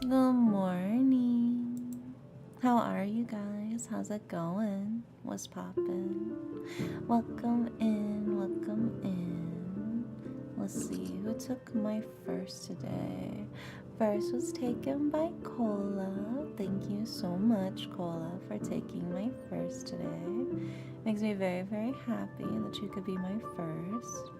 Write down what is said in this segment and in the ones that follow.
Good morning. How are you guys? How's it going? What's poppin'? Welcome in, welcome in. Let's see, who took my first today? First was taken by Cola. Thank you so much, Cola, for taking my first today. Makes me very, very happy that you could be my first.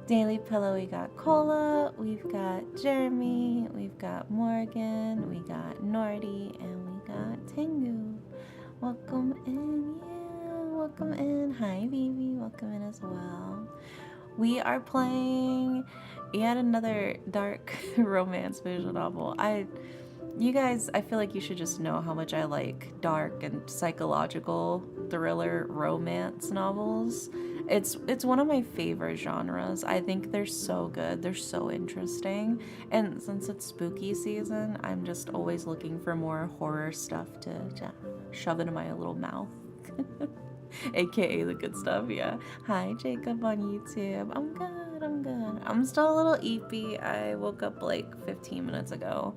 Daily Pillow, we got Cola, we've got Jeremy, we've got Morgan, we got Nordy, and we got Tengu. Welcome in, yeah, welcome in. Hi, Vivi, welcome in as well. We are playing yet another dark romance visual novel. You guys, I feel like you should just know how much I like dark and psychological thriller romance novels. It's one of my favorite genres. I think they're so good. They're so interesting. And since it's spooky season, I'm just always looking for more horror stuff to shove into my little mouth. AKA the good stuff, yeah. Hi, Jacob on YouTube. I'm good, I'm good. I'm still a little eepy. I woke up like 15 minutes ago.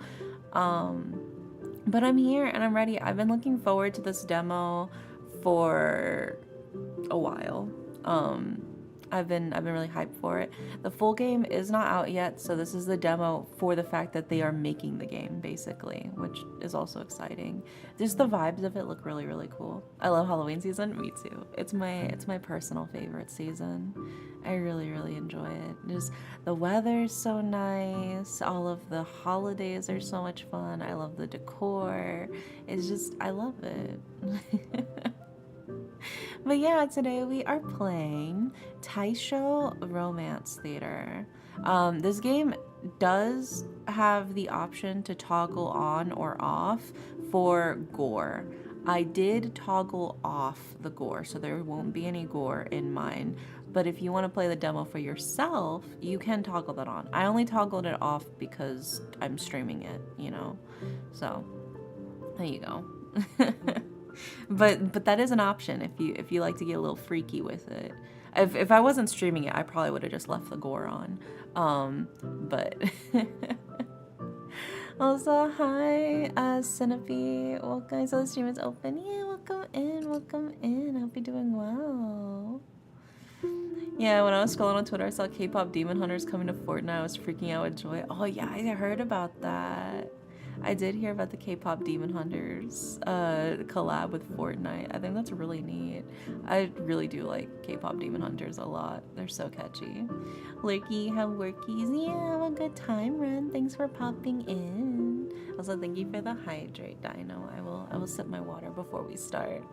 But I'm here and I'm ready. I've been looking forward to this demo for a while. I've been really hyped for it. The full game is not out yet, so this is the demo for the fact that they are making the game, basically, which is also exciting. Just the vibes of it look really, really cool. I love Halloween season. Me too. It's my personal favorite season. I really, really enjoy it. Just the weather's so nice. All of the holidays are so much fun. I love the decor. It's just, I love it. But yeah, today we are playing Taishō Romance Theater. This game does have the option to toggle on or off for gore. I did toggle off the gore, so there won't be any gore in mine. But if you want to play the demo for yourself, you can toggle that on. I only toggled it off because I'm streaming it, you know? So, there you go. But that is an option if you like to get a little freaky with it. If I wasn't streaming it, I probably would have just left the gore on. But also hi, Centipede. Welcome. I saw the stream is open. Yeah, welcome in, welcome in. I hope you're doing well. Yeah, when I was scrolling on Twitter, I saw K-pop Demon Hunters coming to Fortnite. I was freaking out with joy. Oh yeah, I heard about that. I did hear about the K-pop Demon Hunters collab with Fortnite. I think that's really neat. I really do like K-pop Demon Hunters a lot. They're so catchy. Lurky, how workies? Yeah, have a good time, Ren. Thanks for popping in. Also, thank you for the hydrate, Dino. I will sip my water before we start.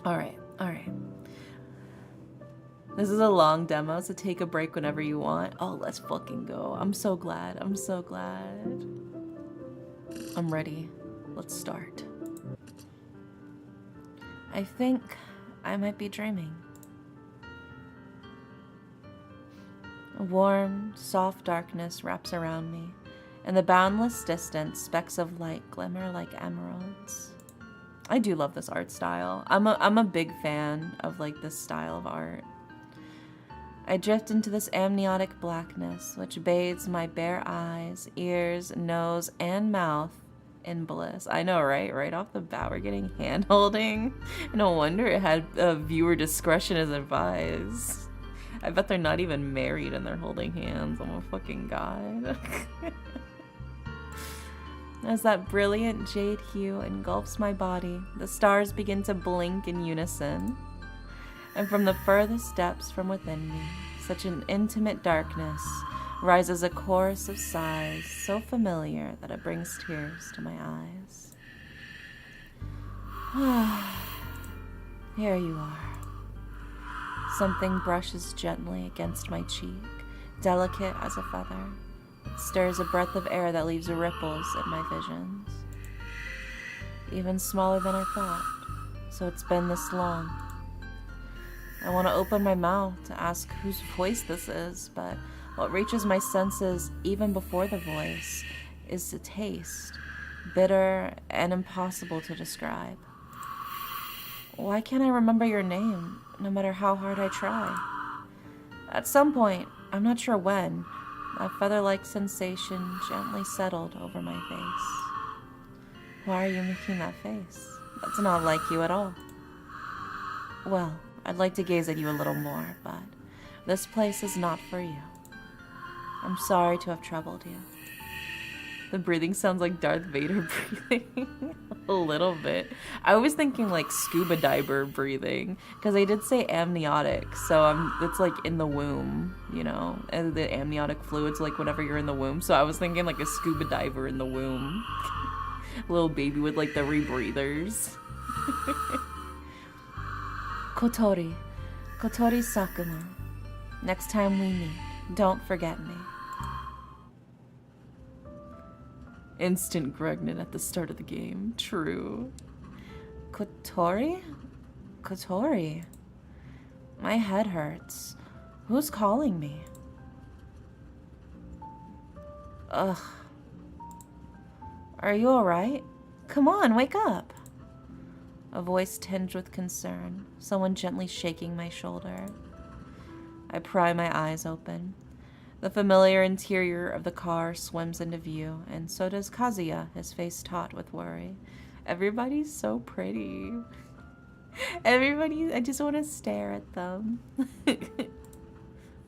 All right. This is a long demo, so take a break whenever you want. Oh, let's fucking go. I'm so glad. I'm ready. Let's start. I think I might be dreaming. A warm, soft darkness wraps around me. In the boundless distance, specks of light glimmer like emeralds. I do love this art style. I'm a big fan of like this style of art. I drift into this amniotic blackness, which bathes my bare eyes, ears, nose, and mouth in bliss. I know, right? Right off the bat, we're getting hand-holding. No wonder it had viewer discretion is advised. I bet they're not even married and they're holding hands. Oh my fucking god. As that brilliant jade hue engulfs my body, the stars begin to blink in unison. And from the furthest depths from within me, such an intimate darkness, rises a chorus of sighs so familiar that it brings tears to my eyes. Here you are. Something brushes gently against my cheek, delicate as a feather. It stirs a breath of air that leaves ripples in my visions. Even smaller than I thought, so it's been this long. I want to open my mouth to ask whose voice this is, but what reaches my senses even before the voice is the taste, bitter and impossible to describe. Why can't I remember your name, no matter how hard I try? At some point, I'm not sure when, A feather-like sensation gently settled over my face. Why are you making that face? That's not like you at all. Well, I'd like to gaze at you a little more, but this place is not for you. I'm sorry to have troubled you. The breathing sounds like Darth Vader breathing. A little bit. I was thinking like scuba diver breathing, because they did say amniotic, so it's like in the womb, you know, and the amniotic fluid's like whenever you're in the womb, so I was thinking like a scuba diver in the womb. Little baby with like the rebreathers. Kotori Sakuma. Next time we meet, don't forget me. Instant Gregnan at the start of the game. True. Kotori? Kotori. My head hurts. Who's calling me? Ugh. Are you alright? Come on, wake up. A voice tinged with concern, someone gently shaking my shoulder. I pry my eyes open. The familiar interior of the car swims into view, and so does Kazuya, his face taut with worry. Everybody's so pretty. Everybody, I just want to stare at them.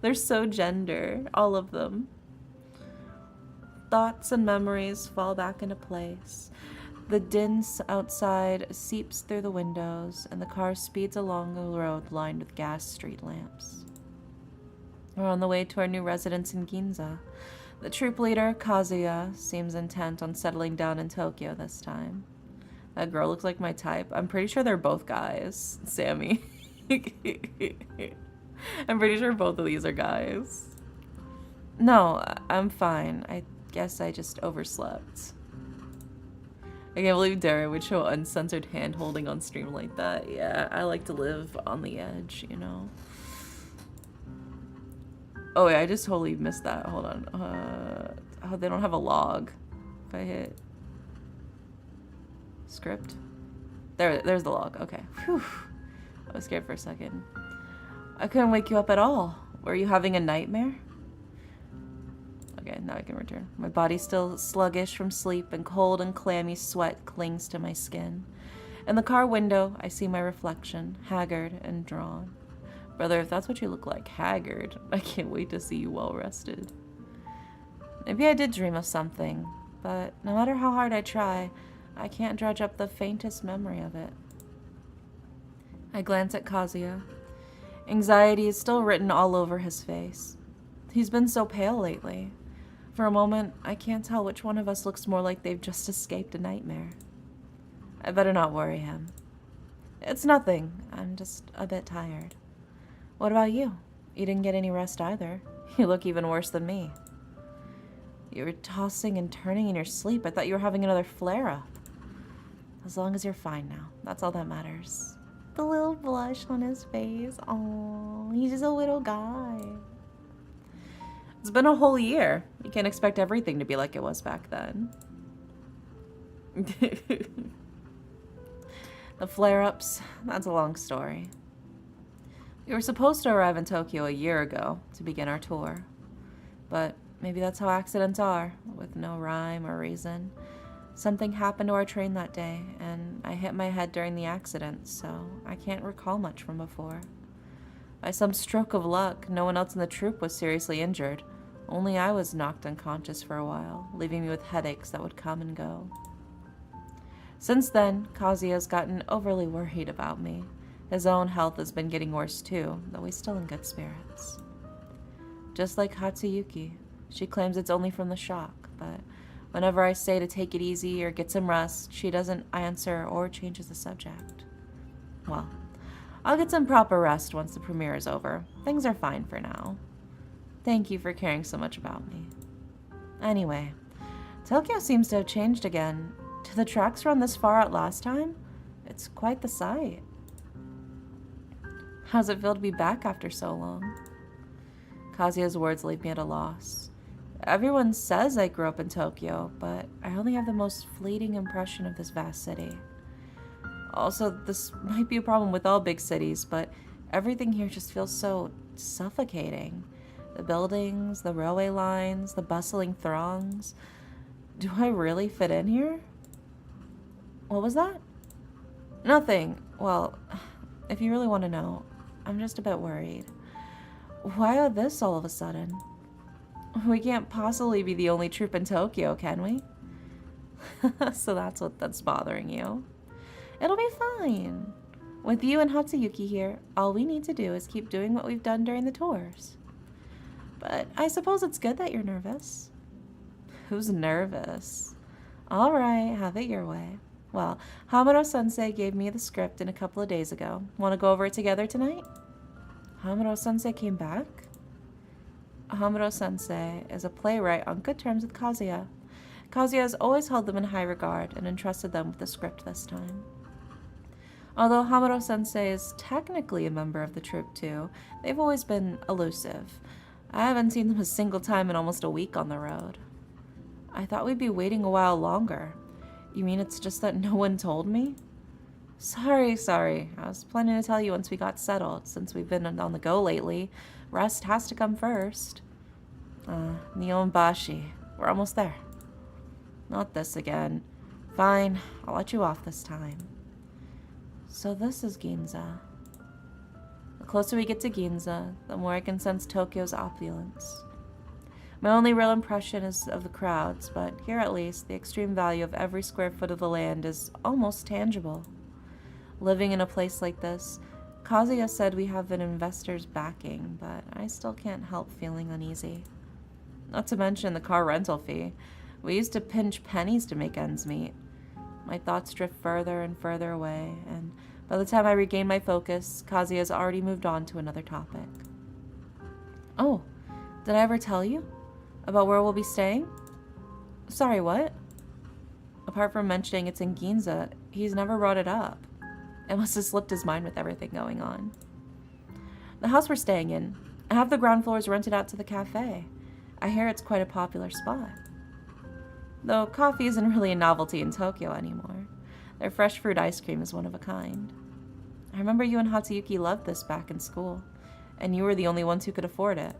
They're so gender, all of them. Thoughts and memories fall back into place. The din outside seeps through the windows, and the car speeds along a road lined with gas street lamps. We're on the way to our new residence in Ginza. The troop leader, Kazuya, seems intent on settling down in Tokyo this time. That girl looks like my type. I'm pretty sure they're both guys. Sammy. I'm pretty sure both of these are guys. No, I'm fine. I guess I just overslept. I can't believe Dara would show uncensored hand-holding on stream like that. Yeah, I like to live on the edge, you know? Oh yeah, I just totally missed that. Hold on. Oh, they don't have a log. If I hit script. There's the log. Okay. Whew. I was scared for a second. I couldn't wake you up at all. Were you having a nightmare? Okay, now I can return. My body's still sluggish from sleep, and cold and clammy sweat clings to my skin. In the car window, I see my reflection, haggard and drawn. Brother, if that's what you look like, haggard, I can't wait to see you well rested. Maybe I did dream of something, but no matter how hard I try, I can't dredge up the faintest memory of it. I glance at Kazuya. Anxiety is still written all over his face. He's been so pale lately. For a moment, I can't tell which one of us looks more like they've just escaped a nightmare. I better not worry him. It's nothing. I'm just a bit tired. What about you? You didn't get any rest either. You look even worse than me. You were tossing and turning in your sleep. I thought you were having another flare-up. As long as you're fine now, that's all that matters. The little blush on his face. Oh, he's just a little guy. It's been a whole year. You can't expect everything to be like it was back then. The flare-ups, that's a long story. We were supposed to arrive in Tokyo a year ago to begin our tour. But maybe that's how accidents are, with no rhyme or reason. Something happened to our train that day, and I hit my head during the accident, so I can't recall much from before. By some stroke of luck, no one else in the troop was seriously injured. Only I was knocked unconscious for a while, leaving me with headaches that would come and go. Since then, Kazuya's gotten overly worried about me. His own health has been getting worse too, though he's still in good spirits. Just like Hatsuyuki, she claims it's only from the shock, but whenever I say to take it easy or get some rest, she doesn't answer or changes the subject. Well, I'll get some proper rest once the premiere is over. Things are fine for now. Thank you for caring so much about me. Anyway, Tokyo seems to have changed again. Did the tracks run this far out last time? It's quite the sight. How's it feel to be back after so long? Kazuya's words leave me at a loss. Everyone says I grew up in Tokyo, but I only have the most fleeting impression of this vast city. Also, this might be a problem with all big cities, but everything here just feels so suffocating. The buildings, the railway lines, the bustling throngs. Do I really fit in here? What was that? Nothing. Well, if you really want to know, I'm just a bit worried. Why this all of a sudden? We can't possibly be the only troupe in Tokyo, can we? So that's bothering you. It'll be fine. With you and Hatsuyuki here, all we need to do is keep doing what we've done during the tours. But I suppose it's good that you're nervous. Who's nervous? All right, have it your way. Well, Hamuro-sensei gave me the script a couple of days ago. Want to go over it together tonight? Hamuro-sensei came back? Hamuro-sensei is a playwright on good terms with Kazuya. Kazuya has always held them in high regard and entrusted them with the script this time. Although Hamuro-sensei is technically a member of the troupe too, they've always been elusive. I haven't seen them a single time in almost a week on the road. I thought we'd be waiting a while longer. You mean it's just that no one told me? Sorry. I was planning to tell you once we got settled, since we've been on the go lately. Rest has to come first. Nihonbashi. We're almost there. Not this again. Fine, I'll let you off this time. So this is Ginza. The closer we get to Ginza, the more I can sense Tokyo's opulence. My only real impression is of the crowds, but here at least, the extreme value of every square foot of the land is almost tangible. Living in a place like this, Kazuya said we have an investor's backing, but I still can't help feeling uneasy. Not to mention the car rental fee. We used to pinch pennies to make ends meet. My thoughts drift further and further away, and by the time I regain my focus, Kazuya's already moved on to another topic. Oh, did I ever tell you? About where we'll be staying? Sorry, what? Apart from mentioning it's in Ginza, he's never brought it up. It must have slipped his mind with everything going on. The house we're staying in, half the ground floor is rented out to the cafe. I hear it's quite a popular spot. Though coffee isn't really a novelty in Tokyo anymore. Their fresh fruit ice cream is one of a kind. I remember you and Hatsuyuki loved this back in school, and you were the only ones who could afford it.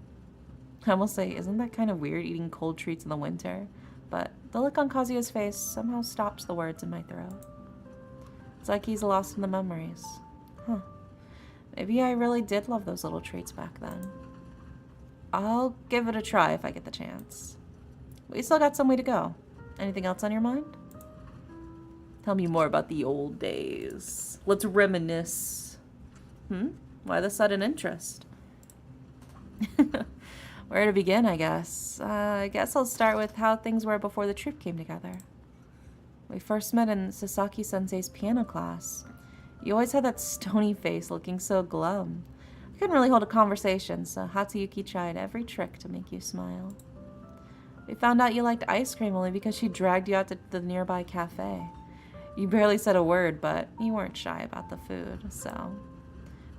I will say, isn't that kind of weird eating cold treats in the winter? But the look on Kazuya's face somehow stops the words in my throat. It's like he's lost in the memories. Huh. Maybe I really did love those little treats back then. I'll give it a try if I get the chance. We still got some way to go. Anything else on your mind? Tell me more about the old days. Let's reminisce. Why the sudden interest? Where to begin, I guess. I guess I'll start with how things were before the troupe came together. We first met in Sasaki-sensei's piano class. You always had that stony face, looking so glum. I couldn't really hold a conversation, so Hatsuyuki tried every trick to make you smile. We found out you liked ice cream only because she dragged you out to the nearby cafe. You barely said a word, but you weren't shy about the food, so...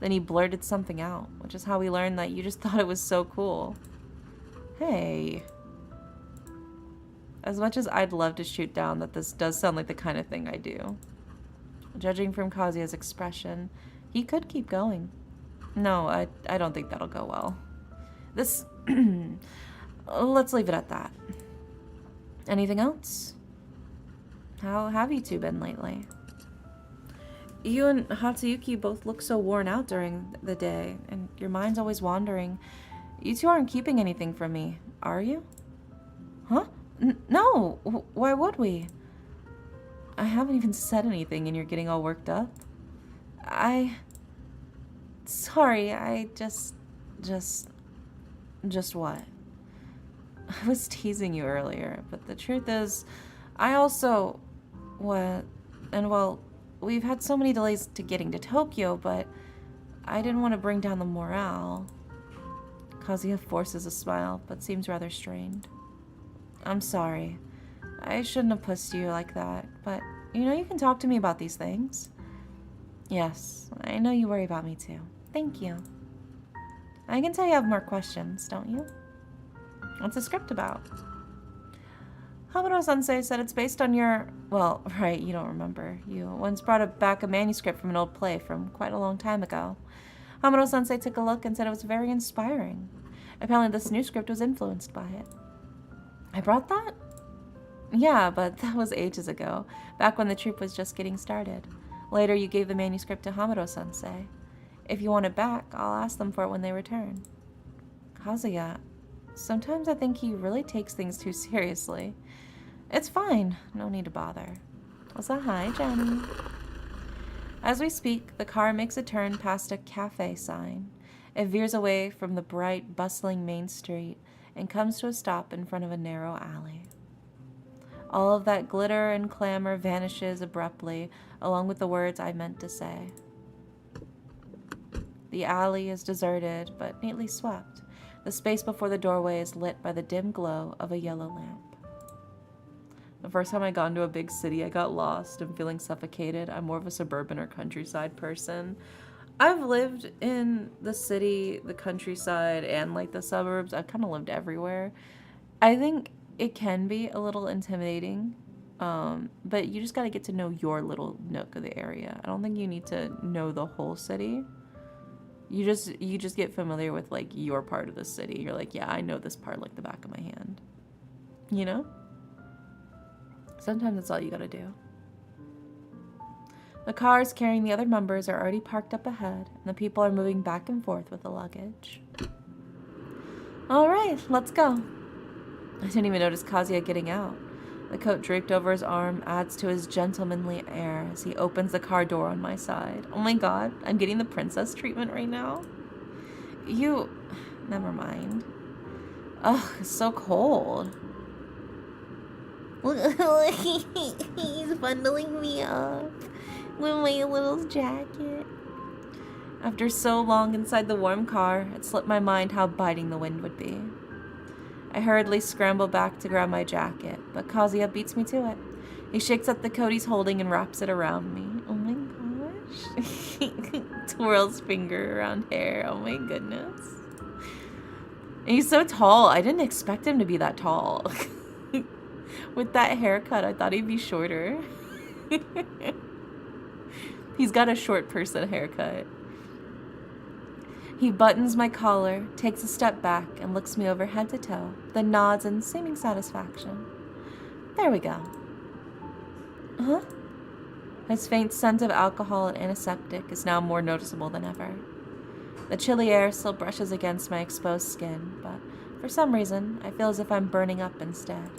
Then he blurted something out, which is how we learned that you just thought it was so cool. Hey. As much as I'd love to shoot down that this does sound like the kind of thing I do. Judging from Kazuya's expression, he could keep going. No, I don't think that'll go well. This... Let's leave it at that. Anything else? How have you two been lately? You and Hatsuyuki both look so worn out during the day, and your mind's always wandering. You two aren't keeping anything from me, are you? Huh? No! Why would we? I haven't even said anything and you're getting all worked up. Sorry, I just what? I was teasing you earlier, but the truth is, I also... Well, we've had so many delays to getting to Tokyo, but I didn't want to bring down the morale. Kazuya forces a smile, but seems rather strained. I'm sorry. I shouldn't have pushed you like that, but you can talk to me about these things. Yes, I know you worry about me too. Thank you. I can tell you have more questions, don't you? What's the script about? Hamuro-sensei said it's based on your... Well, right, you don't remember. You once brought back a manuscript from an old play from quite a long time ago. Hamuro-sensei took a look and said it was very inspiring. Apparently this new script was influenced by it. I brought that? Yeah, but that was ages ago, back when the troupe was just getting started. Later, you gave the manuscript to Hamuro-sensei. If you want it back, I'll ask them for it when they return. Kazuya, sometimes I think he really takes things too seriously. It's fine. No need to bother. What's that? Hi, Jenny. As we speak, the car makes a turn past a cafe sign. It veers away from the bright, bustling main street and comes to a stop in front of a narrow alley. All of that glitter and clamor vanishes abruptly, along with the words I meant to say. The alley is deserted, but neatly swept. The space before the doorway is lit by the dim glow of a yellow lamp. The first time I got into a big city, I got lost and feeling suffocated. I'm more of a suburban or countryside person. I've lived in the city, the countryside, and like the suburbs. I've kind of lived everywhere. I think it can be a little intimidating, but you just got to get to know your little nook of the area. I don't think you need to know the whole city. You just get familiar with like your part of the city. You're like, yeah, I know this part like the back of my hand. You know? Sometimes that's all you gotta do. The cars carrying the other members are already parked up ahead, and the people are moving back and forth with the luggage. Alright, let's go. I didn't even notice Kazuya getting out. The coat draped over his arm adds to his gentlemanly air as he opens the car door on my side. Oh my god, I'm getting the princess treatment right now. Never mind. Ugh, it's so cold. He's bundling me up with my little jacket. After so long inside the warm car, it slipped my mind how biting the wind would be. I hurriedly scramble back to grab my jacket, but Kazuya beats me to it. He shakes up the coat he's holding and wraps it around me. Oh my gosh. Twirls finger around hair. Oh my goodness. And he's so tall. I didn't expect him to be that tall. With that haircut, I thought he'd be shorter. He's got a short person haircut. He buttons my collar, takes a step back, and looks me over head to toe, then nods in seeming satisfaction. There we go. Huh? His faint scent of alcohol and antiseptic is now more noticeable than ever. The chilly air still brushes against my exposed skin, but for some reason, I feel as if I'm burning up instead.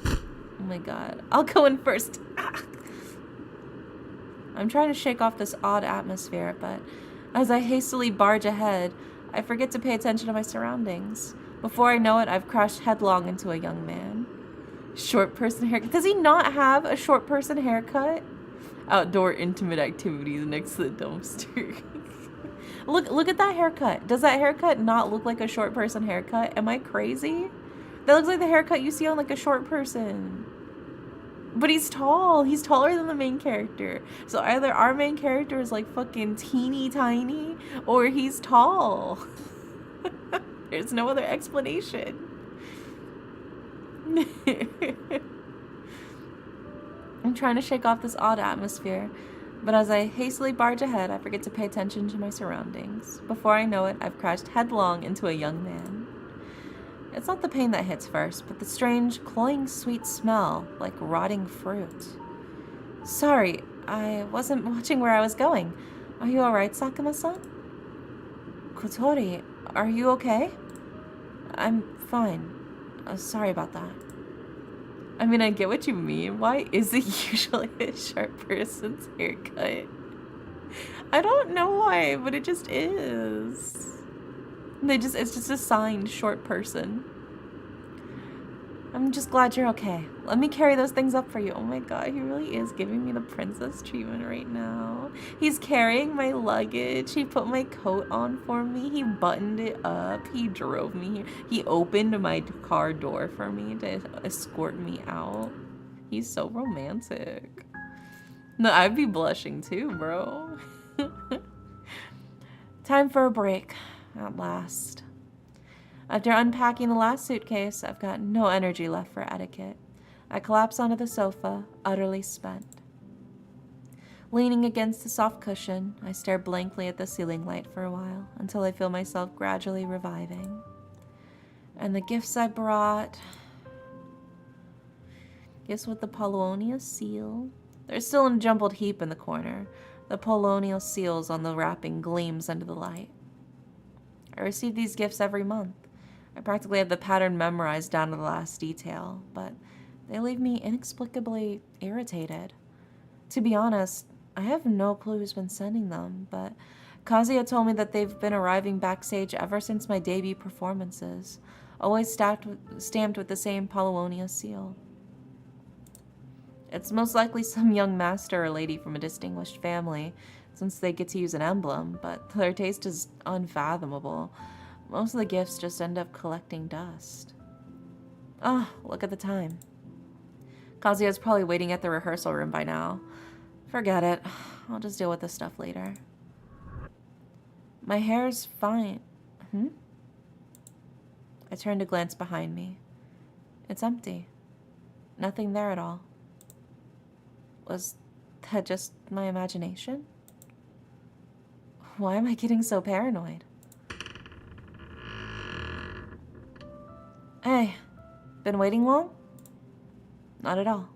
Oh my god. I'll go in first. I'm trying to shake off this odd atmosphere, but as I hastily barge ahead, I forget to pay attention to my surroundings. Before I know it, I've crashed headlong into a young man. Short person haircut. Does he not have a short person haircut? Outdoor intimate activities next to the dumpster. Look at that haircut. Does that haircut not look like a short person haircut? Am I crazy? That looks like the haircut you see on like a short person. But he's tall. He's taller than the main character. So either our main character is like fucking teeny tiny or he's tall. There's no other explanation. I'm trying to shake off this odd atmosphere, but as I hastily barge ahead, I forget to pay attention to my surroundings. Before I know it, I've crashed headlong into a young man. It's not the pain that hits first, but the strange, cloying sweet smell, like rotting fruit. Sorry, I wasn't watching where I was going. Are you alright, Sakuma-san? Kotori, are you okay? I'm fine. Sorry about that. I mean, I get what you mean. Why is it usually a sharp person's haircut? I don't know why, but it just is. It's just assigned short person. I'm just glad you're okay. Let me carry those things up for you. Oh my god, he really is giving me the princess treatment right now. He's carrying my luggage. He put my coat on for me. He buttoned it up. He drove me here. He opened my car door for me to escort me out. He's so romantic. No, I'd be blushing too, bro. Time for a break. At last. After unpacking the last suitcase, I've got no energy left for etiquette. I collapse onto the sofa, utterly spent. Leaning against the soft cushion, I stare blankly at the ceiling light for a while, until I feel myself gradually reviving. And the gifts I brought. Gifts with the Paulownia seal. They're still in a jumbled heap in the corner. The Paulownia seals on the wrapping gleams under the light. I receive these gifts every month. I practically have the pattern memorized down to the last detail, but they leave me inexplicably irritated. To be honest, I have no clue who's been sending them, but Kazuya told me that they've been arriving backstage ever since my debut performances, always stamped with the same Paulownia seal. It's most likely some young master or lady from a distinguished family, since they get to use an emblem, but their taste is unfathomable. Most of the gifts just end up collecting dust. Oh, look at the time. Kazuya's probably waiting at the rehearsal room by now. Forget it. I'll just deal with this stuff later. My hair's fine. I turn to glance behind me. It's empty. Nothing there at all. Was that just my imagination? Why am I getting so paranoid? Hey, been waiting long? Not at all.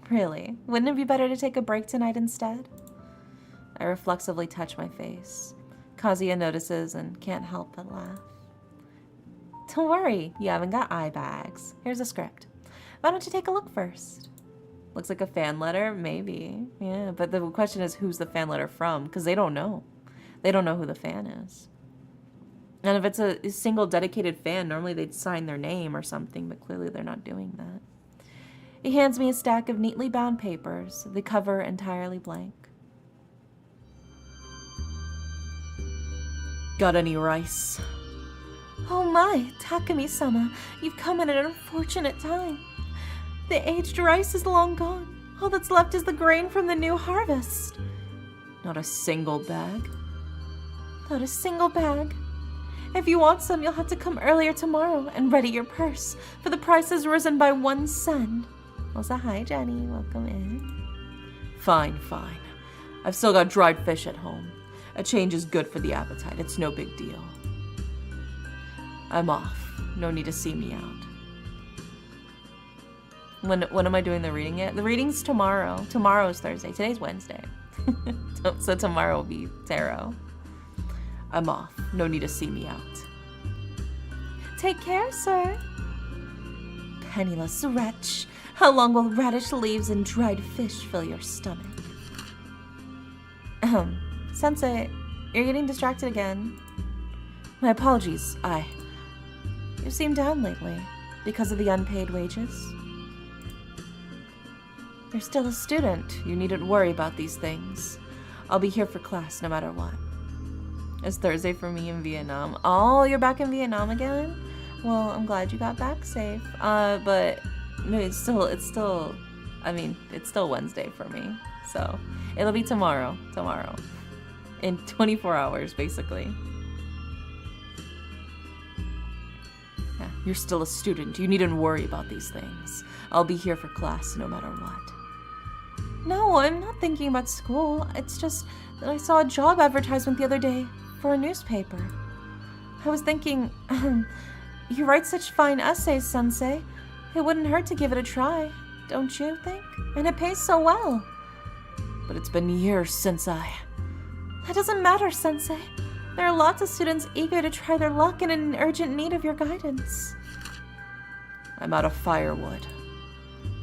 Really? Wouldn't it be better to take a break tonight instead? I reflexively touch my face. Kazuya notices and can't help but laugh. Don't worry, you haven't got eye bags. Here's a script. Why don't you take a look first? Looks like a fan letter? Maybe. Yeah, but the question is who's the fan letter from, because they don't know. They don't know who the fan is. And if it's a single dedicated fan, normally they'd sign their name or something, but clearly they're not doing that. He hands me a stack of neatly bound papers, the cover entirely blank. Got any rice? Oh my, Takumi-sama, you've come at an unfortunate time. The aged rice is long gone. All that's left is the grain from the new harvest. Not a single bag? Not a single bag. If you want some, you'll have to come earlier tomorrow and ready your purse, for the price has risen by 1 cent. Also, hi, Jenny. Welcome in. Fine, fine. I've still got dried fish at home. A change is good for the appetite. It's no big deal. I'm off. No need to see me out. When am I doing the reading yet? The reading's tomorrow. Tomorrow's Thursday. Today's Wednesday. So tomorrow will be tarot. I'm off. No need to see me out. Take care, sir. Penniless wretch. How long will radish leaves and dried fish fill your stomach? Sensei, you're getting distracted again. My apologies. You seem down lately. Because of the unpaid wages? You're still a student. You needn't worry about these things. I'll be here for class no matter what. It's Thursday for me in Vietnam. Oh, you're back in Vietnam again? Well, I'm glad you got back safe. But no, it's still Wednesday for me. So it'll be tomorrow. In 24 hours, basically. Yeah, you're still a student. You needn't worry about these things. I'll be here for class no matter what. No, I'm not thinking about school. It's just that I saw a job advertisement the other day for a newspaper. I was thinking, you write such fine essays, Sensei. It wouldn't hurt to give it a try, don't you think? And it pays so well. But it's been years since That doesn't matter, Sensei. There are lots of students eager to try their luck and in urgent need of your guidance. I'm out of firewood.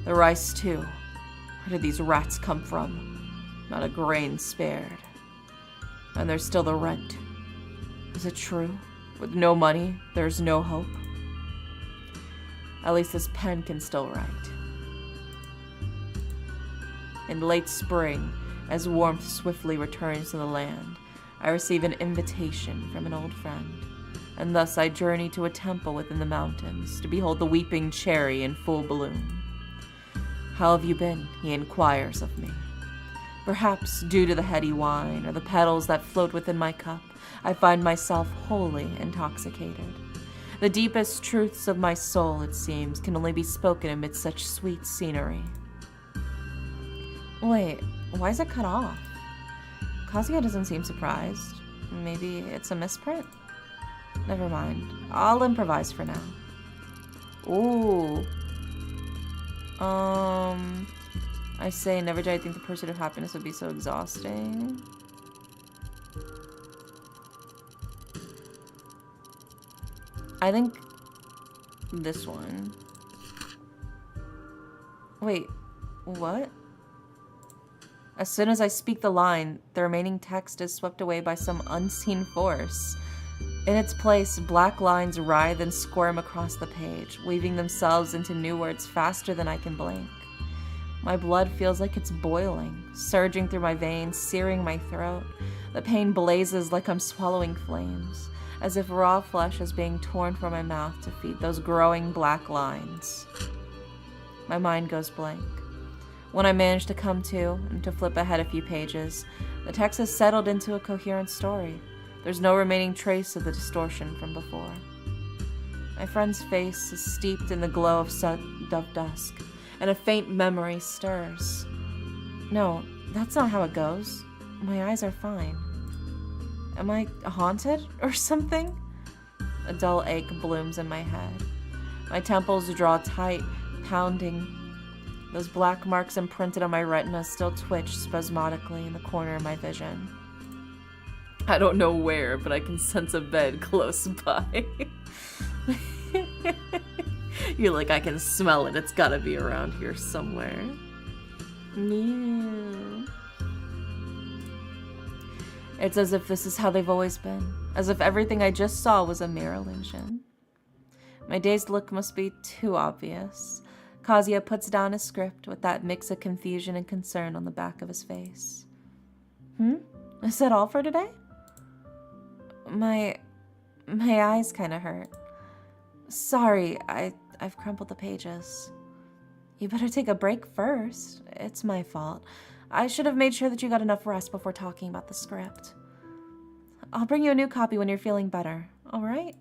The rice, too. Where did these rats come from? Not a grain spared. And there's still the rent. Is it true? With no money, there's no hope? At least this pen can still write. In late spring, as warmth swiftly returns to the land, I receive an invitation from an old friend, and thus I journey to a temple within the mountains to behold the weeping cherry in full bloom. How have you been? He inquires of me. Perhaps due to the heady wine or the petals that float within my cup, I find myself wholly intoxicated. The deepest truths of my soul, it seems, can only be spoken amidst such sweet scenery. Wait, why is it cut off? Kazuya doesn't seem surprised. Maybe it's a misprint? Never mind. I'll improvise for now. Ooh. I say, never did I think the pursuit of happiness would be so exhausting. I think this one. Wait, what? As soon as I speak the line, the remaining text is swept away by some unseen force. In its place, black lines writhe and squirm across the page, weaving themselves into new words faster than I can blink. My blood feels like it's boiling, surging through my veins, searing my throat. The pain blazes like I'm swallowing flames, as if raw flesh is being torn from my mouth to feed those growing black lines. My mind goes blank. When I manage to come to and to flip ahead a few pages, the text has settled into a coherent story. There's no remaining trace of the distortion from before. My friend's face is steeped in the glow of dusk, and a faint memory stirs. No, that's not how it goes. My eyes are fine. Am I haunted or something? A dull ache blooms in my head. My temples draw tight, pounding. Those black marks imprinted on my retina still twitch spasmodically in the corner of my vision. I don't know where, but I can sense a bed close by. You're like, I can smell it. It's gotta be around here somewhere. Yeah. It's as if this is how they've always been. As if everything I just saw was a mere illusion. My dazed look must be too obvious. Kazuya puts down his script with that mix of confusion and concern on the back of his face. Is that all for today? My eyes kind of hurt. Sorry, I've crumpled the pages. You better take a break first. It's my fault. I should have made sure that you got enough rest before talking about the script. I'll bring you a new copy when you're feeling better, all right?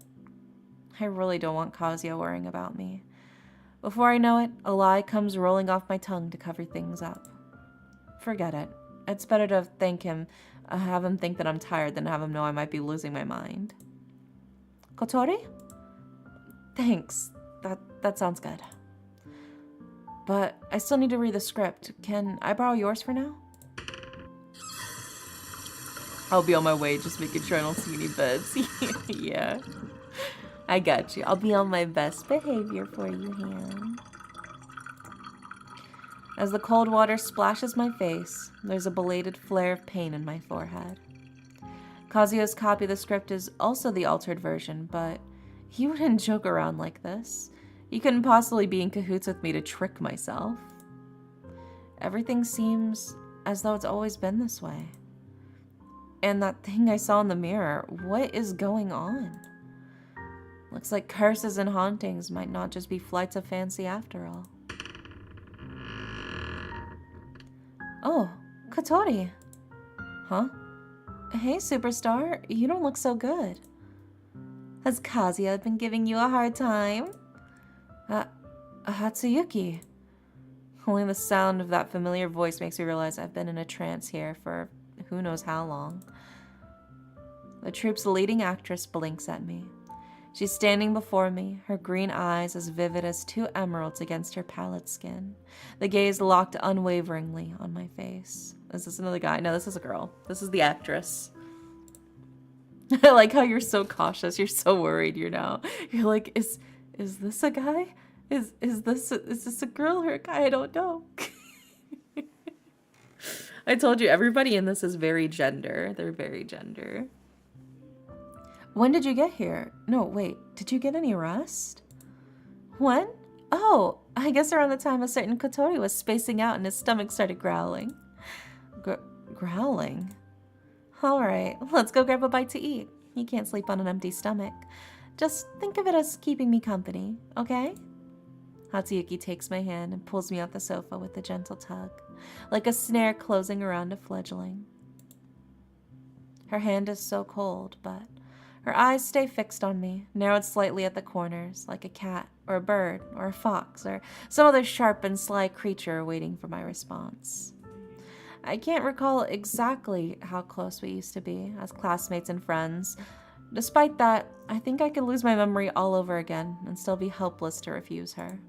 I really don't want Kazuya worrying about me. Before I know it, a lie comes rolling off my tongue to cover things up. Forget it. It's better to thank him, have him think that I'm tired than have him know I might be losing my mind. Kotori? Thanks. That sounds good. But I still need to read the script. Can I borrow yours for now? I'll be on my way, just making sure I don't see any beds. Yeah. I got you. I'll be on my best behavior for you, Han. As the cold water splashes my face, there's a belated flare of pain in my forehead. Kazuya's copy of the script is also the altered version, but he wouldn't joke around like this. He couldn't possibly be in cahoots with me to trick myself. Everything seems as though it's always been this way. And that thing I saw in the mirror, what is going on? Looks like curses and hauntings might not just be flights of fancy after all. Oh, Kotori. Huh? Hey, superstar, you don't look so good. Has Kazuya been giving you a hard time? Hatsuyuki. Only the sound of that familiar voice makes me realize I've been in a trance here for who knows how long. The troupe's leading actress blinks at me. She's standing before me, her green eyes as vivid as two emeralds against her pallid skin, the gaze locked unwaveringly on my face. Is this another guy? No, this is a girl. This is the actress. I like how you're so cautious. You're so worried. You're like, is this a guy? Is this a girl or a guy? I don't know. I told you, everybody in this is very gender. They're very gender. When did you get here? No, wait. Did you get any rest? When? Oh, I guess around the time a certain Kotori was spacing out and his stomach started growling. Growling? All right, let's go grab a bite to eat. You can't sleep on an empty stomach. Just think of it as keeping me company, okay? Hatsuyuki takes my hand and pulls me off the sofa with a gentle tug, like a snare closing around a fledgling. Her hand is so cold, but her eyes stay fixed on me, narrowed slightly at the corners, like a cat, or a bird, or a fox, or some other sharp and sly creature waiting for my response. I can't recall exactly how close we used to be as classmates and friends, Despite that, I think I could lose my memory all over again and still be helpless to refuse her.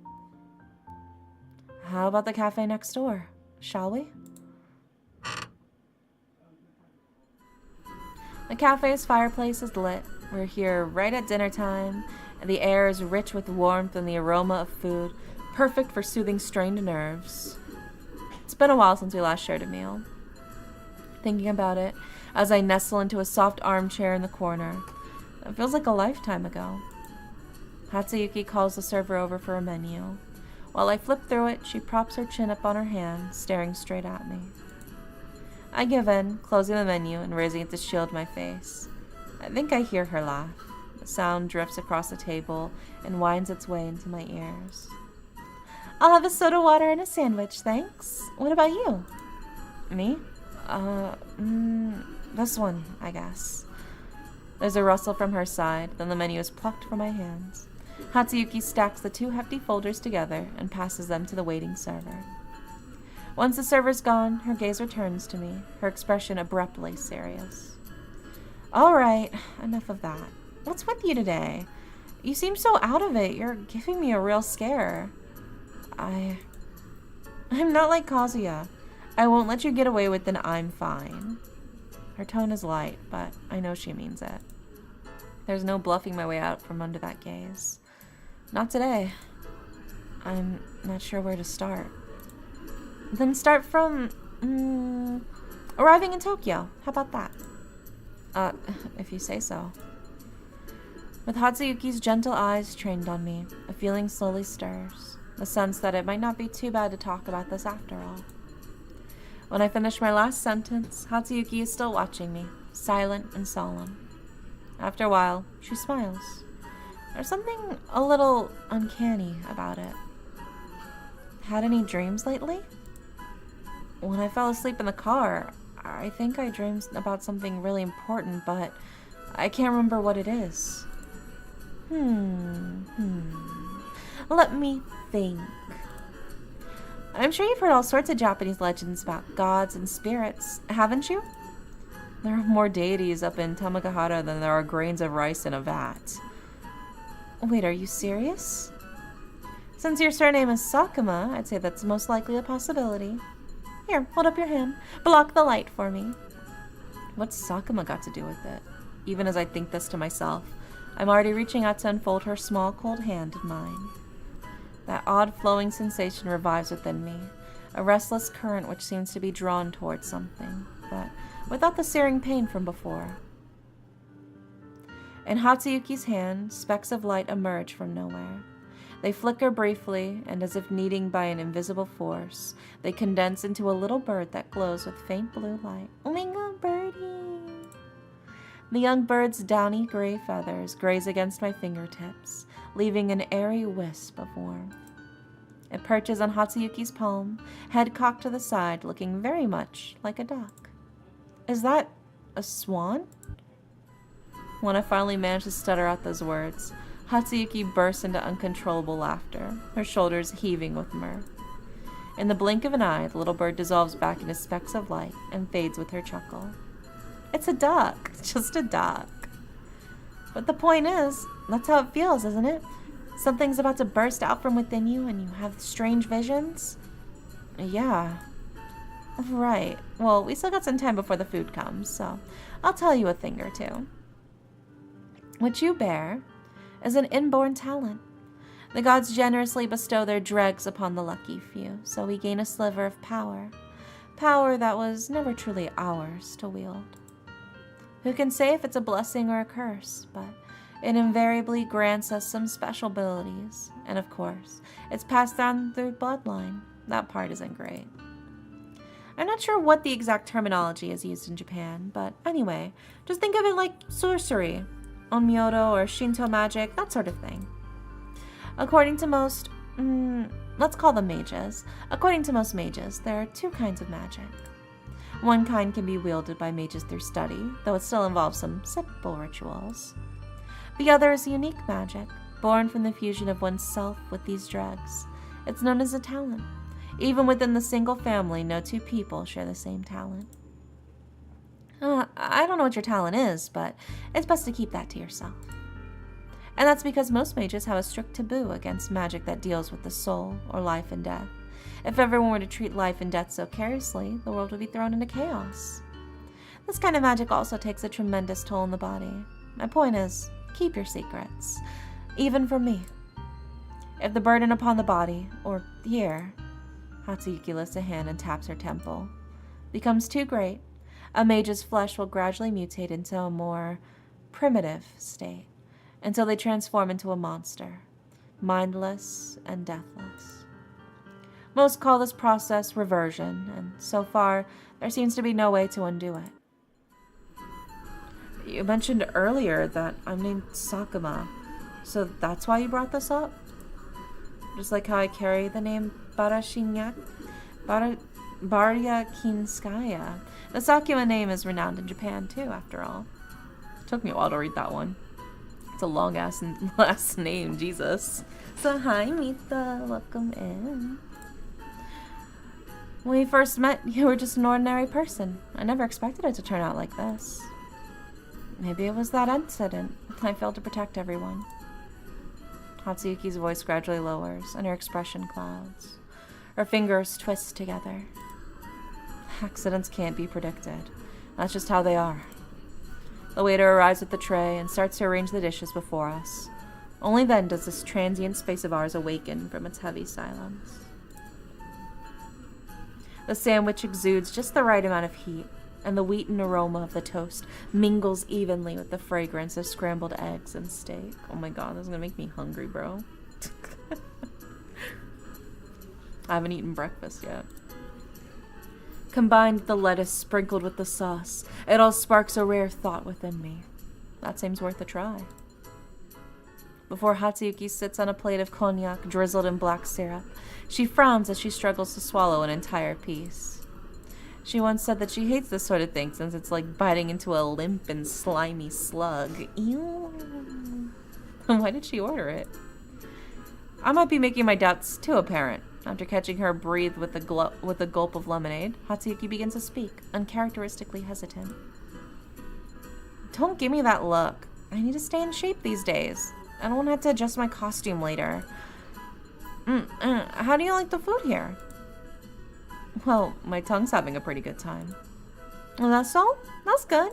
How about the cafe next door? Shall we? The cafe's fireplace is lit. We're here right at dinner time, and the air is rich with warmth and the aroma of food, perfect for soothing strained nerves. It's been a while since we last shared a meal. Thinking about it, as I nestle into a soft armchair in the corner, it feels like a lifetime ago. Hatsuyuki calls the server over for a menu. While I flip through it, she props her chin up on her hand, staring straight at me. I give in, closing the menu and raising it to shield my face. I think I hear her laugh. The sound drifts across the table and winds its way into my ears. I'll have a soda water and a sandwich, thanks. What about you? Me? This one, I guess. There's a rustle from her side, then the menu is plucked from my hands. Hatsuyuki stacks the 2 hefty folders together and passes them to the waiting server. Once the server's gone, her gaze returns to me, her expression abruptly serious. All right, enough of that. What's with you today? You seem so out of it. You're giving me a real scare. I'm not like Kazuya. I won't let you get away with an I'm fine. Her tone is light, but I know she means it. There's no bluffing my way out from under that gaze. Not today. I'm not sure where to start. Then start from, arriving in Tokyo. How about that? If you say so. With Hatsuyuki's gentle eyes trained on me, a feeling slowly stirs, the sense that it might not be too bad to talk about this after all. When I finish my last sentence, Hatsuyuki is still watching me, silent and solemn. After a while, she smiles. There's something a little uncanny about it. Had any dreams lately? When I fell asleep in the car, I think I dreamed about something really important, but I can't remember what it is. Let me think. I'm sure you've heard all sorts of Japanese legends about gods and spirits, haven't you? There are more deities up in Tamagahara than there are grains of rice in a vat. Wait, are you serious? Since your surname is Sakuma, I'd say that's most likely a possibility. Here, hold up your hand. Block the light for me. What's Sakuma got to do with it? Even as I think this to myself, I'm already reaching out to unfold her small, cold hand in mine. That odd flowing sensation revives within me, a restless current which seems to be drawn towards something, but without the searing pain from before. In Hatsuyuki's hand, specks of light emerge from nowhere. They flicker briefly, and as if kneading by an invisible force, they condense into a little bird that glows with faint blue light. Oh my god, birdie! The young bird's downy gray feathers graze against my fingertips, leaving an airy wisp of warmth. It perches on Hatsuyuki's palm, head cocked to the side, looking very much like a duck. Is that a swan? When I finally manage to stutter out those words, Hatsuyuki bursts into uncontrollable laughter, her shoulders heaving with mirth. In the blink of an eye, the little bird dissolves back into specks of light and fades with her chuckle. It's a duck, just a duck. But the point is, that's how it feels, isn't it? Something's about to burst out from within you and you have strange visions? Yeah. Right. Well, we still got some time before the food comes, so I'll tell you a thing or two. What you bear is an inborn talent. The gods generously bestow their dregs upon the lucky few, so we gain a sliver of power. Power that was never truly ours to wield. Who can say if it's a blessing or a curse, but it invariably grants us some special abilities. And of course, it's passed down through bloodline. That part isn't great. I'm not sure what the exact terminology is used in Japan, but anyway, just think of it like sorcery, onmyoto or Shinto magic, that sort of thing. According to most, let's call them mages. According to most mages, there are 2 kinds of magic. One kind can be wielded by mages through study, though it still involves some simple rituals. The other is unique magic, born from the fusion of oneself with these drugs. It's known as a talent. Even within the single family, no 2 people share the same talent. I don't know what your talent is, but it's best to keep that to yourself. And that's because most mages have a strict taboo against magic that deals with the soul or life and death. If everyone were to treat life and death so carelessly, the world would be thrown into chaos. This kind of magic also takes a tremendous toll on the body. My point is, keep your secrets, even from me. If the burden upon the body, or here, Hatsuyuki lifts a hand and taps her temple, becomes too great, a mage's flesh will gradually mutate into a more primitive state, until they transform into a monster, mindless and deathless. Most call this process reversion, and so far, there seems to be no way to undo it. You mentioned earlier that I'm named Sakuma, so that's why you brought this up? Just like how I carry the name Barya Kinskaya. The Sakuma name is renowned in Japan too, after all. Took me a while to read that one. It's a long-ass last name, Jesus. So hi, Mita. Welcome in. When we first met, you were just an ordinary person. I never expected it to turn out like this. Maybe it was that incident. I failed to protect everyone. Hatsuyuki's voice gradually lowers, and her expression clouds. Her fingers twist together. Accidents can't be predicted. That's just how they are. The waiter arrives with the tray and starts to arrange the dishes before us. Only then does this transient space of ours awaken from its heavy silence. The sandwich exudes just the right amount of heat, and the wheaten aroma of the toast mingles evenly with the fragrance of scrambled eggs and steak. Oh my god, this is gonna make me hungry, bro. I haven't eaten breakfast yet. Combined with the lettuce sprinkled with the sauce, it all sparks a rare thought within me. That seems worth a try. Before Hatsuyuki sits on a plate of cognac drizzled in black syrup, she frowns as she struggles to swallow an entire piece. She once said that she hates this sort of thing since it's like biting into a limp and slimy slug. Ew. Why did she order it? I might be making my doubts too apparent. After catching her breathe with a gulp of lemonade, Hatsuyuki begins to speak, uncharacteristically hesitant. Don't give me that look. I need to stay in shape these days. I don't want to have to adjust my costume later. How do you like the food here? Well, my tongue's having a pretty good time. Well, that's so? That's good.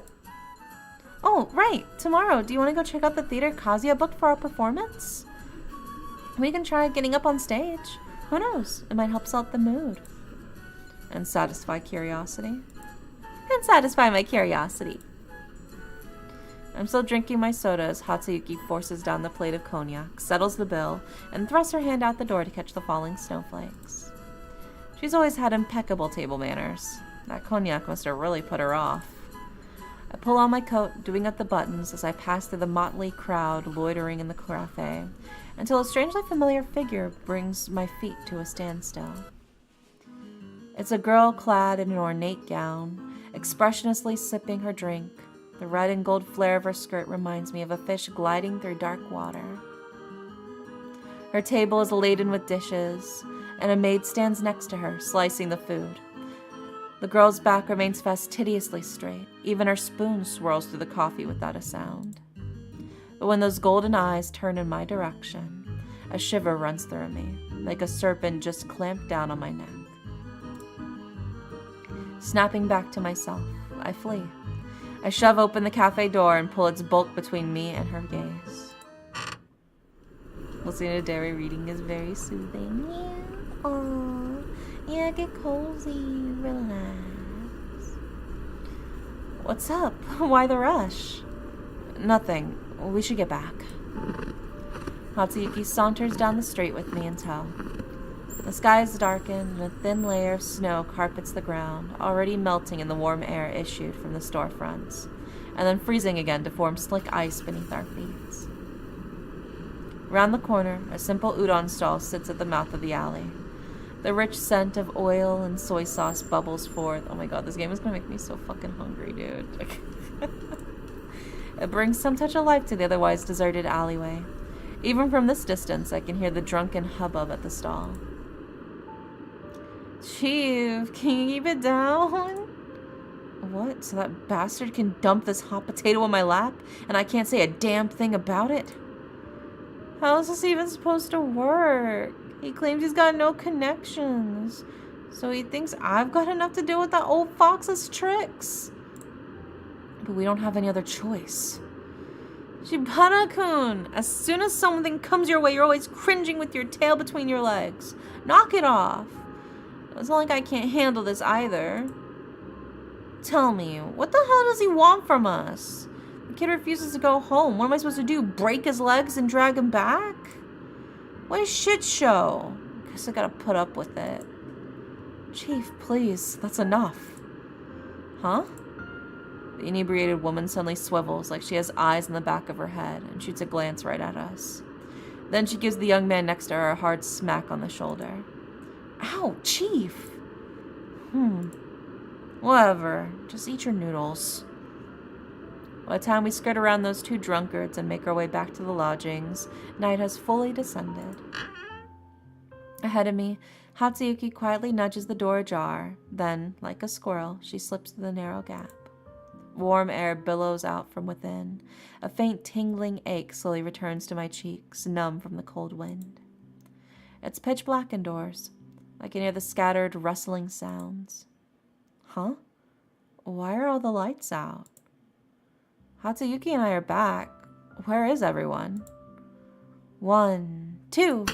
Oh, right. Tomorrow, do you want to go check out the theater Kazuya booked for our performance? We can try getting up on stage. Who knows? It might help salt the mood. And satisfy curiosity. And satisfy my curiosity. I'm still drinking my soda as Hatsuyuki forces down the plate of cognac, settles the bill, and thrusts her hand out the door to catch the falling snowflakes. She's always had impeccable table manners. That cognac must have really put her off. I pull on my coat, doing up the buttons as I pass through the motley crowd loitering in the cafe, until a strangely familiar figure brings my feet to a standstill. It's a girl clad in an ornate gown, expressionlessly sipping her drink. The red and gold flare of her skirt reminds me of a fish gliding through dark water. Her table is laden with dishes, and a maid stands next to her, slicing the food. The girl's back remains fastidiously straight. Even her spoon swirls through the coffee without a sound. But when those golden eyes turn in my direction, a shiver runs through me, like a serpent just clamped down on my neck. Snapping back to myself, I flee. I shove open the cafe door and pull its bulk between me and her gaze. Listening to Derry reading is very soothing. Yeah. Aww. Yeah, get cozy. Relax. What's up? Why the rush? Nothing. We should get back. Hatsuyuki saunters down the street with me in tow. The sky is darkened, and a thin layer of snow carpets the ground, already melting in the warm air issued from the storefronts, and then freezing again to form slick ice beneath our feet. Round the corner, a simple udon stall sits at the mouth of the alley. The rich scent of oil and soy sauce bubbles forth. Oh my god, this game is gonna make me so fucking hungry, dude. It brings some touch of life to the otherwise deserted alleyway. Even from this distance, I can hear the drunken hubbub at the stall. Chief, can you keep it down? What? So that bastard can dump this hot potato in my lap and I can't say a damn thing about it? How is this even supposed to work? He claims he's got no connections. So he thinks I've got enough to deal with that old fox's tricks. But we don't have any other choice. Shibata-kun, as soon as something comes your way, you're always cringing with your tail between your legs. Knock it off. It's not like I can't handle this either. Tell me, what the hell does he want from us? The kid refuses to go home. What am I supposed to do? Break his legs and drag him back? What a shit show. Guess I gotta put up with it. Chief, please, that's enough. Huh? The inebriated woman suddenly swivels like she has eyes in the back of her head and shoots a glance right at us. Then she gives the young man next to her a hard smack on the shoulder. Ow, Chief! Whatever. Just eat your noodles. By the time we skirt around those two drunkards and make our way back to the lodgings, night has fully descended. Ahead of me, Hatsuyuki quietly nudges the door ajar. Then, like a squirrel, she slips through the narrow gap. Warm air billows out from within. A faint tingling ache slowly returns to my cheeks, numb from the cold wind. It's pitch black indoors. I can hear the scattered, rustling sounds. Huh? Why are all the lights out? Hatsuyuki and I are back. Where is everyone? 1, 2.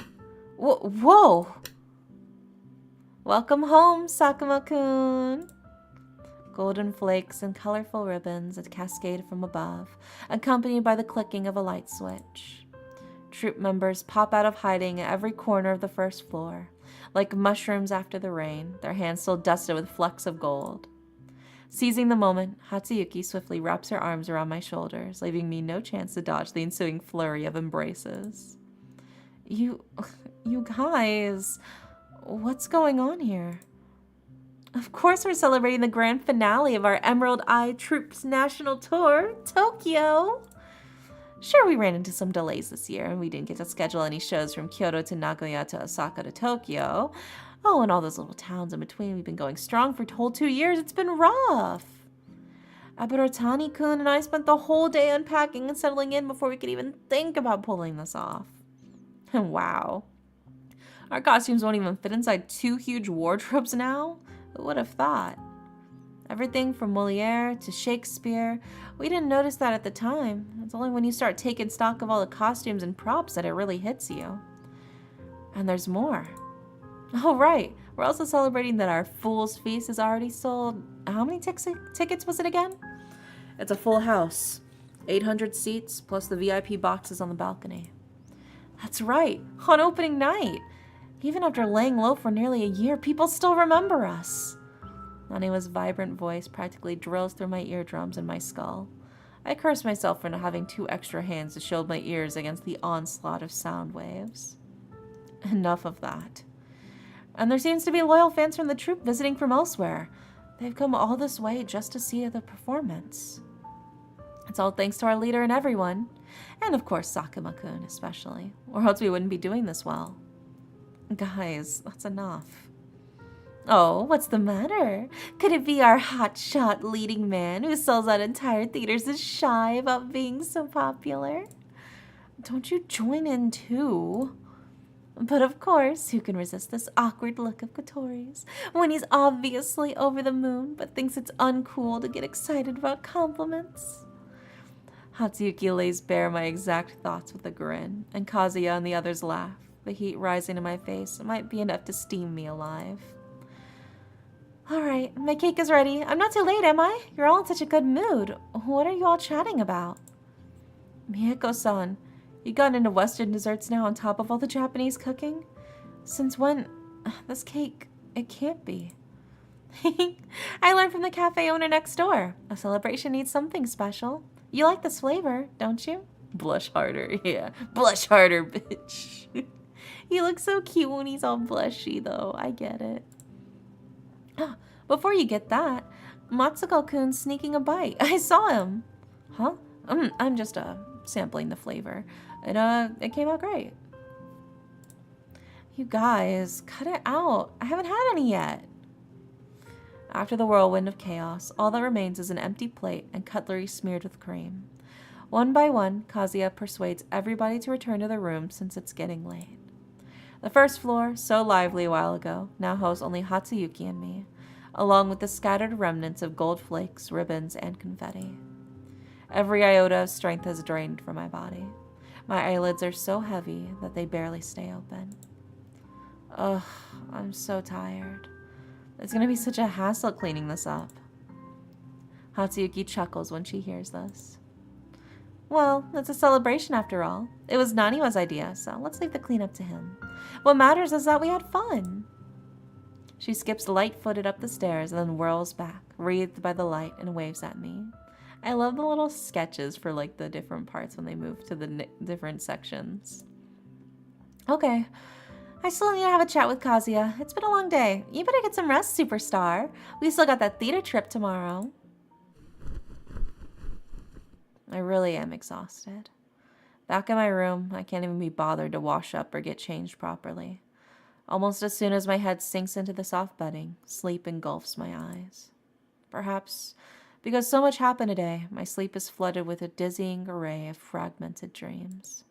Whoa! Welcome home, Sakuma-kun. Golden flakes and colorful ribbons that cascade from above, accompanied by the clicking of a light switch. Troop members pop out of hiding at every corner of the first floor, like mushrooms after the rain, their hands still dusted with flecks of gold. Seizing the moment, Hatsuyuki swiftly wraps her arms around my shoulders, leaving me no chance to dodge the ensuing flurry of embraces. You guys, what's going on here? Of course we're celebrating the grand finale of our Emerald Eye Troops National Tour, Tokyo. Sure, we ran into some delays this year, and we didn't get to schedule any shows from Kyoto to Nagoya to Osaka to Tokyo. Oh, and all those little towns in between. We've been going strong for a whole 2 years. It's been rough. Aburotani-kun and I spent the whole day unpacking and settling in before we could even think about pulling this off. And wow. Our costumes won't even fit inside 2 huge wardrobes now? Who would have thought? Everything from Molière to Shakespeare. We didn't notice that at the time. It's only when you start taking stock of all the costumes and props that it really hits you. And there's more. Oh, right. We're also celebrating that our Fool's Feast is already sold. How many tickets was it again? It's a full house. 800 seats, plus the VIP boxes on the balcony. That's right. On opening night. Even after laying low for nearly a year, people still remember us. Naniwa's vibrant voice practically drills through my eardrums and my skull. I curse myself for not having 2 extra hands to shield my ears against the onslaught of sound waves. Enough of that. And there seems to be loyal fans from the troupe visiting from elsewhere. They've come all this way just to see the performance. It's all thanks to our leader and everyone. And of course Sakuma-kun especially. Or else we wouldn't be doing this well. Guys, that's enough. Oh, what's the matter? Could it be our hotshot leading man who sells out entire theaters is shy about being so popular? Don't you join in too? But of course, who can resist this awkward look of Kotori's when he's obviously over the moon but thinks it's uncool to get excited about compliments? Hatsuyuki lays bare my exact thoughts with a grin, and Kazuya and the others laugh. The heat rising to my face might be enough to steam me alive. All right, my cake is ready. I'm not too late, am I? You're all in such a good mood. What are you all chatting about? Mieko-san, you gotten into Western desserts now on top of all the Japanese cooking? Since when? This cake, it can't be. I learned from the cafe owner next door. A celebration needs something special. You like this flavor, don't you? Blush harder, yeah. Blush harder, bitch. He looks so cute when he's all blushy, though. I get it. Before you get that, Matsuko-kun's sneaking a bite. I saw him. Huh? I'm just sampling the flavor. It came out great. You guys, cut it out. I haven't had any yet. After the whirlwind of chaos, all that remains is an empty plate and cutlery smeared with cream. One by one, Kazuya persuades everybody to return to their rooms since it's getting late. The first floor, so lively a while ago, now hosts only Hatsuyuki and me, along with the scattered remnants of gold flakes, ribbons, and confetti. Every iota of strength has drained from my body. My eyelids are so heavy that they barely stay open. Ugh, I'm so tired. It's gonna be such a hassle cleaning this up. Hatsuyuki chuckles when she hears this. Well, it's a celebration after all. It was Naniwa's idea, so let's leave the cleanup to him. What matters is that we had fun. She skips light-footed up the stairs and then whirls back, wreathed by the light, and waves at me. I love the little sketches for like the different parts when they move to the different sections. Okay, I still need to have a chat with Kazuya. It's been a long day. You better get some rest, superstar. We still got that theater trip tomorrow. I really am exhausted. Back in my room, I can't even be bothered to wash up or get changed properly. Almost as soon as my head sinks into the soft bedding, sleep engulfs my eyes. Perhaps because so much happened today, my sleep is flooded with a dizzying array of fragmented dreams.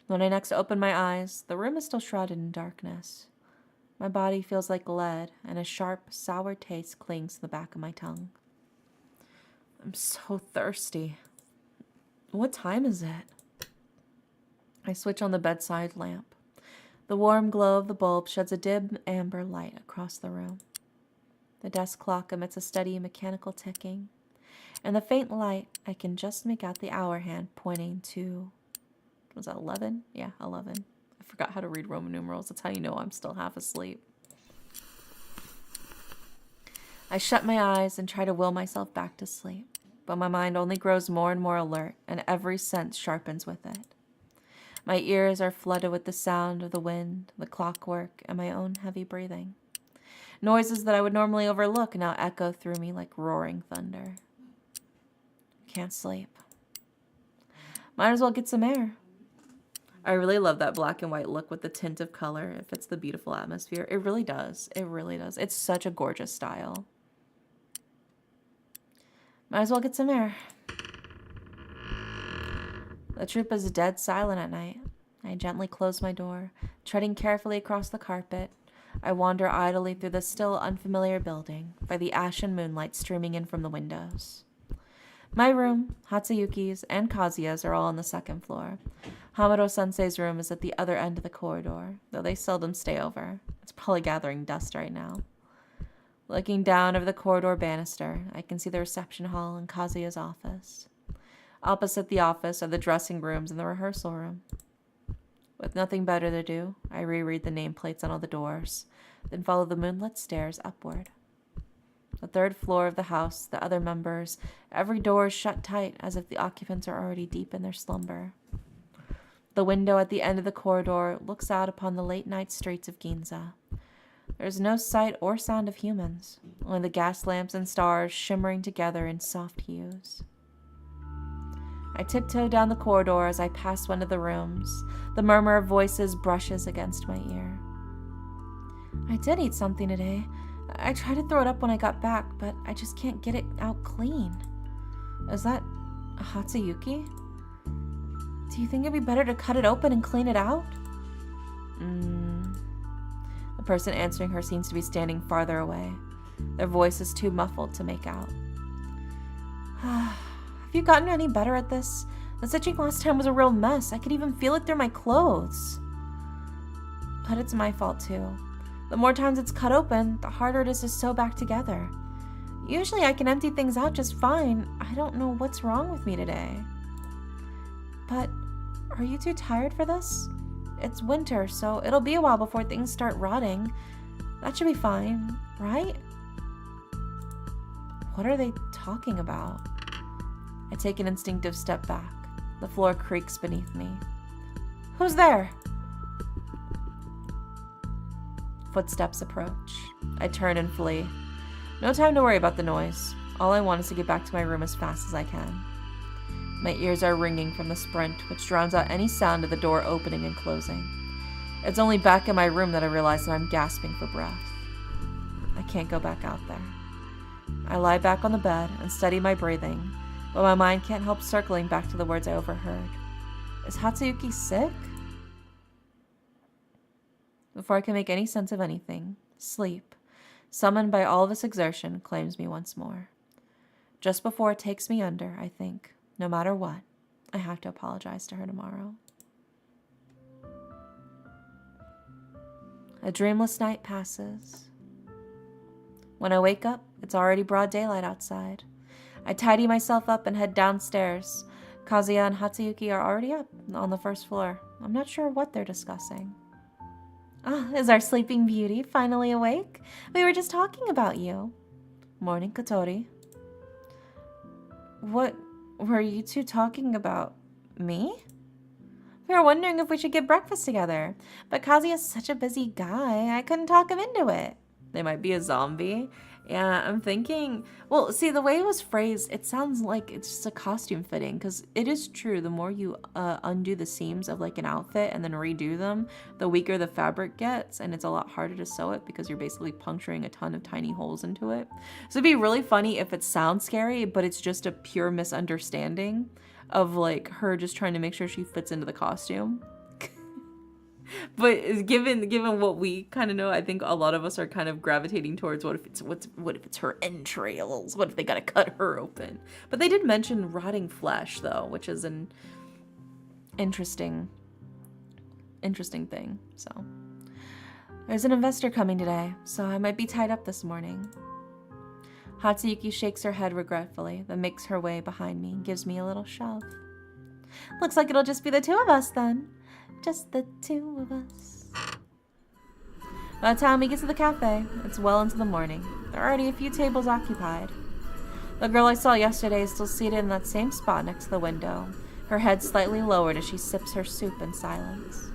When I next open my eyes, the room is still shrouded in darkness. My body feels like lead, and a sharp, sour taste clings to the back of my tongue. I'm so thirsty. What time is it? I switch on the bedside lamp. The warm glow of the bulb sheds a dim amber light across the room. The desk clock emits a steady mechanical ticking. In the faint light, I can just make out the hour hand pointing to... Was that 11? Yeah, 11. I forgot how to read Roman numerals. That's how you know I'm still half asleep. I shut my eyes and try to will myself back to sleep, but my mind only grows more and more alert, and every sense sharpens with it. My ears are flooded with the sound of the wind, the clockwork, and my own heavy breathing. Noises that I would normally overlook now echo through me like roaring thunder. Can't sleep. Might as well get some air. I really love that black and white look with the tint of color. It fits the beautiful atmosphere. It really does. It really does. It's such a gorgeous style. Might as well get some air. The troop is dead silent at night. I gently close my door, treading carefully across the carpet. I wander idly through the still unfamiliar building, by the ashen moonlight streaming in from the windows. My room, Hatsuyuki's, and Kazuya's are all on the second floor. Hamado-sensei's room is at the other end of the corridor, though they seldom stay over. It's probably gathering dust right now. Looking down over the corridor banister, I can see the reception hall and Kazuya's office. Opposite the office are the dressing rooms and the rehearsal room. With nothing better to do, I reread the nameplates on all the doors, then follow the moonlit stairs upward. The third floor of the house, the other members, every door is shut tight as if the occupants are already deep in their slumber. The window at the end of the corridor looks out upon the late-night streets of Ginza. There is no sight or sound of humans, only the gas lamps and stars shimmering together in soft hues. I tiptoe down the corridor as I pass one of the rooms. The murmur of voices brushes against my ear. I did eat something today. I tried to throw it up when I got back, but I just can't get it out clean. Is that Hatsuyuki? Do you think it'd be better to cut it open and clean it out? The person answering her seems to be standing farther away. Their voice is too muffled to make out. Have you gotten any better at this? The stitching last time was a real mess. I could even feel it through my clothes. But it's my fault too. The more times it's cut open, the harder it is to sew back together. Usually I can empty things out just fine. I don't know what's wrong with me today. But are you too tired for this? It's winter, so it'll be a while before things start rotting. That should be fine, right? What are they talking about? I take an instinctive step back. The floor creaks beneath me. Who's there? Footsteps approach. I turn and flee. No time to worry about the noise. All I want is to get back to my room as fast as I can. My ears are ringing from the sprint, which drowns out any sound of the door opening and closing. It's only back in my room that I realize that I'm gasping for breath. I can't go back out there. I lie back on the bed and study my breathing, but my mind can't help circling back to the words I overheard. Is Hatsuyuki sick? Before I can make any sense of anything, sleep, summoned by all this exertion, claims me once more. Just before it takes me under, I think, no matter what, I have to apologize to her tomorrow. A dreamless night passes. When I wake up, it's already broad daylight outside. I tidy myself up and head downstairs. Kazuya and Hatsuyuki are already up on the first floor. I'm not sure what they're discussing. Ah, is our sleeping beauty finally awake? We were just talking about you. Morning, Kotori. What were you two talking about? Me? We were wondering if we should get breakfast together, but Kazuya's such a busy guy, I couldn't talk him into it. They might be a zombie. Yeah, I'm thinking, well, see, the way it was phrased, it sounds like it's just a costume fitting, because it is true, the more you undo the seams of like an outfit and then redo them, the weaker the fabric gets, and it's a lot harder to sew it because you're basically puncturing a ton of tiny holes into it. So it'd be really funny if it sounds scary, but it's just a pure misunderstanding of like her just trying to make sure she fits into the costume. But given what we kind of know, I think a lot of us are kind of gravitating towards what if it's her entrails? What if they gotta cut her open? But they did mention rotting flesh though, which is an interesting thing. So there's an investor coming today, so I might be tied up this morning. Hatsuyuki shakes her head regretfully, then makes her way behind me and gives me a little shove. Looks like it'll just be the two of us then. Just the two of us. By the time we get to the cafe, it's well into the morning. There are already a few tables occupied. The girl I saw yesterday is still seated in that same spot next to the window, her head slightly lowered as she sips her soup in silence.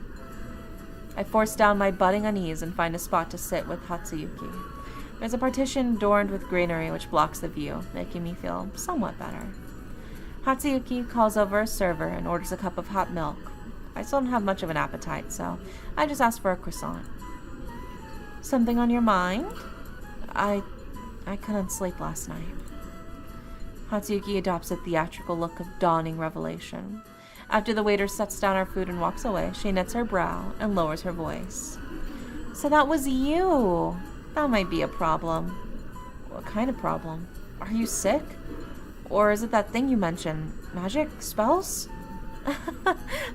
I force down my budding unease and find a spot to sit with Hatsuyuki. There's a partition adorned with greenery which blocks the view, making me feel somewhat better. Hatsuyuki calls over a server and orders a cup of hot milk. I still don't have much of an appetite, so I just asked for a croissant. Something on your mind? I couldn't sleep last night. Hatsuyuki adopts a theatrical look of dawning revelation. After the waiter sets down our food and walks away, she knits her brow and lowers her voice. So that was you. That might be a problem. What kind of problem? Are you sick? Or is it that thing you mentioned? Magic? Spells?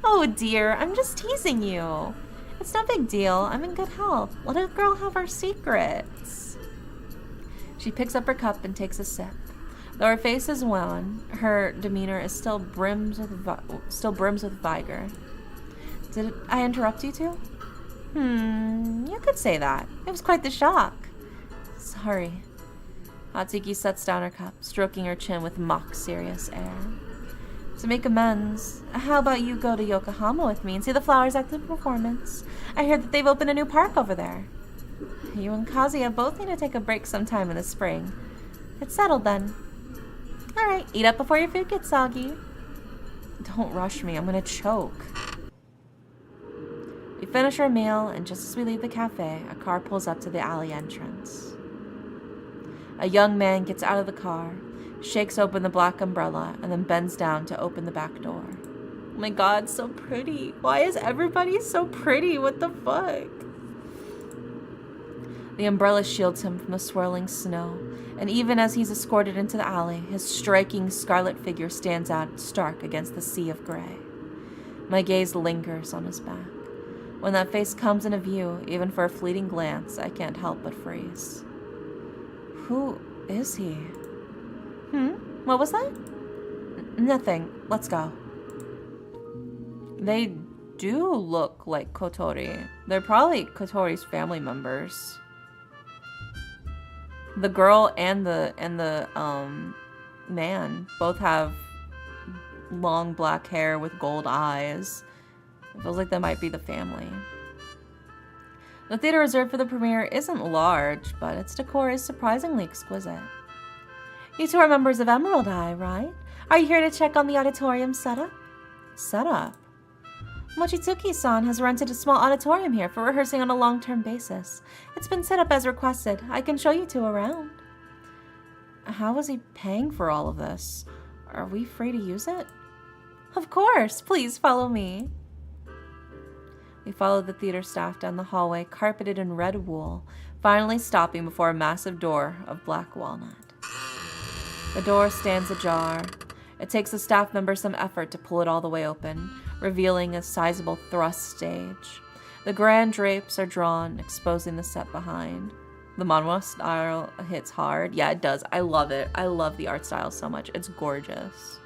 Oh dear, I'm just teasing you. It's no big deal. I'm in good health. Let a girl have her secrets. She picks up her cup and takes a sip. Though her face is wan, her demeanor is still brims with vigor. Did I interrupt you two? You could say that. It was quite the shock. Sorry. Hatsuyuki sets down her cup, stroking her chin with mock serious air. To make amends, how about you go to Yokohama with me and see the flowers at the performance? I hear that they've opened a new park over there. You and Kazuya both need to take a break sometime in the spring. It's settled then. Alright, eat up before your food gets soggy. Don't rush me, I'm gonna choke. We finish our meal, and just as we leave the cafe, a car pulls up to the alley entrance. A young man gets out of the car, shakes open the black umbrella, and then bends down to open the back door. Oh my god, so pretty. Why is everybody so pretty? What the fuck? The umbrella shields him from the swirling snow, and even as he's escorted into the alley, his striking scarlet figure stands out stark against the sea of gray. My gaze lingers on his back. When that face comes into view, even for a fleeting glance, I can't help but freeze. Who is he? What was that? Nothing. Let's go. They do look like Kotori. They're probably Kotori's family members. The girl and the man both have long black hair with gold eyes. It feels like that might be the family. The theater reserved for the premiere isn't large, but its decor is surprisingly exquisite. You two are members of Emerald Eye, right? Are you here to check on the auditorium setup? Setup? Mochitsuki-san has rented a small auditorium here for rehearsing on a long-term basis. It's been set up as requested. I can show you two around. How is he paying for all of this? Are we free to use it? Of course! Please follow me. We followed the theater staff down the hallway, carpeted in red wool, finally stopping before a massive door of black walnut. The door stands ajar. It takes a staff member some effort to pull it all the way open, revealing a sizable thrust stage. The grand drapes are drawn, exposing the set behind. The manhwa style hits hard. Yeah, it does. I love it. I love the art style so much. It's gorgeous.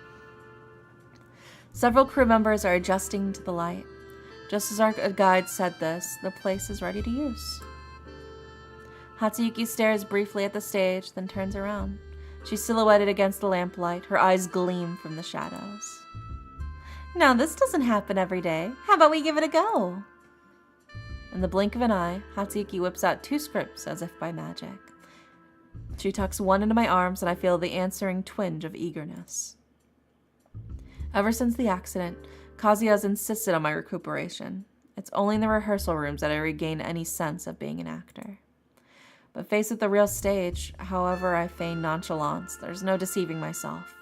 Several crew members are adjusting to the light. Just as our guide said this, the place is ready to use. Hatsuyuki stares briefly at the stage, then turns around. She's silhouetted against the lamplight. Her eyes gleam from the shadows. Now this doesn't happen every day. How about we give it a go? In the blink of an eye, Hatsuyuki whips out 2 scripts as if by magic. She tucks one into my arms and I feel the answering twinge of eagerness. Ever since the accident, Kazuya has insisted on my recuperation. It's only in the rehearsal rooms that I regain any sense of being an actor. But faced with the real stage, however I feign nonchalance, there's no deceiving myself.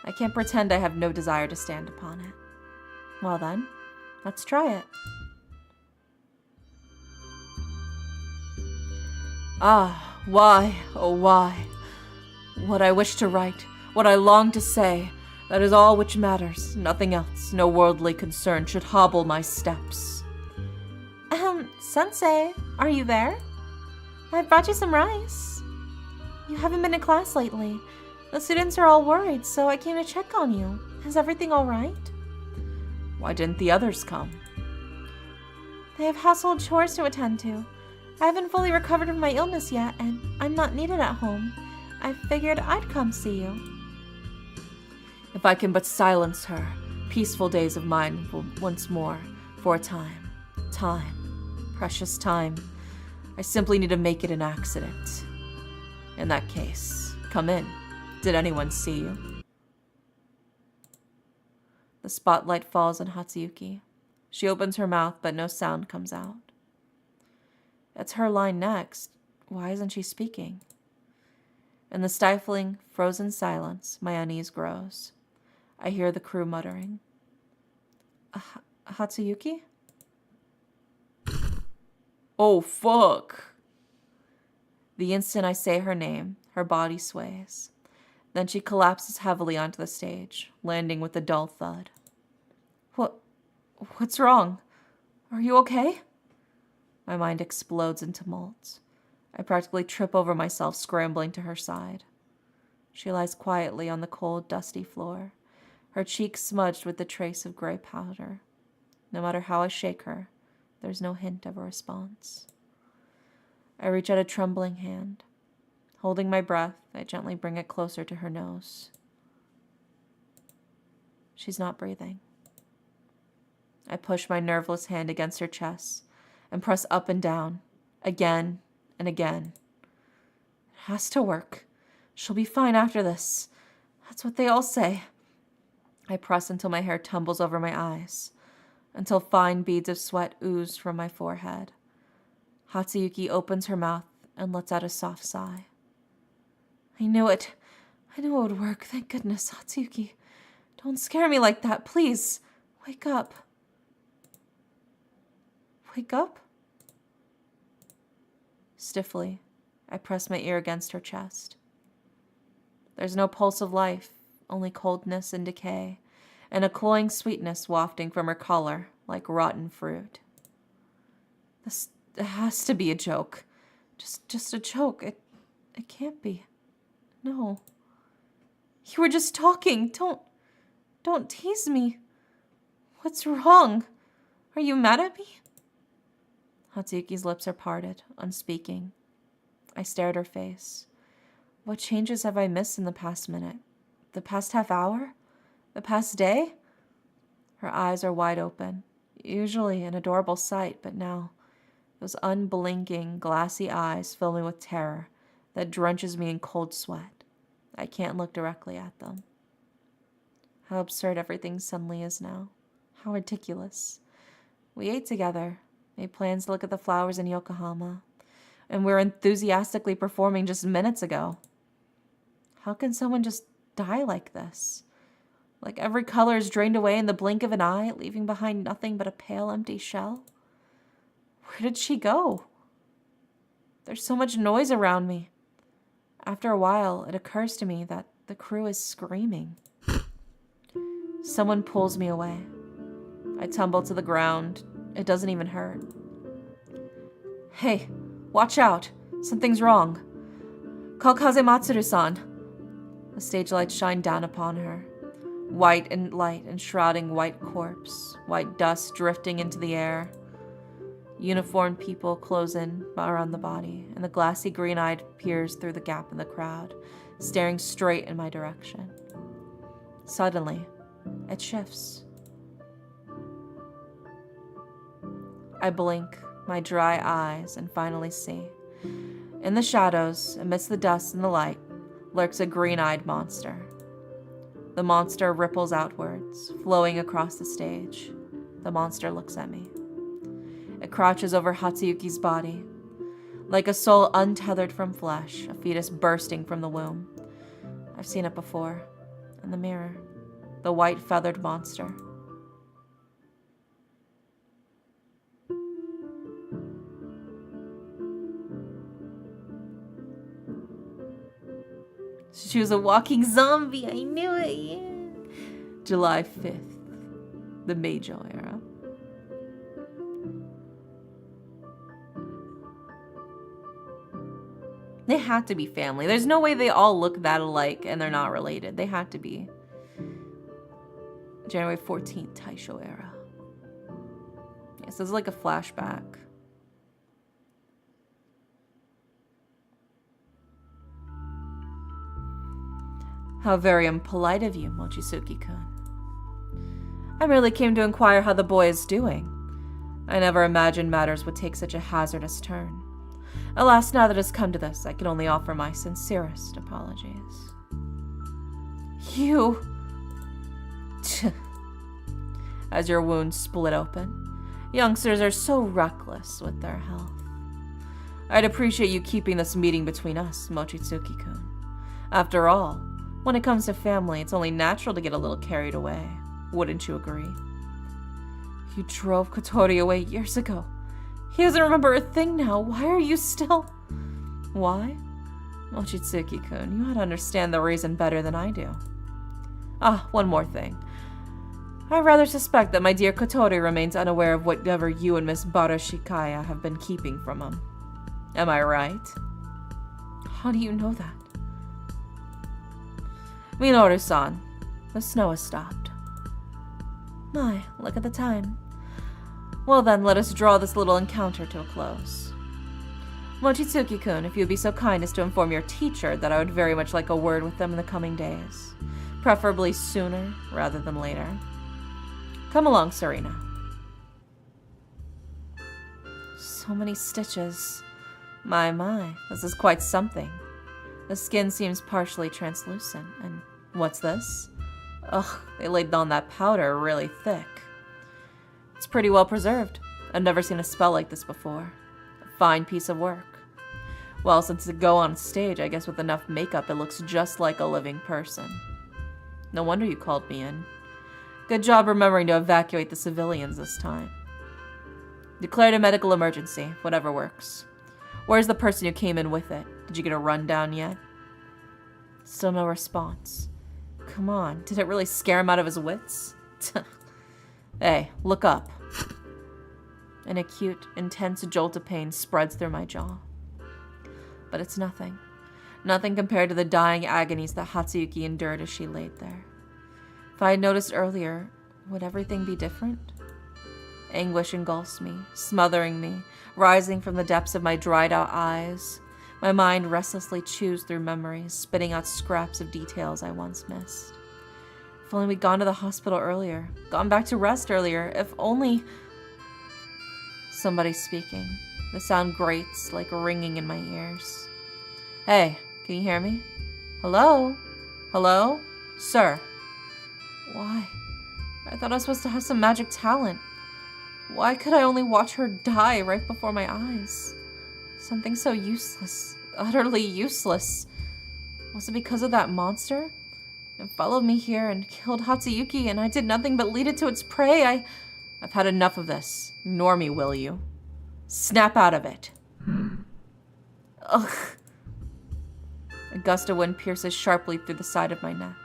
I can't pretend I have no desire to stand upon it. Well then, let's try it. Ah, why, oh why? What I wish to write, what I long to say, that is all which matters, nothing else, no worldly concern should hobble my steps. Sensei, are you there? I've brought you some rice. You haven't been in class lately. The students are all worried, so I came to check on you. Is everything all right? Why didn't the others come? They have household chores to attend to. I haven't fully recovered from my illness yet, and I'm not needed at home. I figured I'd come see you. If I can but silence her, peaceful days of mine will once more, for a time. Time. Precious time. I simply need to make it an accident. In that case, come in. Did anyone see you? The spotlight falls on Hatsuyuki. She opens her mouth, but no sound comes out. It's her line next. Why isn't she speaking? In the stifling, frozen silence, my unease grows. I hear the crew muttering. Hatsuyuki? Oh, fuck. The instant I say her name, her body sways. Then she collapses heavily onto the stage, landing with a dull thud. What's wrong? Are you okay? My mind explodes in tumult. I practically trip over myself, scrambling to her side. She lies quietly on the cold, dusty floor, her cheeks smudged with the trace of gray powder. No matter how I shake her, there's no hint of a response. I reach out a trembling hand. Holding my breath, I gently bring it closer to her nose. She's not breathing. I push my nerveless hand against her chest and press up and down, again and again. It has to work. She'll be fine after this. That's what they all say. I press until my hair tumbles over my eyes, until fine beads of sweat ooze from my forehead. Hatsuyuki opens her mouth and lets out a soft sigh. I knew it. I knew it would work. Thank goodness, Hatsuyuki. Don't scare me like that, please. Wake up. Wake up? Stiffly, I press my ear against her chest. There's no pulse of life, only coldness and decay, and a cloying sweetness wafting from her collar like rotten fruit. This has to be a joke. Just a joke. It can't be. No. You were just talking. Don't tease me. What's wrong? Are you mad at me? Hatsuyuki's lips are parted, unspeaking. I stare at her face. What changes have I missed in the past minute? The past half hour? The past day? Her eyes are wide open, usually an adorable sight, but now those unblinking, glassy eyes fill me with terror that drenches me in cold sweat. I can't look directly at them. How absurd everything suddenly is now. How ridiculous. We ate together, made plans to look at the flowers in Yokohama, and we were enthusiastically performing just minutes ago. How can someone just die like this? Like every color is drained away in the blink of an eye, leaving behind nothing but a pale, empty shell? Where did she go? There's so much noise around me. After a while, it occurs to me that the crew is screaming. Someone pulls me away. I tumble to the ground. It doesn't even hurt. Hey, watch out. Something's wrong. Call Kazematsuru-san. The stage lights shine down upon her. White and light enshrouding white corpse. White dust drifting into the air. Uniformed people close in around the body, and the glassy green-eyed peers through the gap in the crowd, staring straight in my direction. Suddenly, it shifts. I blink my dry eyes and finally see. In the shadows, amidst the dust and the light, lurks a green-eyed monster. The monster ripples outwards, flowing across the stage. The monster looks at me. It crouches over Hatsuyuki's body. Like a soul untethered from flesh, a fetus bursting from the womb. I've seen it before, in the mirror. The white feathered monster. She was a walking zombie, I knew it, yeah. July 5th, the Meiji era. They had to be family. There's no way they all look that alike and they're not related. They had to be. January 14th, Taishō era. Yes, this is like a flashback. How very impolite of you, Mochizuki-kun. I merely came to inquire how the boy is doing. I never imagined matters would take such a hazardous turn. Alas, now that it's come to this, I can only offer my sincerest apologies. You... As your wounds split open, youngsters are so reckless with their health. I'd appreciate you keeping this meeting between us, Mochizuki-kun. After all, when it comes to family, it's only natural to get a little carried away. Wouldn't you agree? You drove Kotori away years ago. He doesn't remember a thing now. Why are you still... Why? Mochizuki-kun, you ought to understand the reason better than I do. Ah, one more thing. I rather suspect that my dear Kotori remains unaware of whatever you and Miss Barashikaya have been keeping from him. Am I right? How do you know that? Minoru-san, the snow has stopped. My, look at the time. Well then, let us draw this little encounter to a close. Mochizuki-kun, if you would be so kind as to inform your teacher that I would very much like a word with them in the coming days. Preferably sooner rather than later. Come along, Serena. So many stitches. My, this is quite something. The skin seems partially translucent, and what's this? Ugh, they laid on that powder really thick. It's pretty well preserved. I've never seen a spell like this before. A fine piece of work. Well, since it go on stage, I guess with enough makeup it looks just like a living person. No wonder you called me in. Good job remembering to evacuate the civilians this time. Declared a medical emergency, whatever works. Where's the person who came in with it? Did you get a rundown yet? Still no response. Come on, did it really scare him out of his wits? Hey, look up. An acute, intense jolt of pain spreads through my jaw. But it's nothing. Nothing compared to the dying agonies that Hatsuyuki endured as she laid there. If I had noticed earlier, would everything be different? Anguish engulfs me, smothering me, rising from the depths of my dried-out eyes. My mind restlessly chews through memories, spitting out scraps of details I once missed. If only we'd gone to the hospital earlier, gone back to rest earlier, if only... Somebody's speaking. The sound grates like ringing in my ears. Hey, can you hear me? Hello? Hello? Sir? Why? I thought I was supposed to have some magic talent. Why could I only watch her die right before my eyes? Something so useless, utterly useless. Was it because of that monster? It followed me here and killed Hatsuyuki, and I did nothing but lead it to its prey. I've had enough of this. Ignore me, will you? Snap out of it. Ugh. A gust of wind pierces sharply through the side of my neck,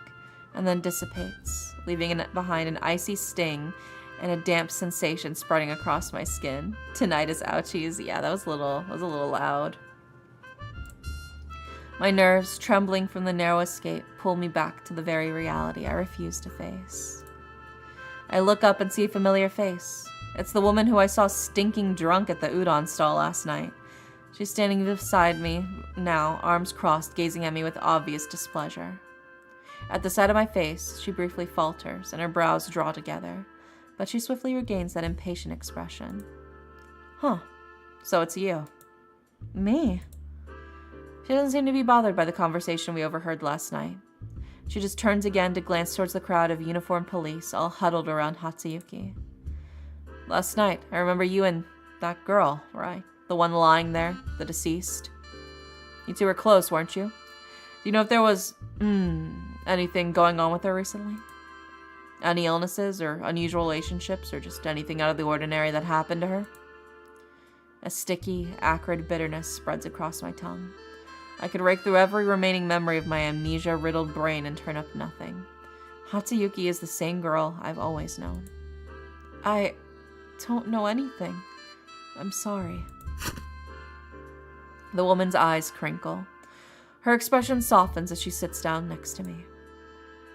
and then dissipates, leaving behind an icy sting and a damp sensation spreading across my skin. Tinnitus ouchies. Yeah, that was a little loud. My nerves, trembling from the narrow escape, pull me back to the very reality I refuse to face. I look up and see a familiar face. It's the woman who I saw stinking drunk at the udon stall last night. She's standing beside me now, arms crossed, gazing at me with obvious displeasure. At the sight of my face, she briefly falters, and her brows draw together, but she swiftly regains that impatient expression. Huh, so it's you. Me? She doesn't seem to be bothered by the conversation we overheard last night. She just turns again to glance towards the crowd of uniformed police all huddled around Hatsuyuki. Last night, I remember you and that girl, right? The one lying there, the deceased. You two were close, weren't you? Do you know if there was, anything going on with her recently? Any illnesses or unusual relationships or just anything out of the ordinary that happened to her? A sticky, acrid bitterness spreads across my tongue. I could rake through every remaining memory of my amnesia-riddled brain and turn up nothing. Hatsuyuki is the same girl I've always known. I don't know anything. I'm sorry. The woman's eyes crinkle. Her expression softens as she sits down next to me.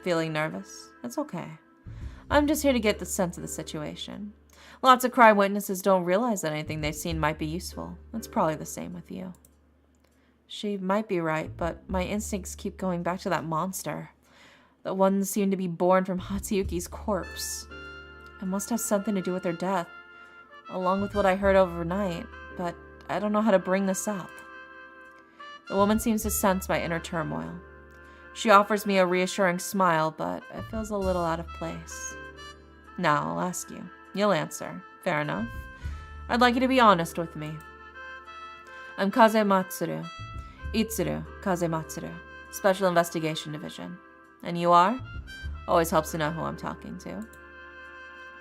Feeling nervous? It's okay. I'm just here to get the sense of the situation. Lots of crime witnesses don't realize that anything they've seen might be useful. It's probably the same with you. She might be right, but my instincts keep going back to that monster. The one seemed to be born from Hatsuyuki's corpse. It must have something to do with her death, along with what I heard overnight, but I don't know how to bring this up. The woman seems to sense my inner turmoil. She offers me a reassuring smile, but it feels a little out of place. Now, I'll ask you. You'll answer. Fair enough. I'd like you to be honest with me. I'm Kazematsuru. Itsuru Kazematsuru, Special Investigation Division. And you are? Always helps to know who I'm talking to.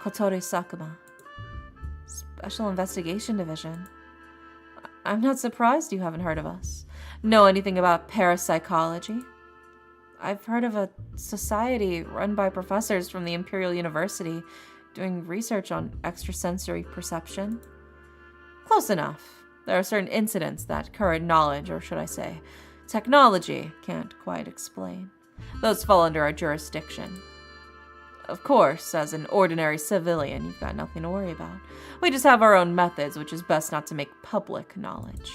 Kotori Sakuma. Special Investigation Division. I'm not surprised you haven't heard of us. Know anything about parapsychology? I've heard of a society run by professors from the Imperial University doing research on extrasensory perception. Close enough. There are certain incidents that current knowledge, or should I say, technology, can't quite explain. Those fall under our jurisdiction. Of course, as an ordinary civilian, you've got nothing to worry about. We just have our own methods, which is best not to make public knowledge.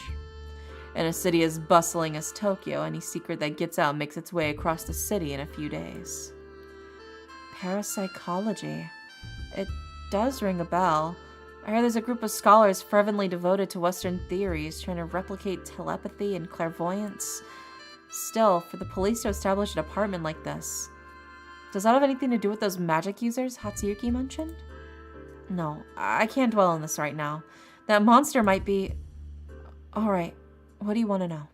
In a city as bustling as Tokyo, any secret that gets out makes its way across the city in a few days. Parapsychology. It does ring a bell. I hear there's a group of scholars fervently devoted to Western theories, trying to replicate telepathy and clairvoyance. Still, for the police to establish a department like this, does that have anything to do with those magic users Hatsuyuki mentioned? No, I can't dwell on this right now. That monster might be... Alright, what do you want to know?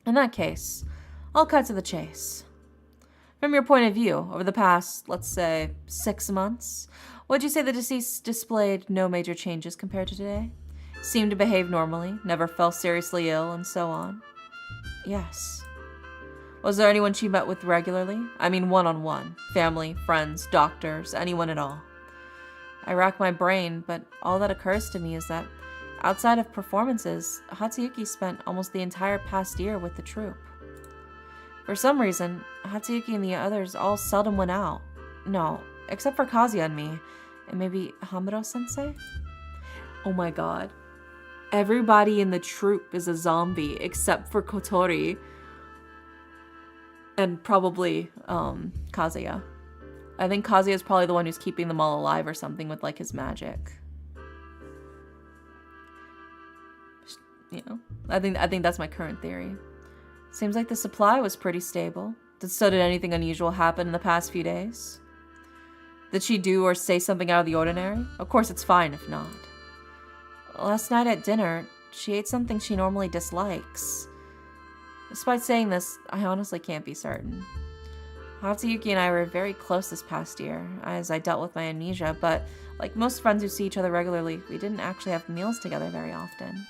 In that case, I'll cut to the chase. From your point of view, over the past, let's say, 6 months, would you say the deceased displayed no major changes compared to today? Seemed to behave normally, never fell seriously ill, and so on? Yes. Was there anyone she met with regularly? I mean one-on-one. Family, friends, doctors, anyone at all? I rack my brain, but all that occurs to me is that outside of performances, Hatsuyuki spent almost the entire past year with the troupe. For some reason, Hatsuyuki and the others all seldom went out. No, except for Kazuya and me, and maybe Hamuro-sensei? Oh my god. Everybody in the troupe is a zombie except for Kotori. And probably, Kazuya. I think Kazuya is probably the one who's keeping them all alive or something with, like, his magic. You know, I think that's my current theory. Seems like the supply was pretty stable. So did anything unusual happen in the past few days? Did she do or say something out of the ordinary? Of course, it's fine if not. Last night at dinner, she ate something she normally dislikes. Despite saying this, I honestly can't be certain. Hatsuyuki and I were very close this past year, as I dealt with my amnesia, but like most friends who see each other regularly, we didn't actually have meals together very often.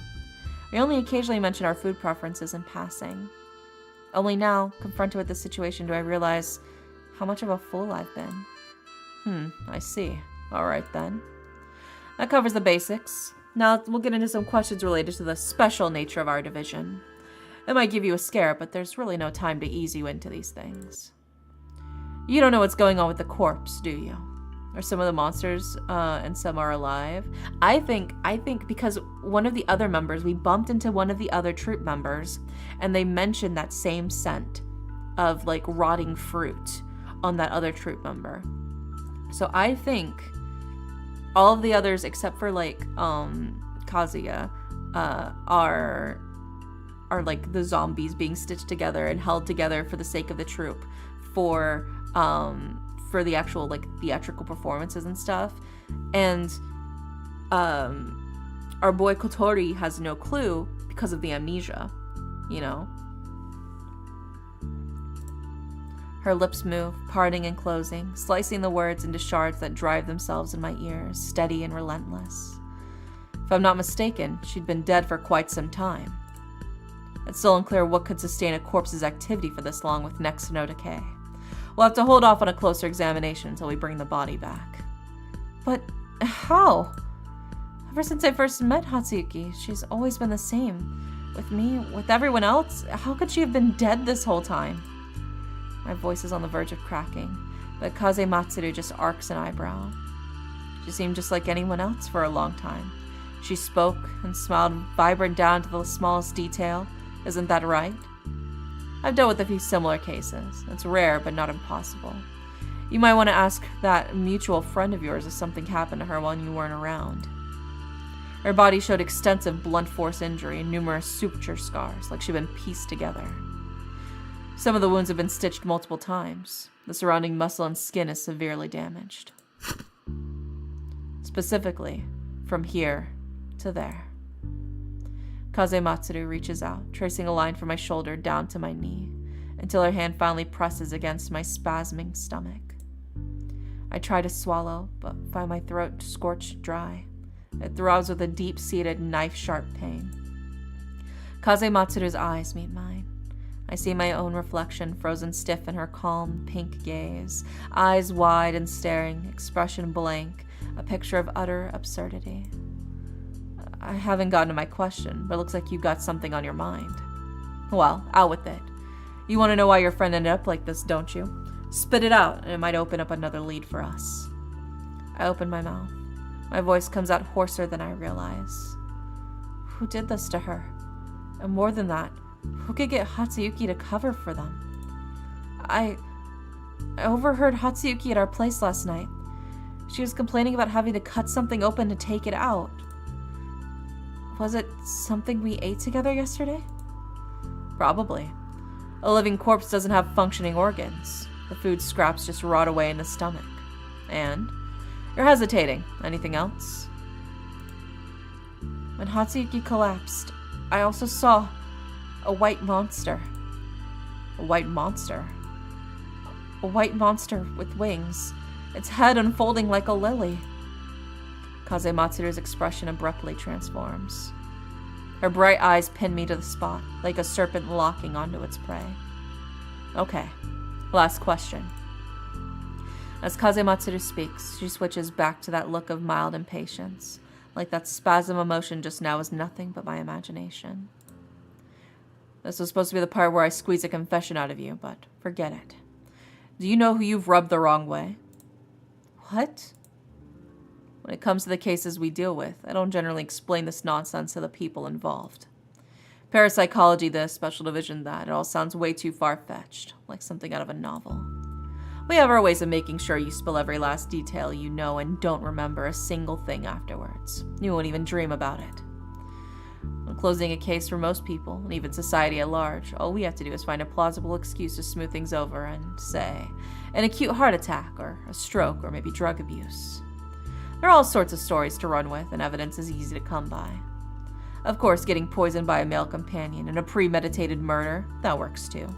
We only occasionally mention our food preferences in passing. Only now, confronted with this situation, do I realize how much of a fool I've been. I see. Alright then. That covers the basics. Now we'll get into some questions related to the special nature of our division. It might give you a scare, but there's really no time to ease you into these things. You don't know what's going on with the corpse, do you? Are some of the monsters, and some are alive? I think because one of the other members, we bumped into one of the other troop members, and they mentioned that same scent of, like, rotting fruit on that other troop member. So I think all of the others, except for, like, Kazuya, are like the zombies being stitched together and held together for the sake of the troop for the actual, like, theatrical performances and stuff. And our boy Kotori has no clue because of the amnesia, you know? Her lips move, parting and closing, slicing the words into shards that drive themselves in my ears, steady and relentless. If I'm not mistaken, she'd been dead for quite some time. It's still unclear what could sustain a corpse's activity for this long with next to no decay. We'll have to hold off on a closer examination until we bring the body back. But how? Ever since I first met Hatsuyuki, she's always been the same. With me, with everyone else, how could she have been dead this whole time? My voice is on the verge of cracking, but Kaze Matsuru just arcs an eyebrow. She seemed just like anyone else for a long time. She spoke and smiled vibrant down to the smallest detail. Isn't that right? I've dealt with a few similar cases. It's rare, but not impossible. You might want to ask that mutual friend of yours if something happened to her while you weren't around. Her body showed extensive blunt force injury and numerous suture scars, like she'd been pieced together. Some of the wounds have been stitched multiple times. The surrounding muscle and skin is severely damaged. Specifically, from here to there. Kaze Matsuru reaches out, tracing a line from my shoulder down to my knee, until her hand finally presses against my spasming stomach. I try to swallow, but find my throat scorched dry. It throbs with a deep-seated, knife-sharp pain. Kaze Matsuru's eyes meet mine. I see my own reflection frozen stiff in her calm, pink gaze, eyes wide and staring, expression blank, a picture of utter absurdity. I haven't gotten to my question, but it looks like you've got something on your mind. Well, out with it. You want to know why your friend ended up like this, don't you? Spit it out, and it might open up another lead for us. I open my mouth. My voice comes out hoarser than I realize. Who did this to her? And more than that, who could get Hatsuyuki to cover for them? I overheard Hatsuyuki at our place last night. She was complaining about having to cut something open to take it out. Was it something we ate together yesterday? Probably. A living corpse doesn't have functioning organs. The food scraps just rot away in the stomach. And you're hesitating. Anything else? When Hatsuyuki collapsed, I also saw a white monster. A white monster? A white monster with wings, its head unfolding like a lily. Kaze Matsuru's expression abruptly transforms. Her bright eyes pin me to the spot, like a serpent locking onto its prey. Okay, last question. As Kaze Matsuru speaks, she switches back to that look of mild impatience, like that spasm of motion just now is nothing but my imagination. This was supposed to be the part where I squeeze a confession out of you, but forget it. Do you know who you've rubbed the wrong way? What? When it comes to the cases we deal with, I don't generally explain this nonsense to the people involved. Parapsychology this, special division that, it all sounds way too far-fetched, like something out of a novel. We have our ways of making sure you spill every last detail you know and don't remember a single thing afterwards. You won't even dream about it. When closing a case for most people, and even society at large, all we have to do is find a plausible excuse to smooth things over and say, an acute heart attack, or a stroke, or maybe drug abuse. There are all sorts of stories to run with, and evidence is easy to come by. Of course, getting poisoned by a male companion and a premeditated murder, that works too.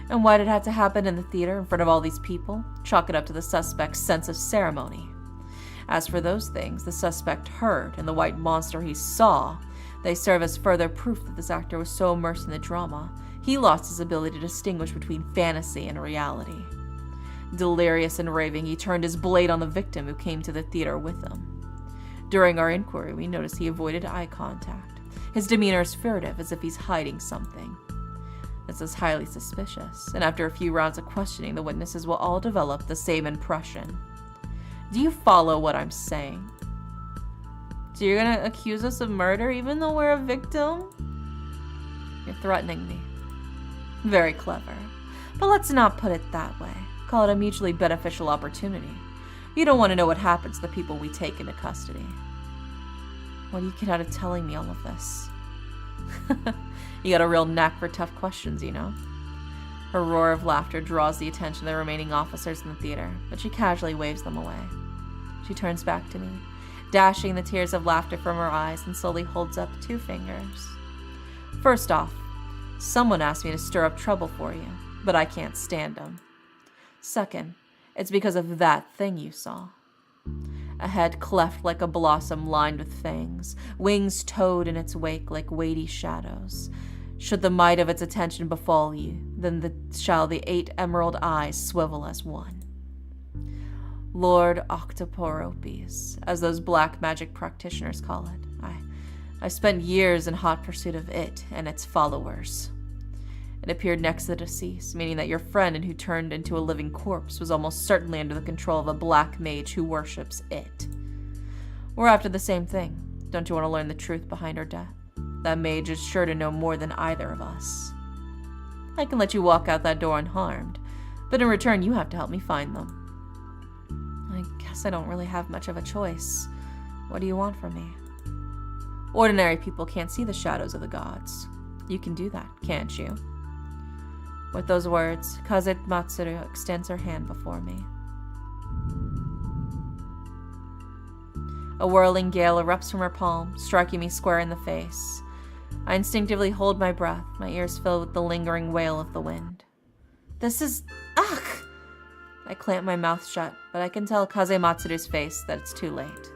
And why did it have to happen in the theater in front of all these people? Chalk it up to the suspect's sense of ceremony. As for those things the suspect heard and the white monster he saw, they serve as further proof that this actor was so immersed in the drama, he lost his ability to distinguish between fantasy and reality. Delirious and raving, he turned his blade on the victim who came to the theater with him. During our inquiry, we noticed he avoided eye contact. His demeanor is furtive, as if he's hiding something. This is highly suspicious, and after a few rounds of questioning, the witnesses will all develop the same impression. Do you follow what I'm saying? So you're gonna accuse us of murder even though we're a victim? You're threatening me. Very clever. But let's not put it that way. Call it a mutually beneficial opportunity. You don't want to know what happens to the people we take into custody. What do you get out of telling me all of this? You got a real knack for tough questions, you know? Her roar of laughter draws the attention of the remaining officers in the theater, but she casually waves them away. She turns back to me, dashing the tears of laughter from her eyes, and slowly holds up 2 fingers. First off, someone asked me to stir up trouble for you, but I can't stand them. Second, it's because of that thing you saw. A head cleft like a blossom lined with fangs, wings towed in its wake like weighty shadows. Should the might of its attention befall you, then shall the 8 emerald eyes swivel as one. Lord Octoporopes, as those black magic practitioners call it. I spent years in hot pursuit of it and its followers. It appeared next to the deceased, meaning that your friend and who turned into a living corpse was almost certainly under the control of a black mage who worships it. We're after the same thing. Don't you want to learn the truth behind her death? That mage is sure to know more than either of us. I can let you walk out that door unharmed, but in return you have to help me find them. I guess I don't really have much of a choice. What do you want from me? Ordinary people can't see the shadows of the gods. You can do that, can't you? With those words, Kaze Matsuru extends her hand before me. A whirling gale erupts from her palm, striking me square in the face. I instinctively hold my breath, my ears filled with the lingering wail of the wind. This is... Ugh! I clamp my mouth shut, but I can tell Kaze Matsuru's face that it's too late.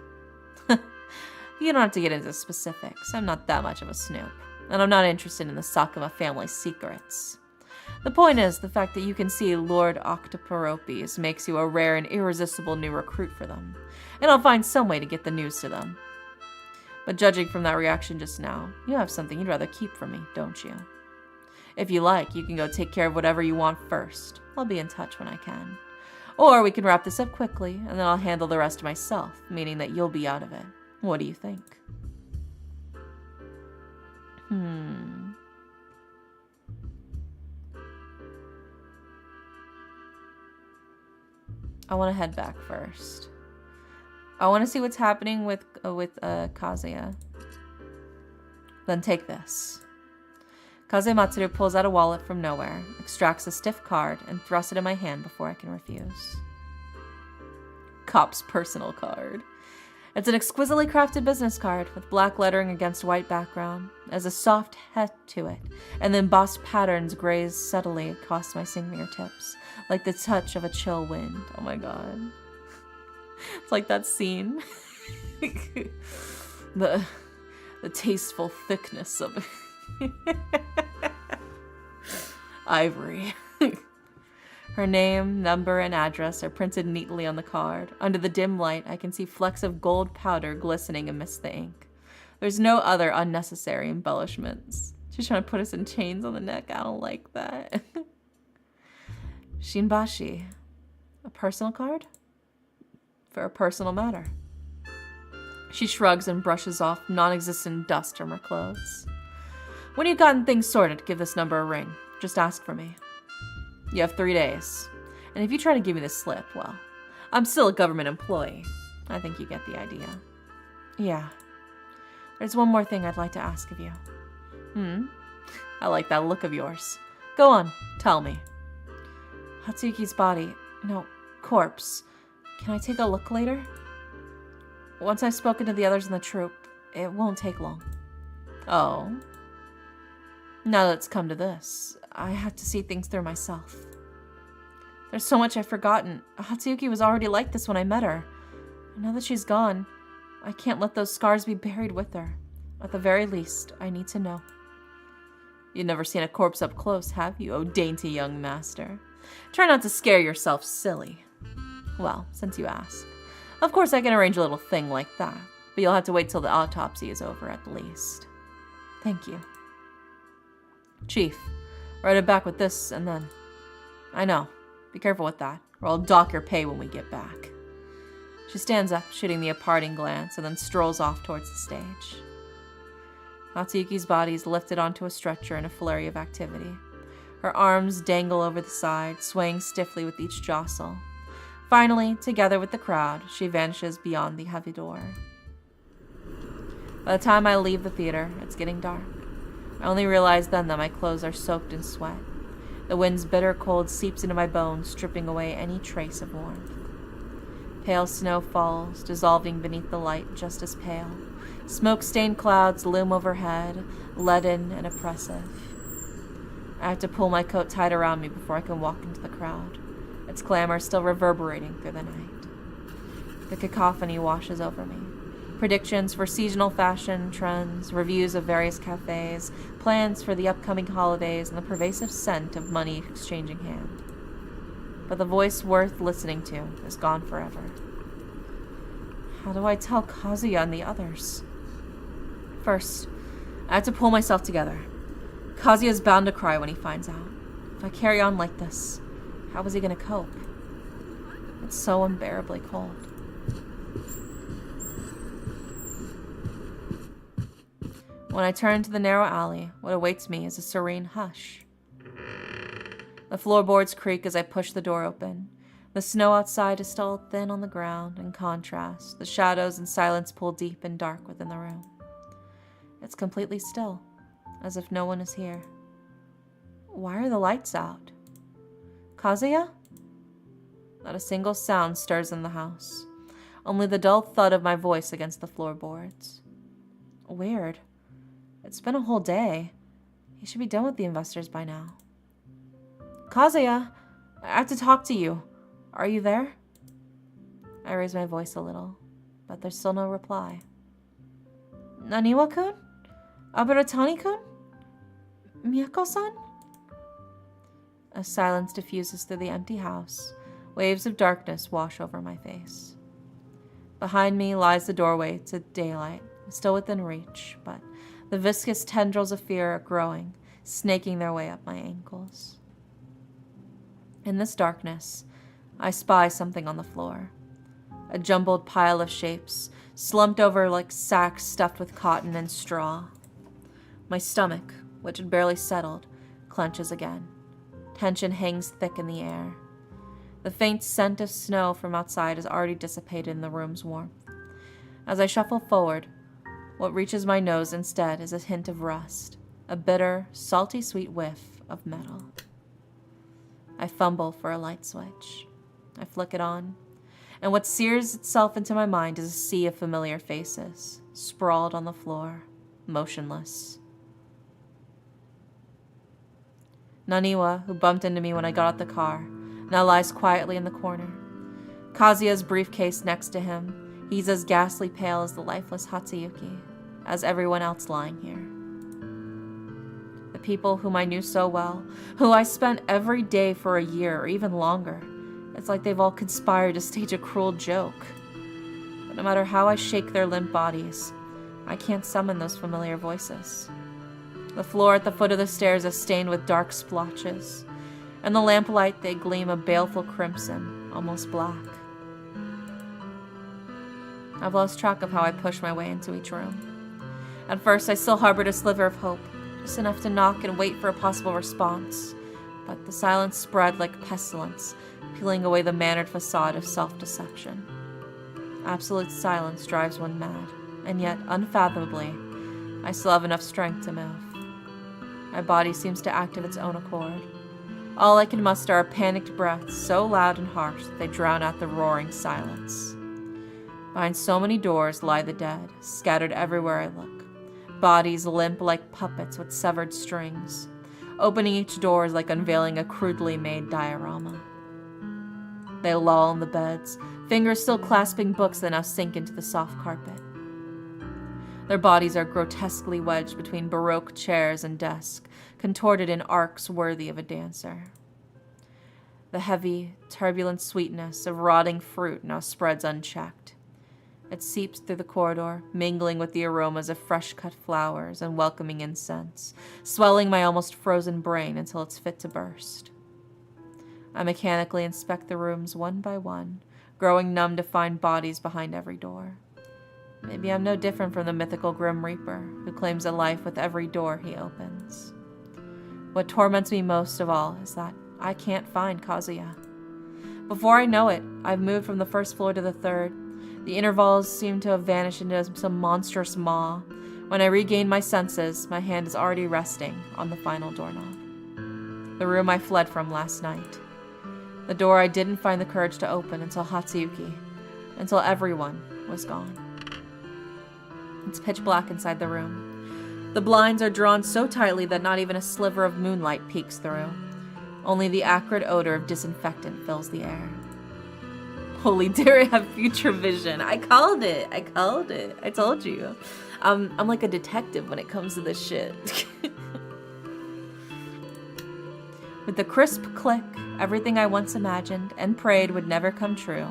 You don't have to get into specifics. I'm not that much of a snoop, and I'm not interested in the Sakuma family secrets. The point is, the fact that you can see Lord Octoporopes makes you a rare and irresistible new recruit for them, and I'll find some way to get the news to them. But judging from that reaction just now, you have something you'd rather keep from me, don't you? If you like, you can go take care of whatever you want first. I'll be in touch when I can. Or we can wrap this up quickly, and then I'll handle the rest myself, meaning that you'll be out of it. What do you think? I want to head back first. I want to see what's happening with Kazuya. Then take this. Kaze Matsuru pulls out a wallet from nowhere, extracts a stiff card, and thrusts it in my hand before I can refuse. Cop's personal card. It's an exquisitely crafted business card with black lettering against white background. It has a soft het to it, and the embossed patterns graze subtly across my fingertips, like the touch of a chill wind. Oh my god. It's like that scene. the tasteful thickness of ivory. Her name, number, and address are printed neatly on the card. Under the dim light, I can see flecks of gold powder glistening amidst the ink. There's no other unnecessary embellishments. She's trying to put us in chains on the neck. I don't like that. Shinbashi. A personal card? For a personal matter. She shrugs and brushes off non-existent dust from her clothes. When you've gotten things sorted, give this number a ring. Just ask for me. You have 3 days. And if you try to give me the slip, well, I'm still a government employee. I think you get the idea. Yeah. There's one more thing I'd like to ask of you. I like that look of yours. Go on, tell me. Hatsuyuki's body. No, corpse. Can I take a look later? Once I've spoken to the others in the troop, it won't take long. Oh. Now that it's come to this, I have to see things through myself. There's so much I've forgotten. Hatsuyuki was already like this when I met her. Now that she's gone, I can't let those scars be buried with her. At the very least, I need to know. You've never seen a corpse up close, have you, oh dainty young master? Try not to scare yourself silly. Well, since you ask. Of course I can arrange a little thing like that, but you'll have to wait till the autopsy is over at the least. Thank you. Chief, right it back with this and then. I know. Be careful with that, or I'll dock your pay when we get back. She stands up, shooting me a parting glance, and then strolls off towards the stage. Hatsuyuki's body is lifted onto a stretcher in a flurry of activity. Her arms dangle over the side, swaying stiffly with each jostle. Finally, together with the crowd, she vanishes beyond the heavy door. By the time I leave the theater, it's getting dark. I only realize then that my clothes are soaked in sweat. The wind's bitter cold seeps into my bones, stripping away any trace of warmth. Pale snow falls, dissolving beneath the light just as pale. Smoke-stained clouds loom overhead, leaden and oppressive. I have to pull my coat tight around me before I can walk into the crowd, its clamor still reverberating through the night. The cacophony washes over me. Predictions for seasonal fashion trends, reviews of various cafes, plans for the upcoming holidays, and the pervasive scent of money exchanging hand. But the voice worth listening to is gone forever. How do I tell Kazuya and the others? First, I have to pull myself together. Kazuya's bound to cry when he finds out. If I carry on like this, how is he going to cope? It's so unbearably cold. When I turn to the narrow alley, what awaits me is a serene hush. The floorboards creak as I push the door open. The snow outside is still thin on the ground. In contrast, the shadows and silence pull deep and dark within the room. It's completely still, as if no one is here. Why are the lights out? Kazuya? Not a single sound stirs in the house. Only the dull thud of my voice against the floorboards. Weird. It's been a whole day. He should be done with the investors by now. Kazuya, I have to talk to you. Are you there? I raise my voice a little, but there's still no reply. Naniwa-kun? Aburatani-kun? Miyako-san? A silence diffuses through the empty house. Waves of darkness wash over my face. Behind me lies the doorway to daylight, still within reach, but the viscous tendrils of fear are growing, snaking their way up my ankles. In this darkness, I spy something on the floor. A jumbled pile of shapes, slumped over like sacks stuffed with cotton and straw. My stomach, which had barely settled, clenches again. Tension hangs thick in the air. The faint scent of snow from outside has already dissipated in the room's warmth. As I shuffle forward, what reaches my nose instead is a hint of rust, a bitter, salty sweet whiff of metal. I fumble for a light switch. I flick it on, and what sears itself into my mind is a sea of familiar faces, sprawled on the floor, motionless. Naniwa, who bumped into me when I got out the car, now lies quietly in the corner. Kazuya's briefcase next to him. He's as ghastly pale as the lifeless Hatsuyuki, as everyone else lying here. The people whom I knew so well, who I spent every day for a year or even longer, it's like they've all conspired to stage a cruel joke. But no matter how I shake their limp bodies, I can't summon those familiar voices. The floor at the foot of the stairs is stained with dark splotches. In the lamplight they gleam a baleful crimson, almost black. I've lost track of how I push my way into each room. At first, I still harbored a sliver of hope, just enough to knock and wait for a possible response. But the silence spread like pestilence, peeling away the mannered facade of self-deception. Absolute silence drives one mad, and yet, unfathomably, I still have enough strength to move. My body seems to act of its own accord. All I can muster are panicked breaths, so loud and harsh that they drown out the roaring silence. Behind so many doors lie the dead, scattered everywhere I look. Bodies limp like puppets with severed strings. Opening each door is like unveiling a crudely made diorama. They loll on the beds, fingers still clasping books that now sink into the soft carpet. Their bodies are grotesquely wedged between Baroque chairs and desks, contorted in arcs worthy of a dancer. The heavy, turbulent sweetness of rotting fruit now spreads unchecked. It seeps through the corridor, mingling with the aromas of fresh-cut flowers and welcoming incense, swelling my almost frozen brain until it's fit to burst. I mechanically inspect the rooms one by one, growing numb to find bodies behind every door. Maybe I'm no different from the mythical Grim Reaper, who claims a life with every door he opens. What torments me most of all is that I can't find Kazuya. Before I know it, I've moved from the first floor to the third. The intervals seem to have vanished into some monstrous maw. When I regain my senses, my hand is already resting on the final doorknob. The room I fled from last night. The door I didn't find the courage to open until Hatsuyuki, until everyone was gone. It's pitch black inside the room. The blinds are drawn so tightly that not even a sliver of moonlight peeks through. Only the acrid odor of disinfectant fills the air. Holy dare I have future vision. I called it. I told you. I'm like a detective when it comes to this shit. With the crisp click, everything I once imagined and prayed would never come true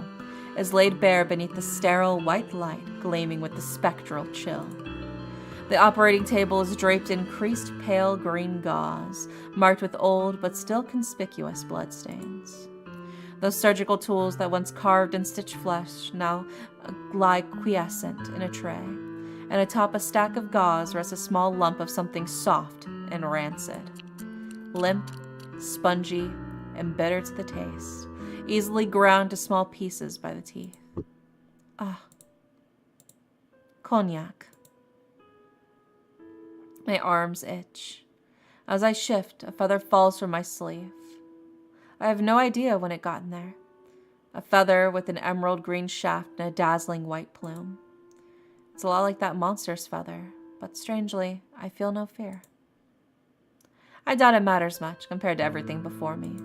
is laid bare beneath the sterile white light gleaming with the spectral chill. The operating table is draped in creased pale green gauze, marked with old but still conspicuous bloodstains. Those surgical tools that once carved and stitched flesh now lie quiescent in a tray, and atop a stack of gauze rests a small lump of something soft and rancid. Limp, spongy, and bitter to the taste, easily ground to small pieces by the teeth. Ah. Cognac. My arms itch. As I shift, a feather falls from my sleeve. I have no idea when it got in there. A feather with an emerald green shaft and a dazzling white plume. It's a lot like that monster's feather, but strangely, I feel no fear. I doubt it matters much compared to everything before me.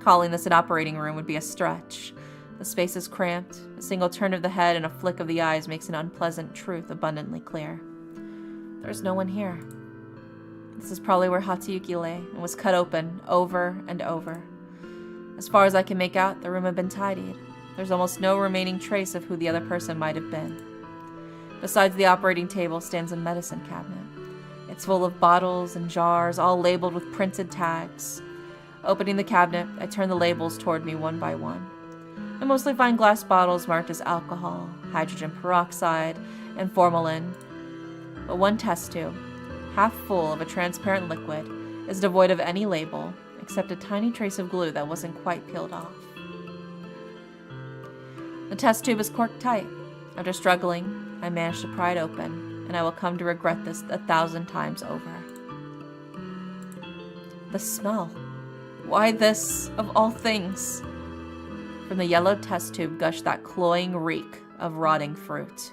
Calling this an operating room would be a stretch. The space is cramped. A single turn of the head and a flick of the eyes makes an unpleasant truth abundantly clear. There's no one here. This is probably where Hatsuyuki lay and was cut open over and over. As far as I can make out, the room had been tidied. There's almost no remaining trace of who the other person might have been. Besides the operating table stands a medicine cabinet. It's full of bottles and jars, all labeled with printed tags. Opening the cabinet, I turn the labels toward me one by one. I mostly find glass bottles marked as alcohol, hydrogen peroxide, and formalin. But one test tube, half full of a transparent liquid, is devoid of any label, except a tiny trace of glue that wasn't quite peeled off. The test tube is corked tight. After struggling, I manage to pry it open, and I will come to regret this 1,000 times over. The smell. Why this, of all things? From the yellow test tube gushed that cloying reek of rotting fruit.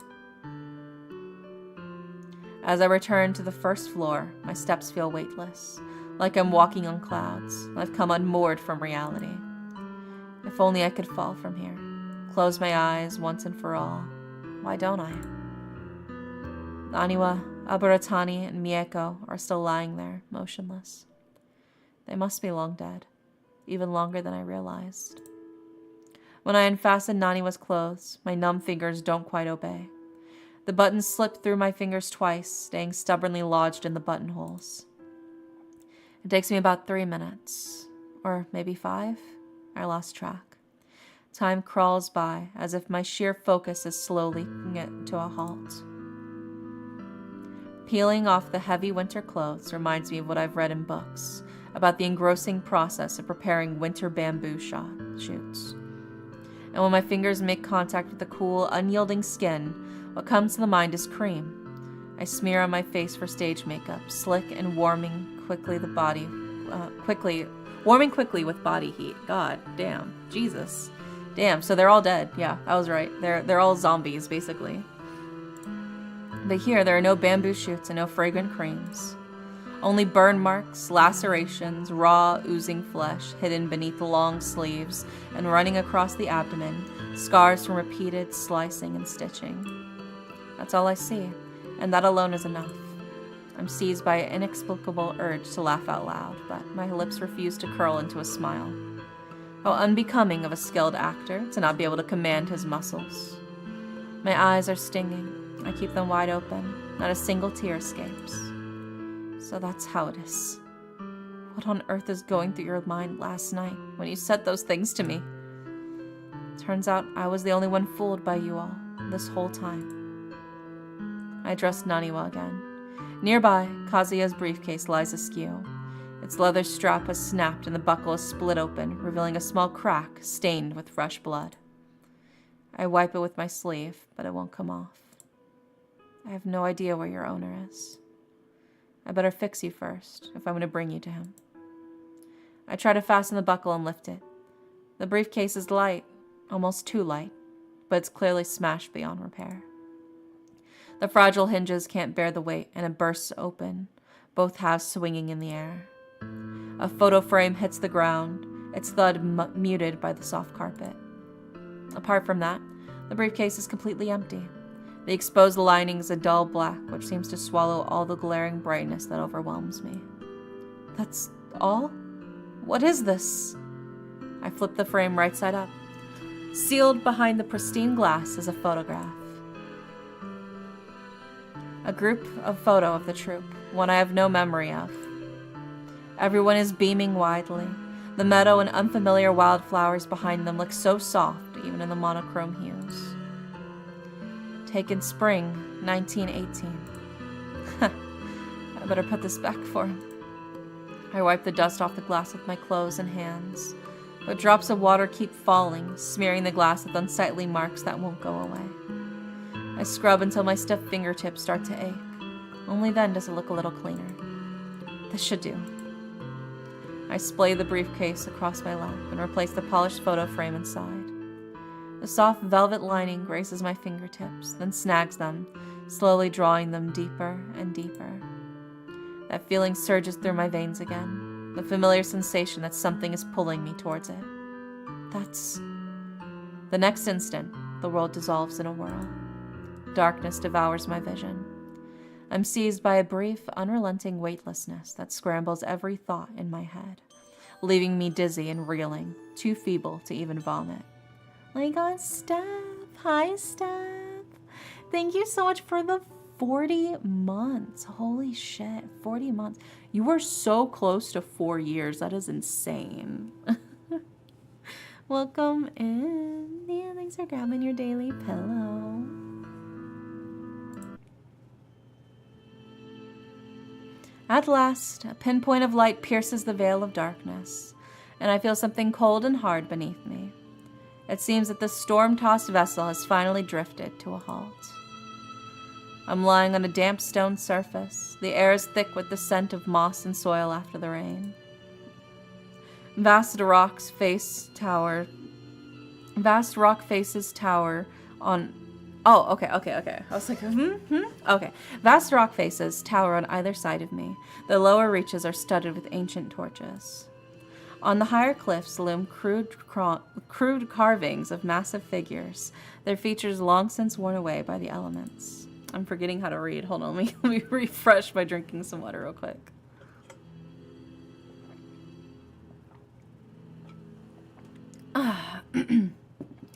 As I return to the first floor, my steps feel weightless, like I'm walking on clouds. I've come unmoored from reality. If only I could fall from here, close my eyes once and for all. Why don't I? Aniwa, Aburatani, and Mieko are still lying there, motionless. They must be long dead, even longer than I realized. When I unfasten Naniwa's clothes, my numb fingers don't quite obey. The buttons slip through my fingers twice, staying stubbornly lodged in the buttonholes. It takes me about 3 minutes, or maybe 5. I lost track. Time crawls by, as if my sheer focus is slowly bringing it to a halt. Peeling off the heavy winter clothes reminds me of what I've read in books about the engrossing process of preparing winter bamboo shoots. And when my fingers make contact with the cool, unyielding skin, what comes to the mind is cream. I smear on my face for stage makeup, slick and warming quickly warming quickly with body heat. God damn. Jesus. Damn, so they're all dead. Yeah, I was right. They're all zombies, basically. But here, there are no bamboo shoots and no fragrant creams. Only burn marks, lacerations, raw, oozing flesh hidden beneath the long sleeves and running across the abdomen, scars from repeated slicing and stitching. That's all I see, and that alone is enough. I'm seized by an inexplicable urge to laugh out loud, but my lips refuse to curl into a smile. How unbecoming of a skilled actor to not be able to command his muscles. My eyes are stinging. I keep them wide open. Not a single tear escapes. So that's how it is. What on earth is going through your mind last night when you said those things to me? Turns out I was the only one fooled by you all this whole time. I addressed Naniwa again. Nearby, Kazuya's briefcase lies askew. Its leather strap has snapped and the buckle is split open, revealing a small crack stained with fresh blood. I wipe it with my sleeve, but it won't come off. I have no idea where your owner is. I better fix you first, if I'm going to bring you to him. I try to fasten the buckle and lift it. The briefcase is light, almost too light, but it's clearly smashed beyond repair. The fragile hinges can't bear the weight, and it bursts open, both halves swinging in the air. A photo frame hits the ground, its thud muted by the soft carpet. Apart from that, the briefcase is completely empty. The exposed lining is a dull black, which seems to swallow all the glaring brightness that overwhelms me. That's all? What is this? I flip the frame right side up. Sealed behind the pristine glass is a photograph. A group photo of the troupe, one I have no memory of. Everyone is beaming widely. The meadow and unfamiliar wildflowers behind them look so soft, even in the monochrome hues. Taken spring, 1918. I better put this back for him. I wipe the dust off the glass with my clothes and hands, but drops of water keep falling, smearing the glass with unsightly marks that won't go away. I scrub until my stiff fingertips start to ache. Only then does it look a little cleaner. This should do. I splay the briefcase across my lap and replace the polished photo frame inside. The soft velvet lining graces my fingertips, then snags them, slowly drawing them deeper and deeper. That feeling surges through my veins again, the familiar sensation that something is pulling me towards it. That's... The next instant, the world dissolves in a whirl. Darkness devours my vision. I'm seized by a brief, unrelenting weightlessness that scrambles every thought in my head, leaving me dizzy and reeling, too feeble to even vomit. My God, Steph. Hi, Steph. Thank you so much for the 40 months. Holy shit, 40 months. You were so close to 4 years. That is insane. Welcome in. Yeah, thanks for grabbing your daily pillow. At last, a pinpoint of light pierces the veil of darkness, and I feel something cold and hard beneath me. It seems that the storm-tossed vessel has finally drifted to a halt. I'm lying on a damp stone surface. The air is thick with the scent of moss and soil after the rain. Vast rock faces tower on... Oh, okay. I was like, Okay. Vast rock faces tower on either side of me. The lower reaches are studded with ancient torches. On the higher cliffs loom crude carvings of massive figures, their features long since worn away by the elements. I'm forgetting how to read. Hold on, let me refresh by drinking some water real quick.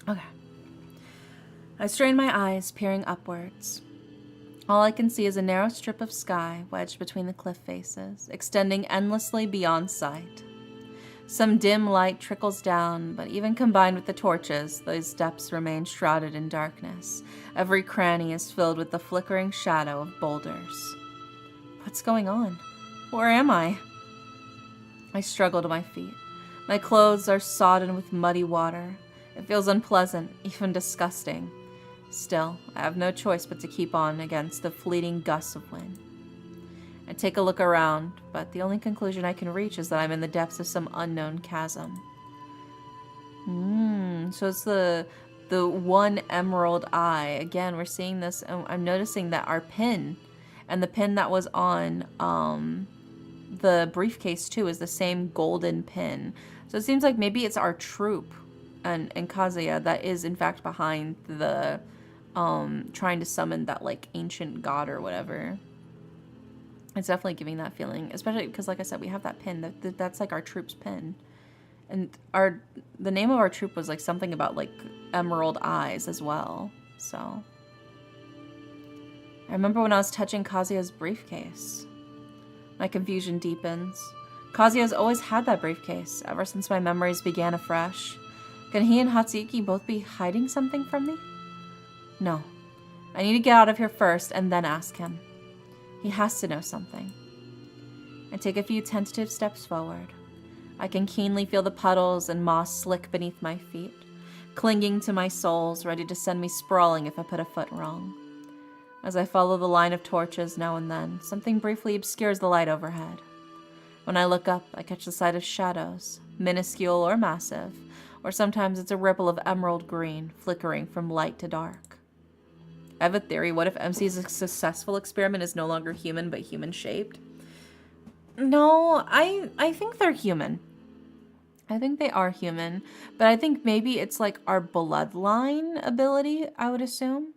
Okay. I strain my eyes, peering upwards. All I can see is a narrow strip of sky wedged between the cliff faces, extending endlessly beyond sight. Some dim light trickles down, but even combined with the torches, those depths remain shrouded in darkness. Every cranny is filled with the flickering shadow of boulders. What's going on? Where am I? I struggle to my feet. My clothes are sodden with muddy water. It feels unpleasant, even disgusting. Still, I have no choice but to keep on against the fleeting gusts of wind. I take a look around, but the only conclusion I can reach is that I'm in the depths of some unknown chasm. So it's the one emerald eye. Again, we're seeing this, and I'm noticing that our pin and the pin that was on the briefcase too is the same golden pin. So it seems like maybe it's our troop and Kazuya that is in fact behind the trying to summon that like ancient god or whatever. It's definitely giving that feeling, especially because like I said, we have that pin. That's like our troop's pin. And the name of our troop was like something about like emerald eyes as well. So I remember when I was touching Kazuya's briefcase. My confusion deepens. Kazuya's always had that briefcase ever since my memories began afresh. Can he and Hatsuyuki both be hiding something from me? No. I need to get out of here first and then ask him. He has to know something. I take a few tentative steps forward. I can keenly feel the puddles and moss slick beneath my feet, clinging to my soles, ready to send me sprawling if I put a foot wrong. As I follow the line of torches now and then, something briefly obscures the light overhead. When I look up, I catch the sight of shadows, minuscule or massive, or sometimes it's a ripple of emerald green, flickering from light to dark. I have a theory. What if MC's successful experiment is no longer human, but human-shaped? No, I think they're human. I think they are human, but I think maybe it's like our bloodline ability, I would assume.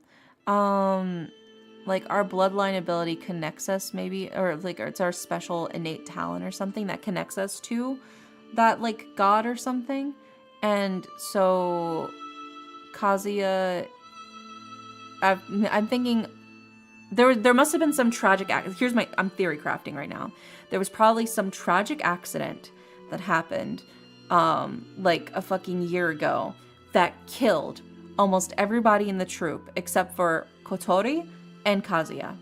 Like our bloodline ability connects us maybe, or like it's our special innate talent or something that connects us to that like god or something. And so Kazuya, I'm thinking there must have been some tragic I'm theory crafting right now. There was probably some tragic accident that happened like a fucking year ago that killed almost everybody in the troop except for Kotori and Kazuya.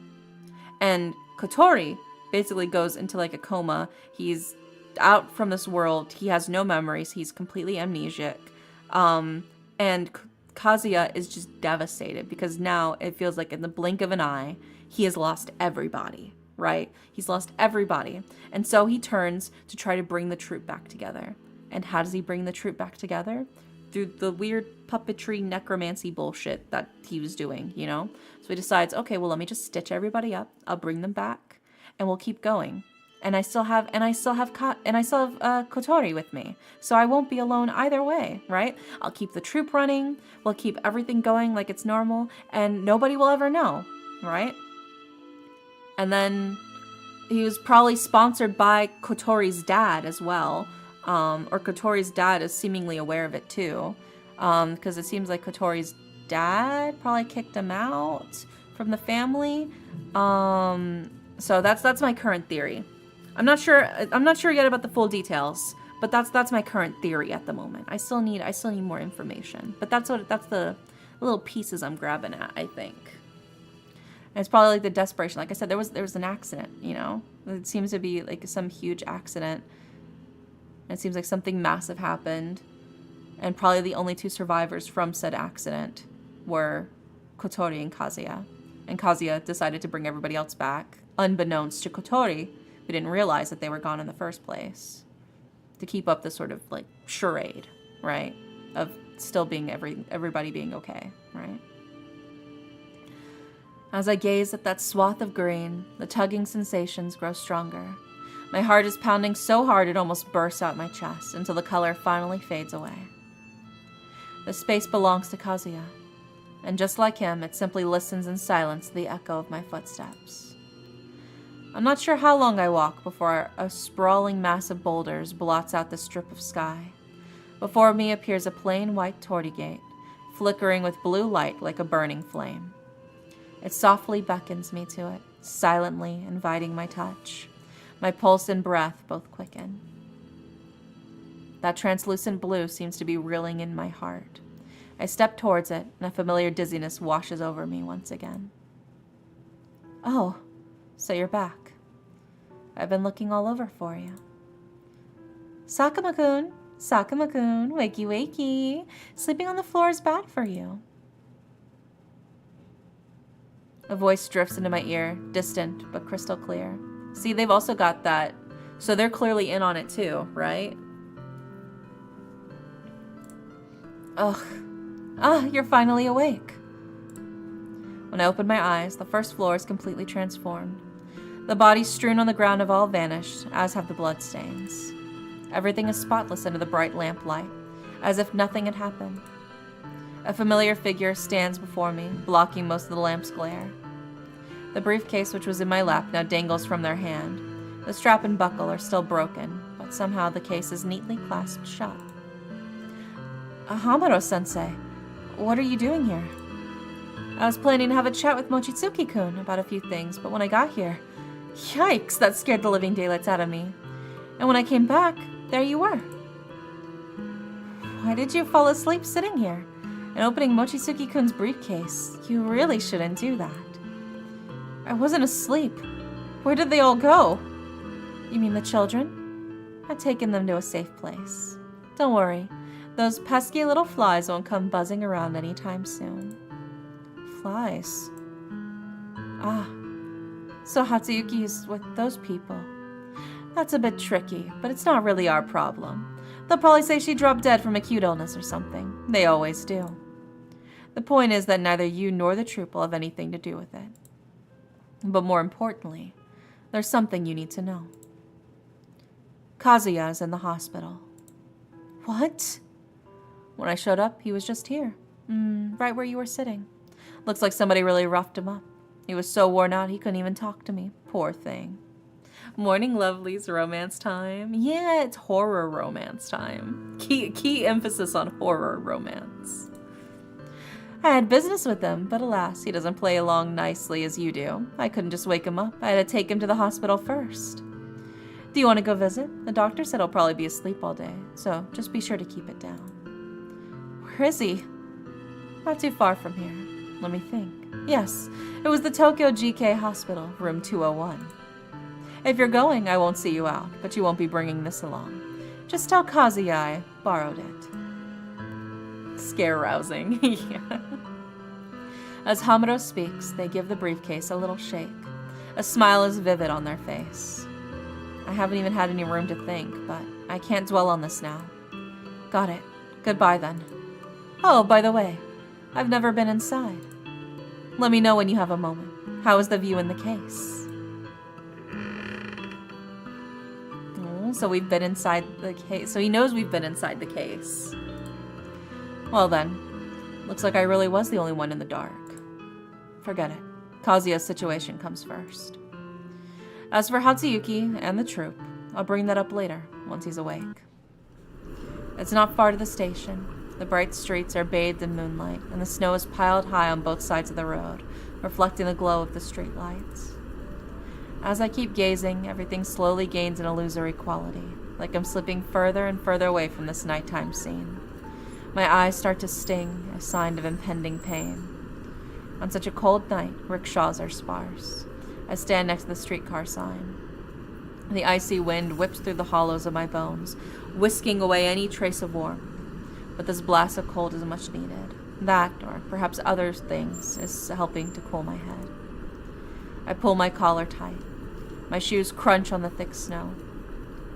And Kotori basically goes into like a coma. He's out from this world. He has no memories. He's completely amnesiac. And Kazuya is just devastated because now it feels like in the blink of an eye, he has lost everybody, right? He's lost everybody. And so he turns to try to bring the troop back together. And how does he bring the troop back together? Through the weird puppetry necromancy bullshit that he was doing, you know? So he decides, okay, well, let me just stitch everybody up. I'll bring them back and we'll keep going. And I still have Kotori with me. So I won't be alone either way, right? I'll keep the troop running. We'll keep everything going like it's normal and nobody will ever know, right? And then he was probably sponsored by Kotori's dad as well. Or Kotori's dad is seemingly aware of it too. Because it seems like Kotori's dad probably kicked him out from the family. So that's my current theory. I'm not sure yet about the full details, but that's my current theory at the moment. I still need more information. But that's the little pieces I'm grabbing at, I think. And it's probably like the desperation. Like I said, there was an accident, you know? It seems to be like some huge accident. It seems like something massive happened. And probably the only two survivors from said accident were Kotori and Kazuya. And Kazuya decided to bring everybody else back, unbeknownst to Kotori, who didn't realize that they were gone in the first place, to keep up this sort of like charade, right? Of still being everybody being okay, right? As I gaze at that swath of green, the tugging sensations grow stronger. My heart is pounding so hard it almost bursts out my chest until the color finally fades away. The space belongs to Kazuya, and just like him, it simply listens in silence to the echo of my footsteps. I'm not sure how long I walk before a sprawling mass of boulders blots out the strip of sky. Before me appears a plain white torii gate, flickering with blue light like a burning flame. It softly beckons me to it, silently inviting my touch. My pulse and breath both quicken. That translucent blue seems to be reeling in my heart. I step towards it, and a familiar dizziness washes over me once again. Oh, so you're back. I've been looking all over for you. Sakuma-kun, Sakuma-kun, wakey wakey. Sleeping on the floor is bad for you. A voice drifts into my ear, distant but crystal clear. See, they've also got that. So they're clearly in on it too, right? Ugh. Ah, you're finally awake. When I open my eyes, the first floor is completely transformed. The bodies strewn on the ground have all vanished, as have the bloodstains. Everything is spotless under the bright lamplight, as if nothing had happened. A familiar figure stands before me, blocking most of the lamp's glare. The briefcase which was in my lap now dangles from their hand. The strap and buckle are still broken, but somehow the case is neatly clasped shut. Hamado-sensei, what are you doing here? I was planning to have a chat with Mochitsuki-kun about a few things, but when I got here, yikes, that scared the living daylights out of me. And when I came back, there you were. Why did you fall asleep sitting here and opening Mochitsuki-kun's briefcase? You really shouldn't do that. I wasn't asleep. Where did they all go? You mean the children? I've taken them to a safe place. Don't worry. Those pesky little flies won't come buzzing around anytime soon. Flies? Ah, so Hatsuyuki's with those people. That's a bit tricky, but it's not really our problem. They'll probably say she dropped dead from acute illness or something. They always do. The point is that neither you nor the troop will have anything to do with it. But more importantly, there's something you need to know. Kazuya is in the hospital. What? When I showed up, he was just here. Right where you were sitting. Looks like somebody really roughed him up. He was so worn out he couldn't even talk to me. Poor thing. Morning lovelies, romance time. Yeah, it's horror romance time. Key emphasis on horror romance. I had business with him, but alas, he doesn't play along nicely as you do. I couldn't just wake him up. I had to take him to the hospital first. Do you want to go visit? The doctor said he'll probably be asleep all day, so just be sure to keep it down. Where is he? Not too far from here. Let me think. Yes, it was the Tokyo GK Hospital, room 201. If you're going, I won't see you out, but you won't be bringing this along. Just tell Kazuya I borrowed it. Scare-rousing. Yeah. As Hamado speaks, they give the briefcase a little shake. A smile is vivid on their face. I haven't even had any room to think, but I can't dwell on this now. Got it. Goodbye, then. Oh, by the way, I've never been inside. Let me know when you have a moment. How is the view in the case? Oh, so we've been inside the case. So he knows we've been inside the case. Well then, looks like I really was the only one in the dark. Forget it. Kazuya's situation comes first. As for Hatsuyuki and the troop, I'll bring that up later, once he's awake. It's not far to the station. The bright streets are bathed in moonlight, and the snow is piled high on both sides of the road, reflecting the glow of the street lights. As I keep gazing, everything slowly gains an illusory quality, like I'm slipping further and further away from this nighttime scene. My eyes start to sting, a sign of impending pain. On such a cold night, rickshaws are sparse. I stand next to the streetcar sign. The icy wind whips through the hollows of my bones, whisking away any trace of warmth. But this blast of cold is much needed. That, or perhaps other things, is helping to cool my head. I pull my collar tight. My shoes crunch on the thick snow.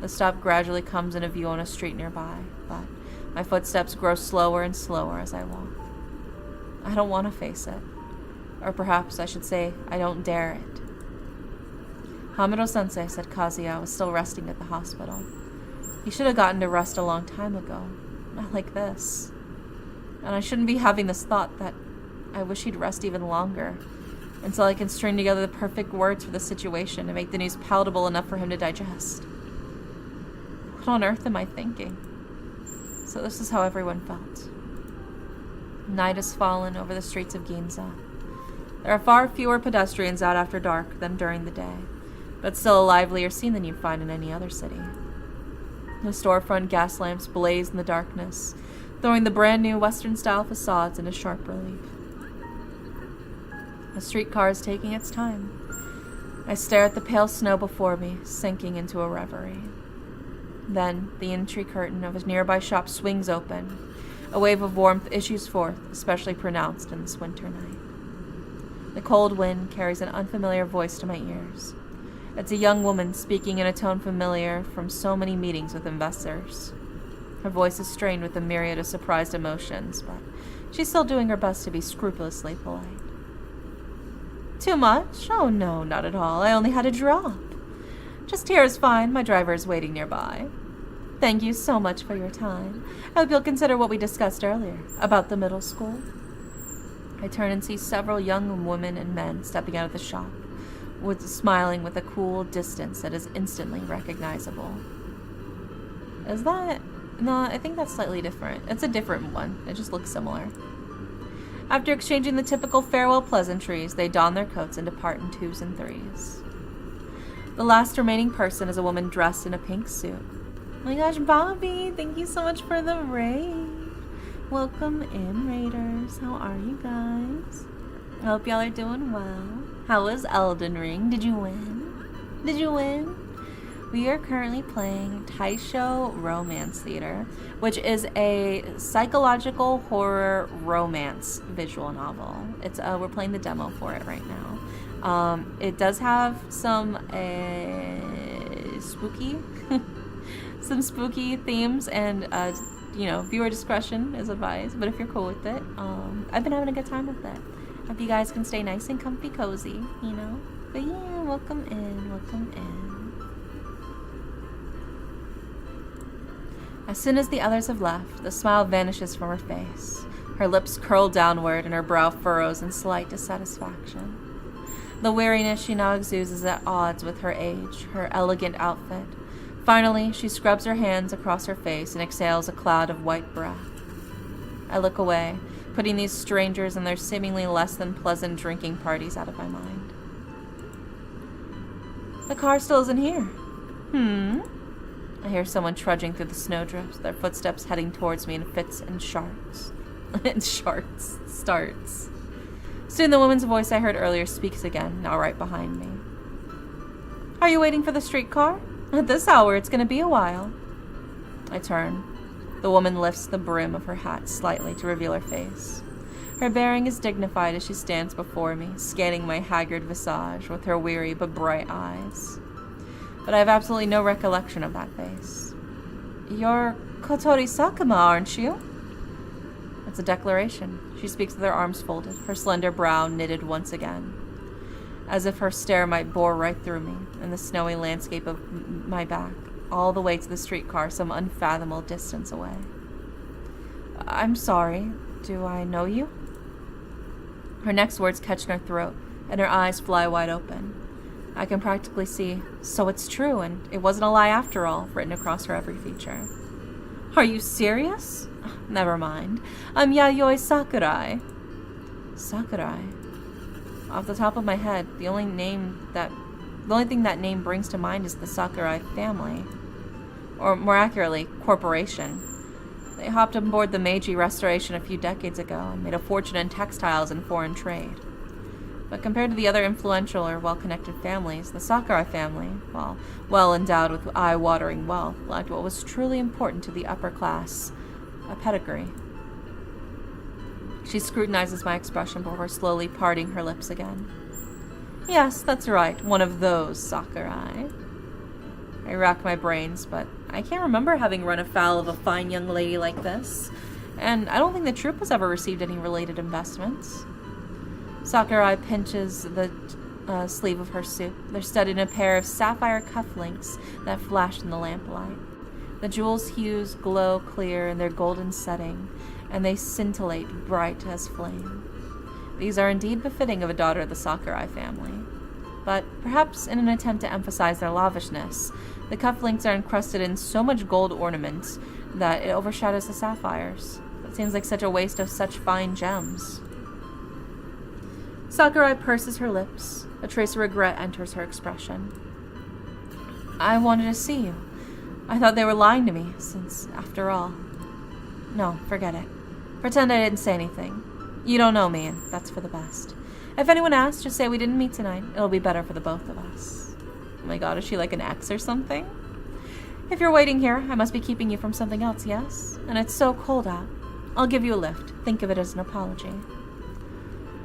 The stop gradually comes into view on a street nearby, but my footsteps grow slower and slower as I walk. I don't want to face it. Or perhaps I should say, I don't dare it. Hamado-sensei said Kazuya was still resting at the hospital. He should have gotten to rest a long time ago. Not like this. And I shouldn't be having this thought that I wish he'd rest even longer, until I can string together the perfect words for the situation and make the news palatable enough for him to digest. What on earth am I thinking? So this is how everyone felt. Night has fallen over the streets of Ginza. There are far fewer pedestrians out after dark than during the day, but still a livelier scene than you'd find in any other city. The storefront gas lamps blaze in the darkness, throwing the brand new Western-style facades into sharp relief. The streetcar is taking its time. I stare at the pale snow before me, sinking into a reverie. Then, the entry curtain of a nearby shop swings open. A wave of warmth issues forth, especially pronounced in this winter night. The cold wind carries an unfamiliar voice to my ears. It's a young woman speaking in a tone familiar from so many meetings with investors. Her voice is strained with a myriad of surprised emotions, but she's still doing her best to be scrupulously polite. Too much? Oh no, not at all. I only had a drop. Just here is fine. My driver is waiting nearby. Thank you so much for your time. I hope you'll consider what we discussed earlier about the middle school. I turn and see several young women and men stepping out of the shop, smiling with a cool distance that is instantly recognizable. Is that... No, I think that's slightly different. It's a different one. It just looks similar. After exchanging the typical farewell pleasantries, they don their coats and depart in 2s and 3s. The last remaining person is a woman dressed in a pink suit. Oh my gosh, Bobby, thank you so much for the raid. Welcome in, raiders. How are you guys? I hope y'all are doing well. How was Elden Ring? Did you win? Did you win? We are currently playing Taishō Romance Theater, which is a psychological horror romance visual novel. It's we're playing the demo for it right now. It does have some spooky, some spooky themes, and you know, viewer discretion is advised. But if you're cool with it, I've been having a good time with it. Hope you guys can stay nice and comfy, cozy, you know. But yeah, welcome in, welcome in. As soon as the others have left, the smile vanishes from her face. Her lips curl downward and her brow furrows in slight dissatisfaction. The weariness she now exudes is at odds with her age, her elegant outfit. Finally, she scrubs her hands across her face and exhales a cloud of white breath. I look away, putting these strangers and their seemingly less than pleasant drinking parties out of my mind. The car still isn't here. I hear someone trudging through the snowdrifts, their footsteps heading towards me in fits and starts. Soon the woman's voice I heard earlier speaks again, now right behind me. Are you waiting for the streetcar? At this hour, it's going to be a while. I turn. The woman lifts the brim of her hat slightly to reveal her face. Her bearing is dignified as she stands before me, scanning my haggard visage with her weary but bright eyes. But I have absolutely no recollection of that face. You're Kotori Sakuma, aren't you? It's a declaration. She speaks with her arms folded, her slender brow knitted once again, as if her stare might bore right through me and the snowy landscape of my back, all the way to the streetcar some unfathomable distance away. I'm sorry. Do I know you? Her next words catch in her throat, and her eyes fly wide open. I can practically see, so it's true, and it wasn't a lie after all, written across her every feature. Are you serious? Never mind. I'm Yayoi Sakurai. Sakurai? Off the top of my head, the only thing that name brings to mind is the Sakurai family. Or more accurately, corporation. They hopped on board the Meiji Restoration a few decades ago and made a fortune in textiles and foreign trade. But compared to the other influential or well-connected families, the Sakurai family, while well endowed with eye-watering wealth, lacked what was truly important to the upper class, a pedigree. She scrutinizes my expression before slowly parting her lips again. Yes, that's right, one of those Sakurai. I rack my brains, but I can't remember having run afoul of a fine young lady like this, and I don't think the troupe has ever received any related investments. Sakurai pinches the sleeve of her suit. They're studded in a pair of sapphire cufflinks that flash in the lamplight. The jewels' hues glow clear in their golden setting, and they scintillate bright as flame. These are indeed befitting of a daughter of the Sakurai family. But perhaps in an attempt to emphasize their lavishness, the cufflinks are encrusted in so much gold ornament that it overshadows the sapphires. It seems like such a waste of such fine gems. Sakurai purses her lips. A trace of regret enters her expression. I wanted to see you. I thought they were lying to me, since, after all... No, forget it. Pretend I didn't say anything. You don't know me, and that's for the best. If anyone asks, just say we didn't meet tonight. It'll be better for the both of us. Oh my god, is she like an ex or something? If you're waiting here, I must be keeping you from something else, yes? And it's so cold out. I'll give you a lift. Think of it as an apology.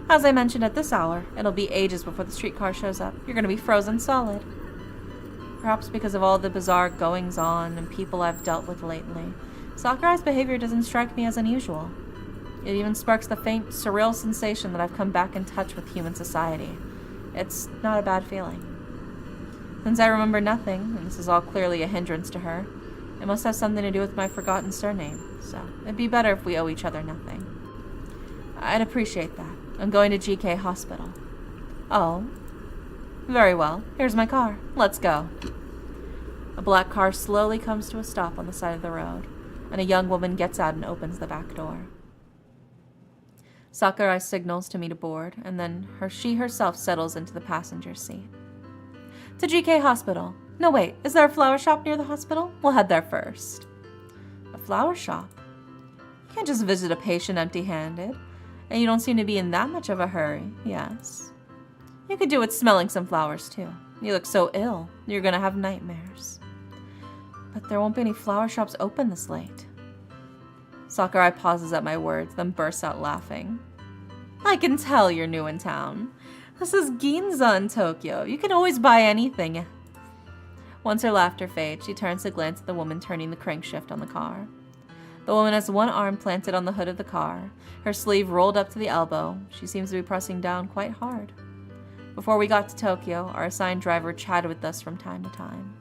As I mentioned, at this hour, it'll be ages before the streetcar shows up. You're going to be frozen solid. Perhaps because of all the bizarre goings-on and people I've dealt with lately, Sakurai's behavior doesn't strike me as unusual. It even sparks the faint, surreal sensation that I've come back in touch with human society. It's not a bad feeling. Since I remember nothing, and this is all clearly a hindrance to her, it must have something to do with my forgotten surname, so it'd be better if we owe each other nothing. I'd appreciate that. I'm going to GK Hospital. Oh. Very well. Here's my car. Let's go. A black car slowly comes to a stop on the side of the road, and a young woman gets out and opens the back door. Sakurai signals to me to board, and then she herself settles into the passenger seat. To GK Hospital. No, wait, is there a flower shop near the hospital? We'll head there first. A flower shop? You can't just visit a patient empty-handed, and you don't seem to be in that much of a hurry, yes? You could do with smelling some flowers, too. You look so ill, you're gonna have nightmares. But there won't be any flower shops open this late. Sakurai pauses at my words, then bursts out laughing. I can tell you're new in town. This is Ginza in Tokyo. You can always buy anything. Once her laughter fades, she turns to glance at the woman turning the crankshaft on the car. The woman has one arm planted on the hood of the car, her sleeve rolled up to the elbow. She seems to be pressing down quite hard. Before we got to Tokyo, our assigned driver chatted with us from time to time.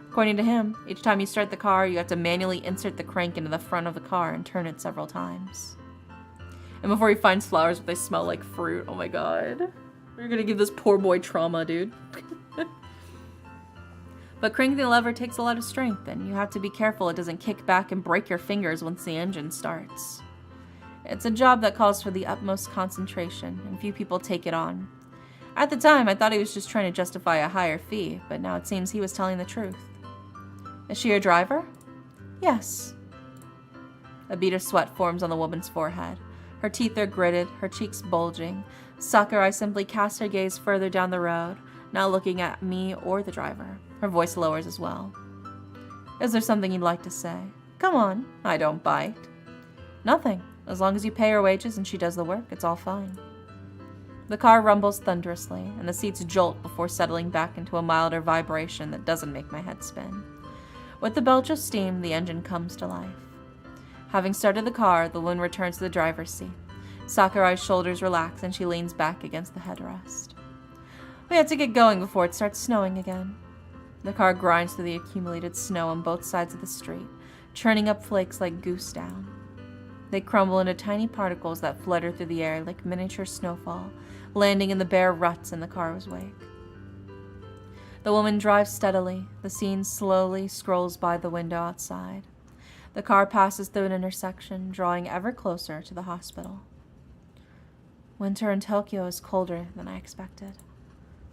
According to him, each time you start the car, you have to manually insert the crank into the front of the car and turn it several times. And before he finds flowers, they smell like fruit. Oh my god. You're gonna give this poor boy trauma, dude. But cranking the lever takes a lot of strength, and you have to be careful it doesn't kick back and break your fingers once the engine starts. It's a job that calls for the utmost concentration, and few people take it on. At the time, I thought he was just trying to justify a higher fee, but now it seems he was telling the truth. Is she your driver? Yes. A bead of sweat forms on the woman's forehead. Her teeth are gritted, her cheeks bulging. Sakurai simply casts her gaze further down the road, not looking at me or the driver. Her voice lowers as well. Is there something you'd like to say? Come on, I don't bite. Nothing. As long as you pay her wages and she does the work, it's all fine. The car rumbles thunderously, and the seats jolt before settling back into a milder vibration that doesn't make my head spin. With the belch of steam, the engine comes to life. Having started the car, the woman returns to the driver's seat. Sakurai's shoulders relax and she leans back against the headrest. We have to get going before it starts snowing again. The car grinds through the accumulated snow on both sides of the street, churning up flakes like goose down. They crumble into tiny particles that flutter through the air like miniature snowfall, landing in the bare ruts in the car's wake. The woman drives steadily. The scene slowly scrolls by the window outside. The car passes through an intersection, drawing ever closer to the hospital. Winter in Tokyo is colder than I expected.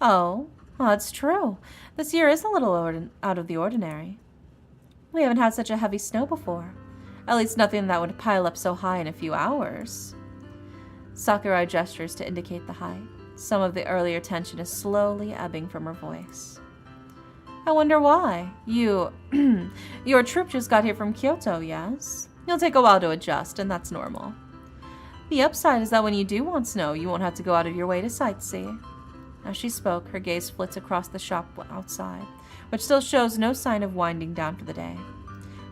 Oh, well, that's true. This year is a little out of the ordinary. We haven't had such a heavy snow before. At least nothing that would pile up so high in a few hours. Sakurai gestures to indicate the height. Some of the earlier tension is slowly ebbing from her voice. I wonder why. Your troop just got here from Kyoto, yes? You'll take a while to adjust, and that's normal. The upside is that when you do want snow, you won't have to go out of your way to sightsee. As she spoke, her gaze flits across the shop outside, which still shows no sign of winding down for the day.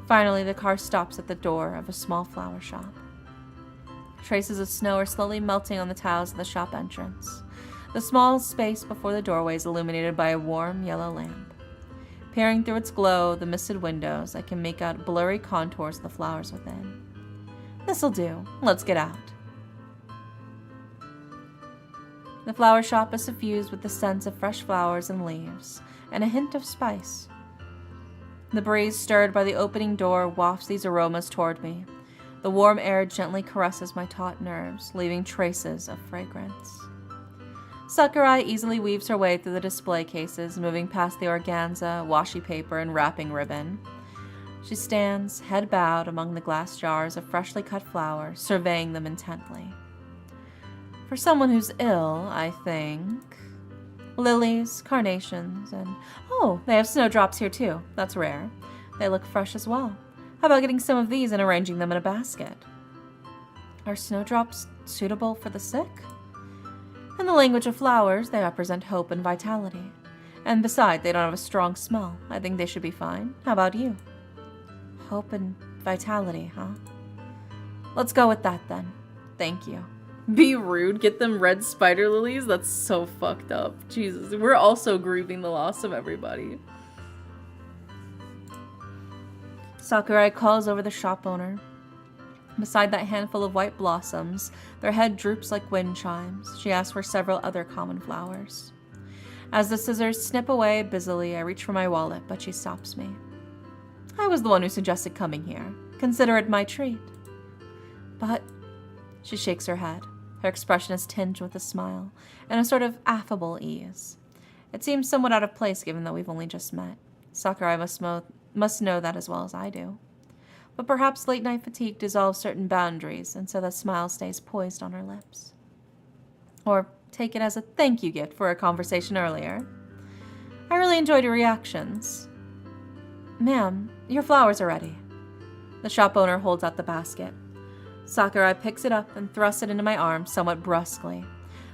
Finally, the car stops at the door of a small flower shop. Traces of snow are slowly melting on the tiles of the shop entrance. The small space before the doorway is illuminated by a warm yellow lamp. Peering through its glow, the misted windows, I can make out blurry contours of the flowers within. This'll do. Let's get out. The flower shop is suffused with the scents of fresh flowers and leaves, and a hint of spice. The breeze stirred by the opening door wafts these aromas toward me. The warm air gently caresses my taut nerves, leaving traces of fragrance. Sakurai easily weaves her way through the display cases, moving past the organza, washi paper, and wrapping ribbon. She stands, head bowed, among the glass jars of freshly cut flowers, surveying them intently. For someone who's ill, I think. Lilies, carnations, and... oh, they have snowdrops here too. That's rare. They look fresh as well. How about getting some of these and arranging them in a basket? Are snowdrops suitable for the sick? In the language of flowers, they represent hope and vitality. And besides, they don't have a strong smell. I think they should be fine. How about you? Hope and vitality, huh? Let's go with that then. Thank you. Be rude, get them red spider lilies? That's so fucked up. Jesus, we're also grieving the loss of everybody. Sakurai calls over the shop owner. Beside that handful of white blossoms, their head droops like wind chimes. She asks for several other common flowers. As the scissors snip away busily, I reach for my wallet, but she stops me. I was the one who suggested coming here. Consider it my treat. But she shakes her head. Her expression is tinged with a smile and a sort of affable ease. It seems somewhat out of place given that we've only just met. Sakurai must know that as well as I do. But perhaps late-night fatigue dissolves certain boundaries, and so the smile stays poised on her lips. Or take it as a thank you gift for our conversation earlier. I really enjoyed your reactions. Ma'am, your flowers are ready. The shop owner holds out the basket. Sakurai picks it up and thrusts it into my arm somewhat brusquely.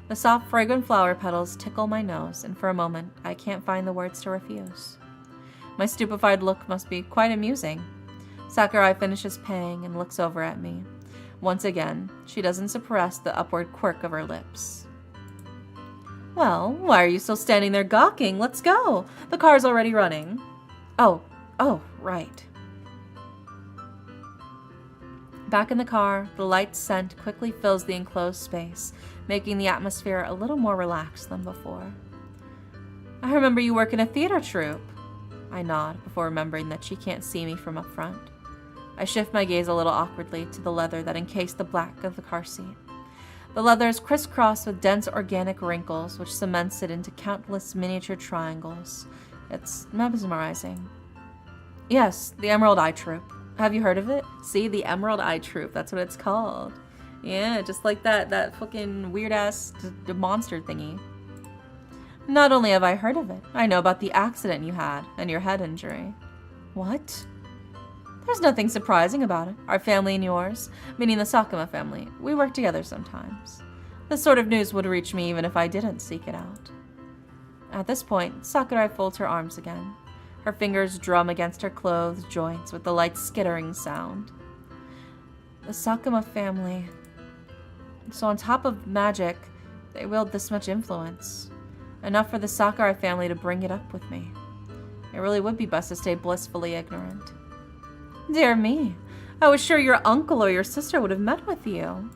The soft, fragrant flower petals tickle my nose, and for a moment, I can't find the words to refuse. My stupefied look must be quite amusing. Sakurai finishes paying and looks over at me. Once again, she doesn't suppress the upward quirk of her lips. Well, why are you still standing there gawking? Let's go! The car's already running. Oh, right. Back in the car, the light scent quickly fills the enclosed space, making the atmosphere a little more relaxed than before. I remember you work in a theater troupe. I nod before remembering that she can't see me from up front. I shift my gaze a little awkwardly to the leather that encased the back of the car seat. The leather is crisscrossed with dense organic wrinkles, which cements it into countless miniature triangles. It's mesmerizing. Yes, the Emerald Eye Troupe. Have you heard of it? See, the Emerald Eye Troupe, that's what it's called. Yeah, just like that fucking weird-ass monster thingy. Not only have I heard of it, I know about the accident you had and your head injury. What? There's nothing surprising about it. Our family and yours, meaning the Sakuma family, we work together sometimes. This sort of news would reach me even if I didn't seek it out. At this point, Sakurai folds her arms again. Her fingers drum against her clothed joints with the light skittering sound. The Sakuma family. So on top of magic, they wield this much influence. Enough for the Sakurai family to bring it up with me. It really would be best to stay blissfully ignorant. Dear me, I was sure your uncle or your sister would have met with you.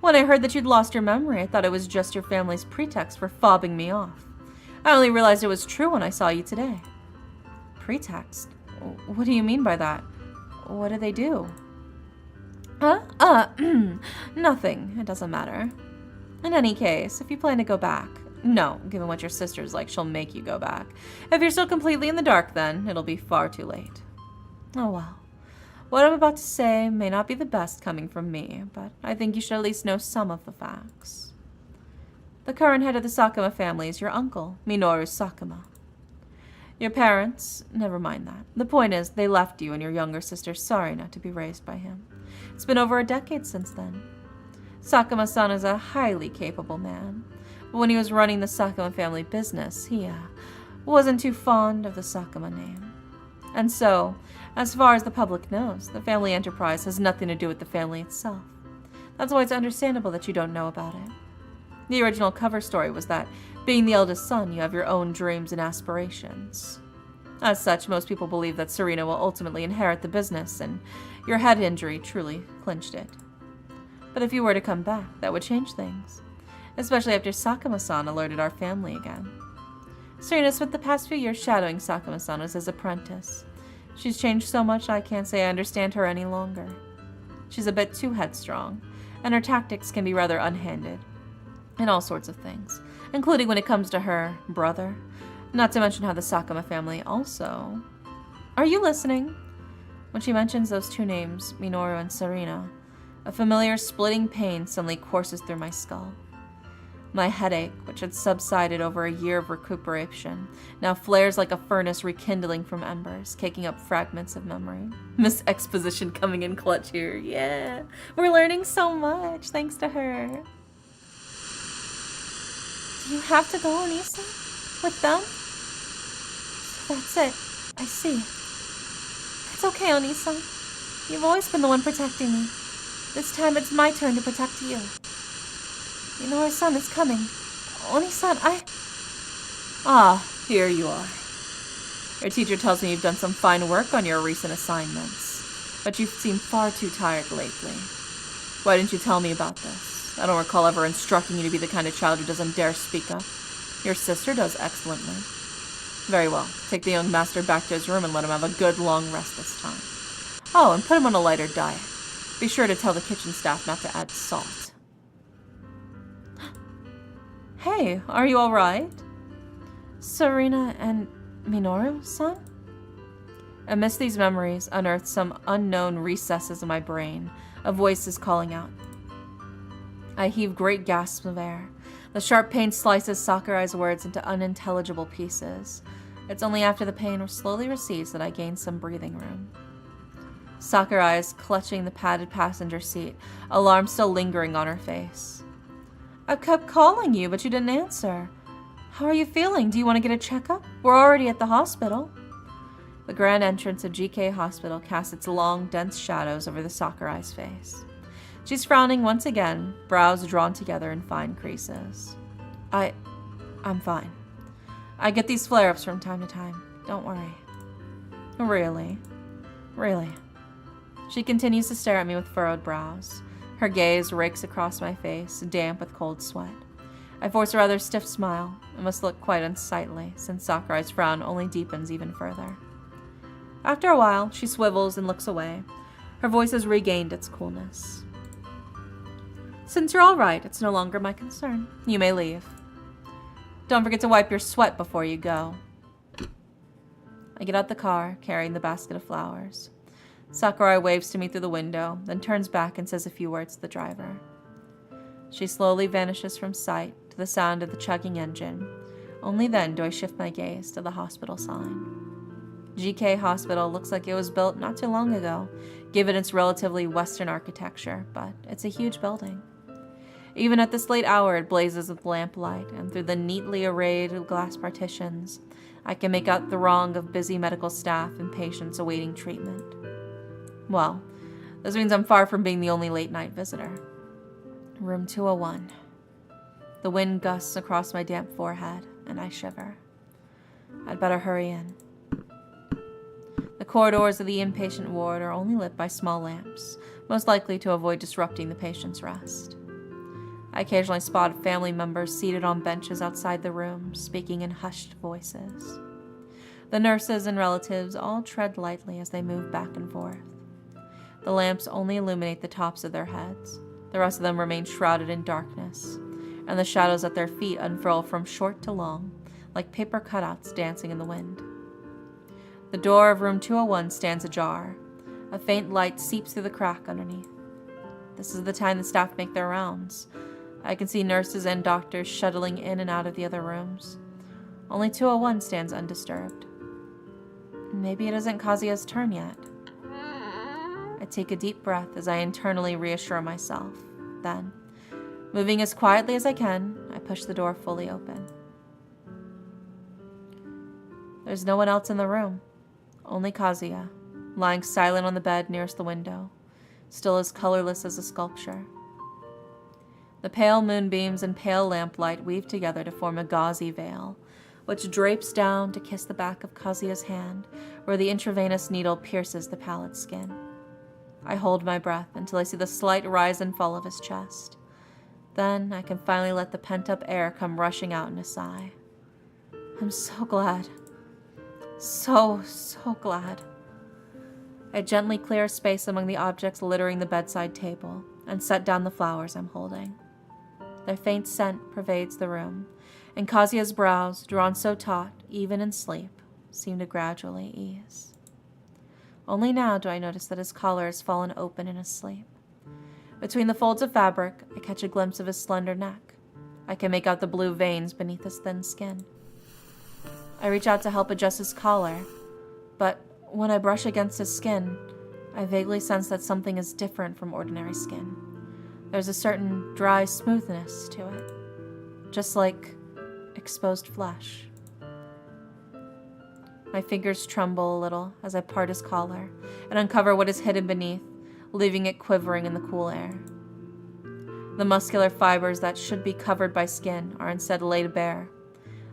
When I heard that you'd lost your memory, I thought it was just your family's pretext for fobbing me off. I only realized it was true when I saw you today. Pretext? What do you mean by that? What did they do? Nothing. It doesn't matter. In any case, if you plan to go back... No, given what your sister's like, she'll make you go back. If you're still completely in the dark, then it'll be far too late. Oh well. What I'm about to say may not be the best coming from me, but I think you should at least know some of the facts. The current head of the Sakuma family is your uncle, Minoru Sakuma. Your parents, never mind that. The point is, they left you and your younger sister sorry not to be raised by him. It's been over a decade since then. Sakuma-san is a highly capable man, but when he was running the Sakuma family business, he wasn't too fond of the Sakuma name. And so, as far as the public knows, the family enterprise has nothing to do with the family itself. That's why it's understandable that you don't know about it. The original cover story was that, being the eldest son, you have your own dreams and aspirations. As such, most people believe that Serena will ultimately inherit the business, and your head injury truly clinched it. But if you were to come back, that would change things, especially after Sakuma-san alerted our family again. Serena spent the past few years shadowing Sakuma-san as his apprentice. She's changed so much I can't say I understand her any longer. She's a bit too headstrong, and her tactics can be rather unhinged, in all sorts of things, including when it comes to her brother, not to mention how the Sakuma family also... Are you listening? When she mentions those two names, Minoru and Serena, a familiar splitting pain suddenly courses through my skull. My headache, which had subsided over a year of recuperation, now flares like a furnace rekindling from embers, caking up fragments of memory. Miss Exposition coming in clutch here. Yeah, we're learning so much thanks to her. Do you have to go, Anissa? With them? That's it. I see. It's okay, Oni-san. You've always been the one protecting me. This time it's my turn to protect you. You know our son is coming. Oni-san, Ah, here you are. Your teacher tells me you've done some fine work on your recent assignments, but you've seemed far too tired lately. Why didn't you tell me about this? I don't recall ever instructing you to be the kind of child who doesn't dare speak up. Your sister does excellently. Very well. Take the young master back to his room and let him have a good long rest this time. Oh, and put him on a lighter diet. Be sure to tell the kitchen staff not to add salt. Hey, are you alright? Serena and Minoru-san? Amidst these memories, unearthed some unknown recesses of my brain, a voice is calling out. I heave great gasps of air. The sharp pain slices Sakurai's words into unintelligible pieces. It's only after the pain slowly recedes that I gain some breathing room. Sakurai is clutching the padded passenger seat, alarm still lingering on her face. I've kept calling you, but you didn't answer. How are you feeling? Do you want to get a checkup? We're already at the hospital. The grand entrance of GK Hospital casts its long, dense shadows over the Sakurai's face. She's frowning once again, brows drawn together in fine creases. I'm fine. I get these flare-ups from time to time. Don't worry. Really? Really. She continues to stare at me with furrowed brows. Her gaze rakes across my face, damp with cold sweat. I force a rather stiff smile. It must look quite unsightly, since Sakurai's frown only deepens even further. After a while, she swivels and looks away. Her voice has regained its coolness. Since you're all right, it's no longer my concern. You may leave. Don't forget to wipe your sweat before you go. I get out the car, carrying the basket of flowers. Sakurai waves to me through the window, then turns back and says a few words to the driver. She slowly vanishes from sight to the sound of the chugging engine. Only then do I shift my gaze to the hospital sign. GK Hospital looks like it was built not too long ago, given its relatively Western architecture, but it's a huge building. Even at this late hour, it blazes with lamplight, and through the neatly arrayed glass partitions, I can make out the throng of busy medical staff and patients awaiting treatment. Well, this means I'm far from being the only late-night visitor. Room 201. The wind gusts across my damp forehead, and I shiver. I'd better hurry in. The corridors of the inpatient ward are only lit by small lamps, most likely to avoid disrupting the patient's rest. I occasionally spot family members seated on benches outside the room, speaking in hushed voices. The nurses and relatives all tread lightly as they move back and forth. The lamps only illuminate the tops of their heads. The rest of them remain shrouded in darkness, and the shadows at their feet unfurl from short to long, like paper cutouts dancing in the wind. The door of room 201 stands ajar. A faint light seeps through the crack underneath. This is the time the staff make their rounds. I can see nurses and doctors shuttling in and out of the other rooms. Only 201 stands undisturbed. Maybe it isn't Kazuya's turn yet. I take a deep breath as I internally reassure myself. Then, moving as quietly as I can, I push the door fully open. There's no one else in the room. Only Kazuya, lying silent on the bed nearest the window, still as colorless as a sculpture. The pale moonbeams and pale lamplight weave together to form a gauzy veil, which drapes down to kiss the back of Kazuya's hand, where the intravenous needle pierces the pallid skin. I hold my breath until I see the slight rise and fall of his chest. Then I can finally let the pent-up air come rushing out in a sigh. I'm so glad. So glad. I gently clear a space among the objects littering the bedside table and set down the flowers I'm holding. Their faint scent pervades the room, and Kazuya's brows, drawn so taut, even in sleep, seem to gradually ease. Only now do I notice that his collar has fallen open in his sleep. Between the folds of fabric, I catch a glimpse of his slender neck. I can make out the blue veins beneath his thin skin. I reach out to help adjust his collar, but when I brush against his skin, I vaguely sense that something is different from ordinary skin. There's a certain dry smoothness to it, just like exposed flesh. My fingers tremble a little as I part his collar and uncover what is hidden beneath, leaving it quivering in the cool air. The muscular fibers that should be covered by skin are instead laid bare.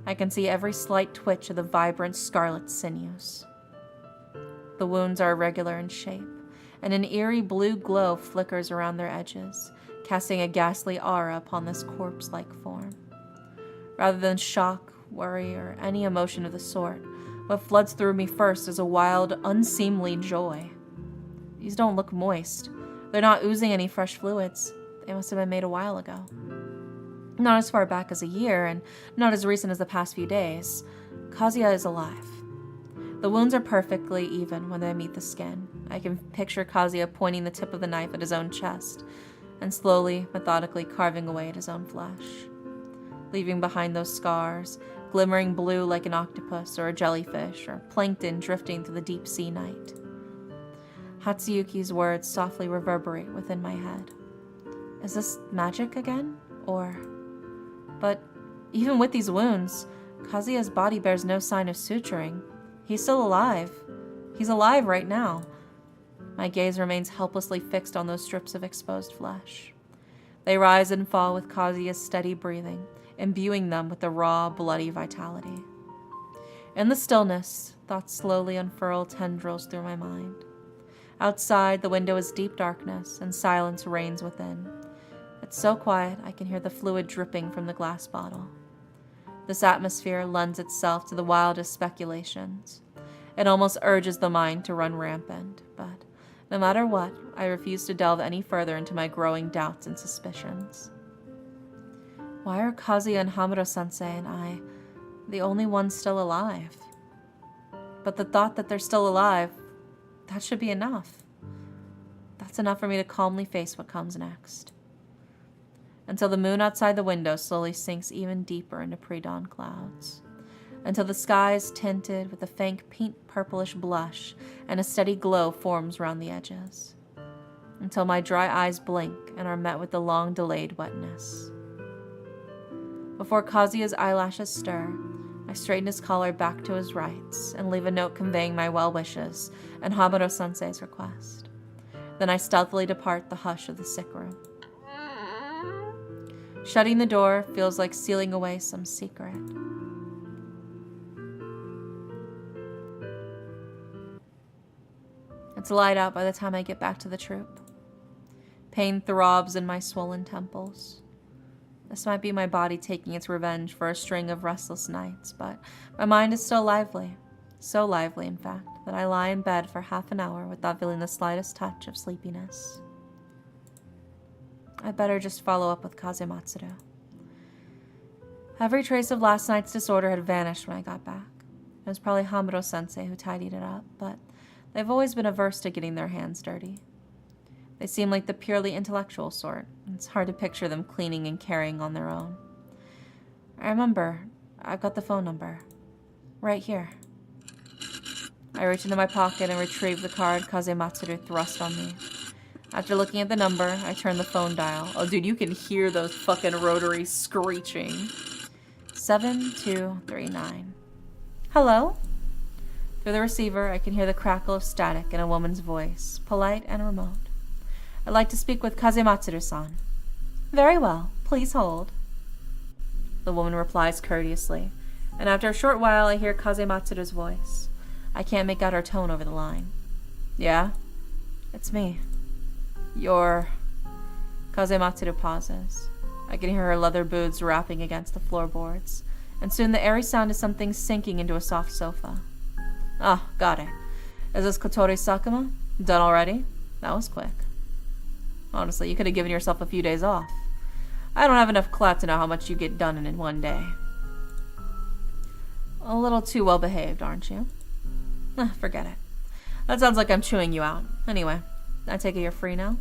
I can see every slight twitch of the vibrant scarlet sinews. The wounds are irregular in shape, and an eerie blue glow flickers around their edges, casting a ghastly aura upon this corpse-like form. Rather than shock, worry, or any emotion of the sort, what floods through me first is a wild, unseemly joy. These don't look moist. They're not oozing any fresh fluids. They must have been made a while ago. Not as far back as a year, and not as recent as the past few days. Kazuya is alive. The wounds are perfectly even when they meet the skin. I can picture Kazuya pointing the tip of the knife at his own chest, and slowly, methodically carving away at his own flesh, leaving behind those scars, glimmering blue like an octopus or a jellyfish, or plankton drifting through the deep sea night. Hatsuyuki's words softly reverberate within my head. Is this magic again? But even with these wounds, Kazuya's body bears no sign of suturing. He's still alive. He's alive right now. My gaze remains helplessly fixed on those strips of exposed flesh. They rise and fall with Kazuya's steady breathing, imbuing them with the raw, bloody vitality. In the stillness, thoughts slowly unfurl tendrils through my mind. Outside, the window is deep darkness, and silence reigns within. It's so quiet, I can hear the fluid dripping from the glass bottle. This atmosphere lends itself to the wildest speculations. It almost urges the mind to run rampant, but no matter what, I refuse to delve any further into my growing doubts and suspicions. Why are Kazuya and Hamuro-sensei and I the only ones still alive? But the thought that they're still alive, that should be enough. That's enough for me to calmly face what comes next. Until the moon outside the window slowly sinks even deeper into pre-dawn clouds. Until the sky is tinted with a faint pink-purplish blush and a steady glow forms around the edges. Until my dry eyes blink and are met with the long-delayed wetness. Before Kazuya's eyelashes stir, I straighten his collar back to his rights and leave a note conveying my well wishes and Hamuro-sensei's request. Then I stealthily depart the hush of the sick room. Shutting the door feels like sealing away some secret. It's light out by the time I get back to the troop. Pain throbs in my swollen temples. This might be my body taking its revenge for a string of restless nights, but my mind is still lively. So lively, in fact, that I lie in bed for half an hour without feeling the slightest touch of sleepiness. I'd better just follow up with Kazematsuru. Every trace of last night's disorder had vanished when I got back. It was probably Hamuro-sensei who tidied it up, but they've always been averse to getting their hands dirty. They seem like the purely intellectual sort. It's hard to picture them cleaning and carrying on their own. I remember, I've got the phone number. Right here. I reach into my pocket and retrieve the card Kazematsuru thrust on me. After looking at the number, I turn the phone dial. Oh, dude, you can hear those fucking rotaries screeching. 7239. Hello? Through the receiver, I can hear the crackle of static in a woman's voice, polite and remote. I'd like to speak with Kazematsuru-san. Very well. Please hold. The woman replies courteously, and after a short while, I hear Kazematsuru's voice. I can't make out her tone over the line. Yeah? It's me. You're... Kazematsuru pauses. I can hear her leather boots rapping against the floorboards, and soon the airy sound is something sinking into a soft sofa. Ah, got it. Is this Kotori Sakuma? Done already? That was quick. Honestly, you could have given yourself a few days off. I don't have enough clout to know how much you get done in one day. A little too well behaved, aren't you? Forget it. That sounds like I'm chewing you out. Anyway, I take it you're free now?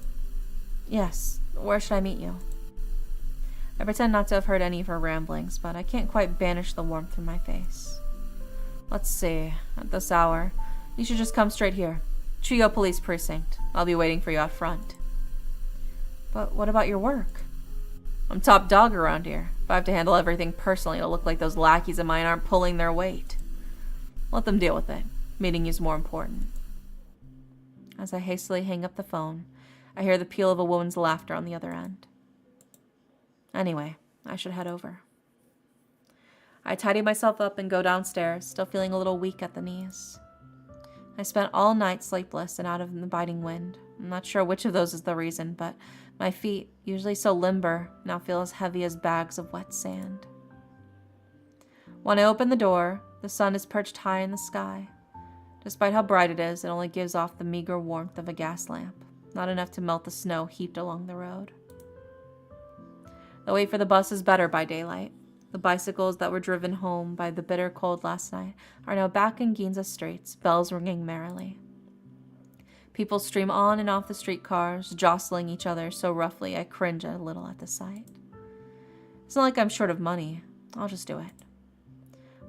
Yes. Where should I meet you? I pretend not to have heard any of her ramblings, but I can't quite banish the warmth from my face. Let's see. At this hour, you should just come straight here. Chiyo Police Precinct. I'll be waiting for you out front. But what about your work? I'm top dog around here. If I have to handle everything personally, it'll look like those lackeys of mine aren't pulling their weight. Let them deal with it. Meeting you's more important. As I hastily hang up the phone, I hear the peal of a woman's laughter on the other end. Anyway, I should head over. I tidy myself up and go downstairs, still feeling a little weak at the knees. I spent all night sleepless and out of the biting wind. I'm not sure which of those is the reason, but my feet, usually so limber, now feel as heavy as bags of wet sand. When I open the door, the sun is perched high in the sky. Despite how bright it is, it only gives off the meager warmth of a gas lamp, not enough to melt the snow heaped along the road. The wait for the bus is better by daylight. The bicycles that were driven home by the bitter cold last night are now back in Ginza streets, bells ringing merrily. People stream on and off the streetcars, jostling each other so roughly I cringe a little at the sight. It's not like I'm short of money. I'll just do it.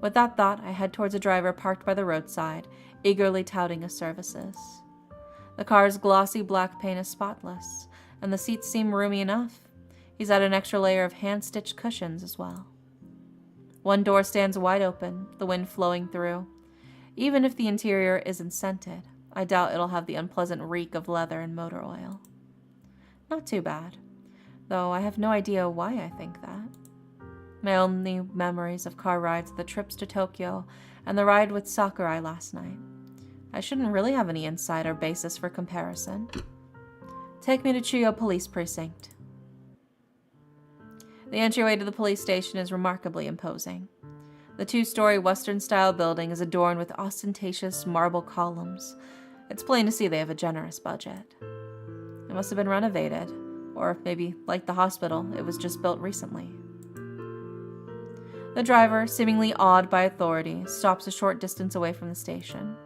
With that thought, I head towards a driver parked by the roadside, eagerly touting his services. The car's glossy black paint is spotless, and the seats seem roomy enough. He's added an extra layer of hand-stitched cushions as well. One door stands wide open, the wind flowing through. Even if the interior isn't scented, I doubt it'll have the unpleasant reek of leather and motor oil. Not too bad, though I have no idea why I think that. My only memories of car rides are the trips to Tokyo and the ride with Sakurai last night. I shouldn't really have any insight or basis for comparison. Take me to Chiyo Police Precinct. The entryway to the police station is remarkably imposing. The 2-story Western-style building is adorned with ostentatious marble columns. It's plain to see they have a generous budget. It must have been renovated, or maybe, like the hospital, it was just built recently. The driver, seemingly awed by authority, stops a short distance away from the station.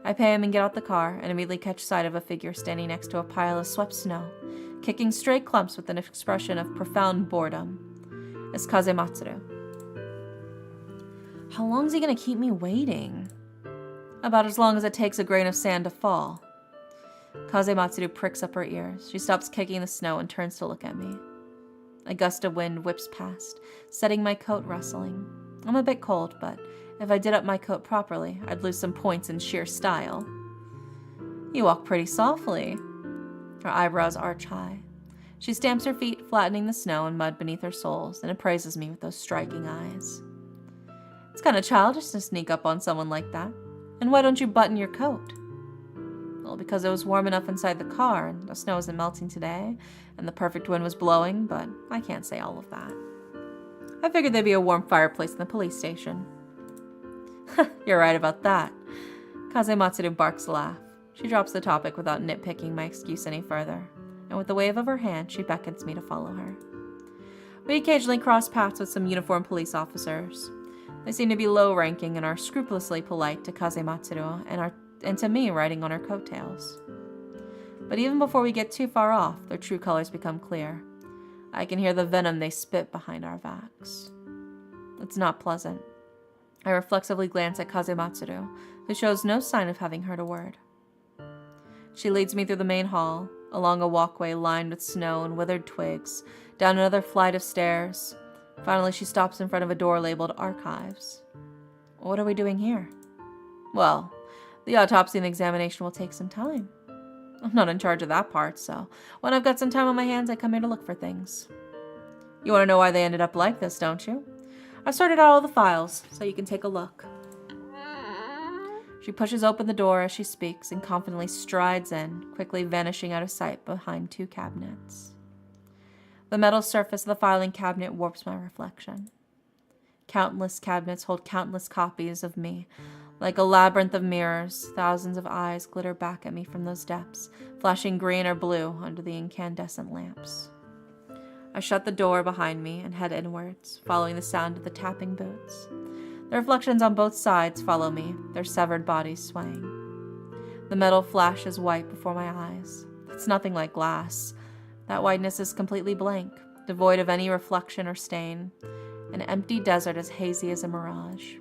I pay him and get out the car, and immediately catch sight of a figure standing next to a pile of swept snow, kicking stray clumps with an expression of profound boredom. It's Kazematsuru. How long is he going to keep me waiting? About as long as it takes a grain of sand to fall. Kazematsuru pricks up her ears. She stops kicking the snow and turns to look at me. A gust of wind whips past, setting my coat rustling. I'm a bit cold, but if I did up my coat properly, I'd lose some points in sheer style. You walk pretty softly. Her eyebrows arch high. She stamps her feet, flattening the snow and mud beneath her soles, and appraises me with those striking eyes. It's kind of childish to sneak up on someone like that. And why don't you button your coat? Well, because it was warm enough inside the car, and the snow isn't melting today, and the perfect wind was blowing, but I can't say all of that. I figured there'd be a warm fireplace in the police station. You're right about that. Kazematsuru barks a laugh. She drops the topic without nitpicking my excuse any further, and with a wave of her hand, she beckons me to follow her. We occasionally cross paths with some uniformed police officers. They seem to be low-ranking and are scrupulously polite to Kazematsuru and to me riding on her coattails. But even before we get too far off, their true colors become clear. I can hear the venom they spit behind our backs. It's not pleasant. I reflexively glance at Kazematsuru, who shows no sign of having heard a word. She leads me through the main hall, along a walkway lined with snow and withered twigs, down another flight of stairs. Finally, she stops in front of a door labeled Archives. What are we doing here? Well, the autopsy and the examination will take some time. I'm not in charge of that part, so when I've got some time on my hands, I come here to look for things. You want to know why they ended up like this, don't you? I sorted out all the files, so you can take a look. She pushes open the door as she speaks and confidently strides in, quickly vanishing out of sight behind 2 cabinets. The metal surface of the filing cabinet warps my reflection. Countless cabinets hold countless copies of me. Like a labyrinth of mirrors, thousands of eyes glitter back at me from those depths, flashing green or blue under the incandescent lamps. I shut the door behind me and head inwards, following the sound of the tapping boots. The reflections on both sides follow me, their severed bodies swaying. The metal flashes white before my eyes. It's nothing like glass. That whiteness is completely blank, devoid of any reflection or stain, an empty desert as hazy as a mirage.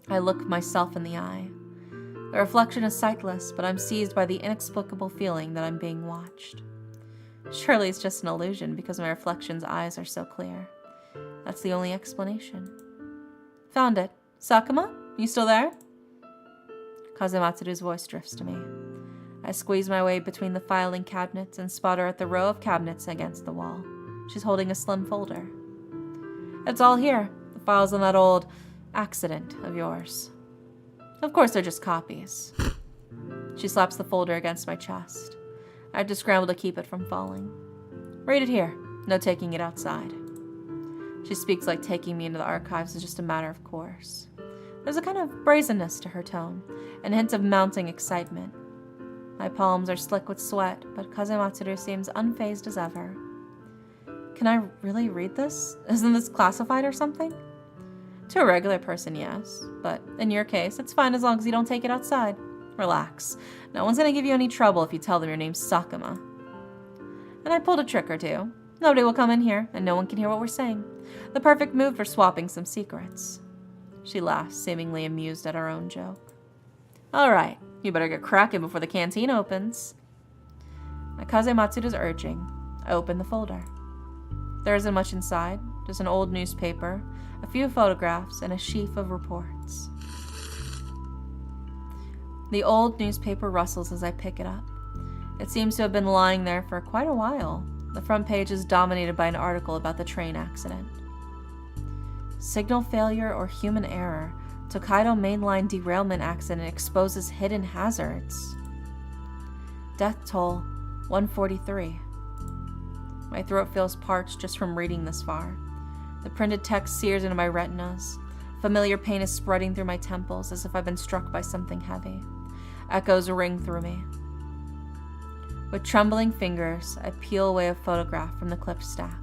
I look myself in the eye. The reflection is sightless, but I'm seized by the inexplicable feeling that I'm being watched. Surely it's just an illusion because my reflection's eyes are so clear. That's the only explanation. Found it. Sakuma, you still there? Kazematsuru's voice drifts to me. I squeeze my way between the filing cabinets and spot her at the row of cabinets against the wall. She's holding a slim folder. It's all here. The files on that old accident of yours. Of course, they're just copies. She slaps the folder against my chest. I have to scramble to keep it from falling. Read it here. No taking it outside. She speaks like taking me into the archives is just a matter of course. There's a kind of brazenness to her tone, and hints of mounting excitement. My palms are slick with sweat, but Kazematsuru seems unfazed as ever. Can I really read this? Isn't this classified or something? To a regular person, yes. But in your case, it's fine as long as you don't take it outside. Relax. No one's gonna give you any trouble if you tell them your name's Sakuma. And I pulled a trick or two. Nobody will come in here, and no one can hear what we're saying. The perfect move for swapping some secrets. She laughs, seemingly amused at her own joke. All right, you better get cracking before the canteen opens. At Kazematsuru's urging, I open the folder. There isn't much inside, just an old newspaper, a few photographs, and a sheaf of reports. The old newspaper rustles as I pick it up. It seems to have been lying there for quite a while. The front page is dominated by an article about the train accident. Signal failure or human error. Tokaido mainline derailment accident exposes hidden hazards. Death toll, 143. My throat feels parched just from reading this far. The printed text sears into my retinas. Familiar pain is spreading through my temples as if I've been struck by something heavy. Echoes ring through me. With trembling fingers, I peel away a photograph from the clipped stack,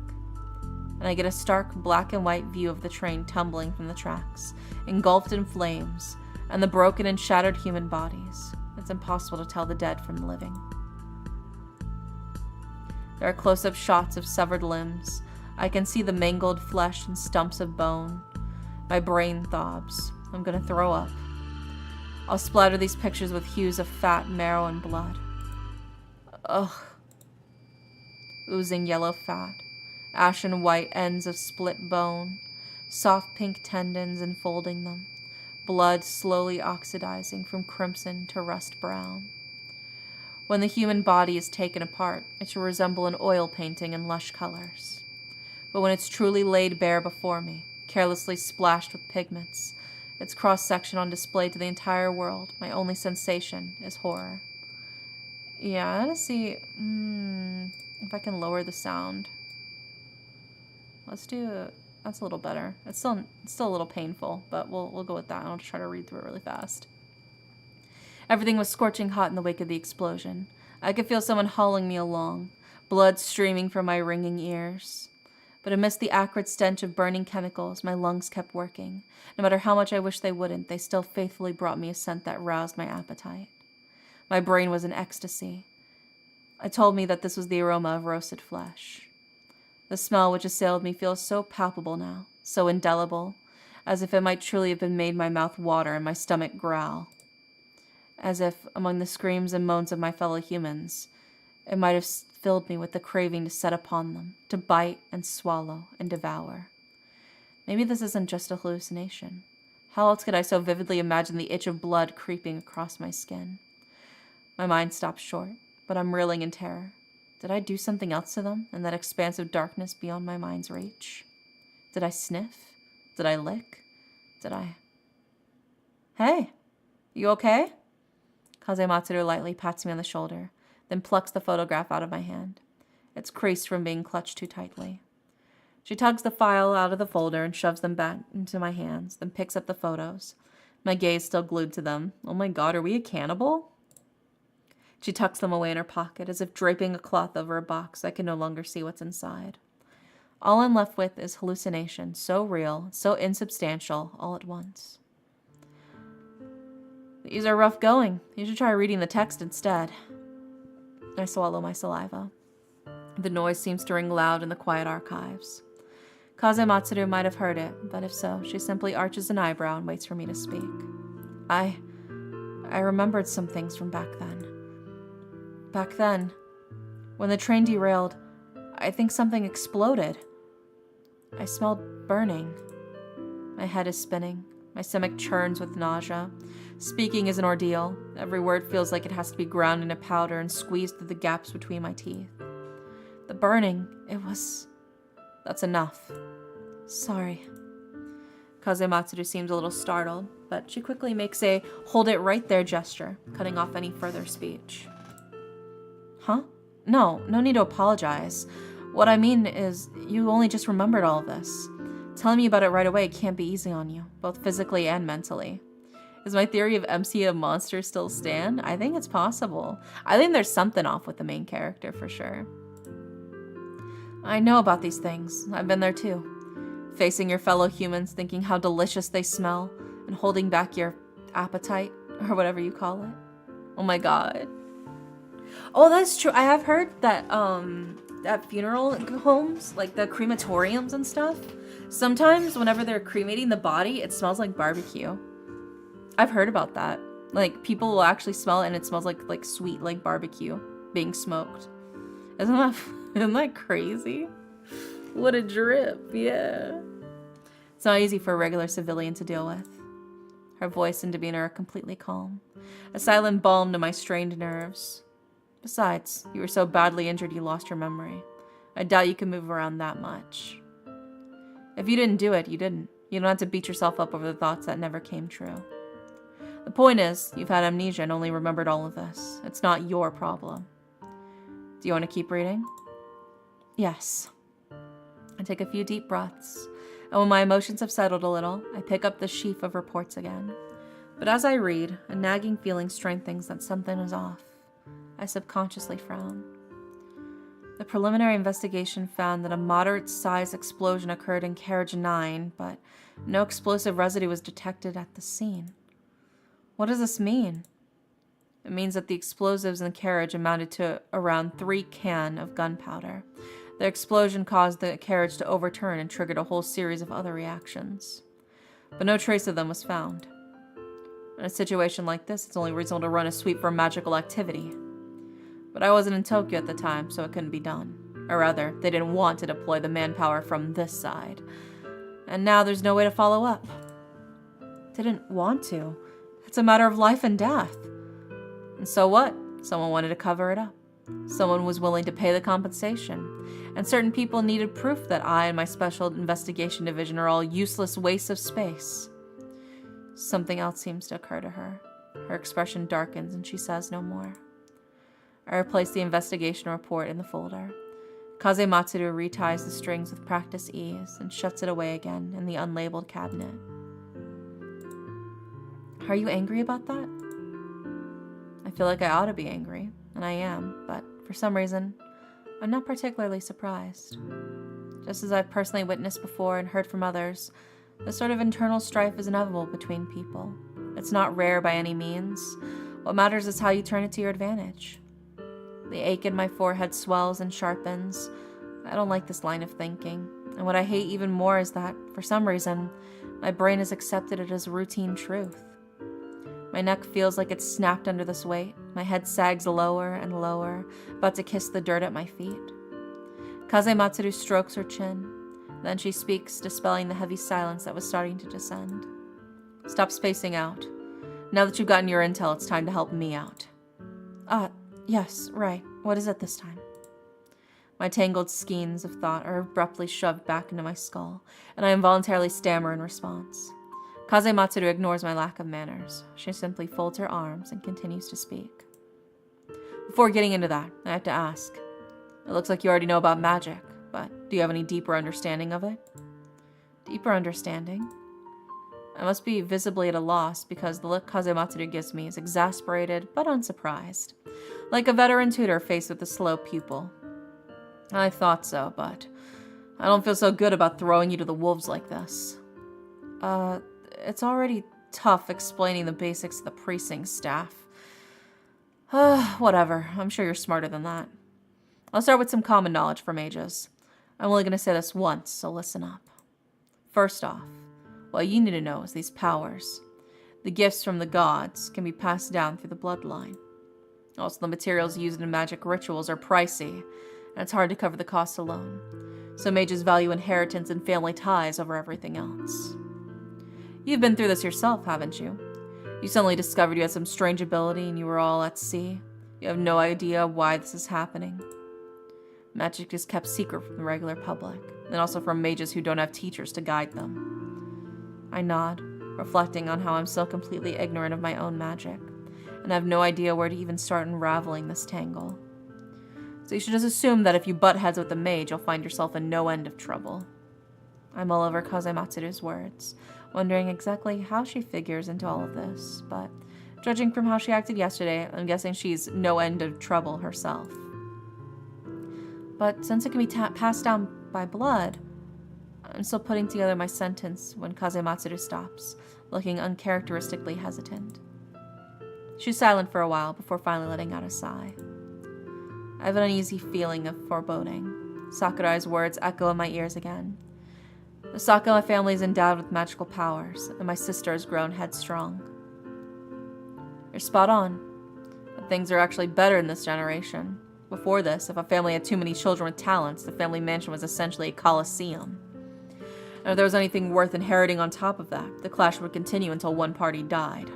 and I get a stark black and white view of the train tumbling from the tracks, engulfed in flames, and the broken and shattered human bodies. It's impossible to tell the dead from the living. There are close-up shots of severed limbs. I can see the mangled flesh and stumps of bone. My brain throbs. I'm gonna throw up. I'll splatter these pictures with hues of fat, marrow, and blood. Ugh. Oozing yellow fat, ashen white ends of split bone, soft pink tendons enfolding them, blood slowly oxidizing from crimson to rust brown. When the human body is taken apart, it should resemble an oil painting in lush colors. But when it's truly laid bare before me, carelessly splashed with pigments, its cross-section on display to the entire world, my only sensation is horror. Yeah, I gotta see if I can lower the sound. Let's do that's a little better. It's still a little painful, but we'll go with that. I'll just try to read through it really fast. Everything was scorching hot in the wake of the explosion. I could feel someone hauling me along, blood streaming from my ringing ears. But amidst the acrid stench of burning chemicals, my lungs kept working. No matter how much I wished they wouldn't, they still faithfully brought me a scent that roused my appetite. My brain was in ecstasy. It told me that this was the aroma of roasted flesh. The smell which assailed me feels so palpable now, so indelible, as if it might truly have been made my mouth water and my stomach growl. As if, among the screams and moans of my fellow humans, it might have filled me with the craving to set upon them, to bite and swallow and devour. Maybe this isn't just a hallucination. How else could I so vividly imagine the itch of blood creeping across my skin? My mind stops short, but I'm reeling in terror. Did I do something else to them in that expanse of darkness beyond my mind's reach? Did I sniff? Did I lick? Did I... Hey, you okay? Kazematsuru lightly pats me on the shoulder, then plucks the photograph out of my hand. It's creased from being clutched too tightly. She tugs the file out of the folder and shoves them back into my hands, then picks up the photos, my gaze still glued to them. Oh my god, are we a cannibal? She tucks them away in her pocket, as if draping a cloth over a box I can no longer see what's inside. All I'm left with is hallucination, so real, so insubstantial, all at once. These are rough going. You should try reading the text instead. I swallow my saliva. The noise seems to ring loud in the quiet archives. Kazematsuru might have heard it, but if so, she simply arches an eyebrow and waits for me to speak. I remembered some things from back then. Back then, when the train derailed, I think something exploded. I smelled burning. My head is spinning. My stomach churns with nausea. Speaking is an ordeal. Every word feels like it has to be ground into powder and squeezed through the gaps between my teeth. The burning, that's enough. Sorry. Kazematsuru seems a little startled, but she quickly makes a hold it right there gesture, cutting off any further speech. Huh? No need to apologize. What I mean is, you only just remembered all of this. Telling me about it right away can't be easy on you, both physically and mentally. Does my theory of MC a monster still stand? I think it's possible. I think there's something off with the main character for sure. I know about these things. I've been there too. Facing your fellow humans, thinking how delicious they smell, and holding back your appetite, or whatever you call it. Oh my god. Oh, that's true. I have heard that at funeral homes, like the crematoriums and stuff, sometimes whenever they're cremating the body, it smells like barbecue. I've heard about that. Like, people will actually smell it and it smells like sweet, like barbecue being smoked. Isn't that crazy? What a drip, yeah. It's not easy for a regular civilian to deal with. Her voice and demeanor are completely calm. A silent balm to my strained nerves. Besides, you were so badly injured you lost your memory. I doubt you can move around that much. If you didn't do it, you didn't. You don't have to beat yourself up over the thoughts that never came true. The point is, you've had amnesia and only remembered all of this. It's not your problem. Do you want to keep reading? Yes. I take a few deep breaths, and when my emotions have settled a little, I pick up the sheaf of reports again. But as I read, a nagging feeling strengthens that something is off. I subconsciously frown. The preliminary investigation found that a moderate-sized explosion occurred in carriage 9, but no explosive residue was detected at the scene. What does this mean? It means that the explosives in the carriage amounted to around 3 cans of gunpowder. The explosion caused the carriage to overturn and triggered a whole series of other reactions. But no trace of them was found. In a situation like this, it's only reasonable to run a sweep for magical activity. But I wasn't in Tokyo at the time, so it couldn't be done. Or rather, they didn't want to deploy the manpower from this side. And now there's no way to follow up. Didn't want to. It's a matter of life and death. And so what? Someone wanted to cover it up. Someone was willing to pay the compensation. And certain people needed proof that I and my special investigation division are all useless wastes of space. Something else seems to occur to her. Her expression darkens and she says no more. I replace the investigation report in the folder. Kazematsuru reties the strings with practiced ease and shuts it away again in the unlabeled cabinet. Are you angry about that? I feel like I ought to be angry, and I am, but for some reason, I'm not particularly surprised. Just as I've personally witnessed before and heard from others, this sort of internal strife is inevitable between people. It's not rare by any means. What matters is how you turn it to your advantage. The ache in my forehead swells and sharpens. I don't like this line of thinking, and what I hate even more is that, for some reason, my brain has accepted it as routine truth. My neck feels like it's snapped under this weight. My head sags lower and lower, about to kiss the dirt at my feet. Kazematsuru strokes her chin. Then she speaks, dispelling the heavy silence that was starting to descend. Stop spacing out. Now that you've gotten your intel, it's time to help me out. Yes, right. What is it this time? My tangled skeins of thought are abruptly shoved back into my skull, and I involuntarily stammer in response. Kazematsuru ignores my lack of manners. She simply folds her arms and continues to speak. Before getting into that, I have to ask. It looks like you already know about magic, but do you have any deeper understanding of it? Deeper understanding? I must be visibly at a loss because the look Kazematsuru gives me is exasperated but unsurprised, like a veteran tutor faced with a slow pupil. I thought so, but I don't feel so good about throwing you to the wolves like this. It's already tough explaining the basics to the precinct staff. Whatever. I'm sure you're smarter than that. I'll start with some common knowledge for mages. I'm only going to say this once, so listen up. First off, what you need to know is these powers. The gifts from the gods can be passed down through the bloodline. Also, the materials used in magic rituals are pricey, and it's hard to cover the costs alone. So mages value inheritance and family ties over everything else. You've been through this yourself, haven't you? You suddenly discovered you had some strange ability and you were all at sea. You have no idea why this is happening. Magic is kept secret from the regular public, and also from mages who don't have teachers to guide them. I nod, reflecting on how I'm still completely ignorant of my own magic, and have no idea where to even start unraveling this tangle. So you should just assume that if you butt heads with the mage, you'll find yourself in no end of trouble. I mull over Kazematsuru's words, wondering exactly how she figures into all of this, but judging from how she acted yesterday, I'm guessing she's no end of trouble herself. But since it can be passed down by blood, I'm still putting together my sentence when Kazematsuru stops, looking uncharacteristically hesitant. She's silent for a while before finally letting out a sigh. I have an uneasy feeling of foreboding. Sakurai's words echo in my ears again. The Sakuma family is endowed with magical powers, and my sister has grown headstrong. You're spot on. But things are actually better in this generation. Before this, if a family had too many children with talents, the family mansion was essentially a coliseum. And if there was anything worth inheriting on top of that, the clash would continue until one party died.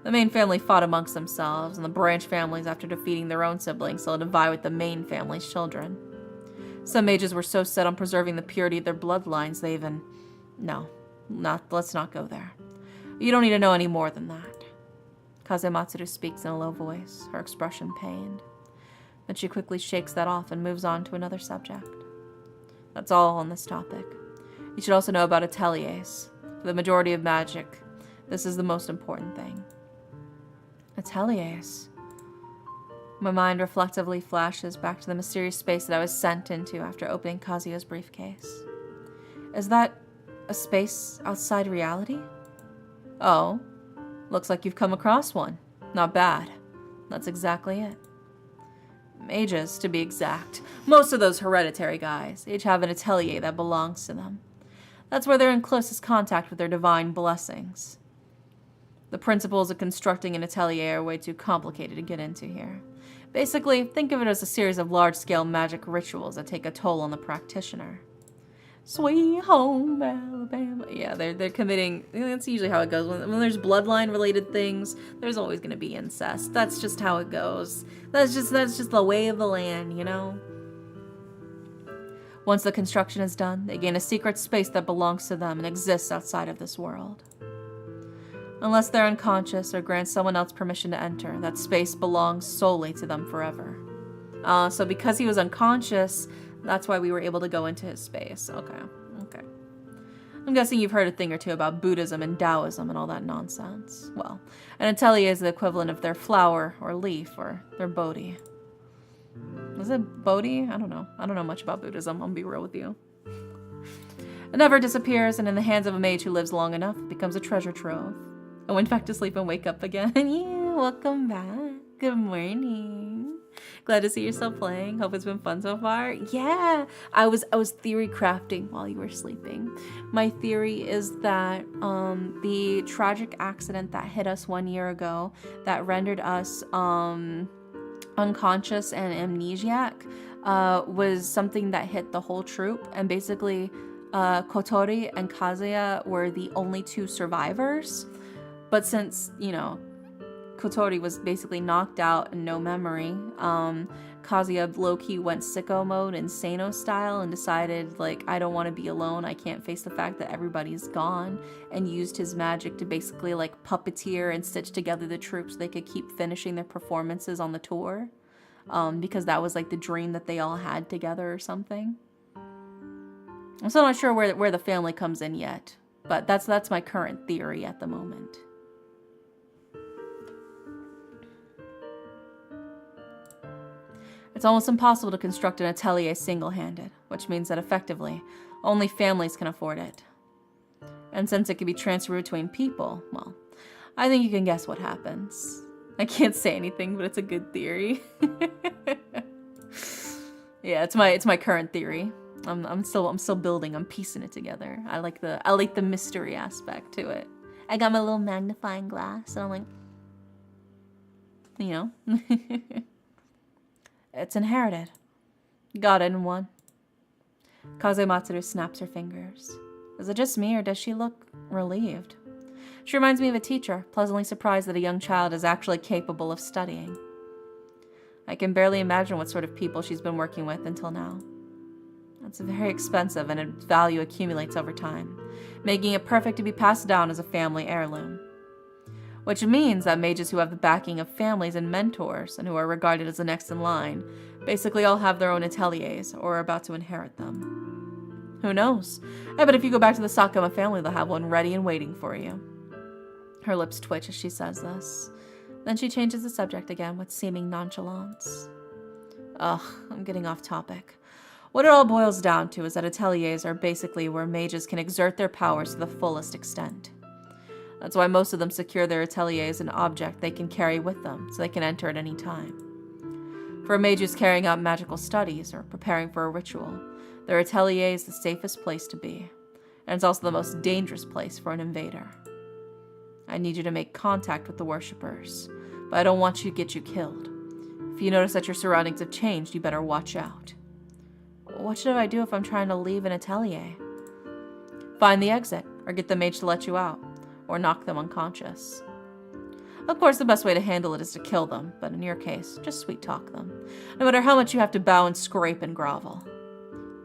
The main family fought amongst themselves, and the branch families, after defeating their own siblings, still had to vie with the main family's children. Some mages were so set on preserving the purity of their bloodlines, they even... let's not go there. You don't need to know any more than that. Kazematsuru speaks in a low voice, her expression pained. Then she quickly shakes that off and moves on to another subject. That's all on this topic. You should also know about ateliers. For the majority of magic, this is the most important thing. Ateliers. My mind reflectively flashes back to the mysterious space that I was sent into after opening Kazuya's briefcase. Is that a space outside reality? Oh, looks like you've come across one. Not bad. That's exactly it. Mages, to be exact. Most of those hereditary guys each have an atelier that belongs to them. That's where they're in closest contact with their divine blessings. The principles of constructing an atelier are way too complicated to get into here. Basically, think of it as a series of large-scale magic rituals that take a toll on the practitioner. Sweet home Alabama. Yeah, they're committing... That's usually how it goes. When there's bloodline-related things, there's always going to be incest. That's just how it goes. That's just the way of the land, you know? Once the construction is done, they gain a secret space that belongs to them and exists outside of this world. Unless they're unconscious or grant someone else permission to enter, that space belongs solely to them forever. So because he was unconscious, that's why we were able to go into his space. Okay. I'm guessing you've heard a thing or two about Buddhism and Taoism and all that nonsense. Well, an atelier is the equivalent of their flower or leaf or their bodhi. Is it bodhi? I don't know. I don't know much about Buddhism, I'm gonna be real with you. It never disappears, and in the hands of a mage who lives long enough, it becomes a treasure trove. I went back to sleep and wake up again. Yeah, welcome back. Good morning. Glad to see you're still playing. Hope it's been fun so far. Yeah, I was theory crafting while you were sleeping. My theory is that the tragic accident that hit us 1 year ago that rendered us unconscious and amnesiac was something that hit the whole troop, and basically Kotori and Kazuya were the only two survivors. But since, Kotori was basically knocked out and no memory, Kazuya low-key went sicko mode, insano style, and decided, I don't want to be alone, I can't face the fact that everybody's gone, and used his magic to basically, puppeteer and stitch together the troops so they could keep finishing their performances on the tour, because that was, the dream that they all had together or something. I'm still not sure where the family comes in yet, but that's my current theory at the moment. It's almost impossible to construct an atelier single-handed, which means that effectively, only families can afford it. And since it can be transferred between people, well, I think you can guess what happens. I can't say anything, but it's a good theory. Yeah, it's my current theory. I'm still building. I'm piecing it together. I like the mystery aspect to it. I got my little magnifying glass, and I'm It's inherited. Got it in one. Kazematsuru snaps her fingers. Is it just me, or does she look relieved? She reminds me of a teacher, pleasantly surprised that a young child is actually capable of studying. I can barely imagine what sort of people she's been working with until now. It's very expensive and its value accumulates over time, making it perfect to be passed down as a family heirloom. Which means that mages who have the backing of families and mentors and who are regarded as the next in line basically all have their own ateliers or are about to inherit them. Who knows? I bet if you go back to the Sakuma family, they'll have one ready and waiting for you. Her lips twitch as she says this. Then she changes the subject again with seeming nonchalance. Ugh, I'm getting off topic. What it all boils down to is that ateliers are basically where mages can exert their powers to the fullest extent. That's why most of them secure their atelier as an object they can carry with them, so they can enter at any time. For a mage who's carrying out magical studies or preparing for a ritual, their atelier is the safest place to be, and it's also the most dangerous place for an invader. I need you to make contact with the worshippers, but I don't want you to get you killed. If you notice that your surroundings have changed, you better watch out. What should I do if I'm trying to leave an atelier? Find the exit, or get the mage to let you out, or knock them unconscious. Of course, the best way to handle it is to kill them, but in your case, just sweet-talk them, no matter how much you have to bow and scrape and grovel.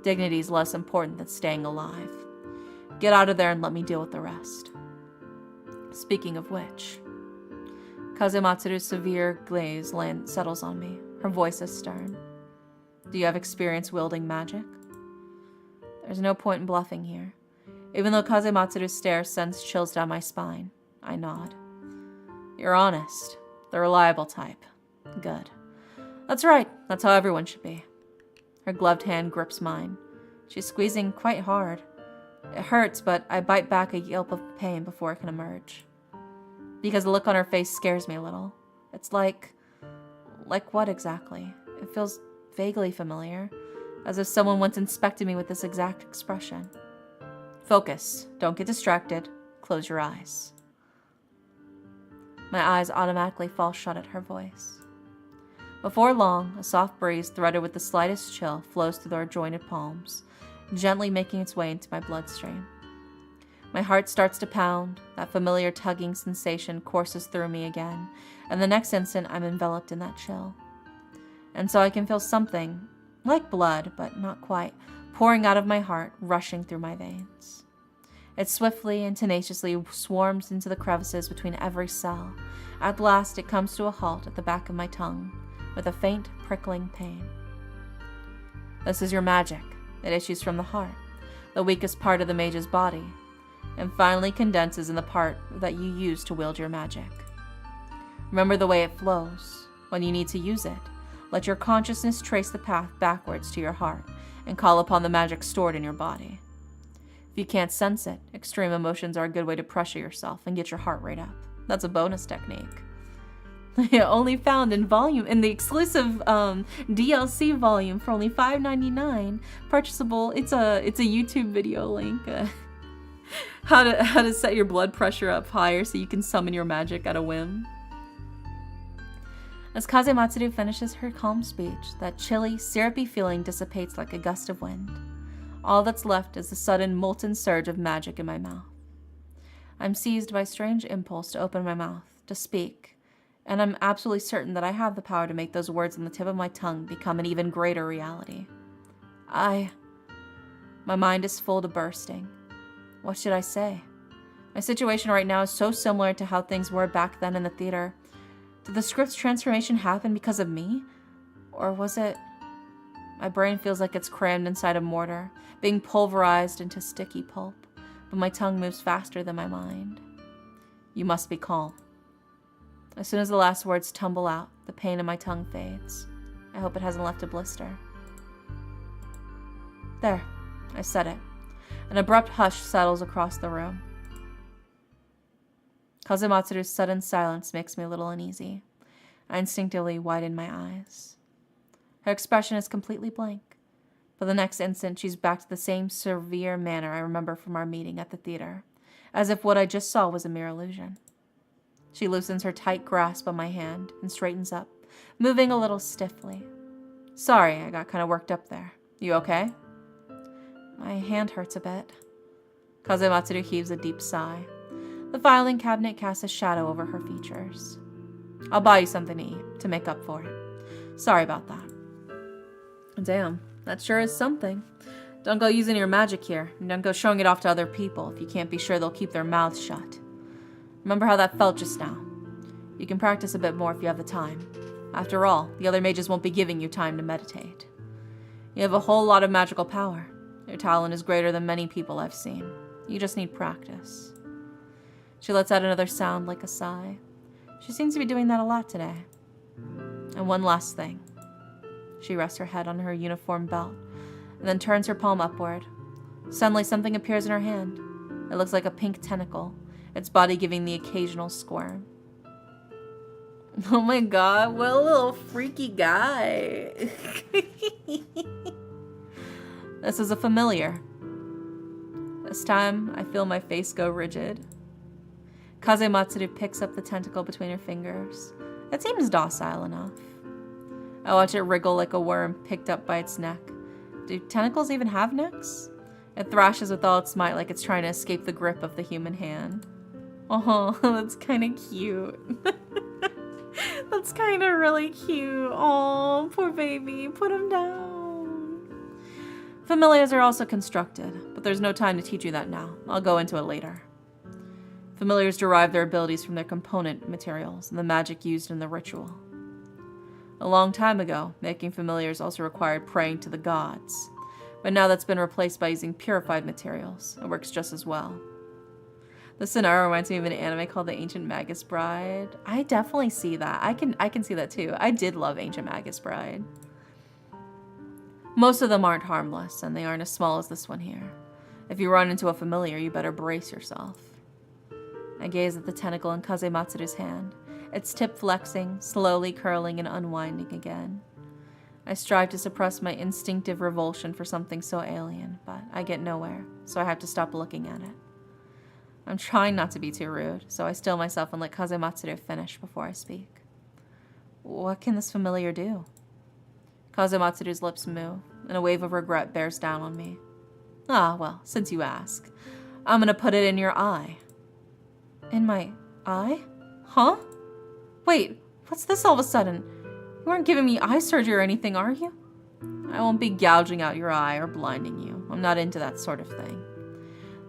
Dignity is less important than staying alive. Get out of there and let me deal with the rest. Speaking of which, Kazematsuru's severe glaze settles on me. Her voice is stern. Do you have experience wielding magic? There's no point in bluffing here. Even though Kazematsuru's stare sends chills down my spine, I nod. You're honest. The reliable type. Good. That's right. That's how everyone should be. Her gloved hand grips mine. She's squeezing quite hard. It hurts, but I bite back a yelp of pain before it can emerge. Because the look on her face scares me a little. It's like what exactly? It feels vaguely familiar, as if someone once inspected me with this exact expression. Focus. Don't get distracted. Close your eyes. My eyes automatically fall shut at her voice. Before long, a soft breeze threaded with the slightest chill flows through our jointed palms, gently making its way into my bloodstream. My heart starts to pound, that familiar tugging sensation courses through me again, and the next instant I'm enveloped in that chill. And so I can feel something, like blood, but not quite, pouring out of my heart, rushing through my veins. It swiftly and tenaciously swarms into the crevices between every cell. At last it comes to a halt at the back of my tongue, with a faint, prickling pain. This is your magic. It issues from the heart, the weakest part of the mage's body, and finally condenses in the part that you use to wield your magic. Remember the way it flows. When you need to use it, let your consciousness trace the path backwards to your heart and call upon the magic stored in your body. If you can't sense it, extreme emotions are a good way to pressure yourself and get your heart rate up. That's a bonus technique. Only found in the exclusive DLC volume for only $5.99, purchasable. It's a YouTube video link. How to set your blood pressure up higher so you can summon your magic at a whim. As Kazematsuru finishes her calm speech, that chilly, syrupy feeling dissipates like a gust of wind. All that's left is the sudden, molten surge of magic in my mouth. I'm seized by a strange impulse to open my mouth, to speak, and I'm absolutely certain that I have the power to make those words on the tip of my tongue become an even greater reality. My mind is full to bursting. What should I say? My situation right now is so similar to how things were back then in the theater. Did the script's transformation happen because of me? Or was it... My brain feels like it's crammed inside a mortar, being pulverized into sticky pulp, but my tongue moves faster than my mind. You must be calm. As soon as the last words tumble out, the pain in my tongue fades. I hope it hasn't left a blister. There, I said it. An abrupt hush settles across the room. Kazematsuru's sudden silence makes me a little uneasy. I instinctively widen my eyes. Her expression is completely blank, but the next instant she's back to the same severe manner I remember from our meeting at the theater, as if what I just saw was a mere illusion. She loosens her tight grasp on my hand and straightens up, moving a little stiffly. Sorry, I got kind of worked up there. You okay? My hand hurts a bit. Kazematsuru heaves a deep sigh. The filing cabinet casts a shadow over her features. I'll buy you something to eat to make up for it. Sorry about that. Damn, that sure is something. Don't go using your magic here, and don't go showing it off to other people if you can't be sure they'll keep their mouths shut. Remember how that felt just now. You can practice a bit more if you have the time. After all, the other mages won't be giving you time to meditate. You have a whole lot of magical power. Your talent is greater than many people I've seen. You just need practice. She lets out another sound like a sigh. She seems to be doing that a lot today. And one last thing. She rests her head on her uniform belt, and then turns her palm upward. Suddenly something appears in her hand. It looks like a pink tentacle, its body giving the occasional squirm. Oh my god, what a little freaky guy. This is a familiar. This time, I feel my face go rigid. Kazematsuru picks up the tentacle between her fingers. It seems docile enough. I watch it wriggle like a worm picked up by its neck. Do tentacles even have necks? It thrashes with all its might like it's trying to escape the grip of the human hand. Oh, that's kind of cute. That's kind of really cute. Oh, poor baby. Put him down. Familiars are also constructed, but there's no time to teach you that now. I'll go into it later. Familiars derive their abilities from their component materials and the magic used in the ritual. A long time ago, making familiars also required praying to the gods, but now that's been replaced by using purified materials. It works just as well. The scenario reminds me of an anime called The Ancient Magus Bride. I definitely see that. I can see that too. I did love Ancient Magus Bride. Most of them aren't harmless, and they aren't as small as this one here. If you run into a familiar, you better brace yourself. I gaze at the tentacle in Kazematsuru's hand, its tip flexing, slowly curling and unwinding again. I strive to suppress my instinctive revulsion for something so alien, but I get nowhere, so I have to stop looking at it. I'm trying not to be too rude, so I still myself and let Kazematsuru finish before I speak. What can this familiar do? Kazematsuru's lips move, and a wave of regret bears down on me. Ah, well, since you ask, I'm gonna put it in your eye. In my eye? Huh? Wait, what's this all of a sudden? You aren't giving me eye surgery or anything, are you? I won't be gouging out your eye or blinding you. I'm not into that sort of thing.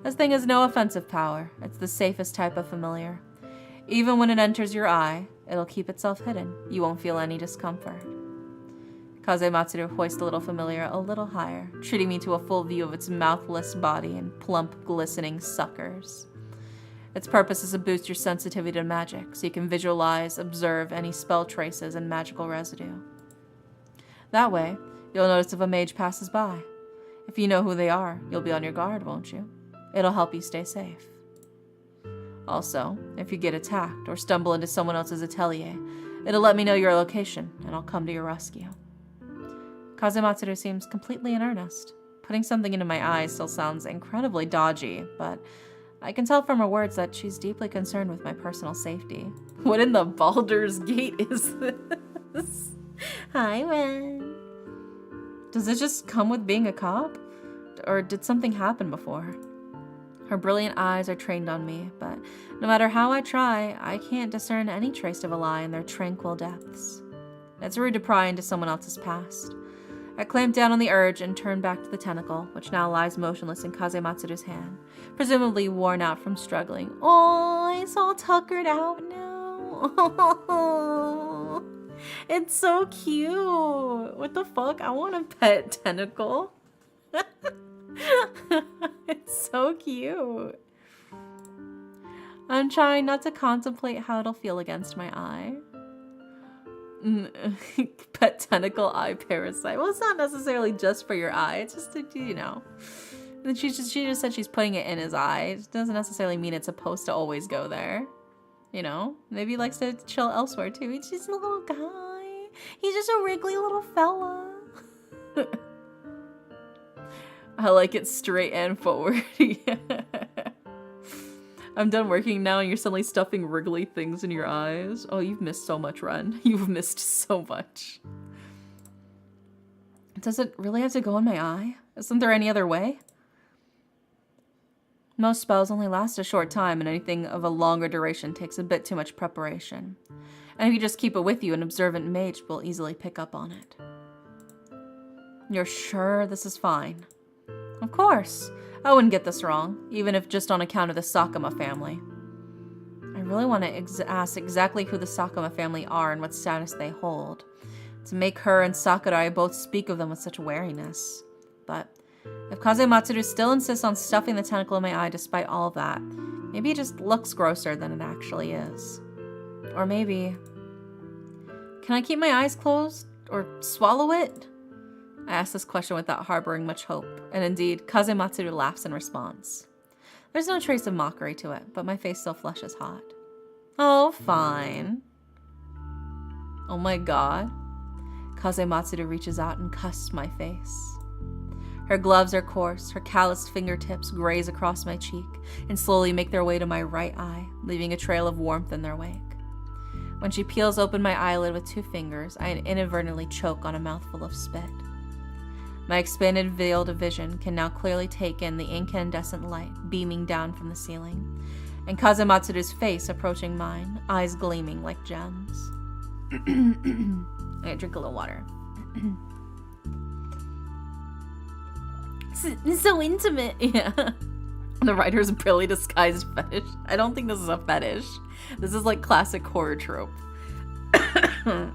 This thing has no offensive power. It's the safest type of familiar. Even when it enters your eye, it'll keep itself hidden. You won't feel any discomfort. Kazematsuru hoists the little familiar a little higher, treating me to a full view of its mouthless body and plump, glistening suckers. Its purpose is to boost your sensitivity to magic, so you can visualize, observe any spell traces and magical residue. That way, you'll notice if a mage passes by. If you know who they are, you'll be on your guard, won't you? It'll help you stay safe. Also, if you get attacked or stumble into someone else's atelier, it'll let me know your location, and I'll come to your rescue. Kazematsuru seems completely in earnest. Putting something into my eye still sounds incredibly dodgy, but I can tell from her words that she's deeply concerned with my personal safety. What in the Baldur's Gate is this? Hi, Ren. Does it just come with being a cop? Or did something happen before? Her brilliant eyes are trained on me, but no matter how I try, I can't discern any trace of a lie in their tranquil depths. It's rude to pry into someone else's past. I clamp down on the urge and turn back to the tentacle, which now lies motionless in Kazematsuru's hand, presumably worn out from struggling. Oh, it's all tuckered out now. Oh, it's so cute. What the fuck? I want a pet tentacle. It's so cute. I'm trying not to contemplate how it'll feel against my eye. Pet tentacle eye parasite. Well, it's not necessarily just for your eye. It's just, you know. And she just said she's putting it in his eye. It doesn't necessarily mean it's supposed to always go there. You know? Maybe he likes to chill elsewhere too. He's just a little guy. He's just a wriggly little fella. I like it straight and forward. Yeah. I'm done working now and you're suddenly stuffing wriggly things in your eyes. Oh, you've missed so much, Ren. You've missed so much. Does it really have to go in my eye? Isn't there any other way? Most spells only last a short time, and anything of a longer duration takes a bit too much preparation. And if you just keep it with you, an observant mage will easily pick up on it. You're sure this is fine? Of course. I wouldn't get this wrong, even if just on account of the Sakuma family. I really want to ask exactly who the Sakuma family are and what status they hold, to make her and Sakurai both speak of them with such wariness. But if Kazematsuru still insists on stuffing the tentacle in my eye despite all of that, maybe it just looks grosser than it actually is. Or maybe... Can I keep my eyes closed? Or swallow it? I ask this question without harboring much hope, and indeed, Kazematsuru laughs in response. There's no trace of mockery to it, but my face still flushes hot. Oh, fine. Oh my god. Kazematsuru reaches out and cusps my face. Her gloves are coarse, her calloused fingertips graze across my cheek and slowly make their way to my right eye, leaving a trail of warmth in their wake. When she peels open my eyelid with 2 fingers, I inadvertently choke on a mouthful of spit. My expanded field of vision can now clearly take in the incandescent light beaming down from the ceiling, and Kazematsuru's face approaching mine, eyes gleaming like gems. I gotta drink a little water. It's so intimate. Yeah. The writer's brilliantly disguised fetish. I don't think this is a fetish. This is like classic horror trope. Okay.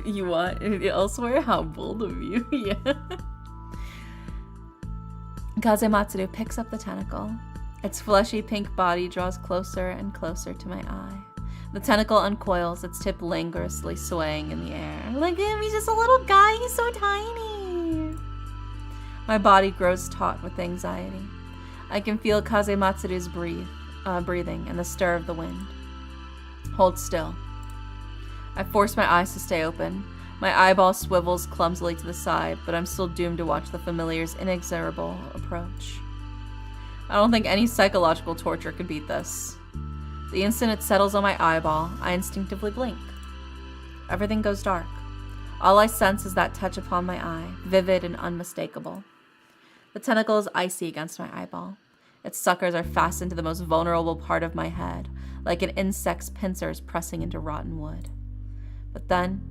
You what? Elsewhere? How bold of you. Yeah. Kazematsuru picks up the tentacle. Its fleshy pink body draws closer and closer to my eye. The tentacle uncoils, its tip languorously swaying in the air. Look at him, he's just a little guy, he's so tiny. My body grows taut with anxiety. I can feel Kazematsuru's breathing and the stir of the wind. Hold still. I force my eyes to stay open. My eyeball swivels clumsily to the side, but I'm still doomed to watch the familiar's inexorable approach. I don't think any psychological torture could beat this. The instant it settles on my eyeball, I instinctively blink. Everything goes dark. All I sense is that touch upon my eye, vivid and unmistakable. The tentacle is icy against my eyeball. Its suckers are fastened to the most vulnerable part of my head, like an insect's pincers pressing into rotten wood. But then,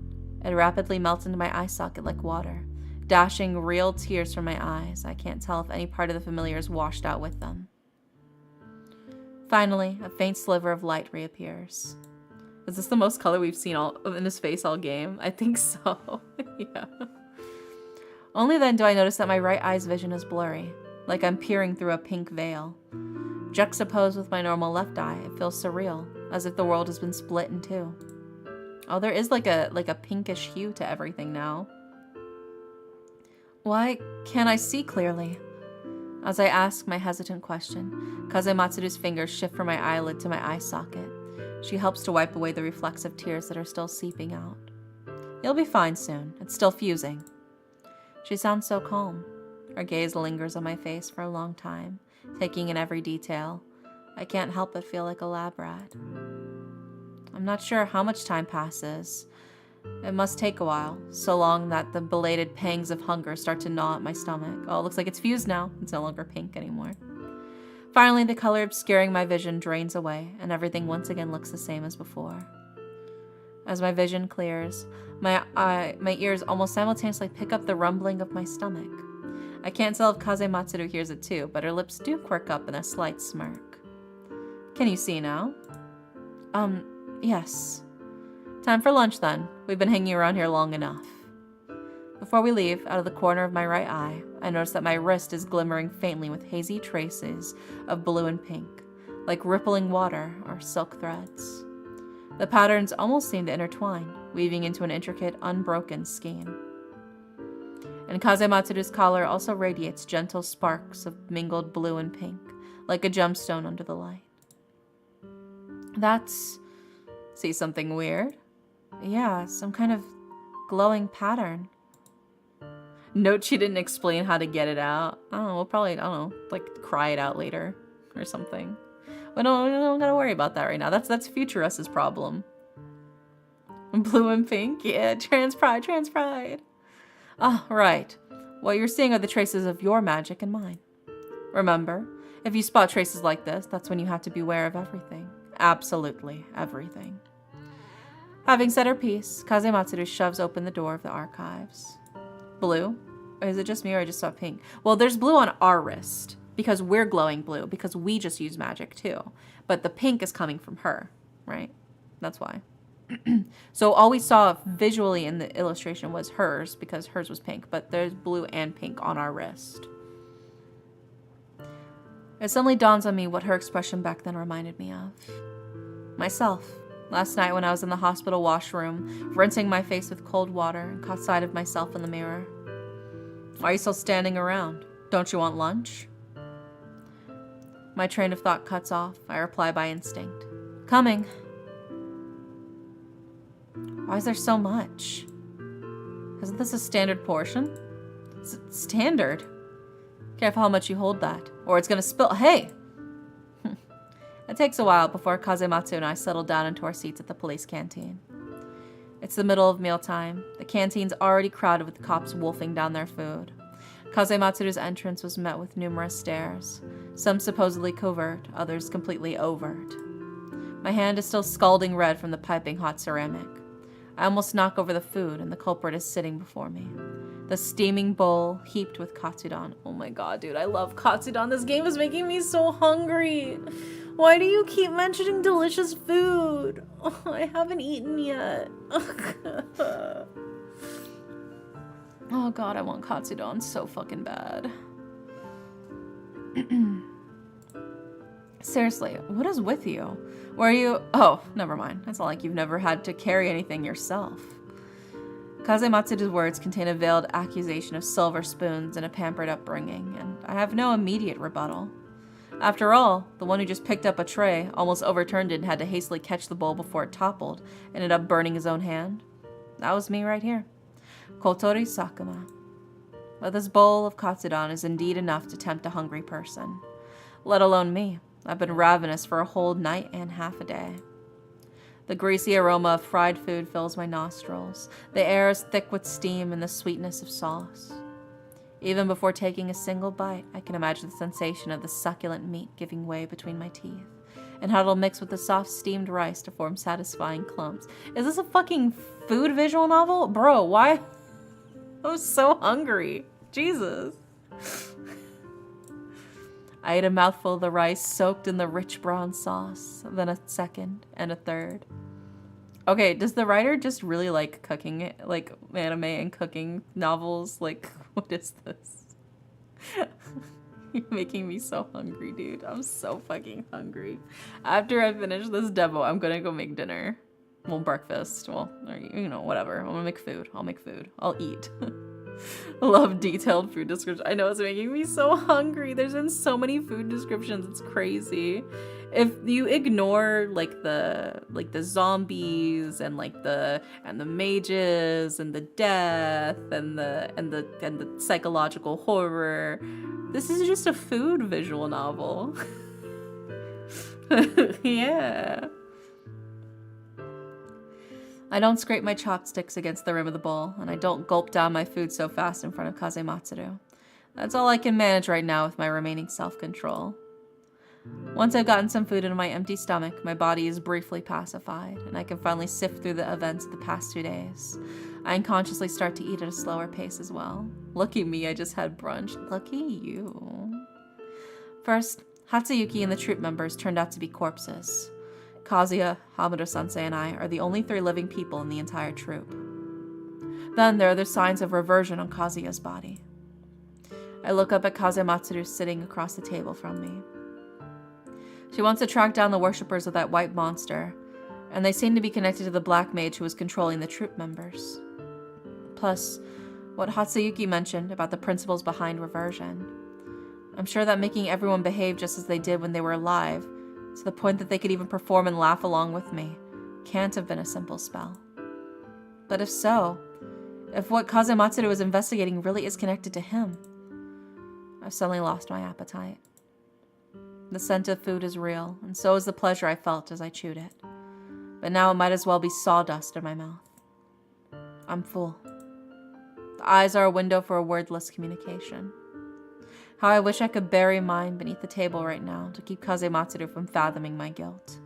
it rapidly melts into my eye socket like water, dashing real tears from my eyes. I can't tell if any part of the familiar is washed out with them. Finally, a faint sliver of light reappears. Is this the most color we've seen in his face all game? I think so. Yeah. Only then do I notice that my right eye's vision is blurry, like I'm peering through a pink veil. Juxtaposed with my normal left eye, it feels surreal, as if the world has been split in two. Oh, there is like a pinkish hue to everything now. Why can't I see clearly? As I ask my hesitant question, Kazematsuru's fingers shift from my eyelid to my eye socket. She helps to wipe away the reflexive tears that are still seeping out. You'll be fine soon. It's still fusing. She sounds so calm. Her gaze lingers on my face for a long time, taking in every detail. I can't help but feel like a lab rat. I'm not sure how much time passes. It must take a while, so long that the belated pangs of hunger start to gnaw at my stomach. Oh, it looks like it's fused now. It's no longer pink anymore. Finally, the color obscuring my vision drains away, and everything once again looks the same as before. As my vision clears, my ears almost simultaneously pick up the rumbling of my stomach. I can't tell if Kazematsuru hears it too, but her lips do quirk up in a slight smirk. Can you see now? Yes. Time for lunch then. We've been hanging around here long enough. Before we leave, out of the corner of my right eye, I notice that my wrist is glimmering faintly with hazy traces of blue and pink, like rippling water or silk threads. The patterns almost seem to intertwine, weaving into an intricate, unbroken skein. And Kazematsuru's collar also radiates gentle sparks of mingled blue and pink, like a gemstone under the light. That's... See something weird? Yeah, some kind of glowing pattern. Note she didn't explain how to get it out. Oh, we'll probably, like cry it out later or something. But no, we don't gotta worry about that right now. That's future us's problem. Blue and pink? Yeah, trans pride, trans pride. Ah, right. What you're seeing are the traces of your magic and mine. Remember, if you spot traces like this, that's when you have to beware of everything. Absolutely everything. Having said her piece, Kazematsuru shoves open the door of the archives. Blue? Or is it just me or I just saw pink? Well, there's blue on our wrist because we're glowing blue because we just use magic too. But the pink is coming from her, right? That's why. So all we saw visually in the illustration was hers because hers was pink, but there's blue and pink on our wrist. It suddenly dawns on me what her expression back then reminded me of. Myself. Last night when I was in the hospital washroom, rinsing my face with cold water and caught sight of myself in the mirror. Why are you still standing around? Don't you want lunch? My train of thought cuts off. I reply by instinct. Coming. Why is there so much? Isn't this a standard portion? It's standard. Careful how much you hold that, or it's gonna spill. Hey! It takes a while before Kazematsu and I settle down into our seats at the police canteen. It's the middle of mealtime. The canteen's already crowded with cops wolfing down their food. Kazematsu's entrance was met with numerous stares, some supposedly covert, others completely overt. My hand is still scalding red from the piping hot ceramic. I almost knock over the food, and the culprit is sitting before me. The steaming bowl heaped with katsudon. Oh my god, dude, I love katsudon. This game is making me so hungry. Why do you keep mentioning delicious food? Oh, I haven't eaten yet. Oh god, I want katsudon so fucking bad. Seriously, what is with you? Where are you? Oh, never mind. It's not like you've never had to carry anything yourself. Kazematsu's words contain a veiled accusation of silver spoons and a pampered upbringing, and I have no immediate rebuttal. After all, the one who just picked up a tray, almost overturned it and had to hastily catch the bowl before it toppled, ended up burning his own hand. That was me right here. Kotori Sakuma. But this bowl of katsudon is indeed enough to tempt a hungry person. Let alone me. I've been ravenous for a whole night and half a day. The greasy aroma of fried food fills my nostrils. The air is thick with steam and the sweetness of sauce. Even before taking a single bite, I can imagine the sensation of the succulent meat giving way between my teeth, and how it'll mix with the soft steamed rice to form satisfying clumps. Is this a fucking food visual novel? Bro, why? I'm so hungry. Jesus. I ate a mouthful of the rice soaked in the rich brown sauce, then a second and a third. Okay, does the writer just really like cooking, like anime and cooking novels? Like, what is this? You're making me so hungry, dude. I'm so fucking hungry. After I finish this demo, I'm gonna go make dinner. Well, breakfast. Well, or, you know, whatever. I'm gonna make food. I'll make food. I'll eat. Love detailed food descriptions. I know it's making me so hungry. There's been so many food descriptions. It's crazy. If you ignore like the zombies and the mages and the death and the psychological horror, this is just a food visual novel. Yeah. I don't scrape my chopsticks against the rim of the bowl, and I don't gulp down my food so fast in front of Kazematsuru. That's all I can manage right now with my remaining self-control. Once I've gotten some food into my empty stomach, my body is briefly pacified, and I can finally sift through the events of the past 2 days. I unconsciously start to eat at a slower pace as well. Lucky me, I just had brunch. Lucky you. First, Hatsuyuki and the troop members turned out to be corpses. Kazuya, Hamada-sensei, and I are the only 3 living people in the entire troop. Then there are the signs of reversion on Kazuya's body. I look up at Kazematsuru sitting across the table from me. She wants to track down the worshippers of that white monster, and they seem to be connected to the black mage who was controlling the troop members. Plus, what Hatsuyuki mentioned about the principles behind reversion. I'm sure that making everyone behave just as they did when they were alive, to the point that they could even perform and laugh along with me, can't have been a simple spell. But if so, if what Kazematsuru was investigating really is connected to him, I've suddenly lost my appetite. The scent of food is real, and so is the pleasure I felt as I chewed it. but now it might as well be sawdust in my mouth. I'm full. The eyes are a window for a wordless communication. How I wish I could bury mine beneath the table right now to keep Kazematsuru from fathoming my guilt.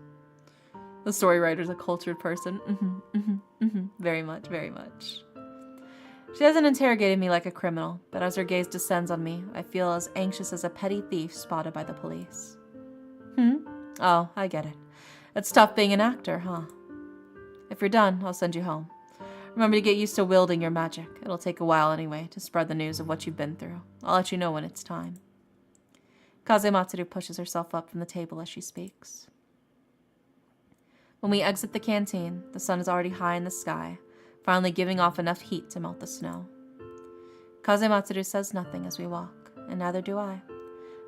The story writer's a cultured person. Very much, very much. She hasn't interrogated me like a criminal, but as her gaze descends on me, I feel as anxious as a petty thief spotted by the police. Oh, I get it. It's tough being an actor, huh? If you're done, I'll send you home. Remember to get used to wielding your magic. It'll take a while anyway to spread the news of what you've been through. I'll let you know when it's time. Kazematsuru pushes herself up from the table as she speaks. When we exit the canteen, the sun is already high in the sky, finally giving off enough heat to melt the snow. Kazematsuru says nothing as we walk, and neither do I.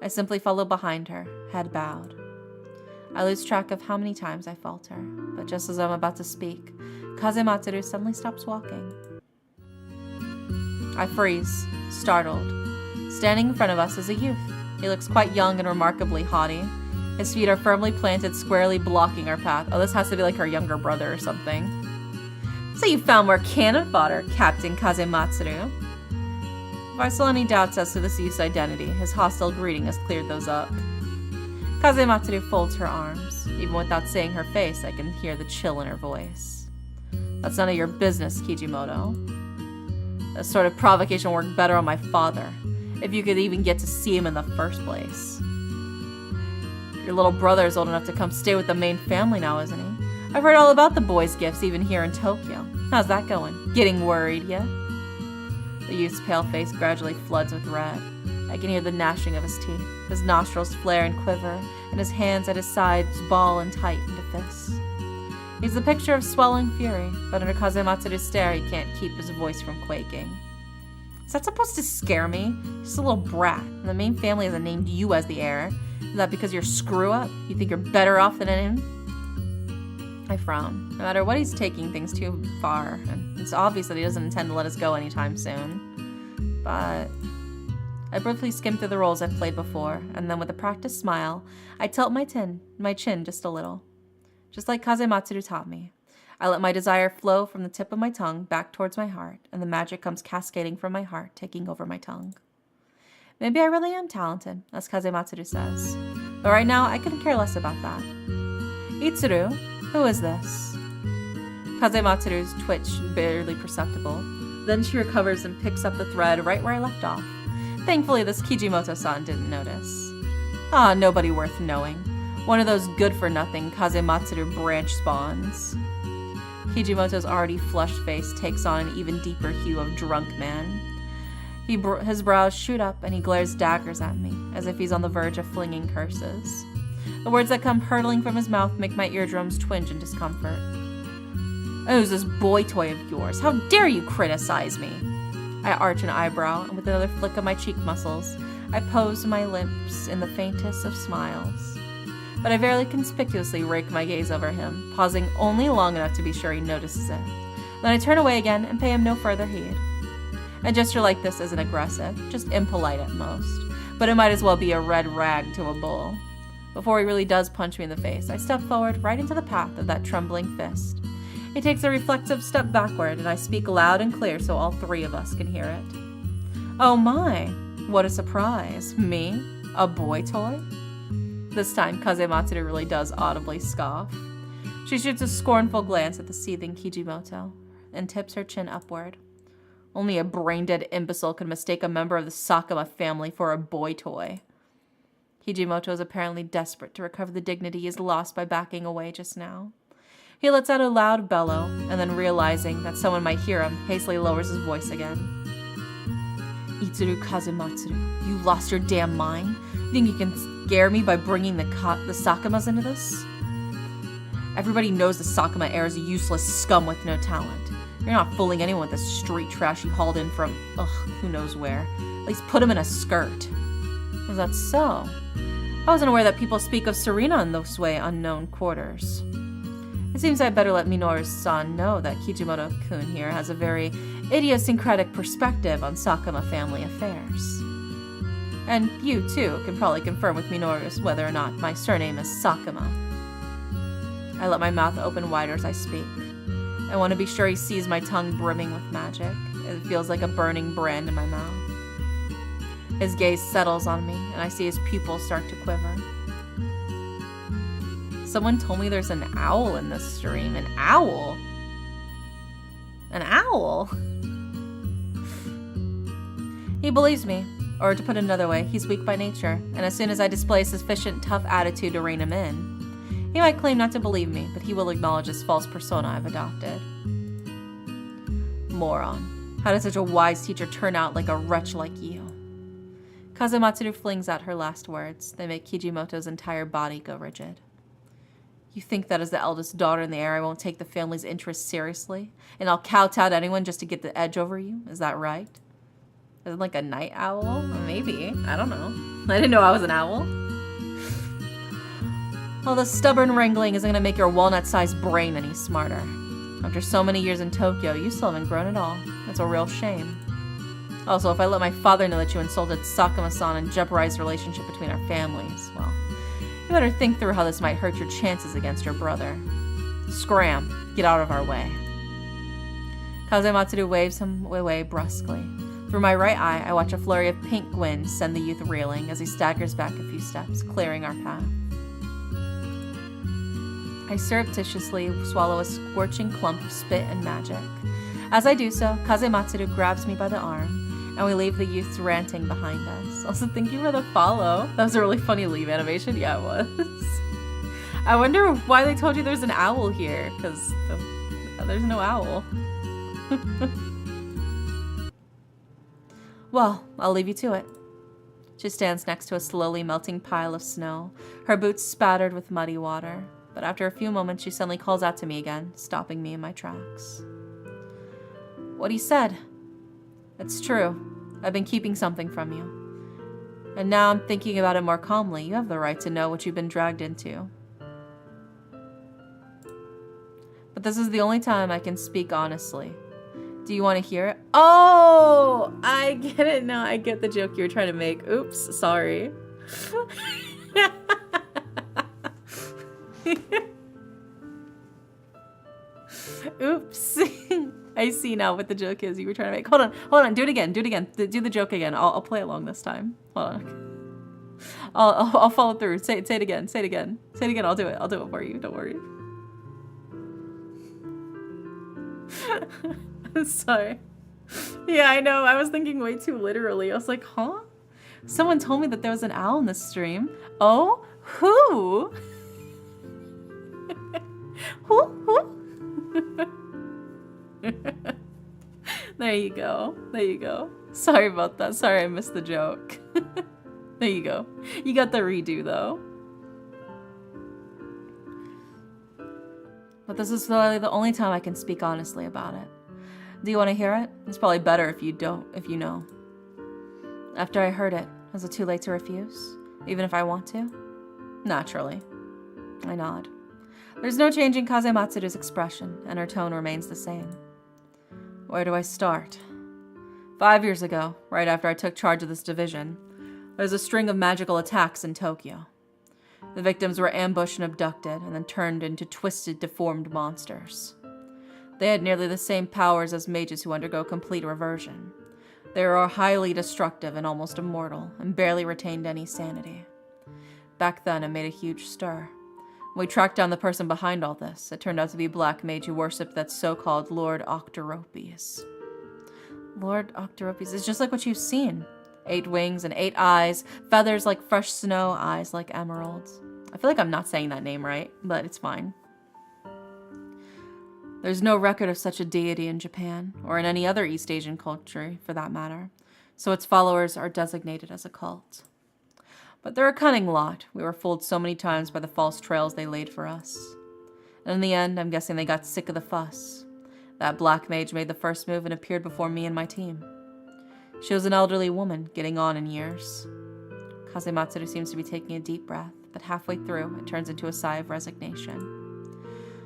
I simply follow behind her, head bowed. I lose track of how many times I falter, but just as I'm about to speak, Kazematsuru suddenly stops walking. I freeze, startled. Standing in front of us is a youth. He looks quite young and remarkably haughty. His feet are firmly planted, squarely blocking our path. Oh, this has to be like her younger brother or something. So you found more cannon fodder, Captain Kazematsuru. If I still any doubts as to this youth's identity, his hostile greeting has cleared those up. Kazematsuru folds her arms. Even without seeing her face, I can hear the chill in her voice. That's none of your business, Kijimoto. That sort of provocation worked better on my father, if you could even get to see him in the first place. Your little brother is old enough to come stay with the main family now, isn't he? I've heard all about the boys' gifts even here in Tokyo. How's that going? Getting worried yet? The youth's pale face gradually floods with red. I can hear the gnashing of his teeth. His nostrils flare and quiver, and his hands at his sides ball and tight into fists. He's the picture of swelling fury, but under Kazematsuru's stare, he can't keep his voice from quaking. Is that supposed to scare me? Just a little brat, and the main family hasn't named you as the heir. Is that because you're a screw-up? You think you're better off than him? I frown. No matter what, he's taking things too far, and it's obvious that he doesn't intend to let us go anytime soon. But I briefly skim through the roles I've played before, and then with a practiced smile, I tilt my chin just a little. Just like Kazematsuru taught me, I let my desire flow from the tip of my tongue back towards my heart, and the magic comes cascading from my heart, taking over my tongue. Maybe I really am talented, as Kazematsuru says, but right now I couldn't care less about that. Itsuru, who is this? Kazematsuru's twitch barely perceptible. Then she recovers and picks up the thread right where I left off. Thankfully, this Kijimoto-san didn't notice. Nobody worth knowing. One of those good-for-nothing Kazematsuru branch spawns. Kijimoto's already flushed face takes on an even deeper hue of drunk man. His brows shoot up and he glares daggers at me, as if he's on the verge of flinging curses. The words that come hurtling from his mouth make my eardrums twinge in discomfort. Who's this boy toy of yours? How dare you criticize me? I arch an eyebrow, and with another flick of my cheek muscles, I pose my lips in the faintest of smiles. But I very conspicuously rake my gaze over him, pausing only long enough to be sure he notices it. Then I turn away again and pay him no further heed. A gesture like this isn't aggressive, just impolite at most, but it might as well be a red rag to a bull. Before he really does punch me in the face, I step forward right into the path of that trembling fist. He takes a reflexive step backward, and I speak loud and clear so all three of us can hear it. Oh my, what a surprise. Me? A boy toy? This time, Kazematsuru really does audibly scoff. She shoots a scornful glance at the seething Kijimoto, and tips her chin upward. Only a brain-dead imbecile could mistake a member of the Sakuma family for a boy toy. Kijimoto is apparently desperate to recover the dignity he has lost by backing away just now. He lets out a loud bellow, and then realizing that someone might hear him, hastily lowers his voice again. Itsuru Kazematsuru, you lost your damn mind? You think you can scare me by bringing the Sakumas into this? Everybody knows the Sakuma heir is a useless scum with no talent. You're not fooling anyone with the street trash you hauled in from, who knows where. At least put him in a skirt. Was that so? I wasn't aware that people speak of Serena in this way unknown quarters. It seems I'd better let Minoru's son know that Kijimoto-kun here has a very idiosyncratic perspective on Sakuma family affairs. And you, too, can probably confirm with Minoru whether or not my surname is Sakuma. I let my mouth open wider as I speak. I want to be sure he sees my tongue brimming with magic. It feels like a burning brand in my mouth. His gaze settles on me, and I see his pupils start to quiver. Someone told me there's an owl in this stream. An owl? An owl? He believes me. Or to put it another way, he's weak by nature, and as soon as I display a sufficient tough attitude to rein him in, he might claim not to believe me, but he will acknowledge this false persona I've adopted. Moron. How did such a wise teacher turn out like a wretch like you? Kazematsuru flings out her last words. They make Kijimoto's entire body go rigid. You think that as the eldest daughter in the heir, I won't take the family's interests seriously? And I'll kowtow to anyone just to get the edge over you? Is that right? Is it like a night owl? Maybe. I don't know. I didn't know I was an owl. All this stubborn wrangling isn't going to make your walnut-sized brain any smarter. After so many years in Tokyo, you still haven't grown at all. That's a real shame. Also, if I let my father know that you insulted Sakuma-san and jeopardized the relationship between our families, well, you better think through how this might hurt your chances against your brother. Scram. Get out of our way. Kazematsuru waves him away brusquely. Through my right eye, I watch a flurry of pink wind send the youth reeling as he staggers back a few steps, clearing our path. I surreptitiously swallow a scorching clump of spit and magic. As I do so, Kazematsuru grabs me by the arm, and we leave the youths ranting behind us. Also, thank you for the follow. That was a really funny leave animation. Yeah, it was. I wonder why they told you there's an owl here, because there's no owl. Well, I'll leave you to it. She stands next to a slowly melting pile of snow, her boots spattered with muddy water. But after a few moments, she suddenly calls out to me again, stopping me in my tracks. What he said. It's true. I've been keeping something from you. And now I'm thinking about it more calmly. You have the right to know what you've been dragged into. But this is the only time I can speak honestly. Do you want to hear it? Oh, I get it now. I get the joke you were trying to make. Oops, sorry. Oops. I see now what the joke is you were trying to make. Hold on. Do it again. Do the joke again. I'll play along this time. Hold on. I'll follow through. Say it again. Say it again. I'll do it for you. Don't worry. I'm sorry. Yeah, I know. I was thinking way too literally. I was like, huh? Someone told me that there was an owl in the stream. Oh? Who? Who? There you go. Sorry about that. Sorry I missed the joke. There you go. You got the redo, though. But this is literally the only time I can speak honestly about it. Do you want to hear it? It's probably better if you know. After I heard it, is it too late to refuse? Even if I want to? Naturally. I nod. There's no changing Kazematsuru's expression, and her tone remains the same. Where do I start? 5 years ago, right after I took charge of this division, there was a string of magical attacks in Tokyo. The victims were ambushed and abducted, and then turned into twisted, deformed monsters. They had nearly the same powers as mages who undergo complete reversion. They were highly destructive and almost immortal, and barely retained any sanity. Back then, it made a huge stir. When we tracked down the person behind all this, it turned out to be a black mage who worshipped that so-called Lord Octoropes. Lord Octoropes is just like what you've seen. 8 wings and 8 eyes, feathers like fresh snow, eyes like emeralds. I feel like I'm not saying that name right, but it's fine. There's no record of such a deity in Japan, or in any other East Asian culture, for that matter, so its followers are designated as a cult. But they're a cunning lot. We were fooled so many times by the false trails they laid for us. And in the end, I'm guessing they got sick of the fuss. That black mage made the first move and appeared before me and my team. She was an elderly woman, getting on in years. Kazematsuru seems to be taking a deep breath, but halfway through, it turns into a sigh of resignation.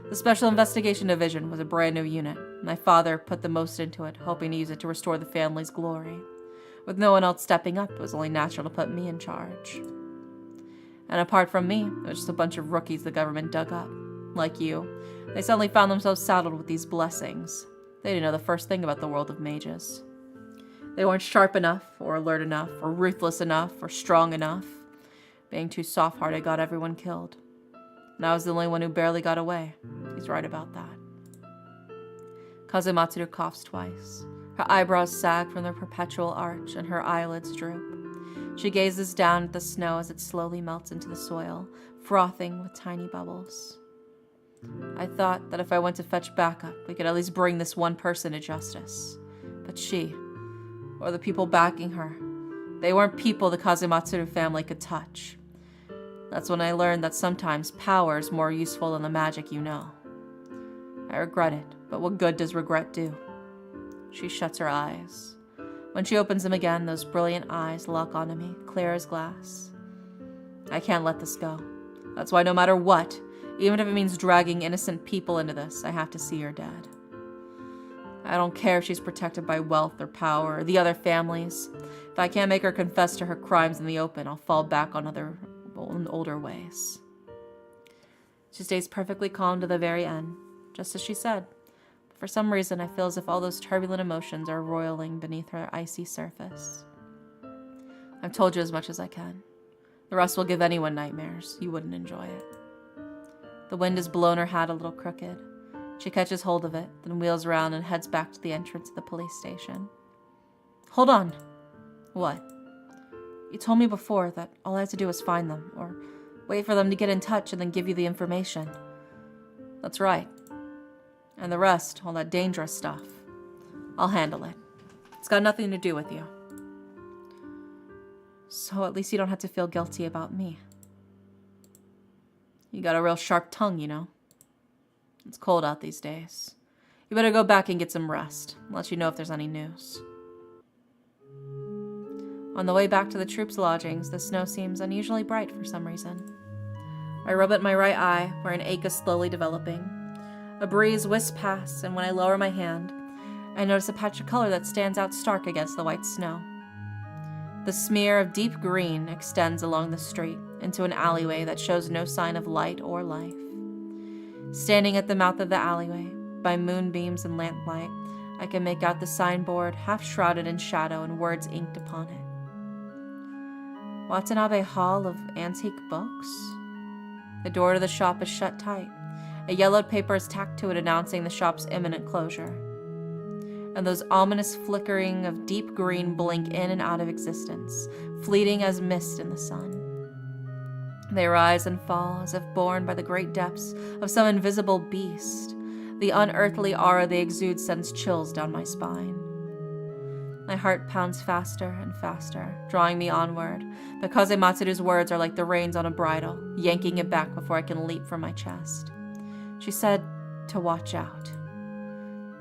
The Special Investigation Division was a brand new unit. My father put the most into it, hoping to use it to restore the family's glory. With no one else stepping up, it was only natural to put me in charge. And apart from me, it was just a bunch of rookies the government dug up. Like you, they suddenly found themselves saddled with these blessings. They didn't know the first thing about the world of mages. They weren't sharp enough, or alert enough, or ruthless enough, or strong enough. Being too soft-hearted got everyone killed. And I was the only one who barely got away. He's right about that. Kazematsuru coughs twice. Her eyebrows sag from their perpetual arch, and her eyelids droop. She gazes down at the snow as it slowly melts into the soil, frothing with tiny bubbles. I thought that if I went to fetch backup, we could at least bring this one person to justice. But she, or the people backing her, they weren't people the Kazematsuru family could touch. That's when I learned that sometimes power is more useful than the magic you know. I regret it, but what good does regret do? She shuts her eyes. When she opens them again, those brilliant eyes lock onto me, clear as glass. I can't let this go. That's why no matter what, even if it means dragging innocent people into this, I have to see her dead. I don't care if she's protected by wealth or power or the other families. If I can't make her confess to her crimes in the open, I'll fall back on other older ways. She stays perfectly calm to the very end, just as she said. But for some reason, I feel as if all those turbulent emotions are roiling beneath her icy surface. I've told you as much as I can. The rest will give anyone nightmares. You wouldn't enjoy it. The wind has blown her hat a little crooked. She catches hold of it, then wheels around and heads back to the entrance of the police station. Hold on. What? You told me before that all I had to do was find them, or wait for them to get in touch and then give you the information. That's right. And the rest, all that dangerous stuff, I'll handle it. It's got nothing to do with you. So at least you don't have to feel guilty about me. You got a real sharp tongue, you know. It's cold out these days. You better go back and get some rest. I'll let you know if there's any news. On the way back to the troops' lodgings, the snow seems unusually bright for some reason. I rub at my right eye, where an ache is slowly developing. A breeze whisks past, and when I lower my hand, I notice a patch of color that stands out stark against the white snow. The smear of deep green extends along the street into an alleyway that shows no sign of light or life. Standing at the mouth of the alleyway, by moonbeams and lamplight, I can make out the signboard half shrouded in shadow and words inked upon it. Watanabe Hall of Antique Books? The door to the shop is shut tight. A yellowed paper is tacked to it announcing the shop's imminent closure. And those ominous flickering of deep green blink in and out of existence, fleeting as mist in the sun. They rise and fall as if borne by the great depths of some invisible beast. The unearthly aura they exude sends chills down my spine. My heart pounds faster and faster, drawing me onward, but Kazematsuru's words are like the reins on a bridle, yanking it back before I can leap from my chest. She said to watch out.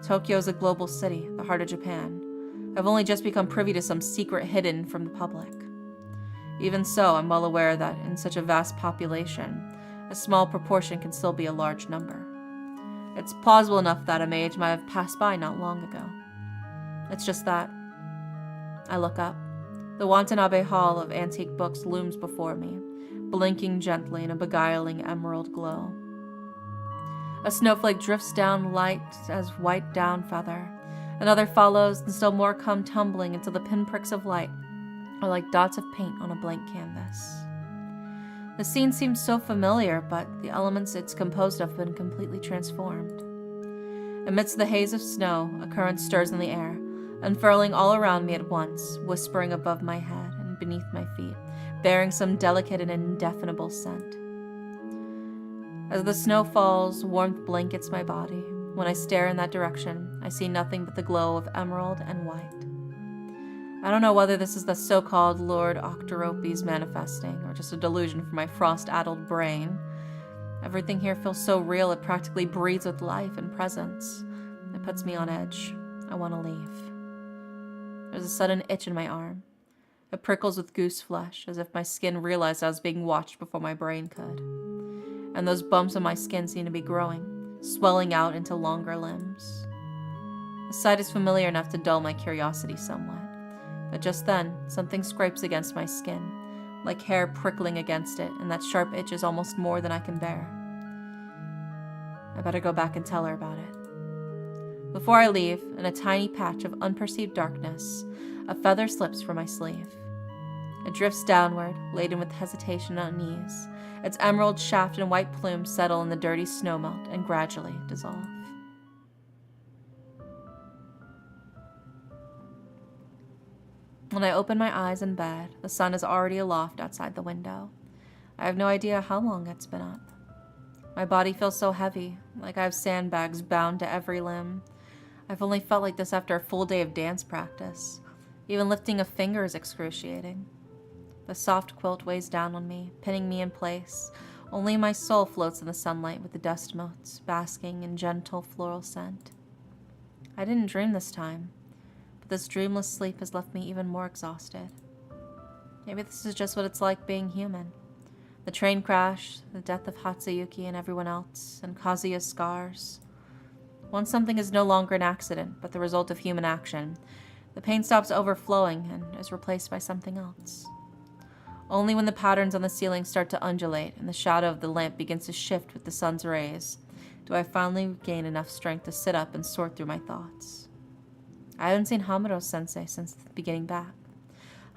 Tokyo is a global city, the heart of Japan. I've only just become privy to some secret hidden from the public. Even so, I'm well aware that in such a vast population, a small proportion can still be a large number. It's plausible enough that a mage might have passed by not long ago. It's just that I look up. The Watanabe Hall of Antique Books looms before me, blinking gently in a beguiling emerald glow. A snowflake drifts down light as white down feather. Another follows, and still more come tumbling until the pinpricks of light are like dots of paint on a blank canvas. The scene seems so familiar, but the elements it's composed of have been completely transformed. Amidst the haze of snow, a current stirs in the air, unfurling all around me at once, whispering above my head and beneath my feet, bearing some delicate and indefinable scent. As the snow falls, warmth blankets my body. When I stare in that direction, I see nothing but the glow of emerald and white. I don't know whether this is the so-called Lord Octoropi's manifesting, or just a delusion from my frost-addled brain. Everything here feels so real it practically breathes with life and presence. It puts me on edge. I want to leave. There's a sudden itch in my arm. It prickles with goose flesh, as if my skin realized I was being watched before my brain could. And those bumps on my skin seem to be growing, swelling out into longer limbs. The sight is familiar enough to dull my curiosity somewhat. But just then, something scrapes against my skin, like hair prickling against it, and that sharp itch is almost more than I can bear. I better go back and tell her about it. Before I leave, in a tiny patch of unperceived darkness, a feather slips from my sleeve. It drifts downward, laden with hesitation and unease. Its emerald shaft and white plume settle in the dirty snowmelt and gradually dissolve. When I open my eyes in bed, the sun is already aloft outside the window. I have no idea how long it's been up. My body feels so heavy, like I have sandbags bound to every limb. I've only felt like this after a full day of dance practice. Even lifting a finger is excruciating. The soft quilt weighs down on me, pinning me in place. Only my soul floats in the sunlight with the dust motes, basking in gentle floral scent. I didn't dream this time, but this dreamless sleep has left me even more exhausted. Maybe this is just what it's like being human. The train crash, the death of Hatsuyuki and everyone else, and Kazuya's scars. Once something is no longer an accident, but the result of human action, the pain stops overflowing and is replaced by something else. Only when the patterns on the ceiling start to undulate and the shadow of the lamp begins to shift with the sun's rays do I finally gain enough strength to sit up and sort through my thoughts. I haven't seen Hamuro-sensei since beginning back.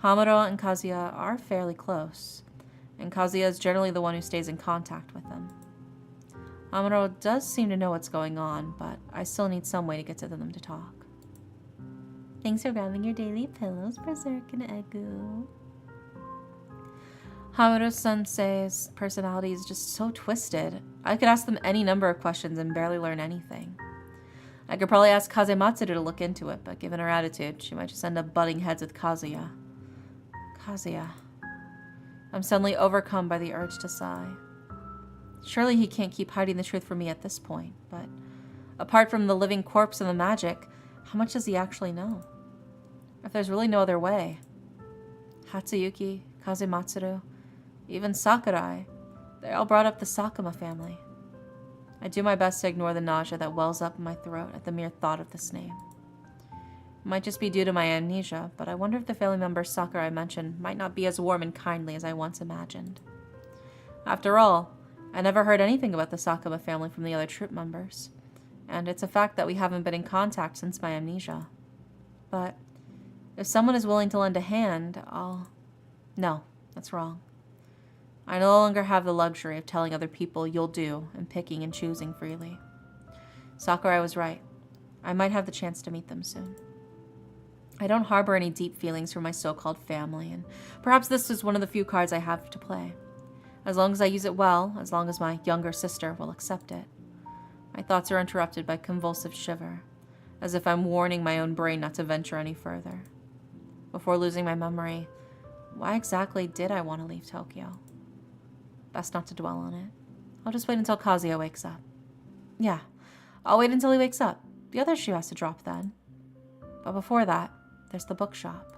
Hamuro and Kazuya are fairly close, and Kazuya is generally the one who stays in contact with them. Hamuro does seem to know what's going on, but I still need some way to get to them to talk. Thanks for grabbing your daily pillows, Berserk and Egu. Hamuro-sensei's personality is just so twisted. I could ask them any number of questions and barely learn anything. I could probably ask Kazematsuru to look into it, but given her attitude, she might just end up butting heads with Kazuya. Kazuya. I'm suddenly overcome by the urge to sigh. Surely he can't keep hiding the truth from me at this point, but apart from the living corpse and the magic, how much does he actually know? If there's really no other way. Hatsuyuki, Kazematsuru, even Sakurai, they all brought up the Sakuma family. I do my best to ignore the nausea that wells up in my throat at the mere thought of this name. It might just be due to my amnesia, but I wonder if the family members Sakurai mentioned might not be as warm and kindly as I once imagined. After all, I never heard anything about the Sakuma family from the other troop members, and it's a fact that we haven't been in contact since my amnesia. But if someone is willing to lend a hand, No, that's wrong. I no longer have the luxury of telling other people you'll do and picking and choosing freely. Sakurai was right. I might have the chance to meet them soon. I don't harbor any deep feelings for my so-called family, and perhaps this is one of the few cards I have to play. As long as I use it well, as long as my younger sister will accept it. My thoughts are interrupted by a convulsive shiver, as if I'm warning my own brain not to venture any further. Before losing my memory, why exactly did I want to leave Tokyo? Best not to dwell on it. I'll just wait until Kazuya wakes up. Yeah, I'll wait until he wakes up. The other shoe has to drop then. But before that, there's the bookshop.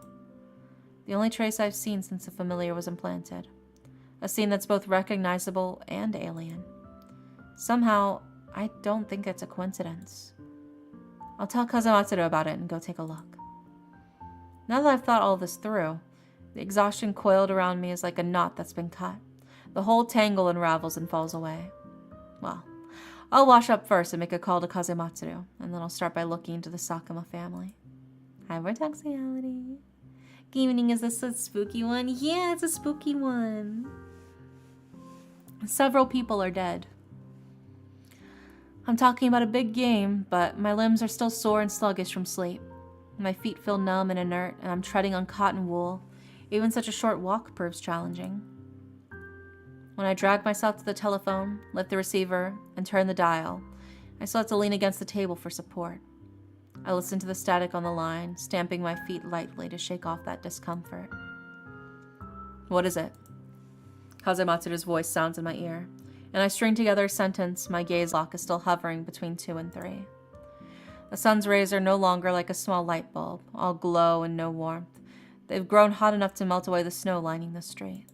The only trace I've seen since the familiar was implanted. A scene that's both recognizable and alien. Somehow, I don't think it's a coincidence. I'll tell Kazematsuru about it and go take a look. Now that I've thought all this through, the exhaustion coiled around me is like a knot that's been cut. The whole tangle unravels and falls away. Well, I'll wash up first and make a call to Kazematsuru, and then I'll start by looking into the Sakuma family. Hi, Vortexiality. Evening, is this a spooky one? Yeah, it's a spooky one. Several people are dead. I'm talking about a big game, but my limbs are still sore and sluggish from sleep. My feet feel numb and inert, and I'm treading on cotton wool. Even such a short walk proves challenging. When I drag myself to the telephone, lift the receiver, and turn the dial, I still have to lean against the table for support. I listen to the static on the line, stamping my feet lightly to shake off that discomfort. What is it? Kazematsuru's voice sounds in my ear, and I string together a sentence. My gaze lock is still hovering between 2 and 3. The sun's rays are no longer like a small light bulb, all glow and no warmth. They've grown hot enough to melt away the snow lining the street.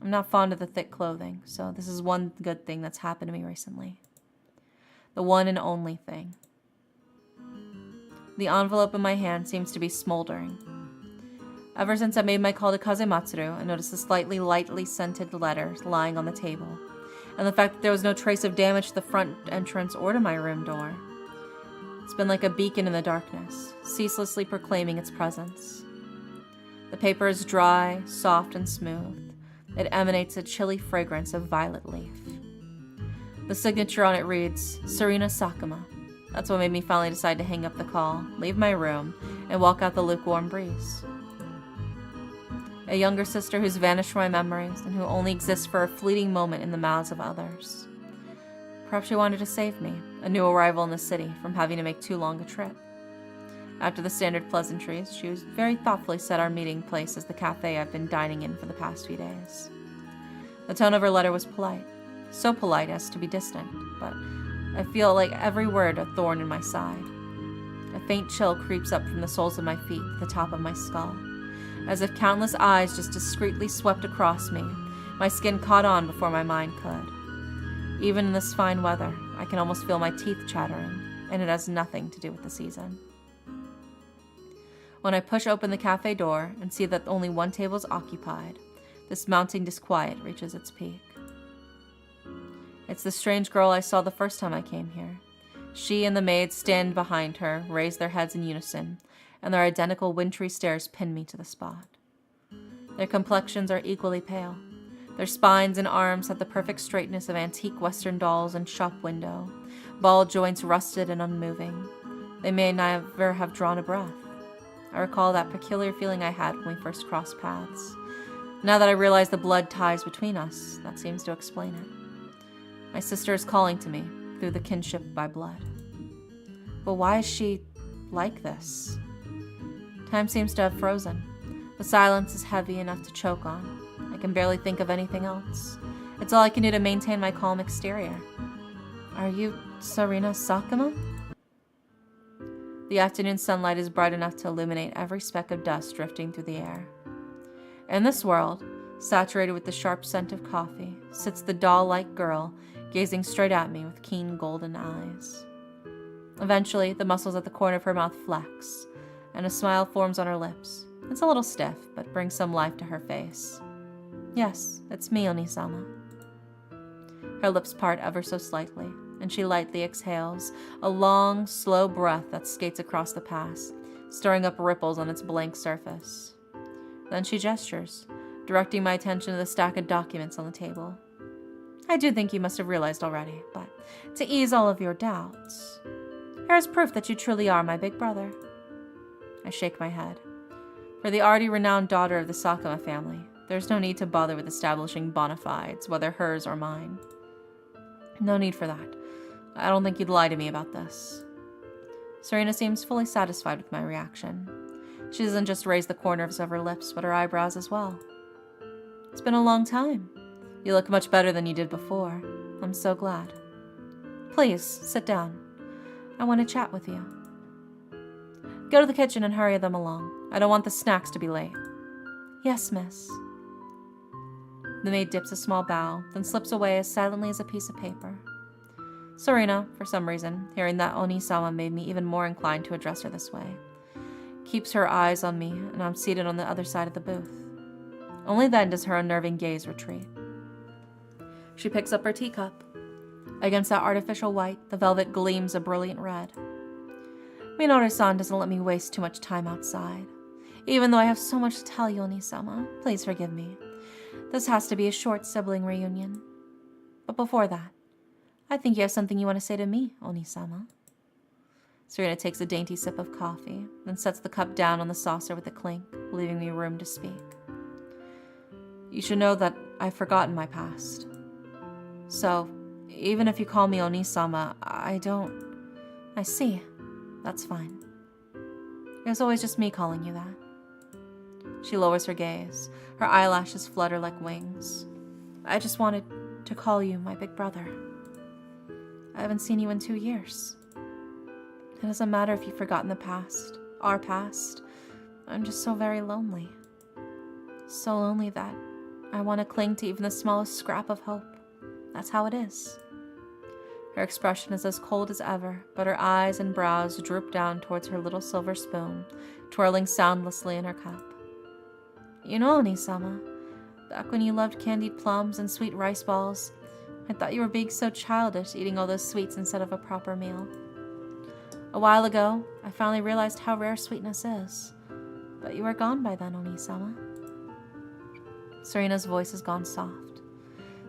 I'm not fond of the thick clothing, so this is one good thing that's happened to me recently. The one and only thing. The envelope in my hand seems to be smoldering. Ever since I made my call to Kazematsuru, I noticed the slightly lightly scented letters lying on the table, and the fact that there was no trace of damage to the front entrance or to my room door. It's been like a beacon in the darkness, ceaselessly proclaiming its presence. The paper is dry, soft, and smooth. It emanates a chilly fragrance of violet leaf. The signature on it reads, Kotori Sakuma. That's what made me finally decide to hang up the call, leave my room, and walk out the lukewarm breeze. A younger sister who's vanished from my memories and who only exists for a fleeting moment in the mouths of others. Perhaps she wanted to save me, a new arrival in the city, from having to make too long a trip. After the standard pleasantries, she was very thoughtfully set our meeting place as the cafe I've been dining in for the past few days. The tone of her letter was polite, so polite as to be distant, but I feel like every word a thorn in my side. A faint chill creeps up from the soles of my feet to the top of my skull, as if countless eyes just discreetly swept across me, my skin caught on before my mind could. Even in this fine weather, I can almost feel my teeth chattering, and it has nothing to do with the season. When I push open the cafe door and see that only one table is occupied, this mounting disquiet reaches its peak. It's the strange girl I saw the first time I came here. She and the maids stand behind her, raise their heads in unison, and their identical wintry stares pin me to the spot. Their complexions are equally pale. Their spines and arms have the perfect straightness of antique Western dolls in shop window, ball joints rusted and unmoving. They may never have drawn a breath. I recall that peculiar feeling I had when we first crossed paths. Now that I realize the blood ties between us, that seems to explain it. My sister is calling to me through the kinship by blood. But why is she like this? Time seems to have frozen. The silence is heavy enough to choke on. I can barely think of anything else. It's all I can do to maintain my calm exterior. Are you Kotori Sakuma? The afternoon sunlight is bright enough to illuminate every speck of dust drifting through the air. In this world, saturated with the sharp scent of coffee, sits the doll-like girl, gazing straight at me with keen golden eyes. Eventually, the muscles at the corner of her mouth flex, and a smile forms on her lips. It's a little stiff, but brings some life to her face. Yes, it's me, Onisama. Her lips part ever so slightly, and she lightly exhales, a long, slow breath that skates across the pass, stirring up ripples on its blank surface. Then she gestures, directing my attention to the stack of documents on the table. I do think you must have realized already, but to ease all of your doubts, here is proof that you truly are my big brother. I shake my head. For the already renowned daughter of the Sakuma family, there's no need to bother with establishing bona fides, whether hers or mine. No need for that. I don't think you'd lie to me about this. Serena seems fully satisfied with my reaction. She doesn't just raise the corners of her lips, but her eyebrows as well. It's been a long time. You look much better than you did before. I'm so glad. Please, sit down. I want to chat with you. Go to the kitchen and hurry them along. I don't want the snacks to be late. Yes, miss. The maid dips a small bow, then slips away as silently as a piece of paper. Serena, for some reason, hearing that Onisama made me even more inclined to address her this way, keeps her eyes on me, and I'm seated on the other side of the booth. Only then does her unnerving gaze retreat. She picks up her teacup. Against that artificial white, the velvet gleams a brilliant red. Minoru-san doesn't let me waste too much time outside. Even though I have so much to tell you, Onisama, please forgive me. This has to be a short sibling reunion. But before that, I think you have something you want to say to me, Onisama. Serena takes a dainty sip of coffee, then sets the cup down on the saucer with a clink, leaving me room to speak. You should know that I've forgotten my past. So, even if you call me Onisama, I see. That's fine. It was always just me calling you that. She lowers her gaze. Her eyelashes flutter like wings. I just wanted to call you my big brother. I haven't seen you in 2 years. It doesn't matter if you've forgotten the past, our past. I'm just so very lonely. So lonely that I want to cling to even the smallest scrap of hope. That's how it is. Her expression is as cold as ever, but her eyes and brows droop down towards her little silver spoon, twirling soundlessly in her cup. You know, Onisama, back when you loved candied plums and sweet rice balls, I thought you were being so childish, eating all those sweets instead of a proper meal. A while ago, I finally realized how rare sweetness is. But you were gone by then, Oni-sama. Serena's voice has gone soft.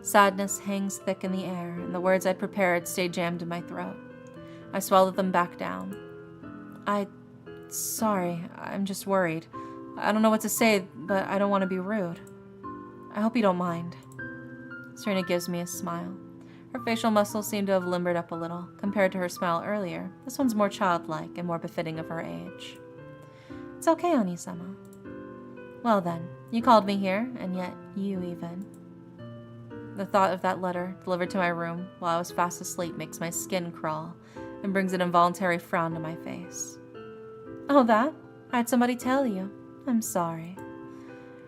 Sadness hangs thick in the air, and the words I'd prepared stay jammed in my throat. I swallowed them back down. Sorry, I'm just worried. I don't know what to say, but I don't want to be rude. I hope you don't mind. Serena gives me a smile. Her facial muscles seem to have limbered up a little. Compared to her smile earlier, this one's more childlike and more befitting of her age. It's okay, Oni-sama. Well then, you called me here, and yet you even. The thought of that letter, delivered to my room while I was fast asleep, makes my skin crawl and brings an involuntary frown to my face. Oh, that? I had somebody tell you. I'm sorry.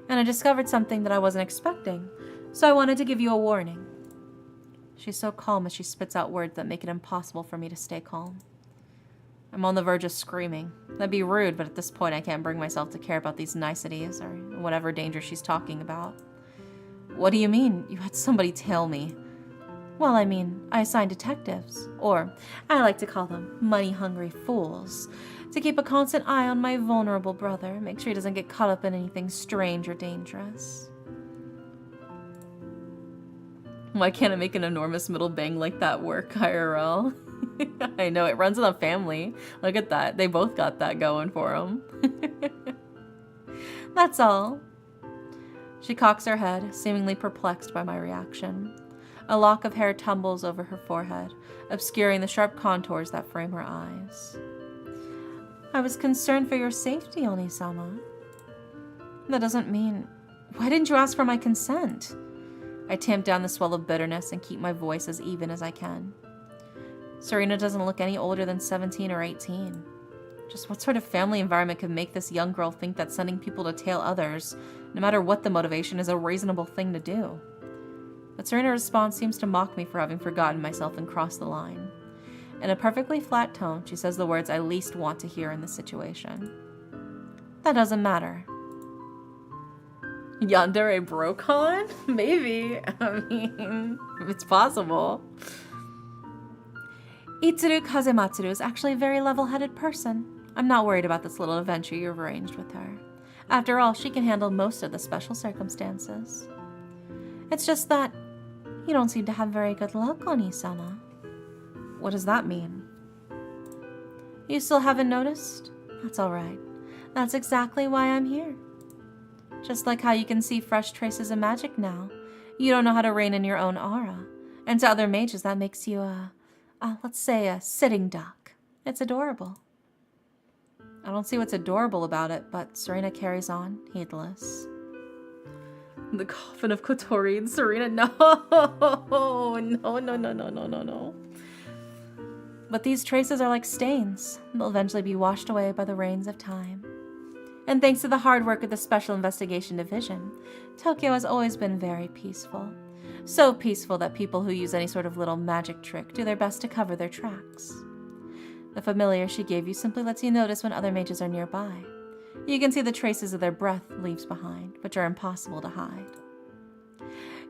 And I discovered something that I wasn't expecting, so I wanted to give you a warning. She's so calm as she spits out words that make it impossible for me to stay calm. I'm on the verge of screaming. That'd be rude, but at this point I can't bring myself to care about these niceties or whatever danger she's talking about. What do you mean, you had somebody tell me? Well, I mean, I assigned detectives, or I like to call them money-hungry fools, to keep a constant eye on my vulnerable brother, make sure he doesn't get caught up in anything strange or dangerous. Why can't I make an enormous middle bang like that work, IRL? I know, it runs in the family. Look at that. They both got that going for them. That's all. She cocks her head, seemingly perplexed by my reaction. A lock of hair tumbles over her forehead, obscuring the sharp contours that frame her eyes. I was concerned for your safety, Oni-sama. That doesn't mean... Why didn't you ask for my consent? I tamp down the swell of bitterness and keep my voice as even as I can. Serena doesn't look any older than 17 or 18. Just what sort of family environment could make this young girl think that sending people to tail others, no matter what the motivation, is a reasonable thing to do? But Serena's response seems to mock me for having forgotten myself and crossed the line. In a perfectly flat tone, she says the words I least want to hear in this situation. That doesn't matter. Yandere Brokon? Maybe. I mean, it's possible. Itsuru Kazematsuru is actually a very level-headed person. I'm not worried about this little adventure you've arranged with her. After all, she can handle most of the special circumstances. It's just that you don't seem to have very good luck, Oni-sama. What does that mean? You still haven't noticed? That's all right. That's exactly why I'm here. Just like how you can see fresh traces of magic now, you don't know how to rein in your own aura. And to other mages, that makes you let's say a sitting duck. It's adorable. I don't see what's adorable about it, but Serena carries on, heedless. The coffin of Kotori and Serena, no! No. But these traces are like stains. They'll eventually be washed away by the rains of time. And thanks to the hard work of the Special Investigation Division, Tokyo has always been very peaceful. So peaceful that people who use any sort of little magic trick do their best to cover their tracks. The familiar she gave you simply lets you notice when other mages are nearby. You can see the traces of their breath leaves behind, which are impossible to hide.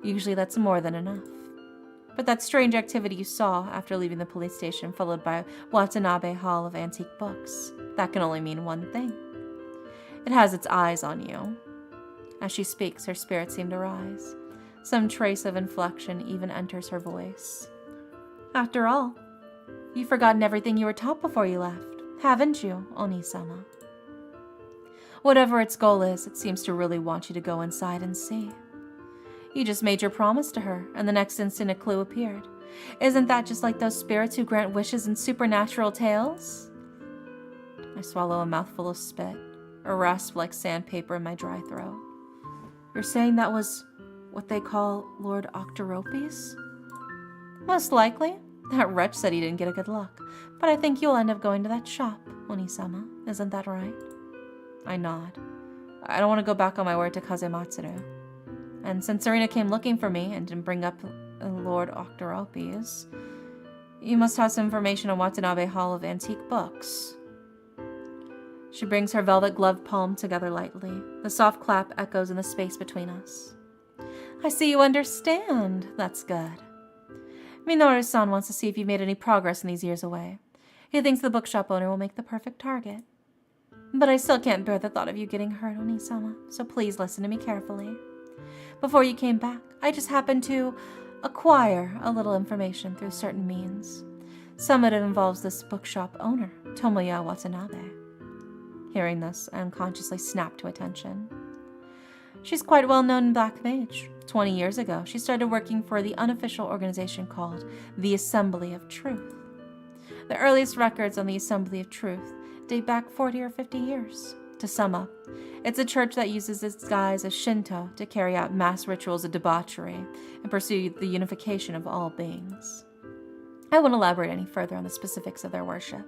Usually that's more than enough. But that strange activity you saw after leaving the police station, followed by Watanabe Hall of Antique Books, that can only mean one thing. It has its eyes on you. As she speaks, her spirits seem to rise. Some trace of inflection even enters her voice. After all, you've forgotten everything you were taught before you left, haven't you, Oni-sama? Whatever its goal is, it seems to really want you to go inside and see. You just made your promise to her, and the next instant a clue appeared. Isn't that just like those spirits who grant wishes in supernatural tales? I swallow a mouthful of spit, a rasp like sandpaper in my dry throat. You're saying that was what they call Lord Octoropes? Most likely. That wretch said he didn't get a good luck, but I think you'll end up going to that shop, Oni-sama. Isn't that right? I nod. I don't want to go back on my word to Kazematsuru. And since Serena came looking for me and didn't bring up Lord Octoropes, you must have some information on Watanabe Hall of Antique Books. She brings her velvet gloved palm together lightly. The soft clap echoes in the space between us. I see you understand. That's good. Minoru-san wants to see if you've made any progress in these years away. He thinks the bookshop owner will make the perfect target. But I still can't bear the thought of you getting hurt, Oni-sama, so please listen to me carefully. Before you came back, I just happened to acquire a little information through certain means. Some of it involves this bookshop owner, Tomoya Watanabe. Hearing this, I unconsciously snapped to attention. She's quite well known in Black Mage. 20 years ago, she started working for the unofficial organization called the Assembly of Truth. The earliest records on the Assembly of Truth date back 40 or 50 years. To sum up, it's a church that uses its guise as Shinto to carry out mass rituals of debauchery and pursue the unification of all beings. I won't elaborate any further on the specifics of their worship.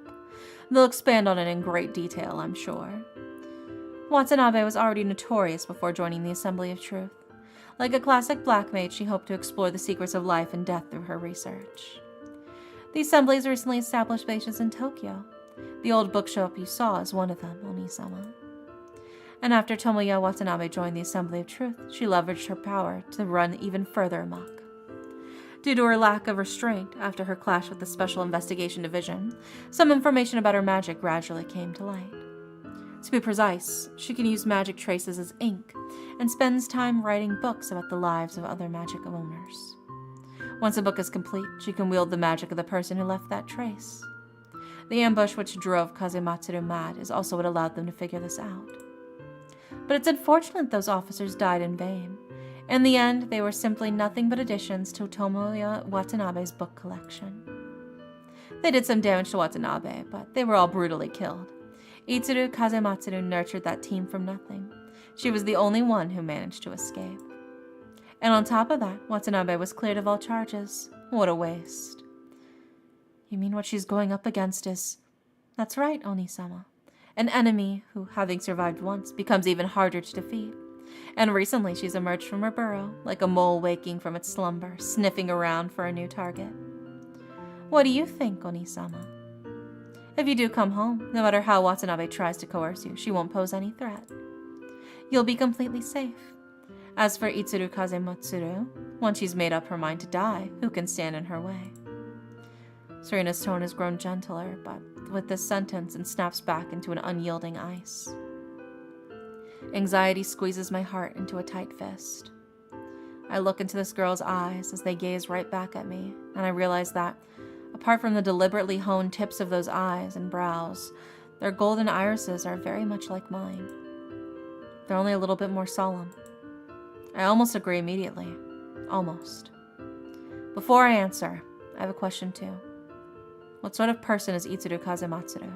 They'll expand on it in great detail, I'm sure. Watanabe was already notorious before joining the Assembly of Truth. Like a classic black mage, she hoped to explore the secrets of life and death through her research. The Assembly's recently established bases in Tokyo. The old bookshop you saw is one of them, Oni-sama. And after Tomoya Watanabe joined the Assembly of Truth, she leveraged her power to run even further amok. Due to her lack of restraint after her clash with the Special Investigation Division, some information about her magic gradually came to light. To be precise, she can use magic traces as ink and spends time writing books about the lives of other magic owners. Once a book is complete, she can wield the magic of the person who left that trace. The ambush which drove Kazematsuru mad is also what allowed them to figure this out. But it's unfortunate those officers died in vain. In the end, they were simply nothing but additions to Tomoya Watanabe's book collection. They did some damage to Watanabe, but they were all brutally killed. Itsuru Kazematsuru nurtured that team from nothing. She was the only one who managed to escape. And on top of that, Watanabe was cleared of all charges. What a waste. You mean what she's going up against is... That's right, Oni-sama. An enemy who, having survived once, becomes even harder to defeat. And recently she's emerged from her burrow, like a mole waking from its slumber, sniffing around for a new target. What do you think, Oni-sama? If you do come home, no matter how Watanabe tries to coerce you, she won't pose any threat. You'll be completely safe. As for Itsuru Kazematsuru, once she's made up her mind to die, who can stand in her way? Serena's tone has grown gentler, but with this sentence and snaps back into an unyielding ice. Anxiety squeezes my heart into a tight fist. I look into this girl's eyes as they gaze right back at me, and I realize that, apart from the deliberately honed tips of those eyes and brows, their golden irises are very much like mine. They're only a little bit more solemn. I almost agree immediately. Almost. Before I answer, I have a question too. What sort of person is Itsuru Kazematsuru?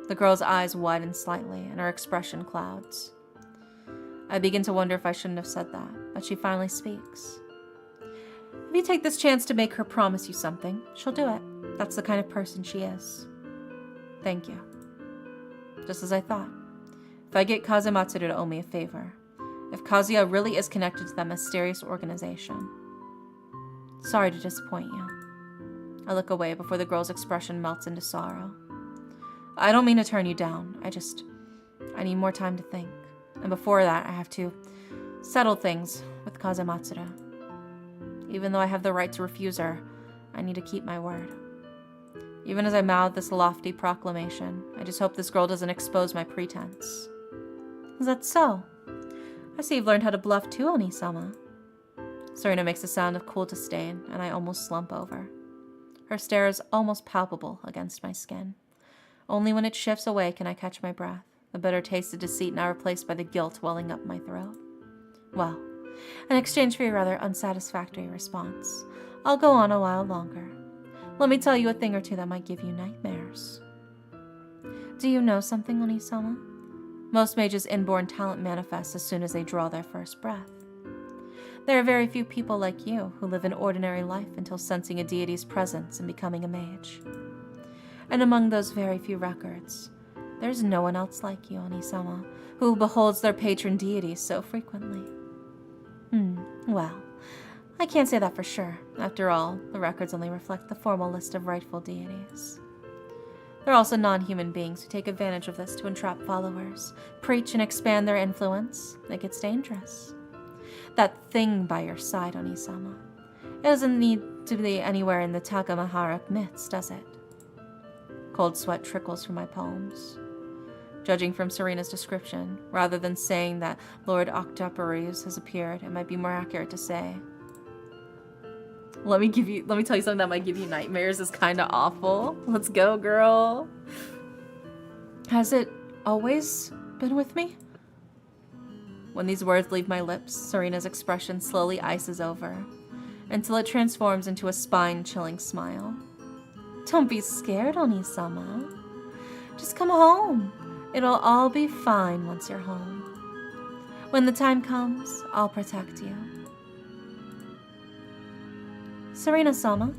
The girl's eyes widen slightly, and her expression clouds. I begin to wonder if I shouldn't have said that, but she finally speaks. If you take this chance to make her promise you something, she'll do it. That's the kind of person she is. Thank you. Just as I thought. If I get Kazematsuru to owe me a favor, if Kazuya really is connected to that mysterious organization, sorry to disappoint you. I look away before the girl's expression melts into sorrow. I don't mean to turn you down. I need more time to think. And before that, I have to settle things with Kazematsuru. Even though I have the right to refuse her, I need to keep my word. Even as I mouth this lofty proclamation, I just hope this girl doesn't expose my pretense. Is that so? I see you've learned how to bluff too, Oni-sama. Serena makes a sound of cool disdain, and I almost slump over. Her stare is almost palpable against my skin. Only when it shifts away can I catch my breath, the bitter taste of deceit now replaced by the guilt welling up my throat. Well, in exchange for your rather unsatisfactory response, I'll go on a while longer. Let me tell you a thing or two that might give you nightmares. Do you know something, Oni-sama? Most mages' inborn talent manifests as soon as they draw their first breath. There are very few people like you who live an ordinary life until sensing a deity's presence and becoming a mage. And among those very few records, there's no one else like you, Oni-sama, who beholds their patron deities so frequently. Well, I can't say that for sure. After all, the records only reflect the formal list of rightful deities. There are also non-human beings who take advantage of this to entrap followers, preach and expand their influence. It gets dangerous. That thing by your side, Oni-sama. It doesn't need to be anywhere in the Takamahara myths, does it? Cold sweat trickles from my palms. Judging from Serena's description, rather than saying that Lord Octoparus has appeared, it might be more accurate to say, let me tell you something that might give you nightmares is kind of awful. Let's go, girl. Has it always been with me? When these words leave my lips, Serena's expression slowly ices over, until it transforms into a spine-chilling smile. Don't be scared, Oni-sama. Just come home. It'll all be fine once you're home. When the time comes, I'll protect you. Serena-sama,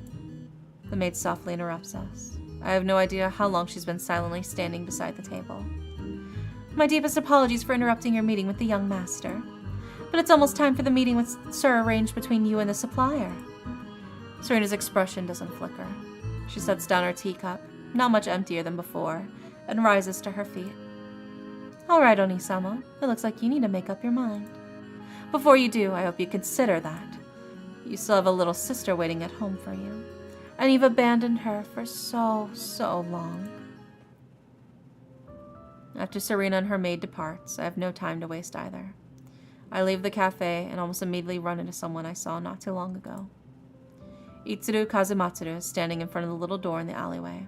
the maid softly interrupts us. I have no idea how long she's been silently standing beside the table. My deepest apologies for interrupting your meeting with the young master, but it's almost time for the meeting with Sir arranged between you and the supplier. Serena's expression doesn't flicker. She sets down her teacup, not much emptier than before, and rises to her feet. All right, Oni-sama, it looks like you need to make up your mind. Before you do, I hope you consider that. You still have a little sister waiting at home for you, and you've abandoned her for so long. After Serena and her maid departs, I have no time to waste either. I leave the cafe and almost immediately run into someone I saw not too long ago. Itsuru Kazumatsuru is standing in front of the little door in the alleyway.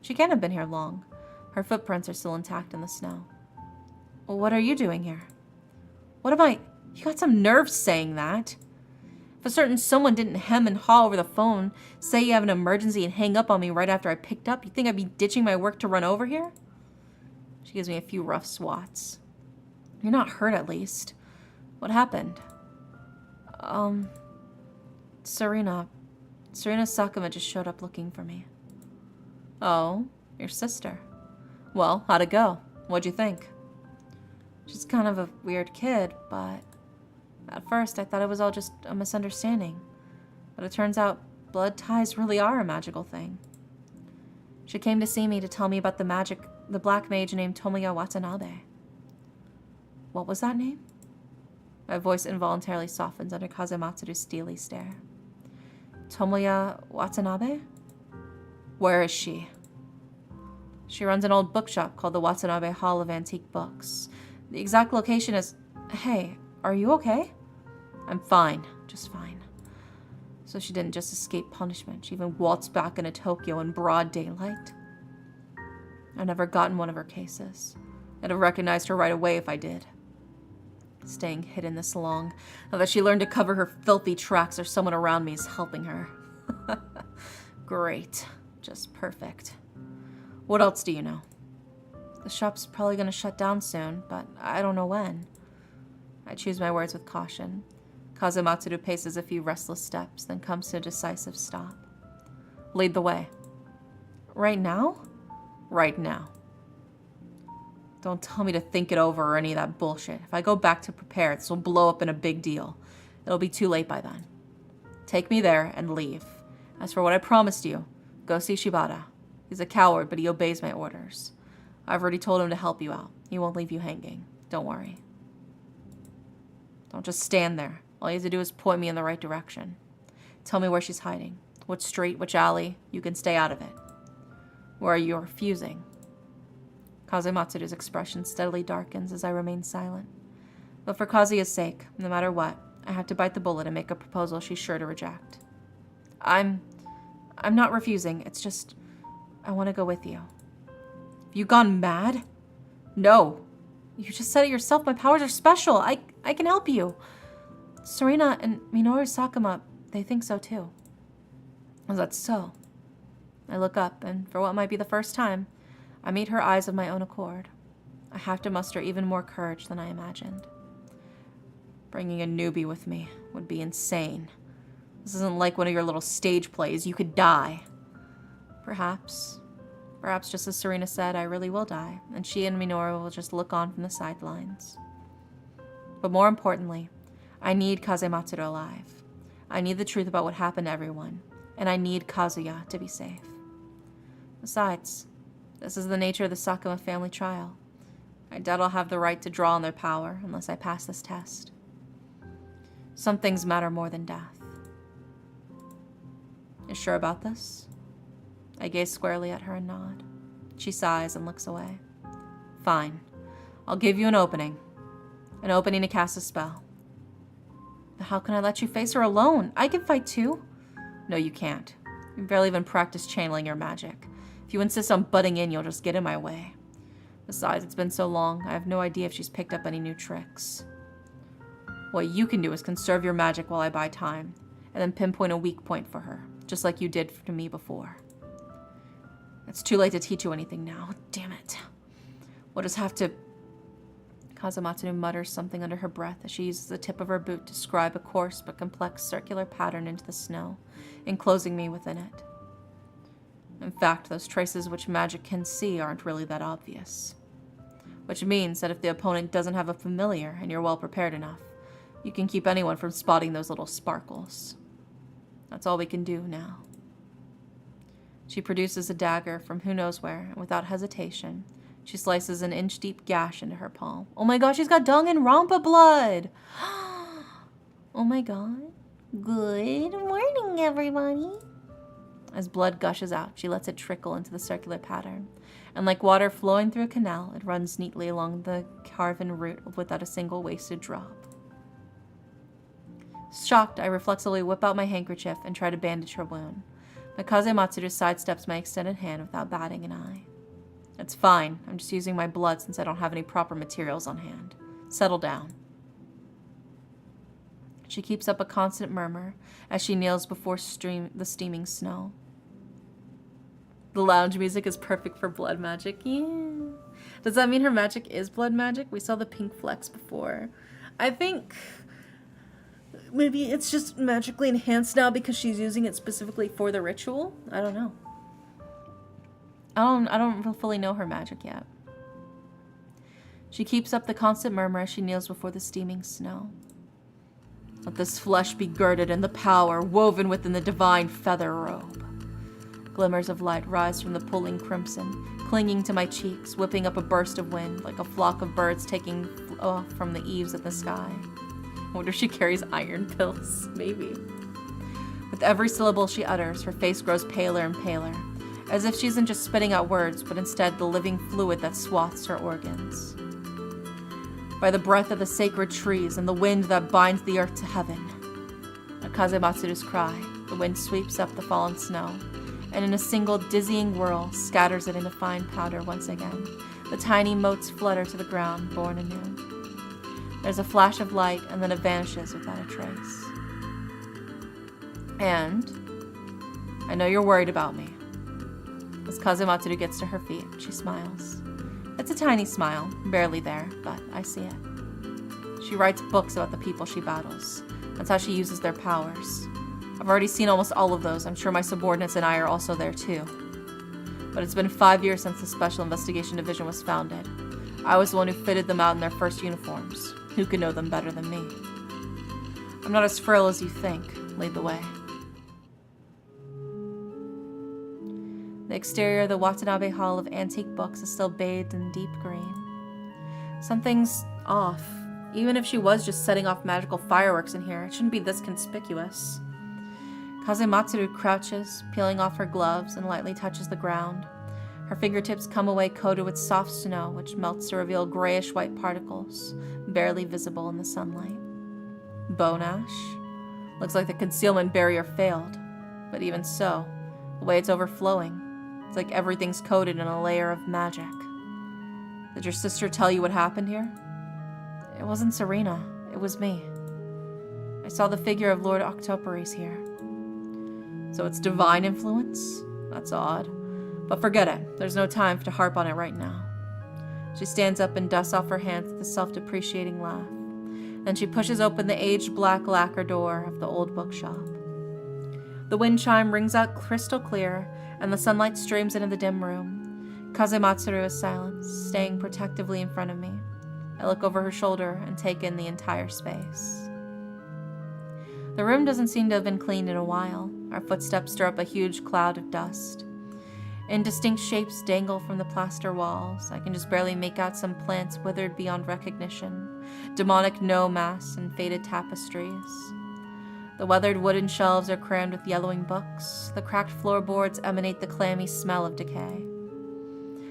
She can't have been here long. Her footprints are still intact in the snow. What are you doing here? What am I? You got some nerve saying that. If a certain someone didn't hem and haw over the phone, say you have an emergency and hang up on me right after I picked up, you think I'd be ditching my work to run over here? She gives me a few rough swats. You're not hurt, at least. What happened? Serena Sakuma just showed up looking for me. Oh, your sister. Well, how'd it go? What'd you think? She's kind of a weird kid, but at first I thought it was all just a misunderstanding. But it turns out blood ties really are a magical thing. She came to see me to tell me about the black mage named Tomoya Watanabe. What was that name? My voice involuntarily softens under Kazumatsuru's steely stare. Tomoya Watanabe? Where is she? She runs an old bookshop called the Watanabe Hall of Antique Books. The exact location is... Hey, are you okay? I'm fine, just fine. So she didn't just escape punishment. She even waltzed back into Tokyo in broad daylight. I've never gotten one of her cases. I'd have recognized her right away if I did. Staying hidden this long, now that she learned to cover her filthy tracks or someone around me is helping her. Great. Just perfect. What else do you know? The shop's probably going to shut down soon, but I don't know when. I choose my words with caution. Kazumatsuru paces a few restless steps, then comes to a decisive stop. Lead the way. Right now? Right now. Don't tell me to think it over or any of that bullshit. If I go back to prepare, this will blow up in a big deal. It'll be too late by then. Take me there and leave. As for what I promised you, go see Shibata. He's a coward, but he obeys my orders. I've already told him to help you out. He won't leave you hanging. Don't worry. Don't just stand there. All you have to do is point me in the right direction. Tell me where she's hiding. Which street, which alley. You can stay out of it. Where are you refusing? Kazumatsuru's expression steadily darkens as I remain silent. But for Kazuya's sake, no matter what, I have to bite the bullet and make a proposal she's sure to reject. I'm not refusing. It's just, I want to go with you. Have you gone mad? No. You just said it yourself. My powers are special. I can help you. Serena and Minoru Sakuma, they think so too. Is that so? I look up, and for what might be the first time, I meet her eyes of my own accord. I have to muster even more courage than I imagined. Bringing a newbie with me would be insane. This isn't like one of your little stage plays. You could die. Perhaps just as Serena said, I really will die, and she and Minoru will just look on from the sidelines. But more importantly, I need Kazematsuru alive. I need the truth about what happened to everyone, and I need Kazuya to be safe. Besides, this is the nature of the Sakuma family trial. I doubt I'll have the right to draw on their power unless I pass this test. Some things matter more than death. You sure about this? I gaze squarely at her and nod. She sighs and looks away. Fine. I'll give you an opening. An opening to cast a spell. But how can I let you face her alone? I can fight too. No, you can't. You've barely even practiced channeling your magic. If you insist on butting in, you'll just get in my way. Besides, it's been so long, I have no idea if she's picked up any new tricks. What you can do is conserve your magic while I buy time, and then pinpoint a weak point for her, just like you did to me before. It's too late to teach you anything now. Damn it. We'll just have to... Kazematsuru mutters something under her breath as she uses the tip of her boot to scribe a coarse but complex circular pattern into the snow, enclosing me within it. In fact, those traces which magic can see aren't really that obvious. Which means that if the opponent doesn't have a familiar and you're well prepared enough, you can keep anyone from spotting those little sparkles. That's all we can do now. She produces a dagger from who knows where, and without hesitation, she slices an inch-deep gash into her palm. Oh my gosh, she's got dung and Rampa blood! Oh my god. Good morning, everybody. As blood gushes out, she lets it trickle into the circular pattern, and like water flowing through a canal, it runs neatly along the carven route without a single wasted drop. Shocked, I reflexively whip out my handkerchief and try to bandage her wound, but Kazematsuru sidesteps my extended hand without batting an eye. It's fine, I'm just using my blood since I don't have any proper materials on hand. Settle down. She keeps up a constant murmur as she kneels before the steaming snow. The lounge music is perfect for blood magic. Yeah. Does that mean her magic is blood magic? We saw the pink flecks before. I think maybe it's just magically enhanced now because she's using it specifically for the ritual. I don't know. I don't fully know her magic yet. She keeps up the constant murmur as she kneels before the steaming snow. Let this flesh be girded in the power woven within the divine feather robe. Glimmers of light rise from the pulling crimson, clinging to my cheeks, whipping up a burst of wind like a flock of birds taking off from the eaves of the sky. I wonder if she carries iron pills. Maybe. With every syllable she utters, her face grows paler and paler, as if she isn't just spitting out words, but instead the living fluid that swaths her organs. By the breath of the sacred trees and the wind that binds the earth to heaven. At Kazematsuru's cry, the wind sweeps up the fallen snow, and in a single dizzying whirl, scatters it into fine powder once again. The tiny motes flutter to the ground, born anew. There's a flash of light, and then it vanishes without a trace. And I know you're worried about me. As Kazematsuru gets to her feet, she smiles. It's a tiny smile, barely there, but I see it. She writes books about the people she battles. That's how she uses their powers. I've already seen almost all of those. I'm sure my subordinates and I are also there too. But it's been 5 years since the Special Investigation Division was founded. I was the one who fitted them out in their first uniforms. Who could know them better than me? I'm not as frail as you think. Lead the way. The exterior of the Watanabe Hall of Antique Books is still bathed in deep green. Something's off. Even if she was just setting off magical fireworks in here, it shouldn't be this conspicuous. Kazematsuru crouches, peeling off her gloves, and lightly touches the ground. Her fingertips come away coated with soft snow, which melts to reveal grayish-white particles, barely visible in the sunlight. Bone ash? Looks like the concealment barrier failed. But even so, the way it's overflowing, it's like everything's coated in a layer of magic. Did your sister tell you what happened here? It wasn't Serena. It was me. I saw the figure of Lord Octoparies here. So it's divine influence? That's odd. But forget it. There's no time to harp on it right now. She stands up and dusts off her hands with a self-depreciating laugh. Then she pushes open the aged black lacquer door of the old bookshop. The wind chime rings out crystal clear, and the sunlight streams into the dim room. Kazematsuru is silent, staying protectively in front of me. I look over her shoulder and take in the entire space. The room doesn't seem to have been cleaned in a while. Our footsteps stir up a huge cloud of dust. Indistinct shapes dangle from the plaster walls. I can just barely make out some plants withered beyond recognition, demonic no masks and faded tapestries. The weathered wooden shelves are crammed with yellowing books. The cracked floorboards emanate the clammy smell of decay.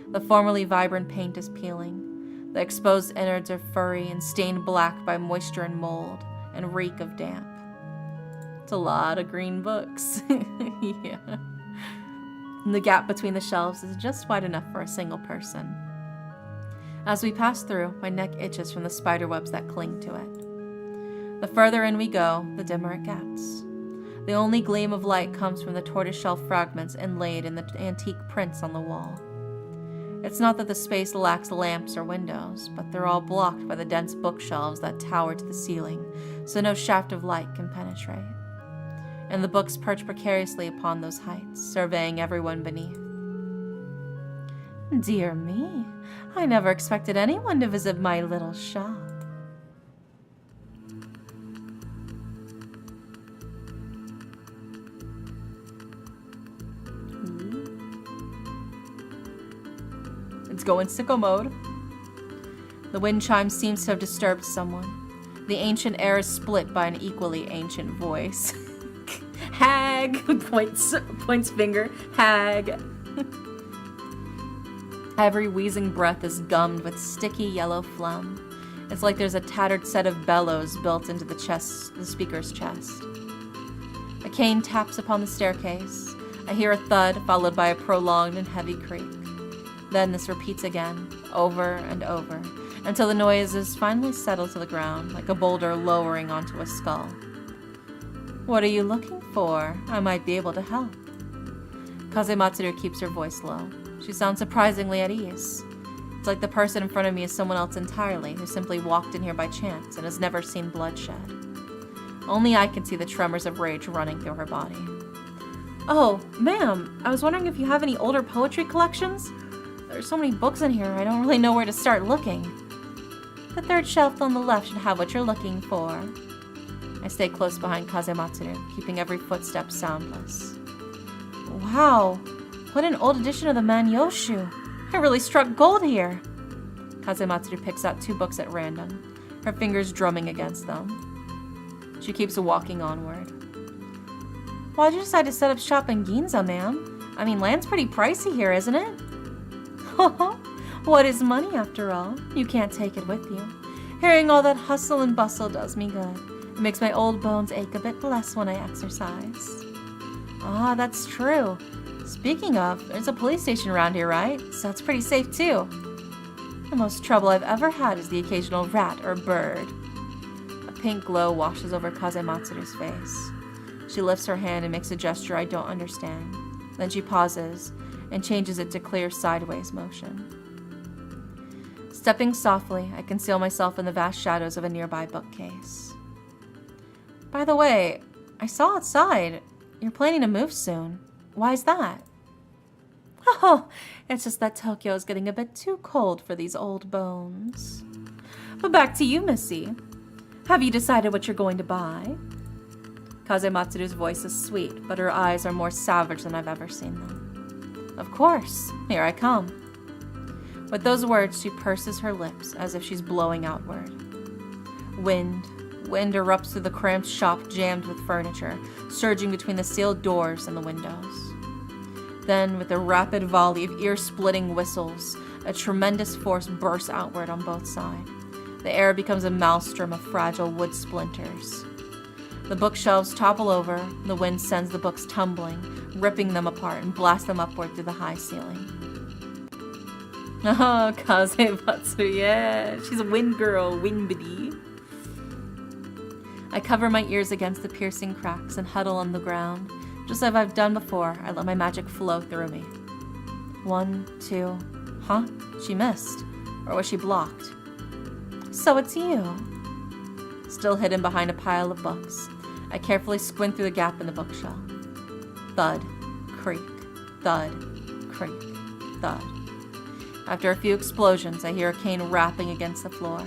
The formerly vibrant paint is peeling. The exposed innards are furry and stained black by moisture and mold, and reek of damp. It's a lot of green books. Yeah. And the gap between the shelves is just wide enough for a single person. As we pass through, my neck itches from the spider webs that cling to it. The further in we go, the dimmer it gets. The only gleam of light comes from the tortoiseshell fragments inlaid in the antique prints on the wall. It's not that the space lacks lamps or windows, but they're all blocked by the dense bookshelves that tower to the ceiling, so no shaft of light can penetrate. And the books perch precariously upon those heights, surveying everyone beneath. Dear me, I never expected anyone to visit my little shop. It's going sicko mode. The wind chime seems to have disturbed someone. The ancient air is split by an equally ancient voice. Hag! Points finger. Hag. Every wheezing breath is gummed with sticky yellow phlegm. It's like there's a tattered set of bellows built into the speaker's chest. A cane taps upon the staircase. I hear a thud, followed by a prolonged and heavy creak. Then this repeats again, over and over, until the noises finally settle to the ground, like a boulder lowering onto a skull. What are you looking for? I might be able to help. Kazematsuru keeps her voice low. She sounds surprisingly at ease. It's like the person in front of me is someone else entirely, who simply walked in here by chance and has never seen bloodshed. Only I can see the tremors of rage running through her body. Oh, ma'am, I was wondering if you have any older poetry collections? There's so many books in here, I don't really know where to start looking. The third shelf on the left should have what you're looking for. I stay close behind Kazematsuru, keeping every footstep soundless. Wow, what an old edition of the Manyoshu. I really struck gold here. Kazematsuru picks out 2 books at random, her fingers drumming against them. She keeps walking onward. Why'd you decide to set up shop in Ginza, ma'am? I mean, land's pretty pricey here, isn't it? What is money, after all? You can't take it with you. Hearing all that hustle and bustle does me good. It makes my old bones ache a bit less when I exercise. Ah, that's true. Speaking of, there's a police station around here, right? So it's pretty safe, too. The most trouble I've ever had is the occasional rat or bird. A pink glow washes over Kazematsuru's face. She lifts her hand and makes a gesture I don't understand. Then she pauses and changes it to clear sideways motion. Stepping softly, I conceal myself in the vast shadows of a nearby bookcase. By the way, I saw outside. You're planning to move soon. Why is that? Oh, it's just that Tokyo is getting a bit too cold for these old bones. But back to you, Missy. Have you decided what you're going to buy? Kazematsuru's voice is sweet, but her eyes are more savage than I've ever seen them. Of course, here I come. With those words, she purses her lips as if she's blowing outward. Wind erupts through the cramped shop jammed with furniture, surging between the sealed doors and the windows. Then, with a rapid volley of ear-splitting whistles, a tremendous force bursts outward on both sides. The air becomes a maelstrom of fragile wood splinters. The bookshelves topple over, the wind sends the books tumbling, ripping them apart and blasts them upward through the high ceiling. Oh, Kazematsu, yeah, she's a wind girl, wind-biddy. I cover my ears against the piercing cracks and huddle on the ground. Just as I've done before, I let my magic flow through me. 1, 2, huh? She missed. Or was she blocked? So it's you. Still hidden behind a pile of books, I carefully squint through the gap in the bookshelf. Thud, creak, thud, creak, thud. After a few explosions, I hear a cane rapping against the floor.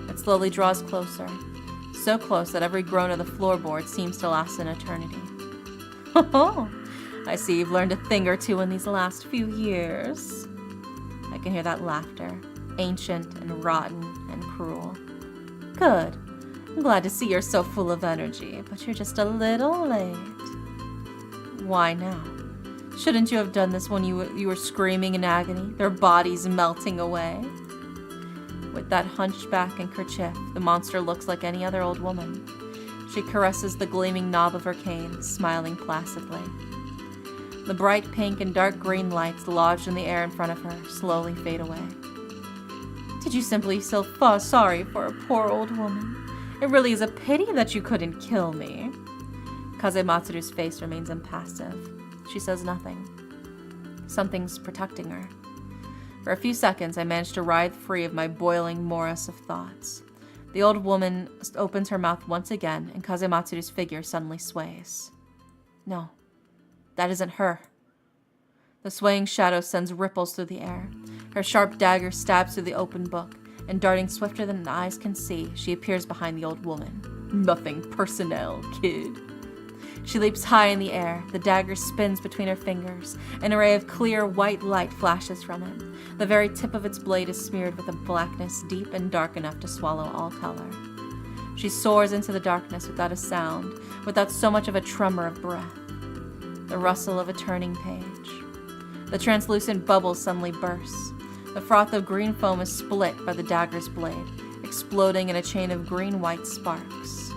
It slowly draws closer, so close that every groan of the floorboard seems to last an eternity. Oh, I see you've learned a thing or two in these last few years. I can hear that laughter, ancient and rotten and cruel. Good. I'm glad to see you're so full of energy, but you're just a little late. Why now? Shouldn't you have done this when you were screaming in agony, their bodies melting away? With that hunchback and kerchief, the monster looks like any other old woman. She caresses the gleaming knob of her cane, smiling placidly. The bright pink and dark green lights lodged in the air in front of her slowly fade away. Did you simply feel sorry for a poor old woman? It really is a pity that you couldn't kill me. Kazematsuru's face remains impassive. She says nothing. Something's protecting her. For a few seconds, I managed to writhe free of my boiling morass of thoughts. The old woman opens her mouth once again, and Kazematsuru's figure suddenly sways. No, that isn't her. The swaying shadow sends ripples through the air. Her sharp dagger stabs through the open book, and darting swifter than the eyes can see, she appears behind the old woman. Nothing personnel, kid. She leaps high in the air. The dagger spins between her fingers. An array of clear white light flashes from it. The very tip of its blade is smeared with a blackness deep and dark enough to swallow all color. She soars into the darkness without a sound, without so much of a tremor of breath. The rustle of a turning page. The translucent bubble suddenly bursts. The froth of green foam is split by the dagger's blade, exploding in a chain of green-white sparks.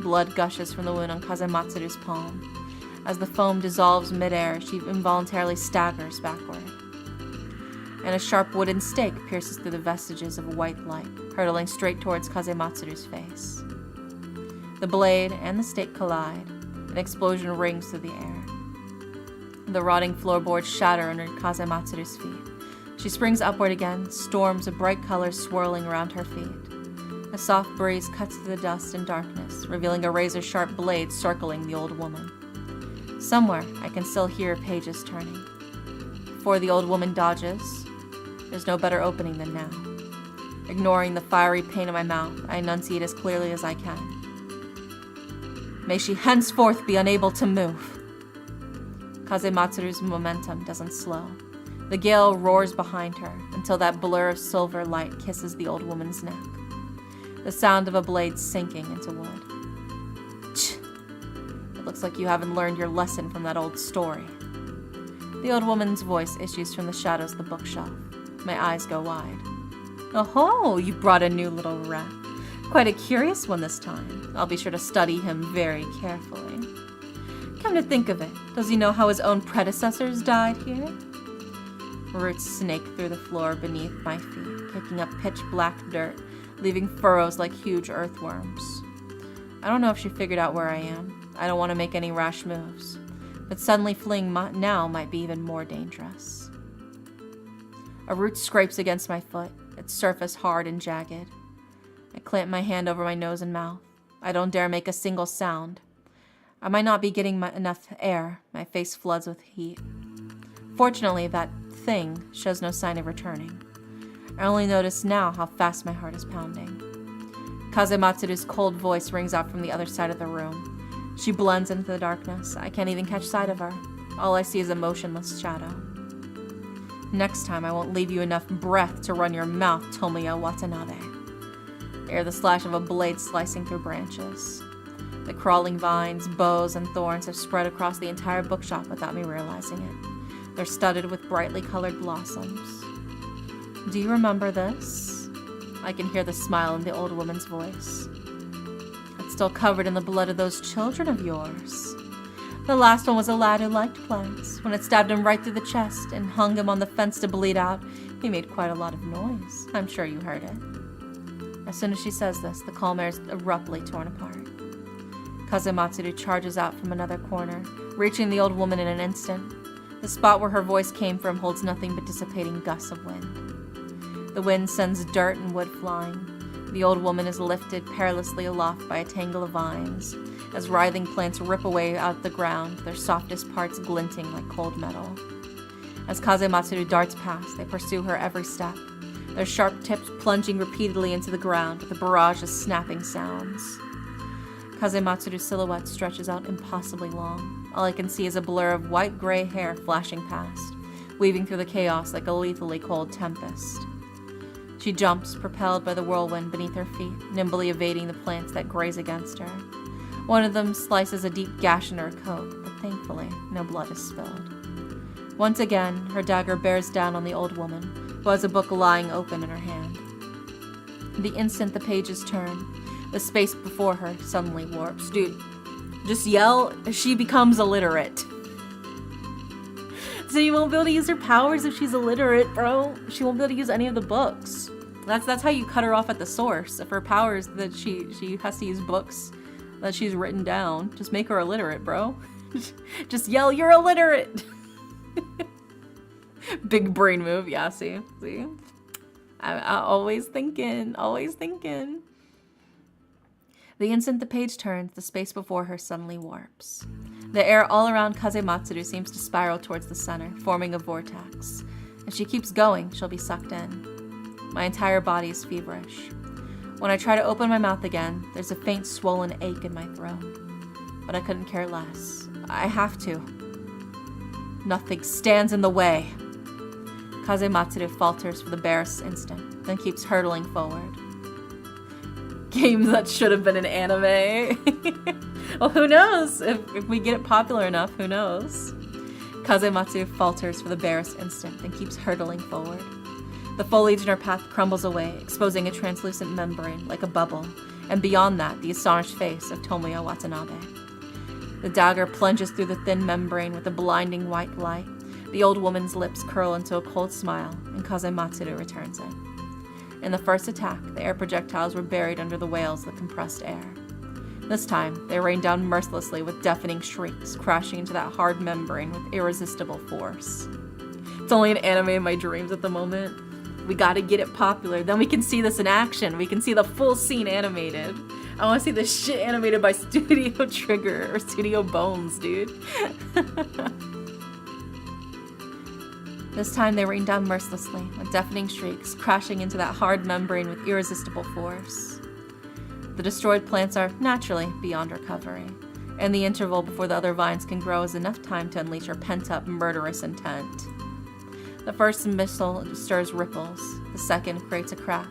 Blood gushes from the wound on Kazematsuru's palm. As the foam dissolves midair, she involuntarily staggers backward. And a sharp wooden stake pierces through the vestiges of white light, hurtling straight towards Kazematsuru's face. The blade and the stake collide. An explosion rings through the air. The rotting floorboards shatter under Kazematsuru's feet. She springs upward again, storms of bright colors swirling around her feet. A soft breeze cuts through the dust and darkness, revealing a razor-sharp blade circling the old woman. Somewhere, I can still hear pages turning. Before the old woman dodges, there's no better opening than now. Ignoring the fiery pain in my mouth, I enunciate as clearly as I can. May she henceforth be unable to move. Kazematsuru's momentum doesn't slow. The gale roars behind her until that blur of silver light kisses the old woman's neck. The sound of a blade sinking into wood. Tch! It looks like you haven't learned your lesson from that old story. The old woman's voice issues from the shadows of the bookshelf. My eyes go wide. Oh, you brought a new little rat. Quite a curious one this time. I'll be sure to study him very carefully. Come to think of it, does he know how his own predecessors died here? Roots snake through the floor beneath my feet, kicking up pitch-black dirt, leaving furrows like huge earthworms. I don't know if she figured out where I am. I don't want to make any rash moves. But suddenly fleeing now might be even more dangerous. A root scrapes against my foot, its surface hard and jagged. I clamp my hand over my nose and mouth. I don't dare make a single sound. I might not be getting enough air. My face floods with heat. Fortunately, that thing shows no sign of returning. I only notice now how fast my heart is pounding. Kazematsuru's cold voice rings out from the other side of the room. She blends into the darkness. I can't even catch sight of her. All I see is a motionless shadow. Next time, I won't leave you enough breath to run your mouth, Tomoya Watanabe. I hear the slash of a blade slicing through branches. The crawling vines, boughs, and thorns have spread across the entire bookshop without me realizing it. They're studded with brightly colored blossoms. Do you remember this? I can hear the smile in the old woman's voice. It's still covered in the blood of those children of yours. The last one was a lad who liked plants. When it stabbed him right through the chest and hung him on the fence to bleed out, he made quite a lot of noise. I'm sure you heard it. As soon as she says this, the calm air is abruptly torn apart. Kazematsuru charges out from another corner, reaching the old woman in an instant. The spot where her voice came from holds nothing but dissipating gusts of wind. The wind sends dirt and wood flying. The old woman is lifted perilously aloft by a tangle of vines, as writhing plants rip away out the ground, their softest parts glinting like cold metal. As Kazematsuru darts past, they pursue her every step, their sharp tips plunging repeatedly into the ground with a barrage of snapping sounds. Kazematsuru's silhouette stretches out impossibly long. All I can see is a blur of white-gray hair flashing past, weaving through the chaos like a lethally cold tempest. She jumps, propelled by the whirlwind beneath her feet, nimbly evading the plants that graze against her. One of them slices a deep gash in her coat, but thankfully, no blood is spilled. Once again, her dagger bears down on the old woman, who has a book lying open in her hand. The instant the pages turn, the space before her suddenly warps. Dude, just yell, she becomes illiterate. So you won't be able to use her powers if she's illiterate, bro. She won't be able to use any of the books. That's how you cut her off at the source. If her powers that she has to use books that she's written down, just make her illiterate, bro. Just yell, you're illiterate. Big brain move, yeah, see? I'm always thinking. The instant the page turns, the space before her suddenly warps. The air all around Kazematsuru seems to spiral towards the center, forming a vortex. If she keeps going, she'll be sucked in. My entire body is feverish. When I try to open my mouth again, there's a faint swollen ache in my throat. But I couldn't care less. I have to. Nothing stands in the way. Kazematsuru falters for the barest instant, then keeps hurtling forward. Game that should have been an anime. Well, who knows? If we get it popular enough, who knows? Kazematsuru falters for the barest instant, then keeps hurtling forward. The foliage in her path crumbles away, exposing a translucent membrane like a bubble, and beyond that, the astonished face of Tomoya Watanabe. The dagger plunges through the thin membrane with a blinding white light. The old woman's lips curl into a cold smile, and Kazematsuru returns it. In the first attack, the air projectiles were buried under the wails of the compressed air. This time, they rained down mercilessly with deafening shrieks, crashing into that hard membrane with irresistible force. It's only an anime in my dreams at the moment. We gotta get it popular, then we can see this in action. We can see the full scene animated. I wanna see this shit animated by Studio Trigger or Studio Bones, dude. This time they rained down mercilessly, with deafening shrieks, crashing into that hard membrane with irresistible force. The destroyed plants are, naturally, beyond recovery, and the interval before the other vines can grow is enough time to unleash her pent-up, murderous intent. The first missile stirs ripples, the second creates a crack,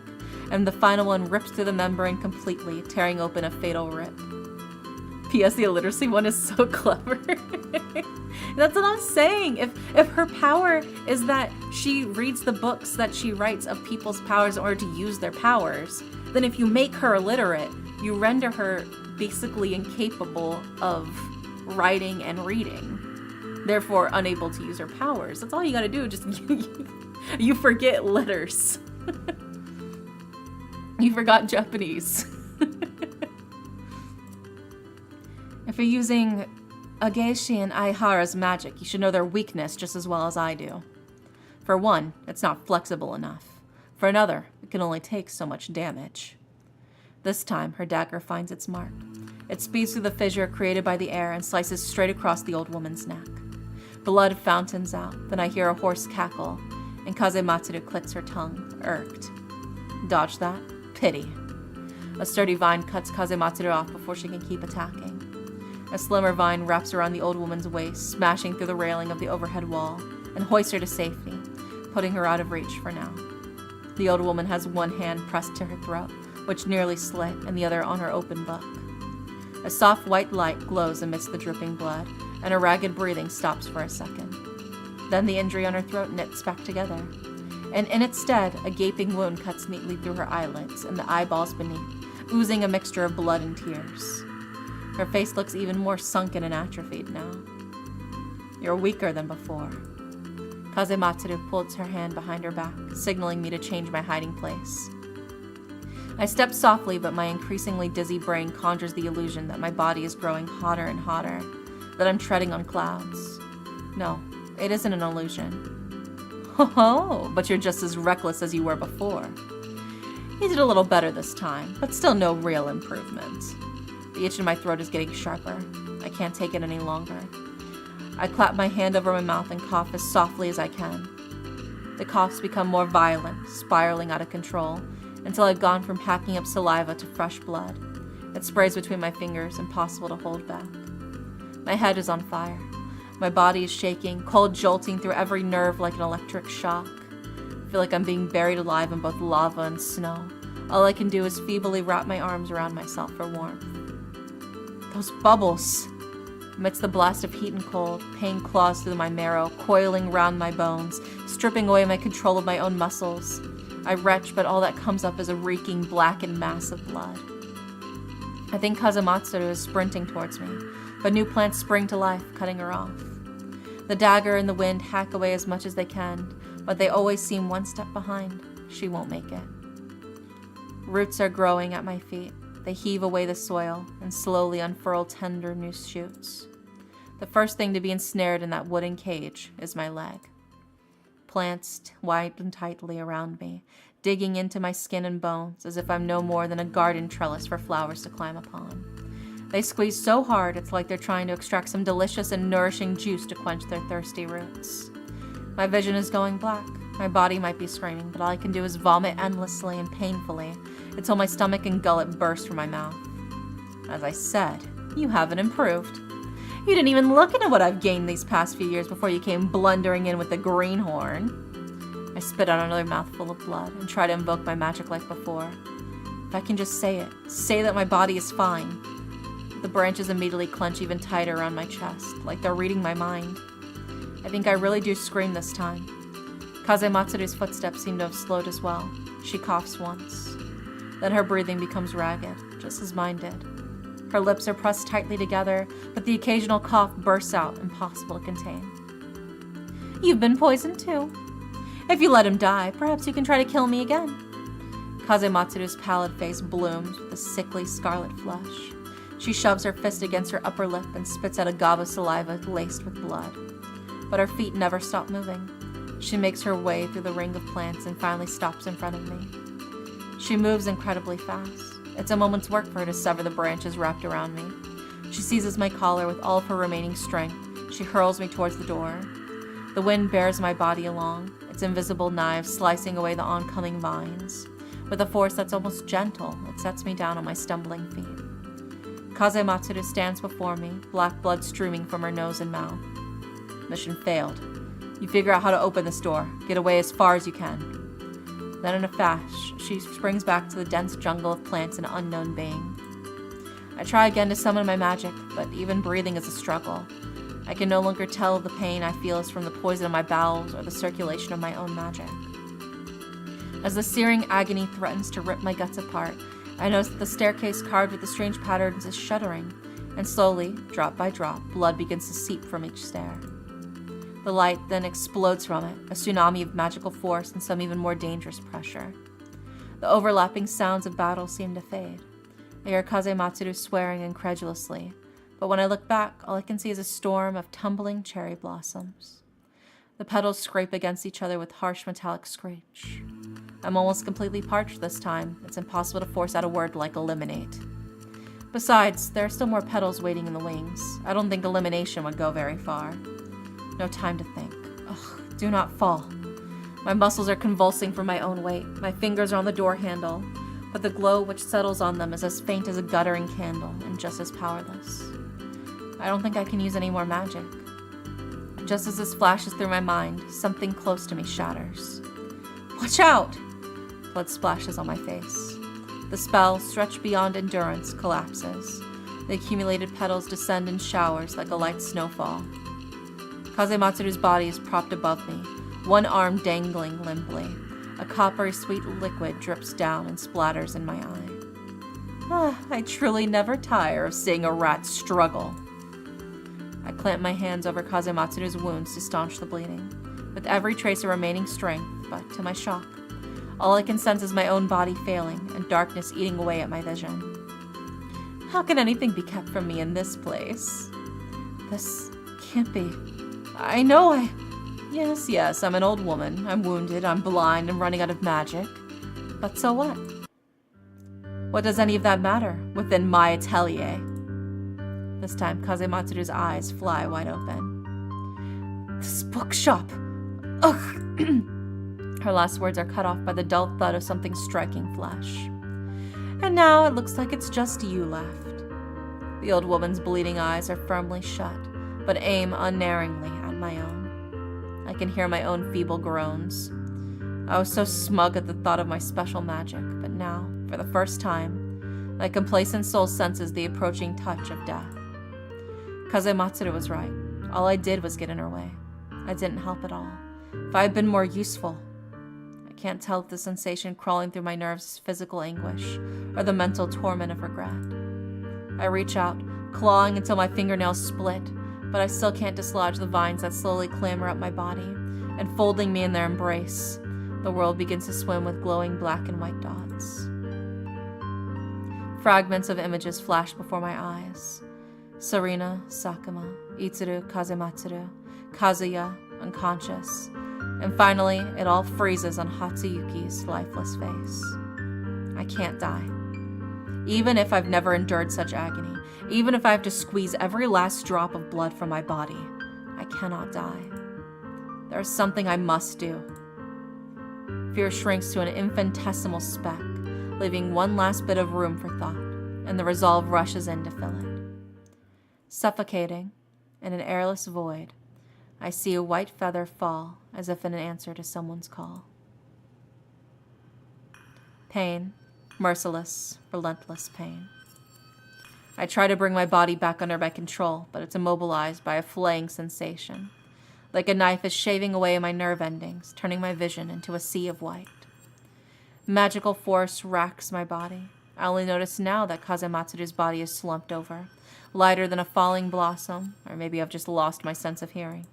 and the final one rips through the membrane completely, tearing open a fatal rip. P.S. The illiteracy one is so clever. That's what I'm saying. If her power is that she reads the books that she writes of people's powers in order to use their powers, then if you make her illiterate, you render her basically incapable of writing and reading, therefore unable to use her powers. That's all you gotta do. Just you forget letters. You forgot Japanese. If you're using Ageshi and Aihara's magic, you should know their weakness just as well as I do. For one, it's not flexible enough. For another, it can only take so much damage. This time, her dagger finds its mark. It speeds through the fissure created by the air and slices straight across the old woman's neck. Blood fountains out, then I hear a hoarse cackle, and Kazematsuru clicks her tongue, irked. Dodge that? Pity. A sturdy vine cuts Kazematsuru off before she can keep attacking. A slimmer vine wraps around the old woman's waist, smashing through the railing of the overhead wall, and hoists her to safety, putting her out of reach for now. The old woman has one hand pressed to her throat, which nearly slit, and the other on her open book. A soft white light glows amidst the dripping blood, and her ragged breathing stops for a second. Then the injury on her throat knits back together, and in its stead, a gaping wound cuts neatly through her eyelids and the eyeballs beneath, oozing a mixture of blood and tears. Her face looks even more sunken and atrophied now. You're weaker than before. Kazematsuru pulls her hand behind her back, signaling me to change my hiding place. I step softly, but my increasingly dizzy brain conjures the illusion that my body is growing hotter and hotter, that I'm treading on clouds. No, it isn't an illusion. Ho-ho, but you're just as reckless as you were before. You did a little better this time, but still no real improvement. The itch in my throat is getting sharper. I can't take it any longer. I clap my hand over my mouth and cough as softly as I can. The coughs become more violent, spiraling out of control, until I've gone from hacking up saliva to fresh blood. It sprays between my fingers, impossible to hold back. My head is on fire. My body is shaking, cold jolting through every nerve like an electric shock. feel like I'm being buried alive in both lava and snow. All I can do is feebly wrap my arms around myself for warmth. Those bubbles! Amidst the blast of heat and cold, pain claws through my marrow, coiling round my bones, stripping away my control of my own muscles. I retch, but all that comes up is a reeking, blackened mass of blood. I think Kazematsuru is sprinting towards me, but new plants spring to life, cutting her off. The dagger and the wind hack away as much as they can, but they always seem one step behind. She won't make it. Roots are growing at my feet. They heave away the soil and slowly unfurl tender new shoots. The first thing to be ensnared in that wooden cage is my leg. Plants widen tightly around me, digging into my skin and bones as if I'm no more than a garden trellis for flowers to climb upon. They squeeze so hard it's like they're trying to extract some delicious and nourishing juice to quench their thirsty roots. My vision is going black. My body might be screaming, but all I can do is vomit endlessly and painfully until my stomach and gullet burst from my mouth. As I said, you haven't improved. You didn't even look into what I've gained these past few years before you came blundering in with the greenhorn. I spit out another mouthful of blood and try to invoke my magic like before. If I can just say it, say that my body is fine. The branches immediately clench even tighter around my chest, like they're reading my mind. I think I really do scream this time. Kazematsuru's footsteps seem to have slowed as well. She coughs once. Then her breathing becomes ragged, just as mine did. Her lips are pressed tightly together, but the occasional cough bursts out, impossible to contain. You've been poisoned too. If you let him die, perhaps you can try to kill me again. Kazematsuru's pallid face blooms with a sickly scarlet flush. She shoves her fist against her upper lip and spits out a gob of saliva laced with blood. But her feet never stop moving. She makes her way through the ring of plants and finally stops in front of me. She moves incredibly fast. It's a moment's work for her to sever the branches wrapped around me. She seizes my collar with all of her remaining strength. She hurls me towards the door. The wind bears my body along, its invisible knives slicing away the oncoming vines. With a force that's almost gentle, it sets me down on my stumbling feet. Kazematsuru stands before me, black blood streaming from her nose and mouth. Mission failed. You figure out how to open this door. Get away as far as you can. Then in a flash, she springs back to the dense jungle of plants and unknown being. I try again to summon my magic, but even breathing is a struggle. I can no longer tell if the pain I feel is from the poison in my bowels or the circulation of my own magic. As the searing agony threatens to rip my guts apart, I notice that the staircase carved with the strange patterns is shuddering, and slowly, drop by drop, blood begins to seep from each stair. The light then explodes from it, a tsunami of magical force and some even more dangerous pressure. The overlapping sounds of battle seem to fade. I hear Kazematsuru swearing incredulously, but when I look back, all I can see is a storm of tumbling cherry blossoms. The petals scrape against each other with harsh metallic screech. I'm almost completely parched this time. It's impossible to force out a word like eliminate. Besides, there are still more petals waiting in the wings. I don't think elimination would go very far. No time to think. Ugh, do not fall. My muscles are convulsing from my own weight. My fingers are on the door handle, but the glow which settles on them is as faint as a guttering candle and just as powerless. I don't think I can use any more magic. Just as this flashes through my mind, something close to me shatters. Watch out! Blood splashes on my face. The spell, stretched beyond endurance, collapses. The accumulated petals descend in showers like a light snowfall. Kazematsuru's body is propped above me, one arm dangling limply. A coppery sweet liquid drips down and splatters in my eye. I truly never tire of seeing a rat struggle. I clamp my hands over Kazematsuru's wounds to staunch the bleeding, with every trace of remaining strength, but to my shock, all I can sense is my own body failing and darkness eating away at my vision. How can anything be kept from me in this place? This can't be. I know Yes, I'm an old woman. I'm wounded, I'm blind, and running out of magic. But so what? What does any of that matter within my atelier? This time, Kazematsuru's eyes fly wide open. This bookshop! Ugh! Her last words are cut off by the dull thud of something striking flesh. And now it looks like it's just you left. The old woman's bleeding eyes are firmly shut, but aim unerringly at my own. I can hear my own feeble groans. I was so smug at the thought of my special magic, but now, for the first time, my complacent soul senses the approaching touch of death. Kazematsuru was right. All I did was get in her way. I didn't help at all. If I had been more useful, I can't tell if the sensation crawling through my nerves is physical anguish or the mental torment of regret. I reach out, clawing until my fingernails split, but I still can't dislodge the vines that slowly clamber up my body, and folding me in their embrace, the world begins to swim with glowing black and white dots. Fragments of images flash before my eyes. Sarina, Sakuma, Itsuru, Kazematsuru, Kazuya, unconscious, and finally, it all freezes on Hatsuyuki's lifeless face. I can't die. Even if I've never endured such agony, even if I have to squeeze every last drop of blood from my body, I cannot die. There is something I must do. Fear shrinks to an infinitesimal speck, leaving one last bit of room for thought, and the resolve rushes in to fill it. Suffocating, in an airless void, I see a white feather fall as if in an answer to someone's call. Pain, merciless, relentless pain. I try to bring my body back under my control, but it's immobilized by a flaying sensation. Like a knife is shaving away my nerve endings, turning my vision into a sea of white. Magical force racks my body. I only notice now that Kazematsuru's body is slumped over, lighter than a falling blossom, or maybe I've just lost my sense of hearing.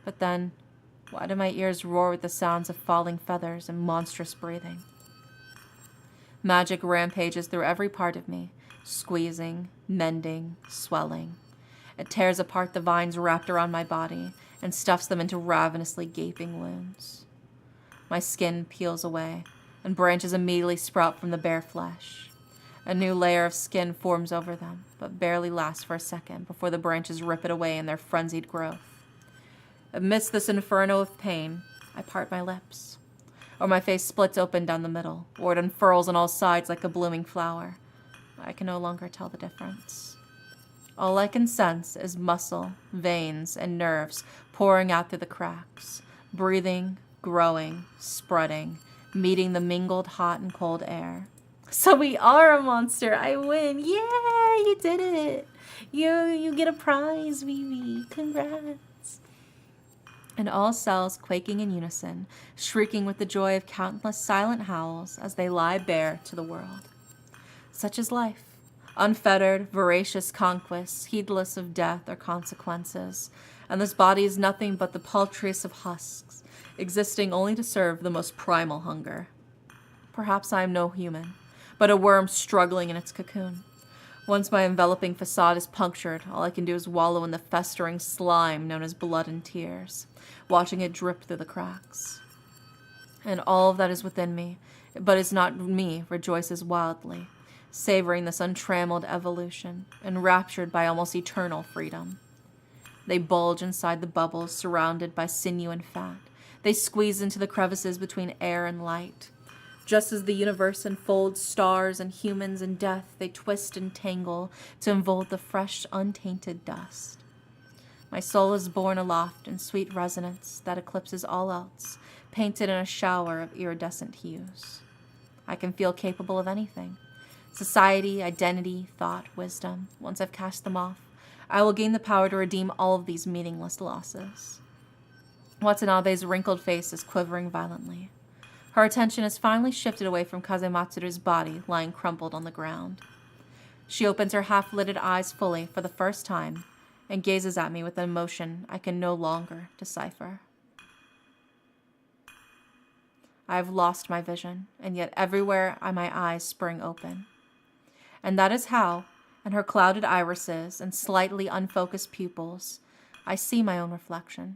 But then, why do my ears roar with the sounds of falling feathers and monstrous breathing? Magic rampages through every part of me, squeezing, mending, swelling. It tears apart the vines wrapped around my body and stuffs them into ravenously gaping wounds. My skin peels away, and branches immediately sprout from the bare flesh. A new layer of skin forms over them, but barely lasts for a second before the branches rip it away in their frenzied growth. Amidst this inferno of pain, I part my lips, or my face splits open down the middle, or it unfurls on all sides like a blooming flower. I can no longer tell the difference. All I can sense is muscle, veins, and nerves pouring out through the cracks, breathing, growing, spreading, meeting the mingled hot and cold air. So we are a monster. I win. Yeah, you did it. You get a prize, Vivi. Congrats. And all cells quaking in unison, shrieking with the joy of countless silent howls as they lie bare to the world. Such is life. Unfettered, voracious conquests, heedless of death or consequences. And this body is nothing but the paltriest of husks, existing only to serve the most primal hunger. Perhaps I am no human, but a worm struggling in its cocoon. Once my enveloping facade is punctured, all I can do is wallow in the festering slime known as blood and tears, watching it drip through the cracks. And all that is within me, but is not me, rejoices wildly, savoring this untrammeled evolution, enraptured by almost eternal freedom. They bulge inside the bubbles, surrounded by sinew and fat. They squeeze into the crevices between air and light. Just as the universe enfolds stars and humans in death, they twist and tangle to enfold the fresh, untainted dust. My soul is borne aloft in sweet resonance that eclipses all else, painted in a shower of iridescent hues. I can feel capable of anything. Society, identity, thought, wisdom. Once I've cast them off, I will gain the power to redeem all of these meaningless losses. Watanabe's wrinkled face is quivering violently. Her attention is finally shifted away from Kazematsuru's body lying crumpled on the ground. She opens her half-lidded eyes fully for the first time and gazes at me with an emotion I can no longer decipher. I have lost my vision, and yet everywhere my eyes spring open. And that is how, in her clouded irises and slightly unfocused pupils, I see my own reflection,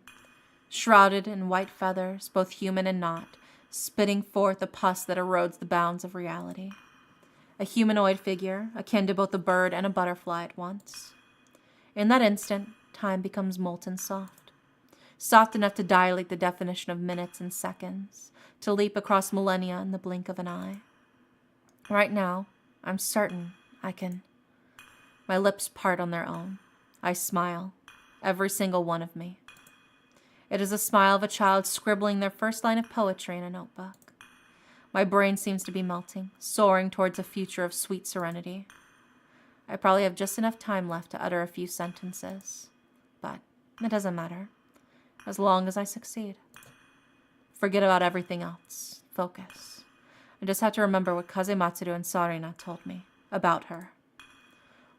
shrouded in white feathers, both human and not, spitting forth a pus that erodes the bounds of reality. A humanoid figure, akin to both a bird and a butterfly at once. In that instant, time becomes molten soft. Soft enough to dilate the definition of minutes and seconds, to leap across millennia in the blink of an eye. Right now, I'm certain I can. My lips part on their own. I smile, every single one of me. It is the smile of a child scribbling their first line of poetry in a notebook. My brain seems to be melting, soaring towards a future of sweet serenity. I probably have just enough time left to utter a few sentences, but it doesn't matter, as long as I succeed. Forget about everything else. Focus. I just have to remember what Kazematsuru and Sarina told me about her.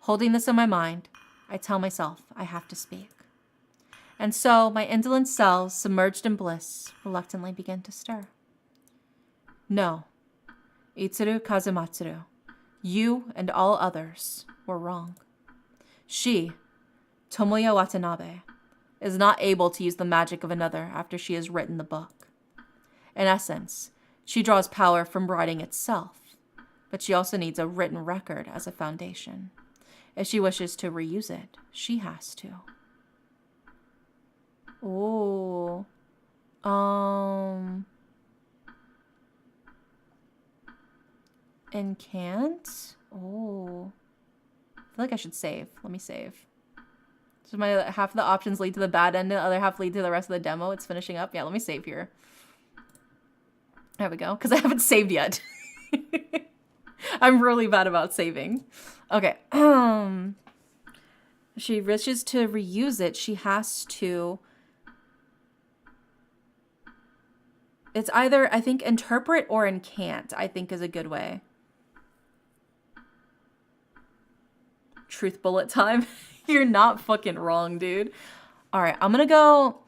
Holding this in my mind, I tell myself I have to speak. And so my indolent cells, submerged in bliss, reluctantly begin to stir. No, Itsuru Kazematsuru, you and all others were wrong. She, Tomoya Watanabe, is not able to use the magic of another after she has written the book. In essence, she draws power from writing itself, but she also needs a written record as a foundation. If she wishes to reuse it, she has to. Oh, and can't? Oh, I feel like I should save. Let me save. So my half of the options lead to the bad end, the other half lead to the rest of the demo. It's finishing up. Yeah, let me save here. There we go, because I haven't saved yet. I'm really bad about saving. Okay. If she wishes to reuse it, she has to... It's either, I think, interpret or incant, I think is a good way. Truth bullet time. You're not fucking wrong, dude. All right, I'm going to go...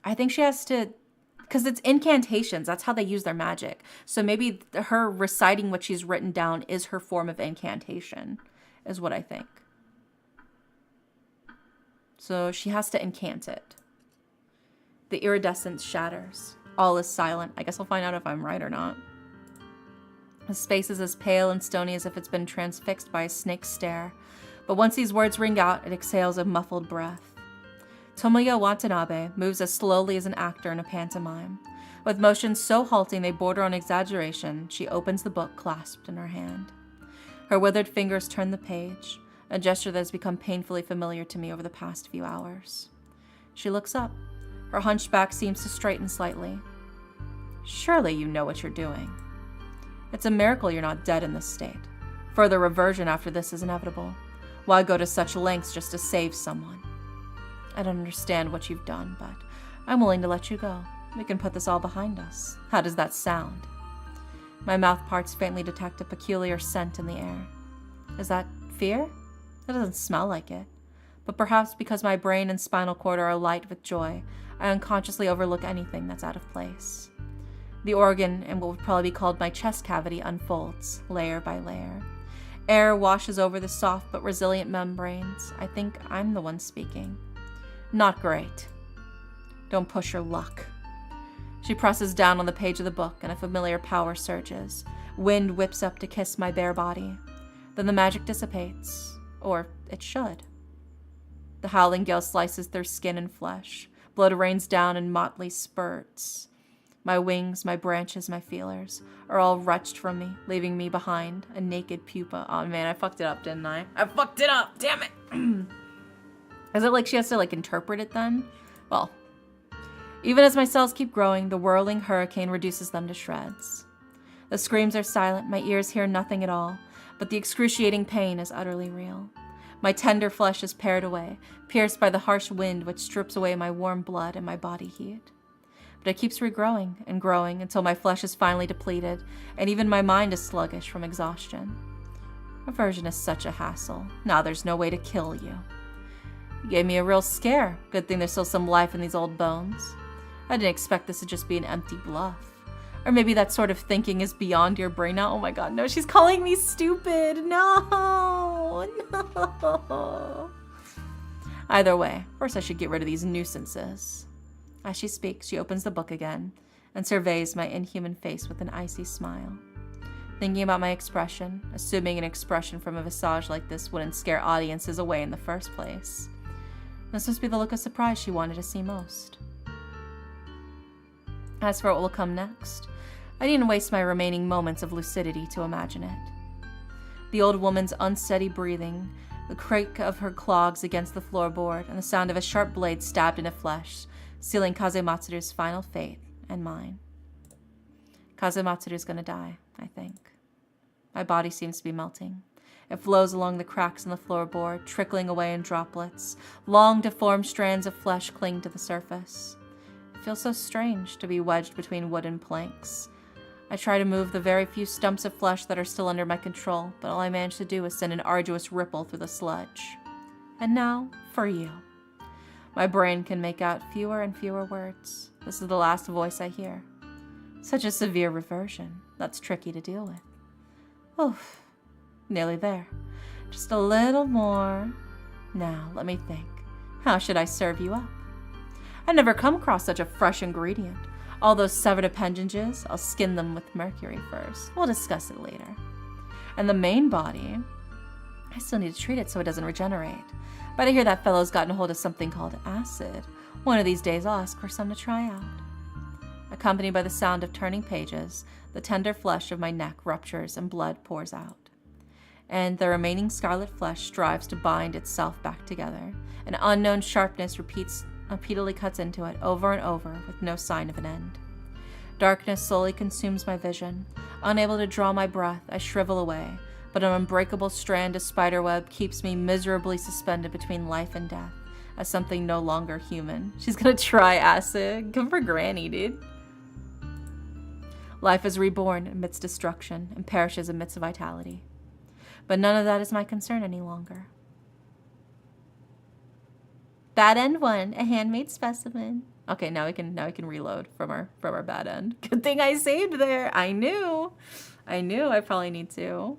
I think she has to... Because it's incantations. That's how they use their magic. So maybe her reciting what she's written down is her form of incantation, is what I think. So she has to incant it. The iridescence shatters. All is silent. I guess I'll find out if I'm right or not. The space is as pale and stony as if it's been transfixed by a snake's stare. But once these words ring out, it exhales a muffled breath. Tomoya Watanabe moves as slowly as an actor in a pantomime. With motions so halting they border on exaggeration, she opens the book clasped in her hand. Her withered fingers turn the page, a gesture that has become painfully familiar to me over the past few hours. She looks up. Her hunched back seems to straighten slightly. Surely you know what you're doing. It's a miracle you're not dead in this state. Further reversion after this is inevitable. Why go to such lengths just to save someone? I don't understand what you've done, but I'm willing to let you go. We can put this all behind us. How does that sound? My mouth parts faintly detect a peculiar scent in the air. Is that fear? That doesn't smell like it. But perhaps because my brain and spinal cord are alight with joy, I unconsciously overlook anything that's out of place. The organ in what would probably be called my chest cavity unfolds, layer by layer. Air washes over the soft but resilient membranes. I think I'm the one speaking. Not great. Don't push your luck. She presses down on the page of the book and a familiar power surges. Wind whips up to kiss my bare body. Then the magic dissipates. Or it should. The howling gale slices through skin and flesh. Blood rains down in motley spurts. My wings, my branches, my feelers are all wrenched from me, leaving me behind, a naked pupa. Oh man, I fucked it up, didn't I? I fucked it up, damn it! Is it like she has to interpret it then? Well, even as my cells keep growing, the whirling hurricane reduces them to shreds. The screams are silent, my ears hear nothing at all, but the excruciating pain is utterly real. My tender flesh is pared away, pierced by the harsh wind which strips away my warm blood and my body heat. But it keeps regrowing and growing until my flesh is finally depleted, and even my mind is sluggish from exhaustion. Reversion is such a hassle. Now there's no way to kill you. You gave me a real scare. Good thing there's still some life in these old bones. I didn't expect this to just be an empty bluff. Or maybe that sort of thinking is beyond your brain now. Oh my god, no, she's calling me stupid. No, no. Either way, first I should get rid of these nuisances. As she speaks, she opens the book again and surveys my inhuman face with an icy smile. Thinking about my expression, assuming an expression from a visage like this wouldn't scare audiences away in the first place. This must be the look of surprise she wanted to see most. As for what will come next, I didn't waste my remaining moments of lucidity to imagine it. The old woman's unsteady breathing the creak of her clogs against the floorboard, and the sound of a sharp blade stabbed into flesh, sealing Kazematsuru's final fate and mine. Kazematsuru's gonna die, I think. My body seems to be melting. It flows along the cracks in the floorboard, trickling away in droplets. Long, deformed strands of flesh cling to the surface. It feels so strange to be wedged between wooden planks. I try to move the very few stumps of flesh that are still under my control, but all I manage to do is send an arduous ripple through the sludge. And now, for you. My brain can make out fewer and fewer words. This is the last voice I hear. Such a severe reversion. That's tricky to deal with. Oof. Nearly there. Just a little more. Now, let me think. How should I serve you up? I've never come across such a fresh ingredient. All those severed appendages, I'll skin them with mercury first. We'll discuss it later. And the main body, I still need to treat it so it doesn't regenerate. But I hear that fellow's gotten a hold of something called acid. One of these days I'll ask for some to try out. Accompanied by the sound of turning pages, the tender flesh of my neck ruptures and blood pours out. And the remaining scarlet flesh strives to bind itself back together. An unknown sharpness repeatedly cuts into it over and over with no sign of an end. Darkness slowly consumes my vision. Unable to draw my breath, I shrivel away, but an unbreakable strand of spiderweb keeps me miserably suspended between life and death as something no longer human. She's gonna try acid. Come for Granny, dude. Life is reborn amidst destruction and perishes amidst vitality. But none of that is my concern any longer. Bad end 1, a handmade specimen. Okay, now we can reload from our bad end. Good thing I saved there. I knew I probably need to. Oh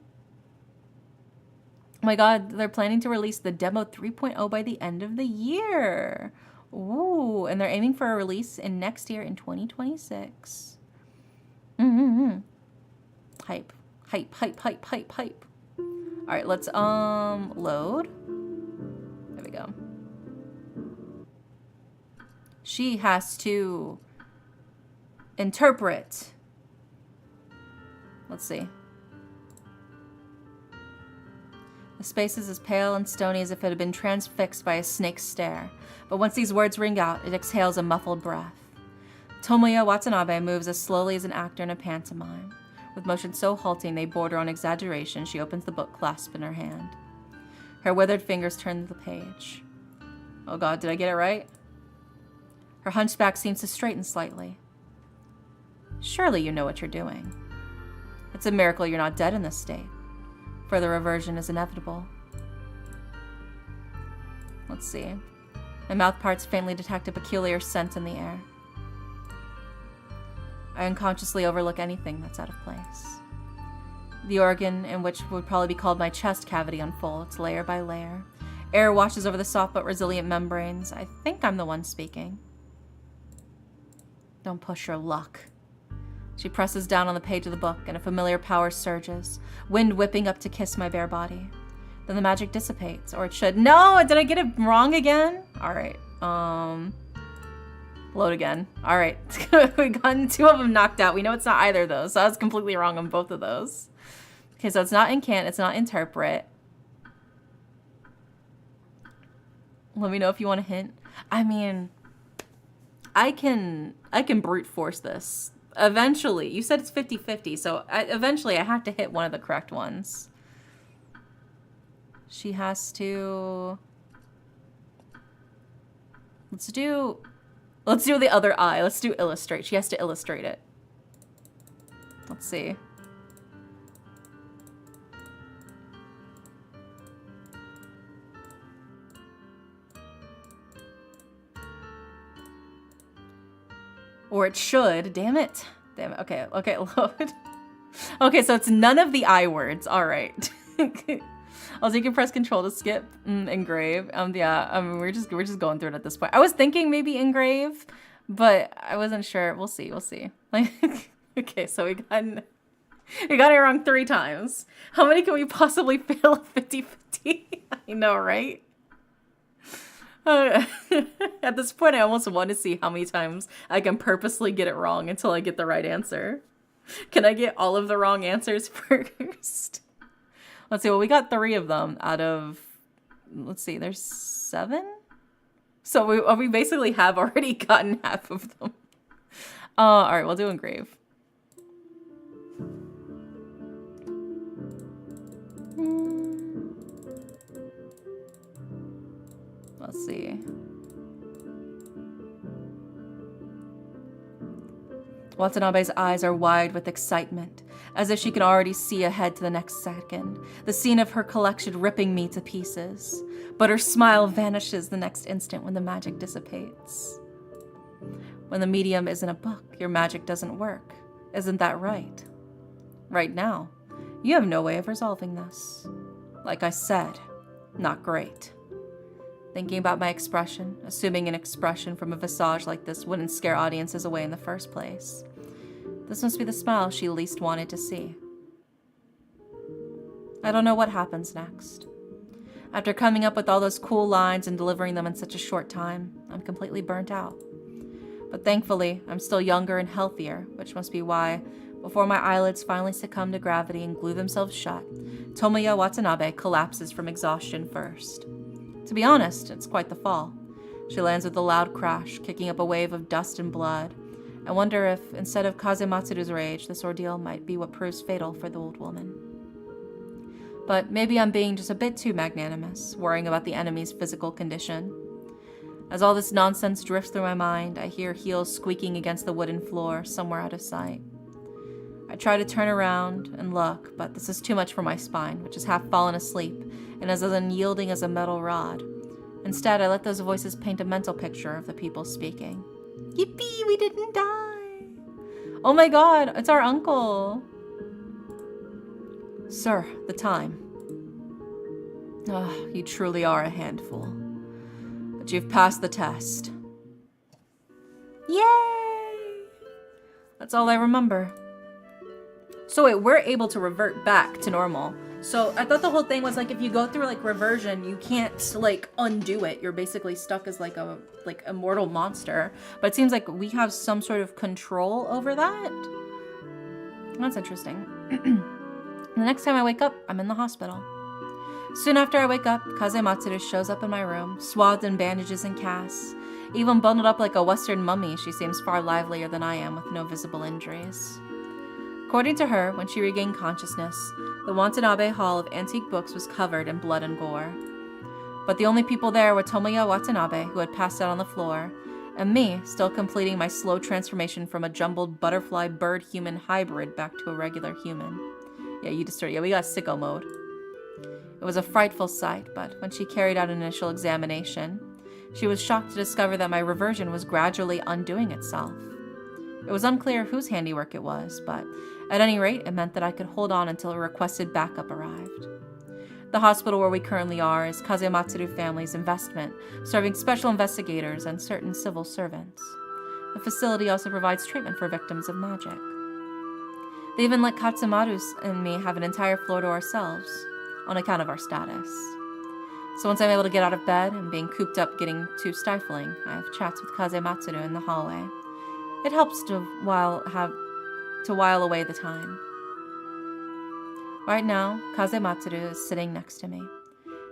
my god, they're planning to release the demo 3.0 by the end of the year. Ooh, and they're aiming for a release in next year in 2026. Hype. All right, let's load. There we go. She has to interpret. Let's see. The space is as pale and stony as if it had been transfixed by a snake's stare. But once these words ring out, it exhales a muffled breath. Tomoya Watanabe moves as slowly as an actor in a pantomime. With motion so halting they border on exaggeration, she opens the book clasped in her hand. Her withered fingers turn to the page. Oh god, did I get it right? Her hunchback seems to straighten slightly. Surely you know what you're doing. It's a miracle you're not dead in this state. Further reversion is inevitable. Let's see. My mouth parts faintly detect a peculiar scent in the air. I unconsciously overlook anything that's out of place. The organ, in which would probably be called my chest cavity, unfolds layer by layer. Air washes over the soft but resilient membranes. I think I'm the one speaking. Don't push your luck. She presses down on the page of the book, and a familiar power surges, wind whipping up to kiss my bare body. Then the magic dissipates, or it should. No! Did I get it wrong again? Alright, load again. Alright, we've gotten 2 of them knocked out. We know it's not either of those, so I was completely wrong on both of those. Okay, so it's not incant, it's not interpret. Let me know if you want a hint. I mean, I can brute force this. Eventually, you said it's 50-50, so eventually I have to hit one of the correct ones. She has to... Let's do the other eye. Let's do illustrate. She has to illustrate it. Let's see. Or it should. Damn it. Damn it. Okay, load. Okay, so it's none of the I words. All right. Also, you can press Control to skip engrave. Yeah. We're just going through it at this point. I was thinking maybe engrave, but I wasn't sure. We'll see. Like, okay, so we got it wrong 3 times. How many can we possibly fail at 50-50? I know, right? At this point, I almost want to see how many times I can purposely get it wrong until I get the right answer. Can I get all of the wrong answers first? Let's see. Well, we got 3 of them out of let's see, there's 7? So we basically have already gotten half of them. Alright, we'll do engrave. Let's see. Watanabe's eyes are wide with excitement, as if she can already see ahead to the next second, the scene of her collection ripping me to pieces. But her smile vanishes the next instant when the magic dissipates. When the medium isn't a book, your magic doesn't work. Isn't that right? Right now, you have no way of resolving this. Like I said, not great. Thinking about my expression, assuming an expression from a visage like this wouldn't scare audiences away in the first place. This must be the smile she least wanted to see. I don't know what happens next. After coming up with all those cool lines and delivering them in such a short time, I'm completely burnt out. But thankfully, I'm still younger and healthier, which must be why, before my eyelids finally succumb to gravity and glue themselves shut, Tomoya Watanabe collapses from exhaustion first. To be honest, it's quite the fall. She lands with a loud crash, kicking up a wave of dust and blood. I wonder if, instead of Kazematsuru's rage, this ordeal might be what proves fatal for the old woman. But maybe I'm being just a bit too magnanimous, worrying about the enemy's physical condition. As all this nonsense drifts through my mind, I hear heels squeaking against the wooden floor, somewhere out of sight. I try to turn around and look, but this is too much for my spine, which has half fallen asleep and is as unyielding as a metal rod. Instead, I let those voices paint a mental picture of the people speaking. Yippee, we didn't die! Oh my god, it's our uncle! Sir, the time. Oh, you truly are a handful. But you've passed the test. Yay! That's all I remember. So wait, we're able to revert back to normal. So I thought the whole thing was like if you go through like reversion, you can't like undo it. You're basically stuck as like a mortal monster. But it seems like we have some sort of control over that. That's interesting. The next time I wake up, I'm in the hospital. Soon after I wake up, Kazematsuru shows up in my room, swathed in bandages and casts. Even bundled up like a Western mummy, she seems far livelier than I am with no visible injuries. According to her, when she regained consciousness, the Watanabe Hall of Antique Books was covered in blood and gore. But the only people there were Tomoya Watanabe, who had passed out on the floor, and me, still completing my slow transformation from a jumbled butterfly-bird-human hybrid back to a regular human. Yeah, we got sicko mode. It was a frightful sight, but when she carried out an initial examination, she was shocked to discover that my reversion was gradually undoing itself. It was unclear whose handiwork it was, but at any rate, it meant that I could hold on until a requested backup arrived. The hospital where we currently are is Kazematsuru family's investment, serving special investigators and certain civil servants. The facility also provides treatment for victims of magic. They even let Katsumaru and me have an entire floor to ourselves, on account of our status. So once I'm able to get out of bed and being cooped up getting too stifling, I have chats with Kazematsuru in the hallway. It helps to while away the time. Right now, Kazematsuru is sitting next to me.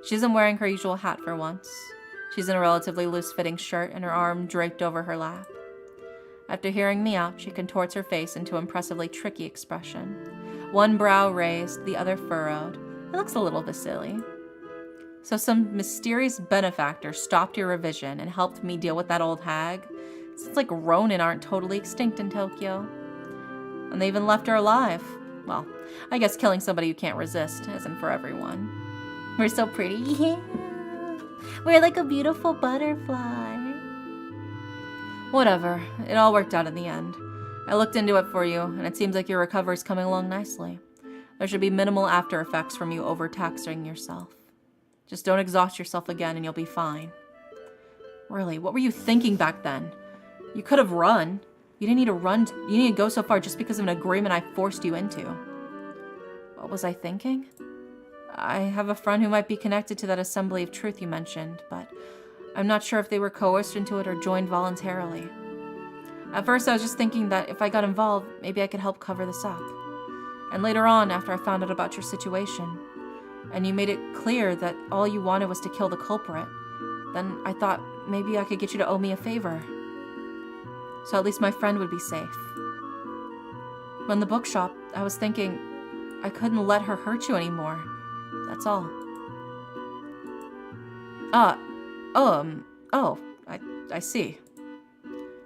She isn't wearing her usual hat for once. She's in a relatively loose-fitting shirt and her arm draped over her lap. After hearing me out, she contorts her face into an impressively tricky expression. One brow raised, the other furrowed. It looks a little bit silly. So some mysterious benefactor stopped your revision and helped me deal with that old hag? It's like Ronin aren't totally extinct in Tokyo. And they even left her alive. Well, I guess killing somebody you can't resist isn't for everyone. We're so pretty. Yeah. We're like a beautiful butterfly. Whatever. It all worked out in the end. I looked into it for you, and it seems like your recovery's coming along nicely. There should be minimal after effects from you overtaxing yourself. Just don't exhaust yourself again and you'll be fine. Really, what were you thinking back then? You could have run. You didn't need to run. You didn't need to go so far just because of an agreement I forced you into. What was I thinking? I have a friend who might be connected to that assembly of truth you mentioned, but I'm not sure if they were coerced into it or joined voluntarily. At first, I was just thinking that if I got involved, maybe I could help cover this up. And later on, after I found out about your situation, and you made it clear that all you wanted was to kill the culprit, then I thought maybe I could get you to owe me a favor. So at least my friend would be safe. When in the bookshop, I was thinking I couldn't let her hurt you anymore. That's all. I see.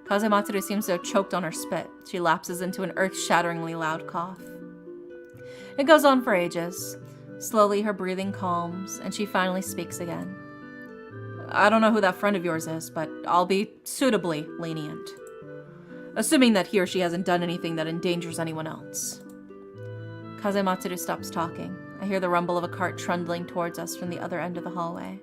Kazematsuru seems to have choked on her spit. She lapses into an earth-shatteringly loud cough. It goes on for ages. Slowly, her breathing calms, and she finally speaks again. I don't know who that friend of yours is, but I'll be suitably lenient. Assuming that he or she hasn't done anything that endangers anyone else. Kazematsuru stops talking. I hear the rumble of a cart trundling towards us from the other end of the hallway.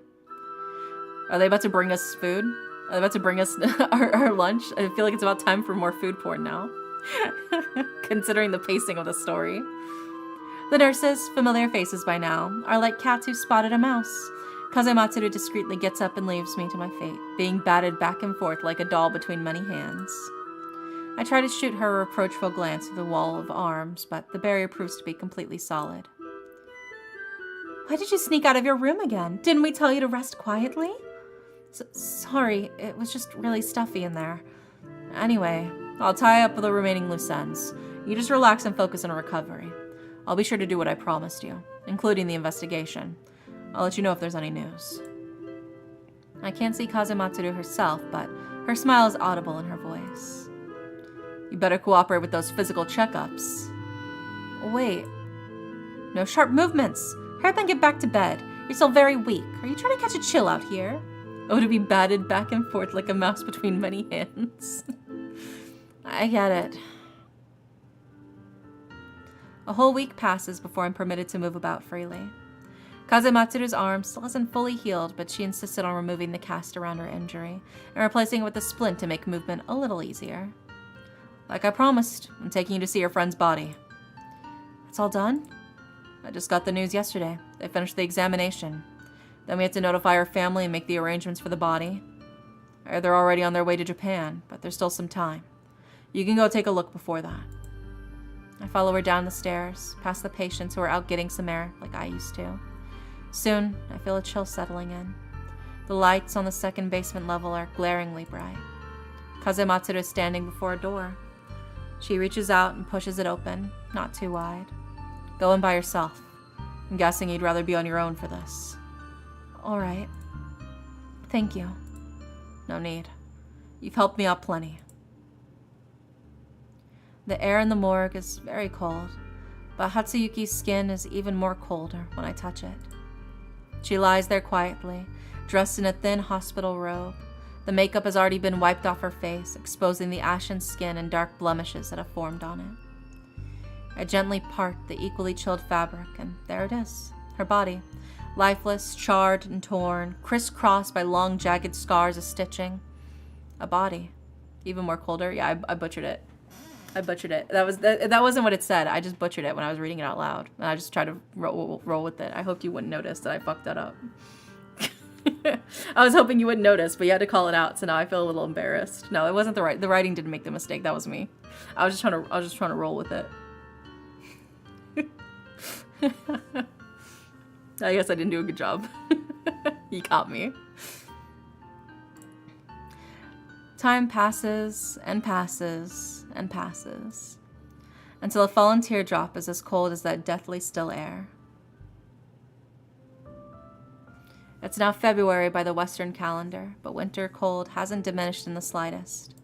Are they about to bring us food? Are they about to bring us our lunch? I feel like it's about time for more food porn now. Considering the pacing of the story. The nurses, familiar faces by now, are like cats who spotted a mouse. Kazematsuru discreetly gets up and leaves me to my fate, being batted back and forth like a doll between many hands. I try to shoot her a reproachful glance through the wall of arms, but the barrier proves to be completely solid. Why did you sneak out of your room again? Didn't we tell you to rest quietly? Sorry, it was just really stuffy in there. Anyway, I'll tie up the remaining loose ends. You just relax and focus on recovery. I'll be sure to do what I promised you, including the investigation. I'll let you know if there's any news. I can't see Kazematsuru herself, but her smile is audible in her voice. You better cooperate with those physical checkups. Wait. No sharp movements. Hurry up and get back to bed. You're still very weak. Are you trying to catch a chill out here? Oh, to be batted back and forth like a mouse between many hands. I get it. A whole week passes before I'm permitted to move about freely. Kazematsuru's arm still isn't fully healed, but she insisted on removing the cast around her injury and replacing it with a splint to make movement a little easier. Like I promised, I'm taking you to see your friend's body. It's all done? I just got the news yesterday. They finished the examination. Then we had to notify her family and make the arrangements for the body. They're already on their way to Japan, but there's still some time. You can go take a look before that. I follow her down the stairs, past the patients who are out getting some air like I used to. Soon, I feel a chill settling in. The lights on the second basement level are glaringly bright. Kazematsuru is standing before a door. She reaches out and pushes it open, not too wide. Go in by yourself. I'm guessing you'd rather be on your own for this. All right. Thank you. No need. You've helped me out plenty. The air in the morgue is very cold, but Hatsuyuki's skin is even more colder when I touch it. She lies there quietly, dressed in a thin hospital robe. The makeup has already been wiped off her face, exposing the ashen skin and dark blemishes that have formed on it. I gently part the equally chilled fabric, and there it is, her body. Lifeless, charred and torn, crisscrossed by long, jagged scars of stitching. A body. Even more colder. Yeah, I butchered it. I butchered it. That wasn't what it said. I just butchered it when I was reading it out loud. And I just tried to roll with it. I hoped you wouldn't notice that I fucked that up. I was hoping you wouldn't notice, but you had to call it out, so now I feel a little embarrassed. No, it wasn't the writing didn't make the mistake. That was me. I was just trying to roll with it. I guess I didn't do a good job. You caught me. Time passes and passes and passes until a fallen teardrop is as cold as that deathly still air. It's now February by the Western calendar, but winter cold hasn't diminished in the slightest.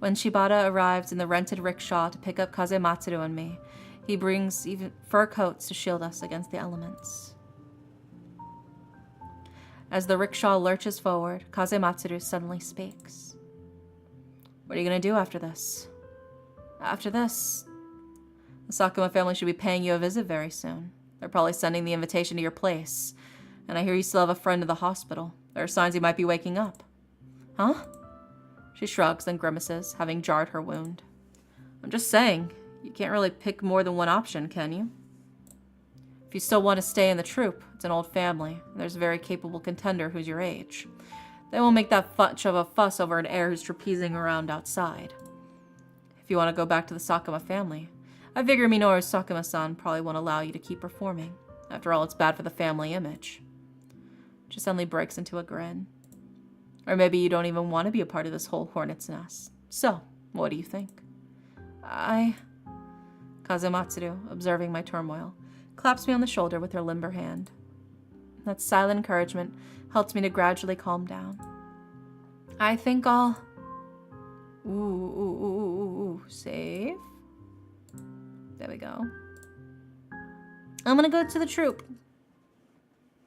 When Shibata arrives in the rented rickshaw to pick up Kazematsuru and me, he brings even fur coats to shield us against the elements. As the rickshaw lurches forward, Kazematsuru suddenly speaks. What are you going to do after this? After this, the Sakuma family should be paying you a visit very soon. They're probably sending the invitation to your place. And I hear you still have a friend in the hospital. There are signs he might be waking up. Huh? She shrugs, then grimaces, having jarred her wound. I'm just saying, you can't really pick more than one option, can you? If you still want to stay in the troupe, it's an old family, and there's a very capable contender who's your age. They won't make that much of a fuss over an heir who's trapezing around outside. If you want to go back to the Sakuma family, I figure Minoru Sakuma-san probably won't allow you to keep performing. After all, it's bad for the family image. She suddenly breaks into a grin. Or maybe you don't even want to be a part of this whole hornet's nest. So, what do you think? Kazematsuru, observing my turmoil, claps me on the shoulder with her limber hand. That silent encouragement helps me to gradually calm down. I think I'll... Save. There we go. I'm gonna go to the troop.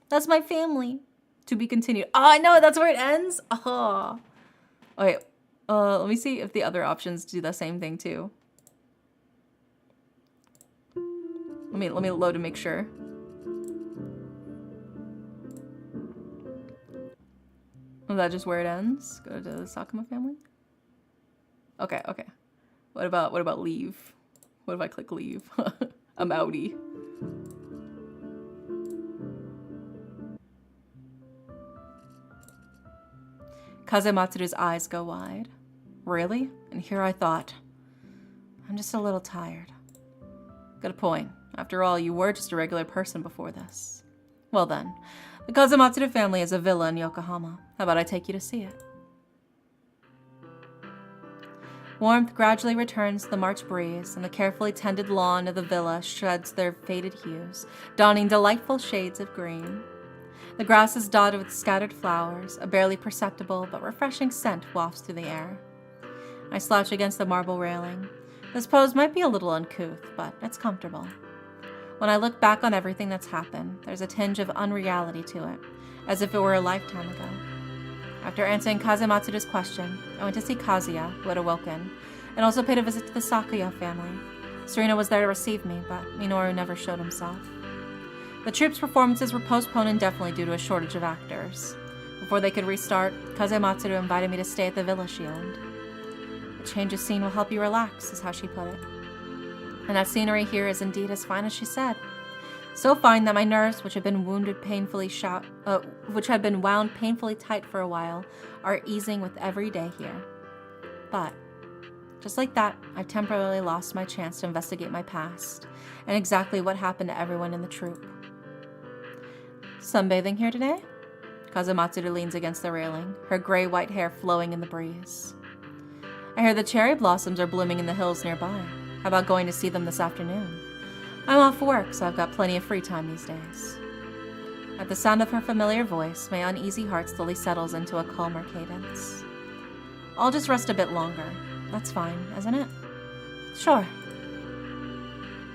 That's my family. To be continued. Oh, I know, that's where it ends? Oh. Okay, let me see if the other options do the same thing too. Let me load to make sure. Is that just where it ends? Go to the Sakuma family? Okay. What about leave? What if I click leave? I'm outie. Kazematsuru's eyes go wide. Really? And here I thought, I'm just a little tired. Good point. After all, you were just a regular person before this. Well then, the Kazematsuru family has a villa in Yokohama. How about I take you to see it? Warmth gradually returns to the March breeze, and the carefully tended lawn of the villa sheds their faded hues, donning delightful shades of green. The grass is dotted with scattered flowers, a barely perceptible but refreshing scent wafts through the air. I slouch against the marble railing. This pose might be a little uncouth, but it's comfortable. When I look back on everything that's happened, there's a tinge of unreality to it, as if it were a lifetime ago. After answering Kazematsuru's question, I went to see Kazuya, who had awoken, and also paid a visit to the Sakuya family. Serena was there to receive me, but Minoru never showed himself. The troupe's performances were postponed indefinitely due to a shortage of actors. Before they could restart, Kazematsuru invited me to stay at the villa she owned. A change of scene will help you relax, is how she put it. And that scenery here is indeed as fine as she said. So fine that my nerves, which had been wound painfully tight for a while, are easing with every day here. But, just like that, I've temporarily lost my chance to investigate my past, and exactly what happened to everyone in the troupe. Sunbathing here today? Kazematsuru leans against the railing, her gray-white hair flowing in the breeze. I hear the cherry blossoms are blooming in the hills nearby. How about going to see them this afternoon? I'm off work, so I've got plenty of free time these days. At the sound of her familiar voice, my uneasy heart slowly settles into a calmer cadence. I'll just rest a bit longer. That's fine, isn't it? Sure.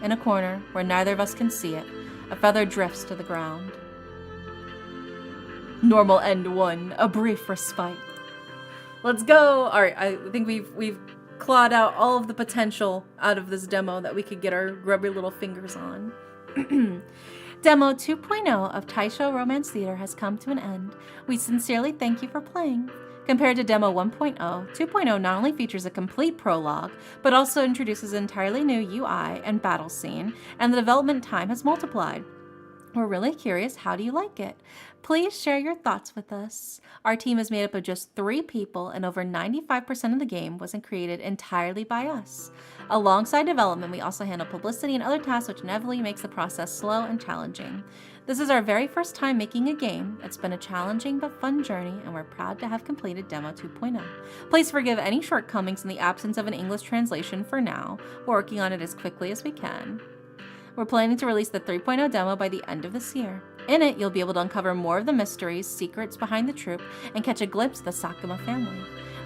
In a corner, where neither of us can see it, a feather drifts to the ground. Normal end 1, a brief respite. Let's go! Alright, I think we've clawed out all of the potential out of this demo that we could get our grubby little fingers on. Demo 2.0 of Taishō Romance Theater has come to an end. We sincerely thank you for playing. Compared to Demo 1.0, 2.0 not only features a complete prologue, but also introduces an entirely new UI and battle scene, and the development time has multiplied. We're really curious, how do you like it? Please share your thoughts with us. Our team is made up of just 3 people, and over 95% of the game wasn't created entirely by us. Alongside development, we also handle publicity and other tasks, which inevitably makes the process slow and challenging. This is our very first time making a game. It's been a challenging but fun journey, and we're proud to have completed Demo 2.0. Please forgive any shortcomings in the absence of an English translation for now. We're working on it as quickly as we can. We're planning to release the 3.0 demo by the end of this year. In it, you'll be able to uncover more of the mysteries, secrets behind the troupe, and catch a glimpse of the Sakuma family.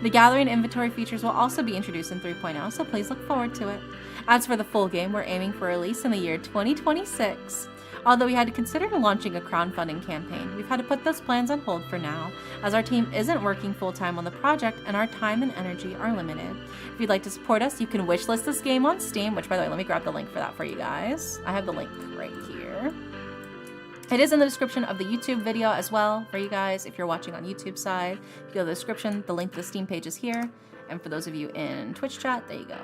The gallery and inventory features will also be introduced in 3.0, so please look forward to it. As for the full game, we're aiming for release in the year 2026. Although we had to consider launching a crowdfunding campaign, we've had to put those plans on hold for now, as our team isn't working full-time on the project and our time and energy are limited. If you'd like to support us, you can wishlist this game on Steam, which, by the way, let me grab the link for that for you guys. I have the link right here. It is in the description of the YouTube video as well for you guys. If you're watching on YouTube side, if you go to the description, the link to the Steam page is here. And for those of you in Twitch chat, there you go.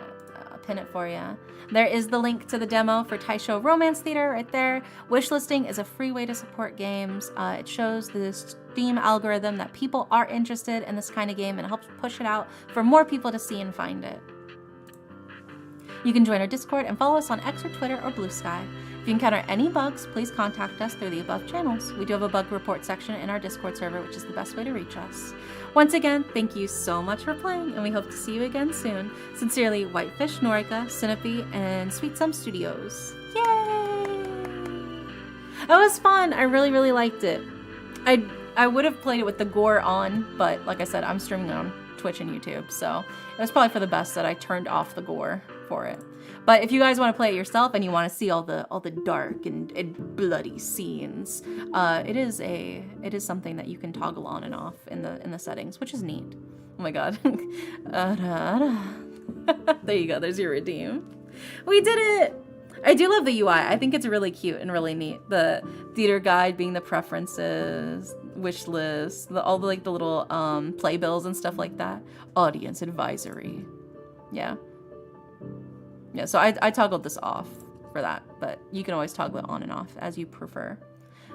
I'll pin it for you. There is the link to the demo for Taishō Romance Theater right there. Wishlisting is a free way to support games. It shows the Steam algorithm that people are interested in this kind of game and helps push it out for more people to see and find it. You can join our Discord and follow us on X or Twitter or Blue Sky. If If you encounter any bugs, please contact us through the above channels. We do have a bug report section in our Discord server, which is the best way to reach us. Once again, thank you so much for playing, and we hope to see you again soon. Sincerely, Whitefish, Norika, Sinope, and Sweet Sum Studios. Yay! It was fun. I really, really liked it. I would have played it with the gore on, but like I said, I'm streaming on Twitch and YouTube, so it was probably for the best that I turned off the gore for it. But if you guys want to play it yourself and you want to see all the dark and bloody scenes, it is something that you can toggle on and off in the settings, which is neat. Oh my god. There you go. There's your redeem. We did it. I do love the UI. I think it's really cute and really neat. The theater guide being the preferences, wish list, all the the little playbills and stuff like that. Audience advisory. Yeah. Yeah, so I toggled this off for that, but you can always toggle it on and off as you prefer.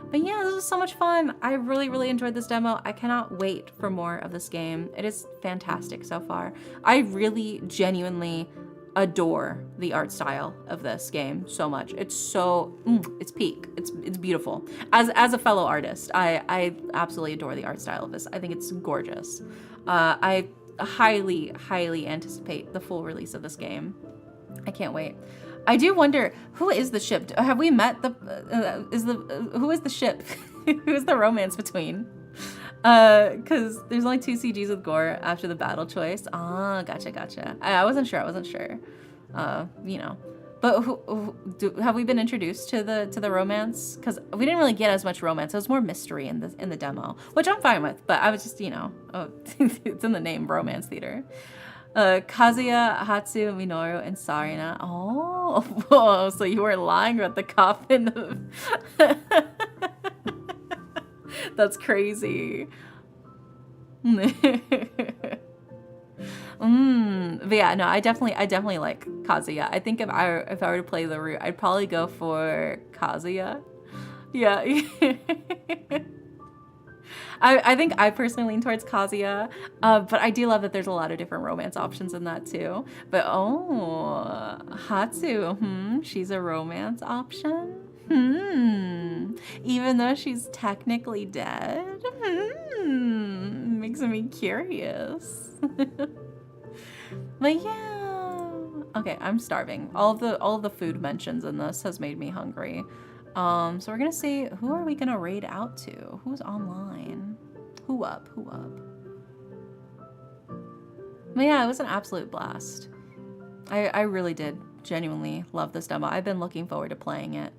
But yeah, this was so much fun. I really, really enjoyed this demo. I cannot wait for more of this game. It is fantastic so far. I really genuinely adore the art style of this game so much. It's so it's peak. It's beautiful. As a fellow artist, I absolutely adore the art style of this. I think it's gorgeous. I highly anticipate the full release of this game. I can't wait. I do wonder, who is the ship? Have we met the who is the ship? Who is the romance between? Because there's only 2 CGs with gore after the battle choice. Ah, gotcha. I wasn't sure. You know, but have we been introduced to the romance? Because we didn't really get as much romance. It was more mystery in the demo, which I'm fine with. But I was just, you know, it's in the name, romance theater. Kazuya, Hatsu, Minoru, and Sarina. Oh, whoa, so you weren't lying about the coffin of... That's crazy. But yeah, no, I definitely like Kazuya. I think if I were to play the route, I'd probably go for Kazuya. Yeah. I think I personally lean towards Kazuya, but I do love that there's a lot of different romance options in that too. But oh, Hatsu, she's a romance option? Even though she's technically dead? Makes me curious. But yeah. Okay, I'm starving. All of the food mentions in this has made me hungry. So we're gonna see, who are we gonna raid out to? Who's online? Who up? But yeah, it was an absolute blast. I really did genuinely love this demo. I've been looking forward to playing it.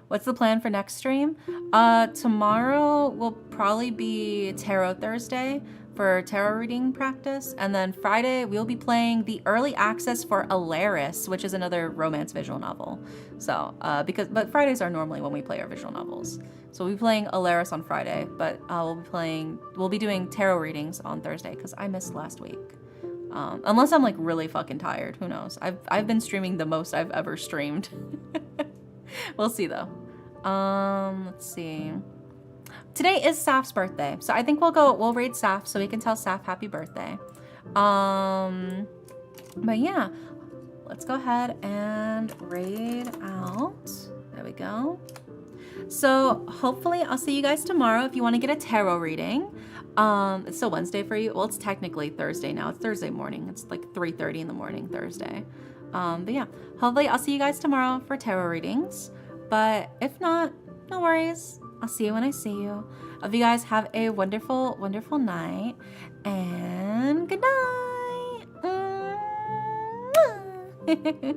What's the plan for next stream? Tomorrow will probably be Tarot Thursday for tarot reading practice, and then Friday we'll be playing the early access for Alaris, which is another romance visual novel. So but Fridays are normally when we play our visual novels. So we'll be playing Alaris on Friday, but we'll be doing tarot readings on Thursday because I missed last week. Unless I'm like really fucking tired, who knows? I've been streaming the most I've ever streamed. We'll see though. Let's see. Today is Saf's birthday, so I think we'll raid Saf so we can tell Saf happy birthday. But yeah, let's go ahead and raid out. There we go. So hopefully I'll see you guys tomorrow if you want to get a tarot reading. It's still Wednesday for you. Well, it's technically Thursday now. It's Thursday morning. It's like 3:30 in the morning Thursday. But yeah, hopefully I'll see you guys tomorrow for tarot readings. But if not, no worries. I'll see you when I see you. Hope you guys have a wonderful, wonderful night. And good night.